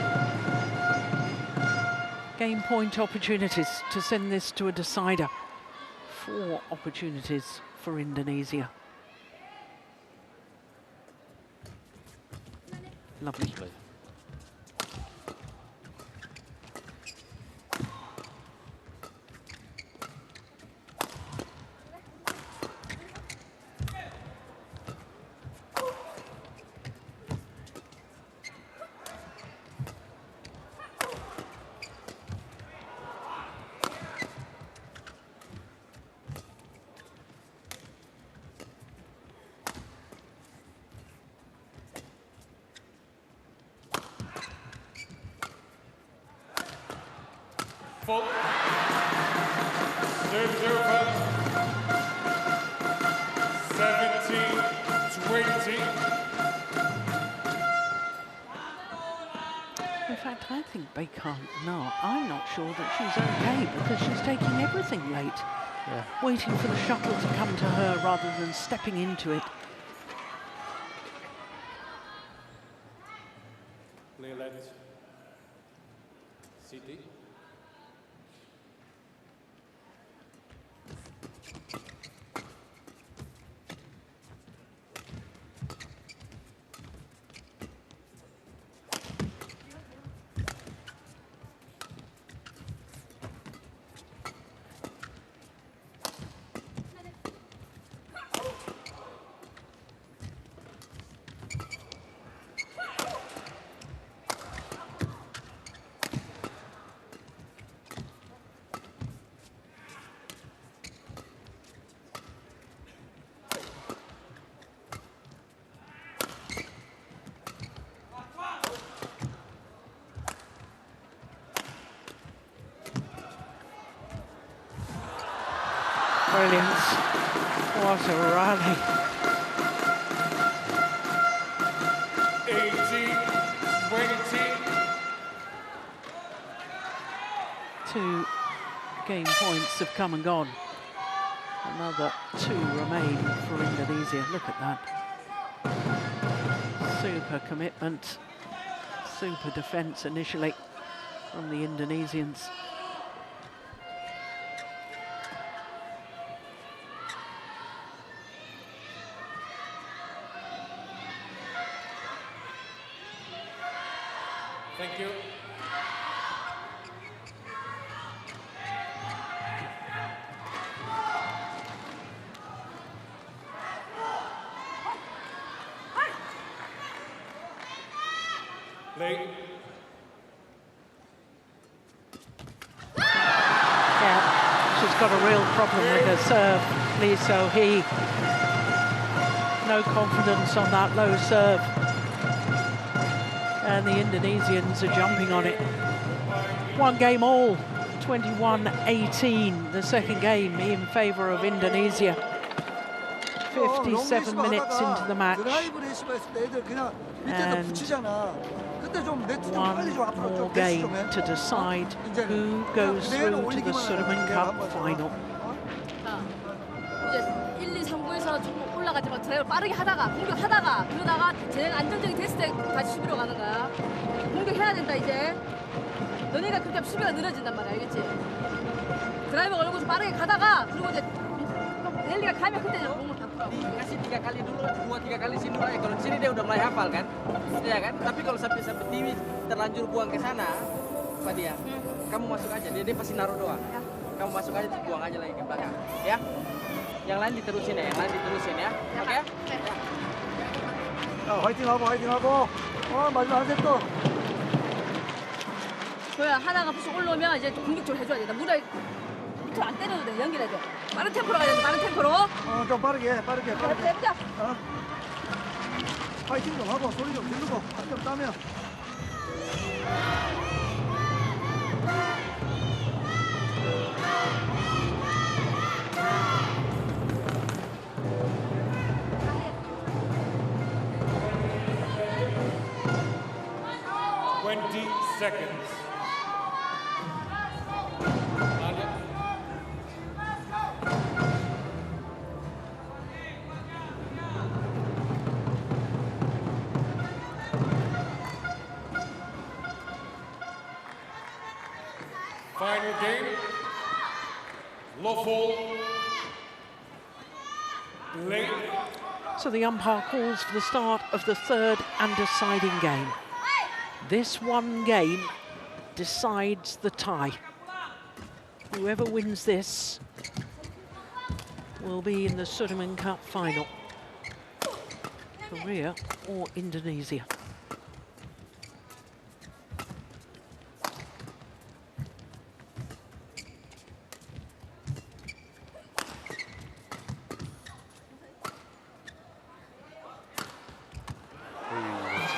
Game point opportunities to send this to a decider. 4 opportunities for Indonesia. Lovely. Fault. Serves over. 17-20. In fact, I think Baker, no, I'm not sure that she's okay because she's taking everything late. Yeah. Waiting for the shuttle to come to her rather than stepping into it. Play left. City. Brilliant. What a rally. 18-20. 2 game points have come and gone. Another 2 remain for Indonesia. Look at that. Super commitment, super defence initially from the Indonesians. Thank you. Play. Yeah, she's got a real problem with her serve, Lee So-hee. No confidence on that low serve. And the Indonesians are jumping on it. 1 game all, 21-18, the second game in favour of Indonesia. 57 minutes into the match. And 1 more game to decide who goes through to the Sudirman Cup final. 이제 1, 2, 3구에서 조금 올라가지만 드라이브 빠르게 하다가 공격하다가 그러다가 제일 안정적이 됐을 때 다시 수비로 가는 거야. 공격해야 된다 이제. 너네가 그렇게 하면 수비가 느려진단 말이야, 알겠지? 드라이브 걸고 좀 빠르게 가다가 그리고 이제 좀 랠리가 가면 그때 공을 다 풀어. Dikasih 3 kali dulu, 2-3 kali sini mulai. Kalau di sini dia udah mulai hafal kan, ya kan? Tapi kalau sampai Tiwi terlanjur buang ke sana, apa dia? Kamu masuk aja, dia pasti naruh doang. Kamu masuk aja, buang aja lagi ke belakang, ya? Yang lain diterusin ya, oke? 화이팅하고 화이팅하고. 마지막 한 세트. 조야 하나가 부서 올라오면 이제 좀 공격적으로 해줘야 돼. 무대 밑으로 안 때려도 돼. 연결해야 돼. 빠른 템포로 가야 돼. 빠른 템포로. 좀 빠르게. 해보자. 파이팅 좀 하고 소리 좀 지르고 좀 따면. Seconds. Final game. Lawful. Late. So the umpire calls for the start of the 3rd and deciding game. This 1 game decides the tie. Whoever wins this will be in the Sudirman Cup final. Korea or Indonesia.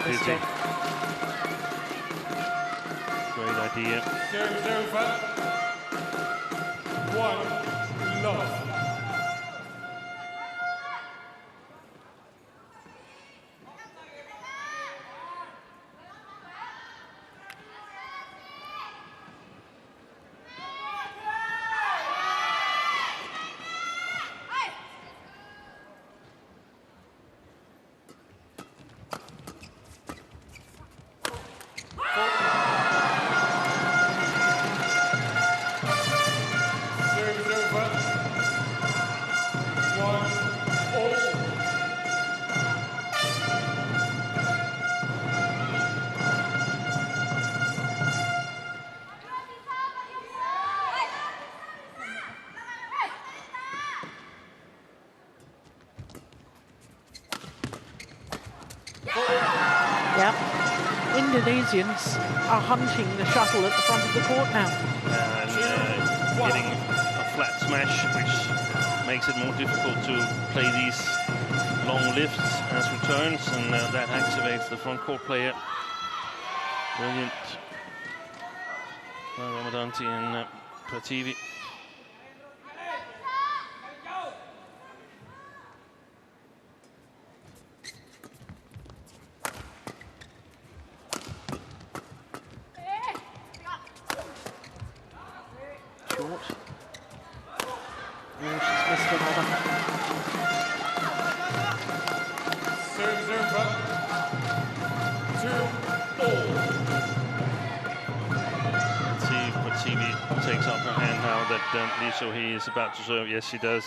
Missed it. Great idea. Game's over. 1 love. Indonesians are hunting the shuttle at the front of the court now. And getting a flat smash, which makes it more difficult to play these long lifts as returns, and that activates the front court player. Brilliant by Ramadanti and Prativi. Short. Oh, she's missed another. Serves over. 2-all. Let's see if Prativi takes up her hand now that Lee So-hee is about to serve. Yes, she does.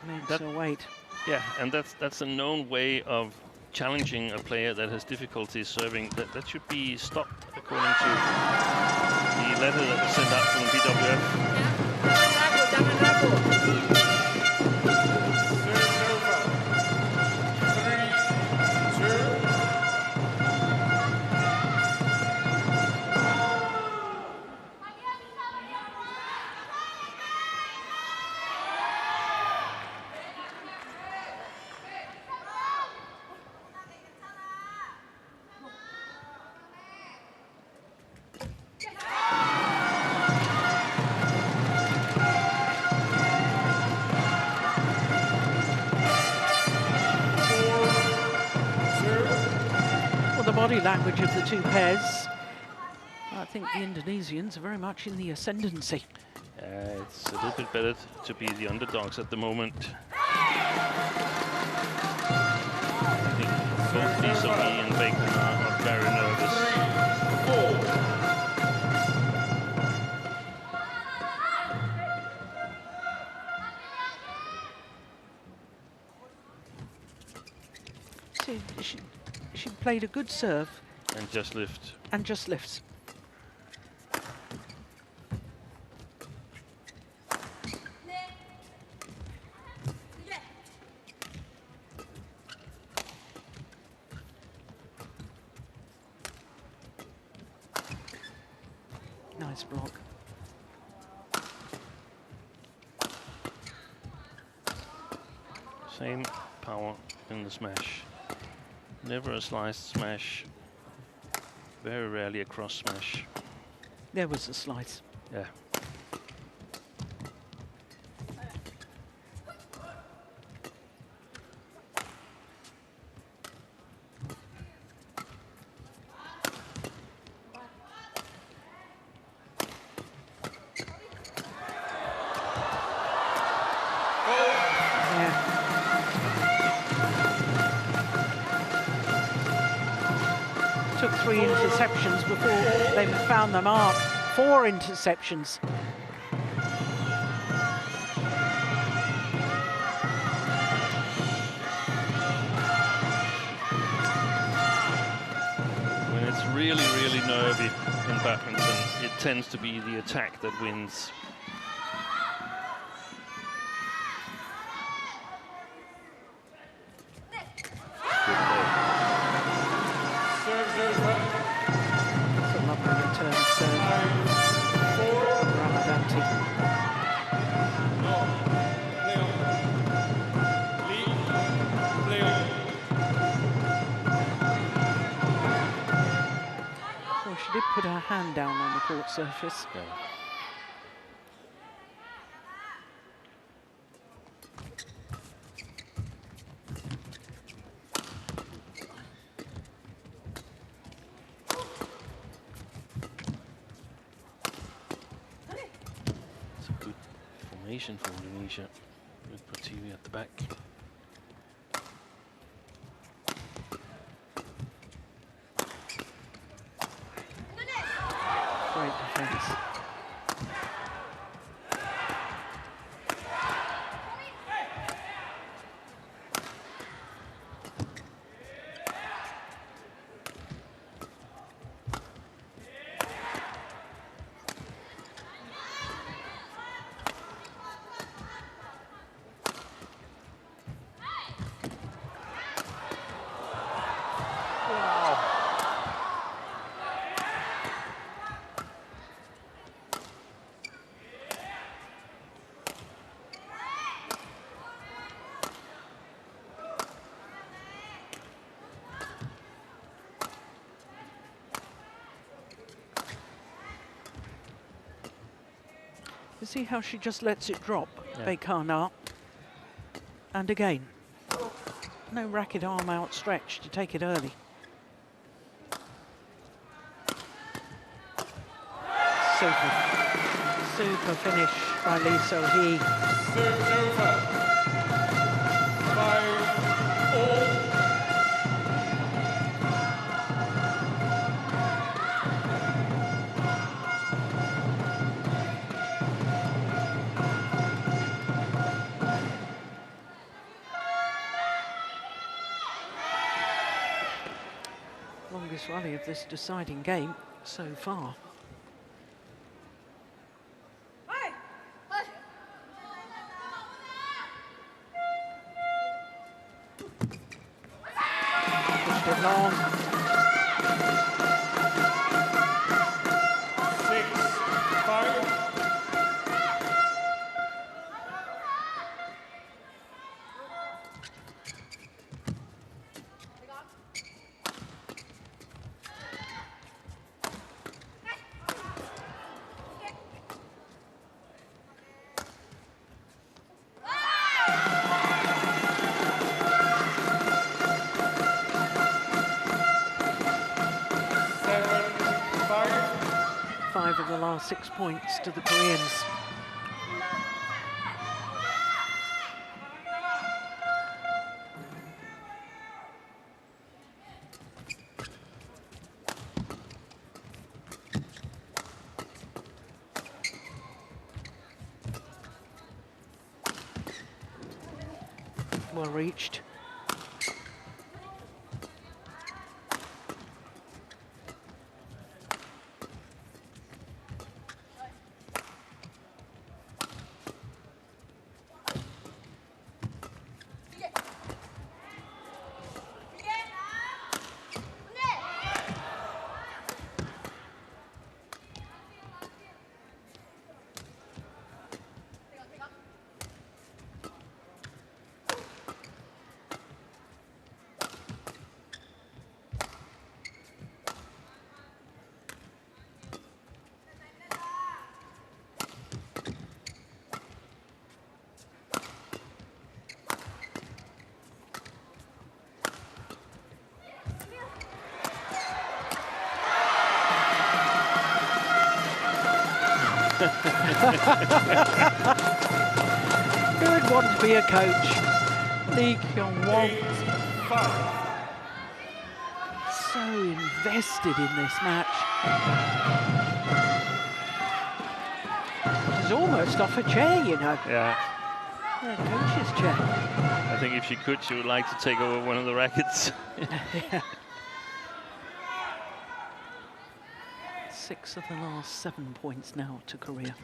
Makes her wait. Yeah, and that's a known way of challenging a player that has difficulty serving. That should be stopped according to the letter that was sent out from BWF. Body language of the two pairs. I think the Indonesians are very much in the ascendancy. It's a little bit better to be the underdogs at the moment. I think both Lee So-hee and Bacon are very nervous. She played a good serve. And just lift. And just lifts. Nice block. Same power in the smash. Never a sliced smash. Very rarely a cross smash. There was a slice. Yeah. Took 3 interceptions before they found the mark. 4 interceptions. When it's really, really nervy in badminton, it tends to be the attack that wins. She did put her hand down on the court surface. Yeah. It's a good formation for Indonesia with Prativi at the back. Great defense. You see how she just lets it drop, Yeah. Bekana. And again, no racket arm outstretched to take it early. Super finish by Lee So-hee. Serves over. 5-all. Longest rally of this deciding game so far. Pushed it long. 6-5. Five of the last 6 points to the Koreans. Well reached. Who would want to be a coach? Lee Kyung-won. So invested in this match. She's almost off a chair, you know. Yeah. Yeah, coach's chair. I think if she could, she would like to take over one of the rackets. Yeah. 6 of the last 7 points now to Korea.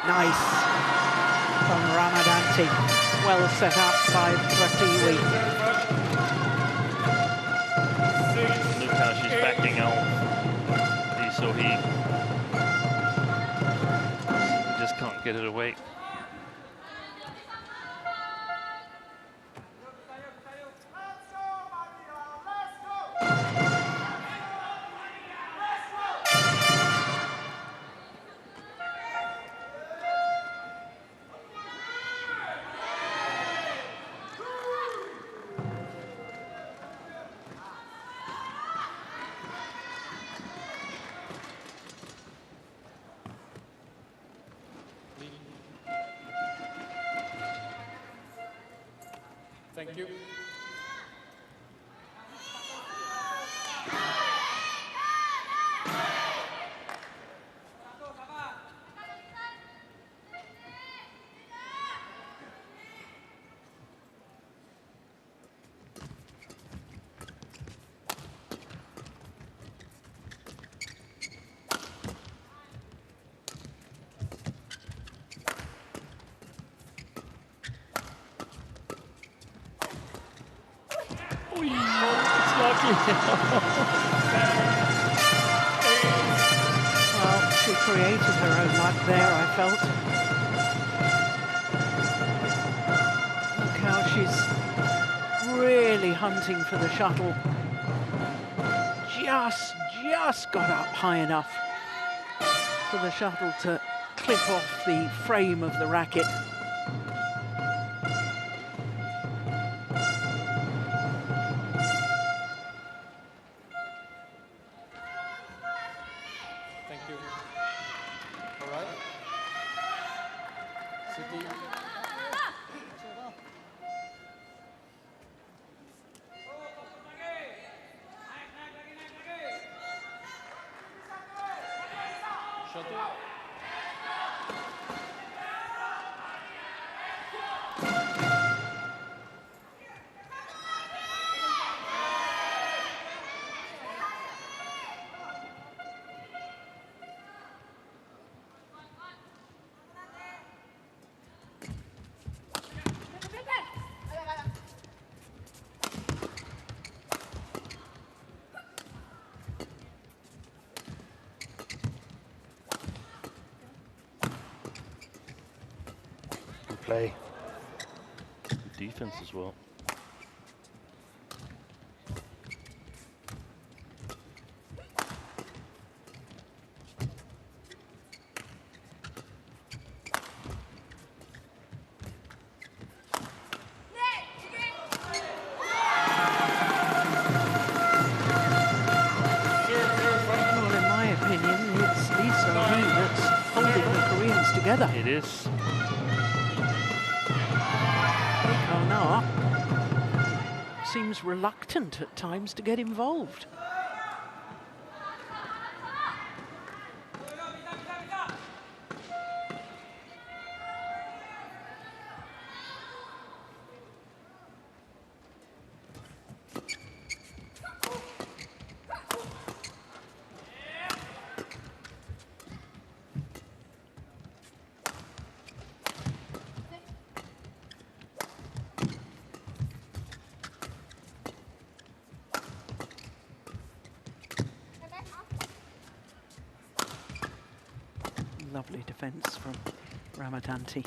Nice from Ramadanti. Well set up by Pratiwi. Look how she's backing out. Lee So-hee. Just can't get it away. Thank you. Well, she created her own luck there, I felt. Look how she's really hunting for the shuttle. just got up high enough for the shuttle to clip off the frame of the racket. Thank you. All right. City. Shuttle. Play. Good defense as well. Well, in my opinion, it's Lisa Lee that's holding the Koreans together. It is. Karnar seems reluctant at times to get involved. Lovely defence from Ramadanti.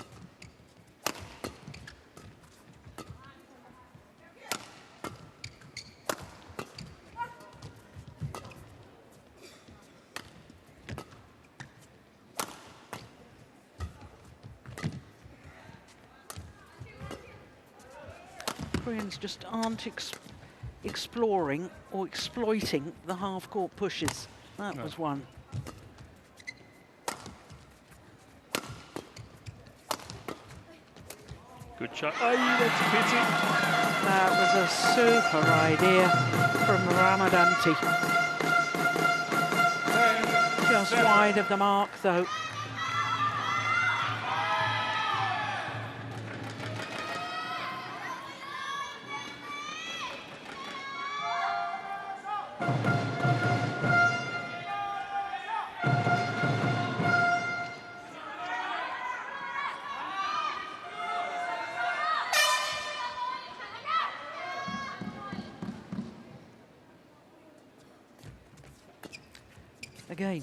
Koreans just aren't exploring or exploiting the half-court pushes. That was one. Good shot. Oh, that's a pity. That was a super idea from Ramadanti. Just wide of the mark, though. Again,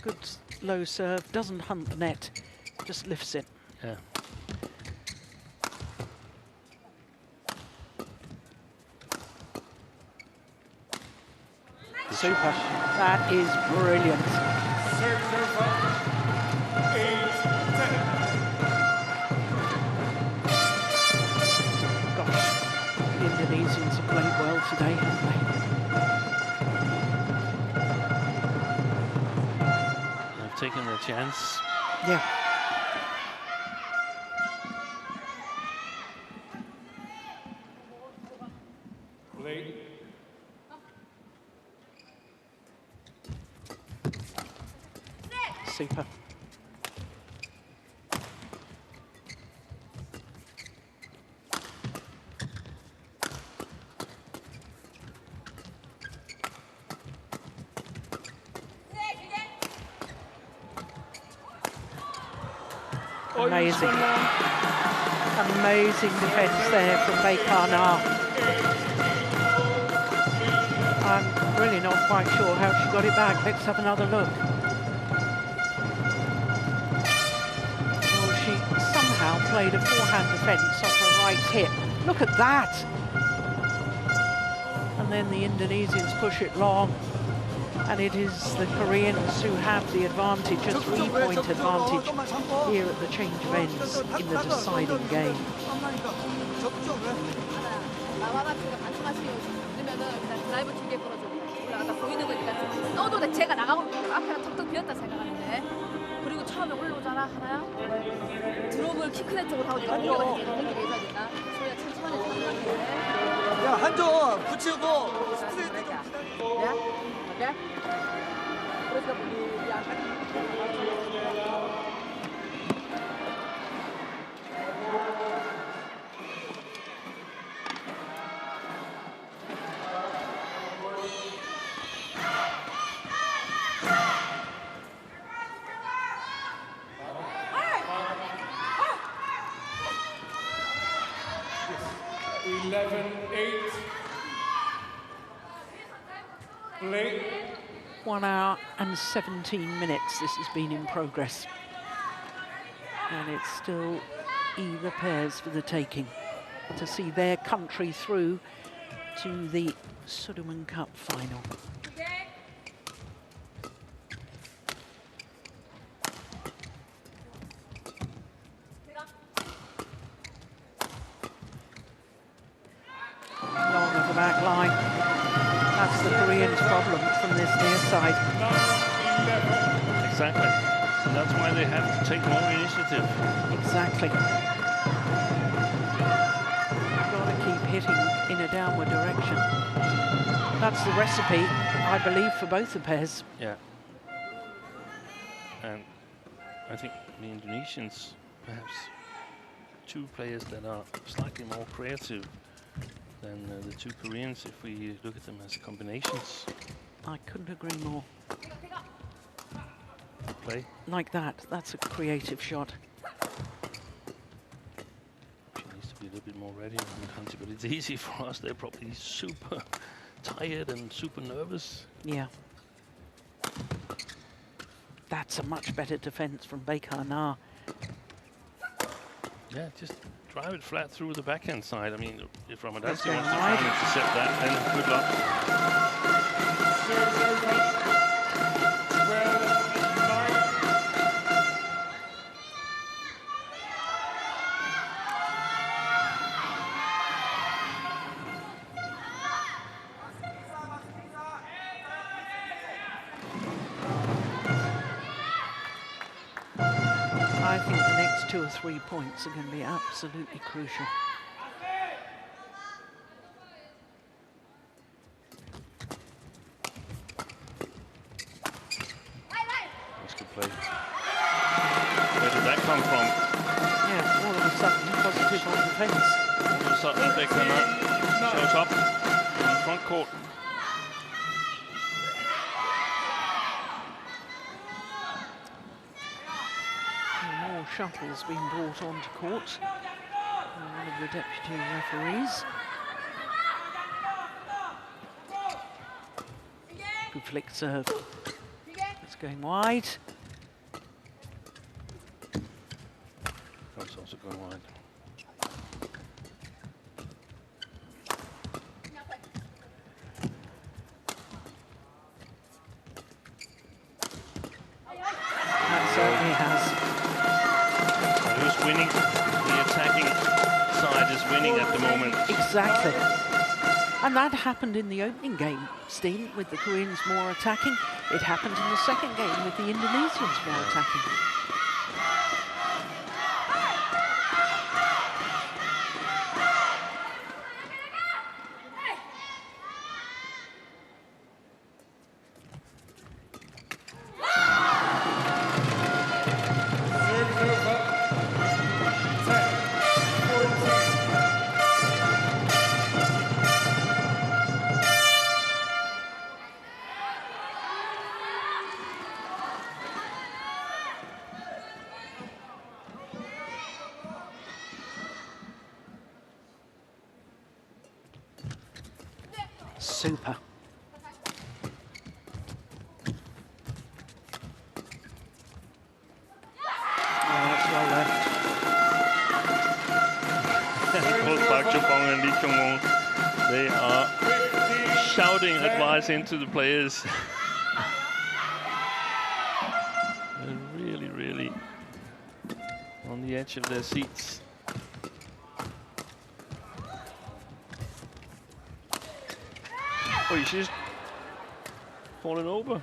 good low serve, doesn't hunt the net, just lifts it. Yeah. Super. That is brilliant. Gosh, the Indonesians have played well today, haven't they? Taking their chance. Yeah. Play. Super. Amazing. Amazing defence there from Karnar. I'm really not quite sure how she got it back. Let's have another look. Well, she somehow played a forehand defence off her right hip. Look at that. And then the Indonesians push it long. And it is the Koreans who have the advantage, a 3-point advantage here at the change of ends in the deciding game. 드라이브 2개 걸어주고 올라가다 보이는 거니까 떠도 제가 나가고 앞에가 턱턱 비었다 생각하는데 그리고 처음에 올라오잖아 하나야 드롭을 키 큰 애 쪽으로 하고 내가 공격을 해줘야 된다. 소리가 천천히 하는데 야 한점 붙이고 스트레이트 좀 기다려. 야? 오케이? 그래서 우리 약간 Play. 1 hour and 17 minutes this has been in progress. And it's still either pairs for the taking to see their country through to the Sudirman Cup final. Long of the back line. That's the Koreans' problem from this near side. Exactly. And that's why they have to take more initiative. Exactly. Got to keep hitting in a downward direction. That's the recipe, I believe, for both the pairs. Yeah. And I think the Indonesians, perhaps two players that are slightly more creative than the two Koreans, if we look at them as combinations. I couldn't agree more. Play. Like that, that's a creative shot. She needs to be a little bit more ready on the country, but it's easy for us. They're probably super tired and super nervous. Yeah. That's a much better defense from Baekar Na. Yeah, just drive it flat through the backhand side. I mean, if Ramadanti wants to going try and intercept that, then good luck. I think the next 2 or 3 points are going to be absolutely crucial. That's good play. Where did that come from? Yeah, all of a sudden, positive on defence. All of a sudden, Baekar Na shows up in the front court. More shuttles being brought onto court by one of the deputy referees. Good flick serve. It's going wide. That's also going wide. That certainly has. Who's winning? The attacking side is winning at the moment. Exactly. And that happened in the opening game, Steen, with the Koreans more attacking. It happened in the second game with the Indonesians more attacking. Super. Oh, that's well left. Both Park Joo-bong and Lee Kyung-won, they are shouting advice into the players. They're really, really on the edge of their seats. Oh, she's fallen over.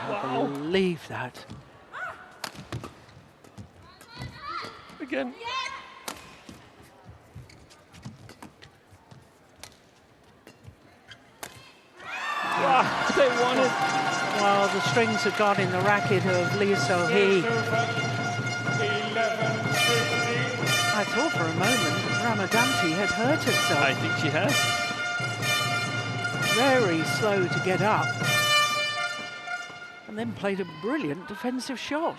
Wow. Believe that. Again. Wow, they won it. Well, the strings have gone in the racket of Lee So-hee. I thought for a moment Ramadanti had hurt herself. I think she has. Very slow to get up. And then played a brilliant defensive shot.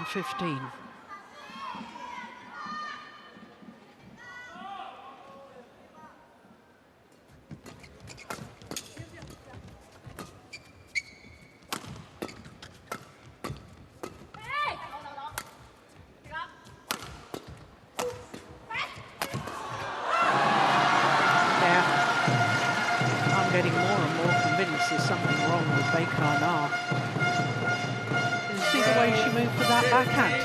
.15. I'm getting more and more convinced there's something wrong with Baekar now. See the way she moved for that backhand.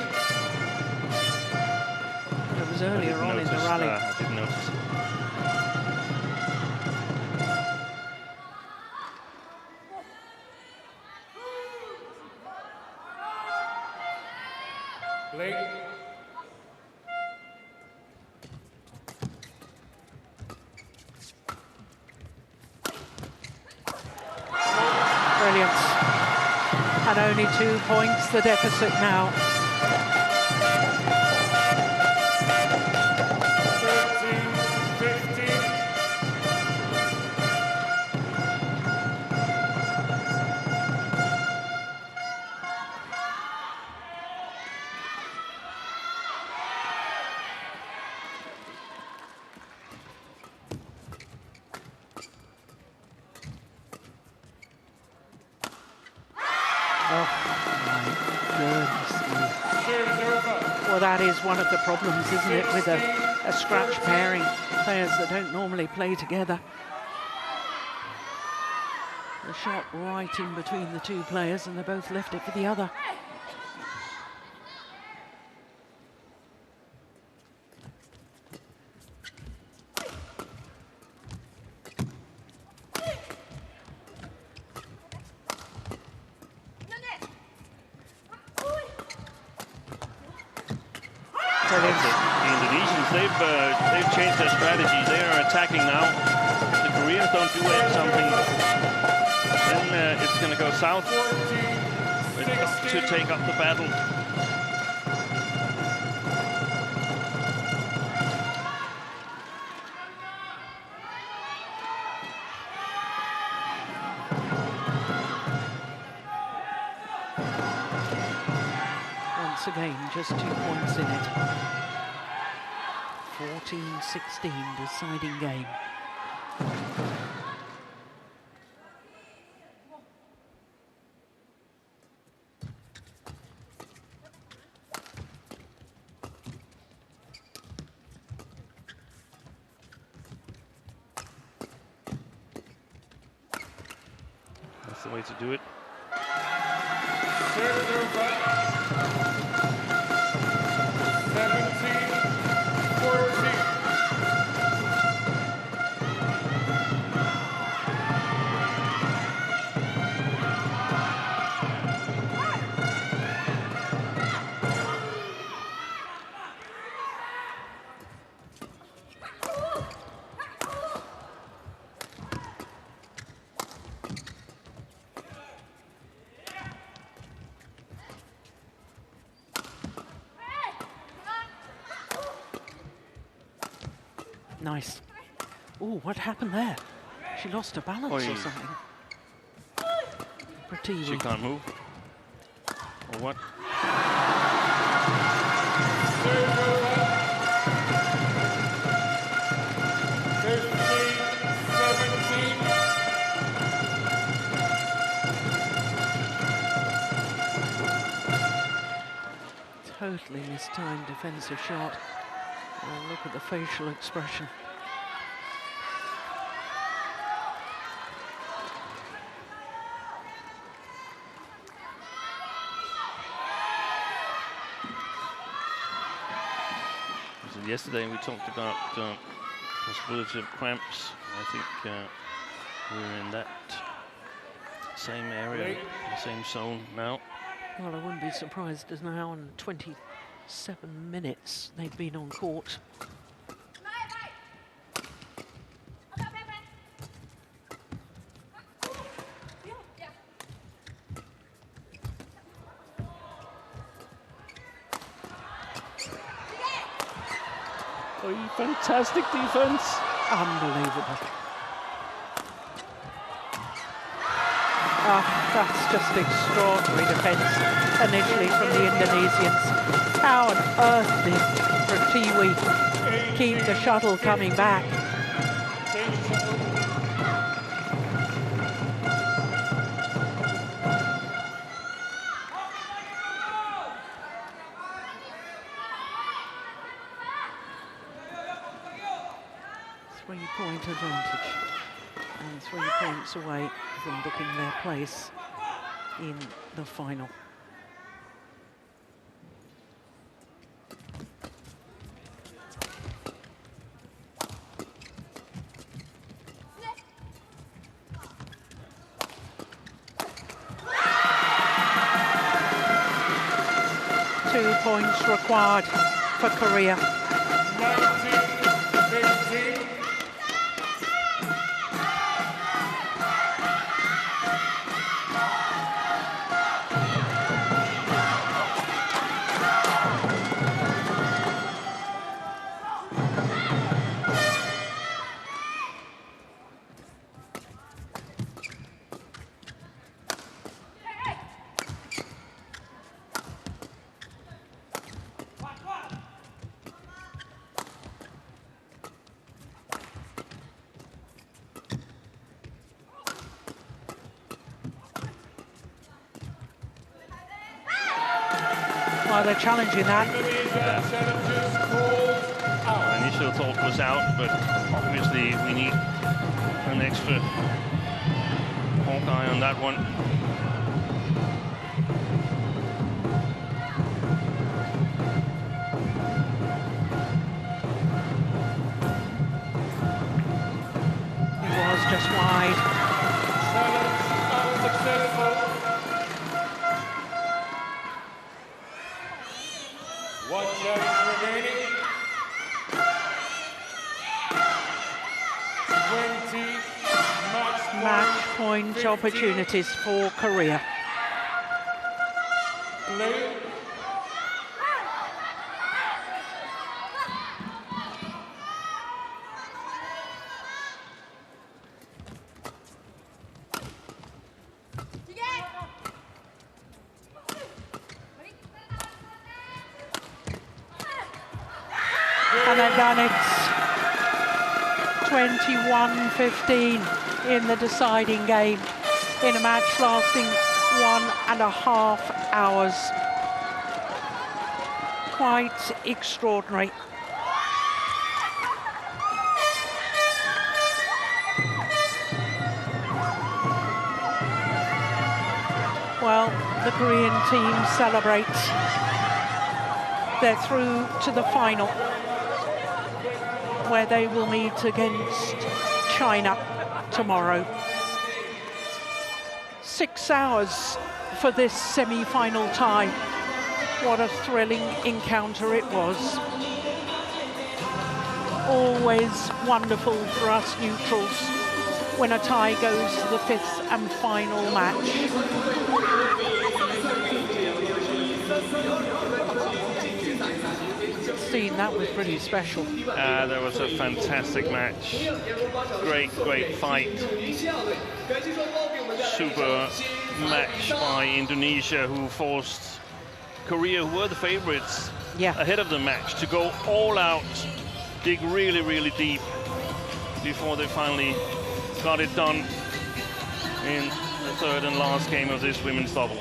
It was earlier on in the rally. I didn't notice. Blake. Brilliant. And only 2 points, the deficit now. 13-15. Well, that is one of the problems, isn't it, with a scratch pairing, players that don't normally play together. The shot right in between the two players and they both left it for the other. They've changed their strategy. They are attacking now. If the Koreans don't do something, then it's going to go south. They've got to take up the battle. Once again, just 2 points in it. 14-16 deciding game. That's the way to do it. Nice. Oh, what happened there? She lost her balance or something. Pretty She can't move. Or what? Totally mistimed defensive shot. And look at the facial expression. So yesterday we talked about possibility of cramps. I think we're in that same area, the same zone now. Well, I wouldn't be surprised as now in 27 minutes they've been on court. Oh, fantastic defense. Unbelievable. That's just extraordinary defence initially from the Indonesians. How on earth did Pratiwi keep the shuttle coming back? 3-point advantage and 3 points away from booking their place in the final. Two points required for Korea. 19-15. Well, they're challenging that. Initial thought was out, but obviously we need an extra hawk eye on that one. It was just wide. Unsuccessful. 1 challenge remaining. 20 Match point opportunities for Korea. Play. And they've done it. 21-15 in the deciding game in a match lasting 1.5 hours. Quite extraordinary. Well, the Korean team celebrates. They're through to the final, where they will meet against China tomorrow. 6 hours for this semi-final tie. What a thrilling encounter it was. Always wonderful for us neutrals when a tie goes to the 5th and final match. Seen that was pretty special. That was a fantastic match. Great fight. Super match by Indonesia, who forced Korea, who were the favorites ahead of the match, to go all out, dig really deep before they finally got it done in the third and last game of this women's double.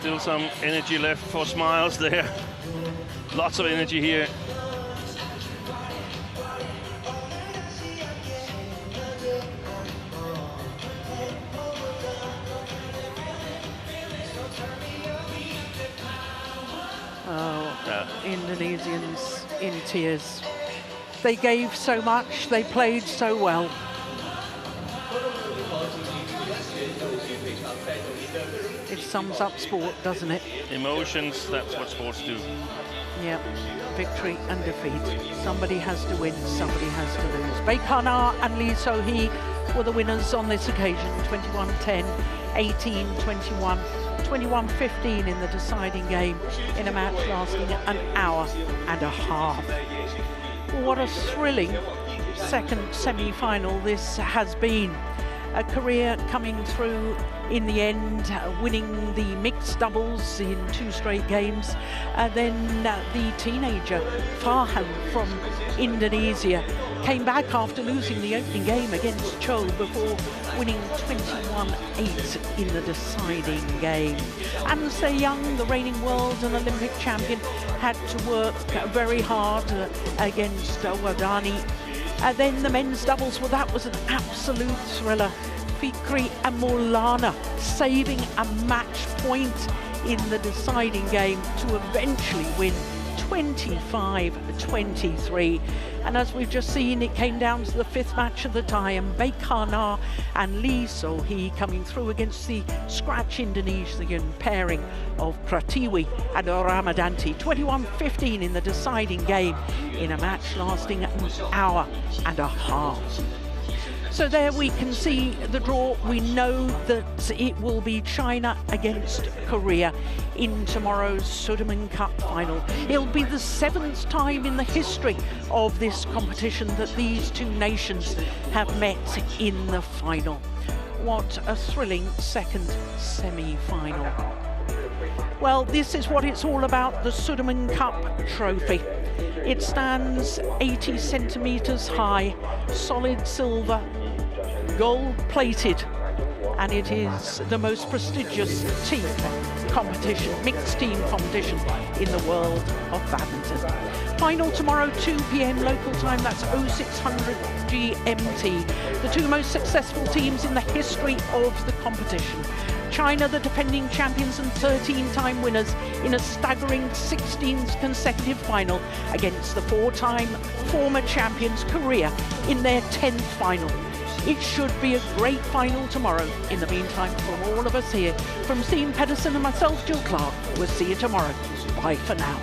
Still some energy left for Smiles there. Lots of energy here. Indonesians in tears. They gave so much, they played so well. It sums up sport, doesn't it? Emotions, that's what sports do. Yeah, victory and defeat. Somebody has to win, somebody has to lose. Baek Ha-na and Lee So-hee were the winners on this occasion, 21-10, 18-21. 21-15 in the deciding game in a match lasting an hour and a half. What a thrilling second semi-final this has been. Korea coming through in the end, winning the mixed doubles in 2 straight games. Then the teenager Fenghuang from Indonesia came back after losing the opening game against Cho before winning 21-8 in the deciding game. And Xiamen, the reigning world and Olympic champion, had to work very hard against Wadani. Then the men's doubles, well, that was an absolute thriller. Fikri and Maulana saving a match point in the deciding game to eventually win 25-23. And as we've just seen, it came down to the 5th match of the tie, and Baek Ha-na and Lee So-hee coming through against the scratch Indonesian pairing of Pratiwi and Ramadanti. 21-15 in the deciding game in a match lasting an hour and a half. So there we can see the draw. We know that it will be China against Korea in tomorrow's Sudirman Cup final. It'll be the 7th time in the history of this competition that these two nations have met in the final. What a thrilling second semi-final. Well, this is what it's all about, the Sudirman Cup trophy. It stands 80 centimeters high, solid silver, gold-plated, and it is the most prestigious team competition, mixed team competition in the world of badminton. Final tomorrow, 2 p.m. local time, that's 0600 GMT. The 2 most successful teams in the history of the competition. China, the defending champions and 13-time winners, in a staggering 16th consecutive final against the 4-time former champions, Korea, in their 10th final. It should be a great final tomorrow. In the meantime, from all of us here, from Steve Pedersen and myself, Jill Clark, we'll see you tomorrow. Bye for now.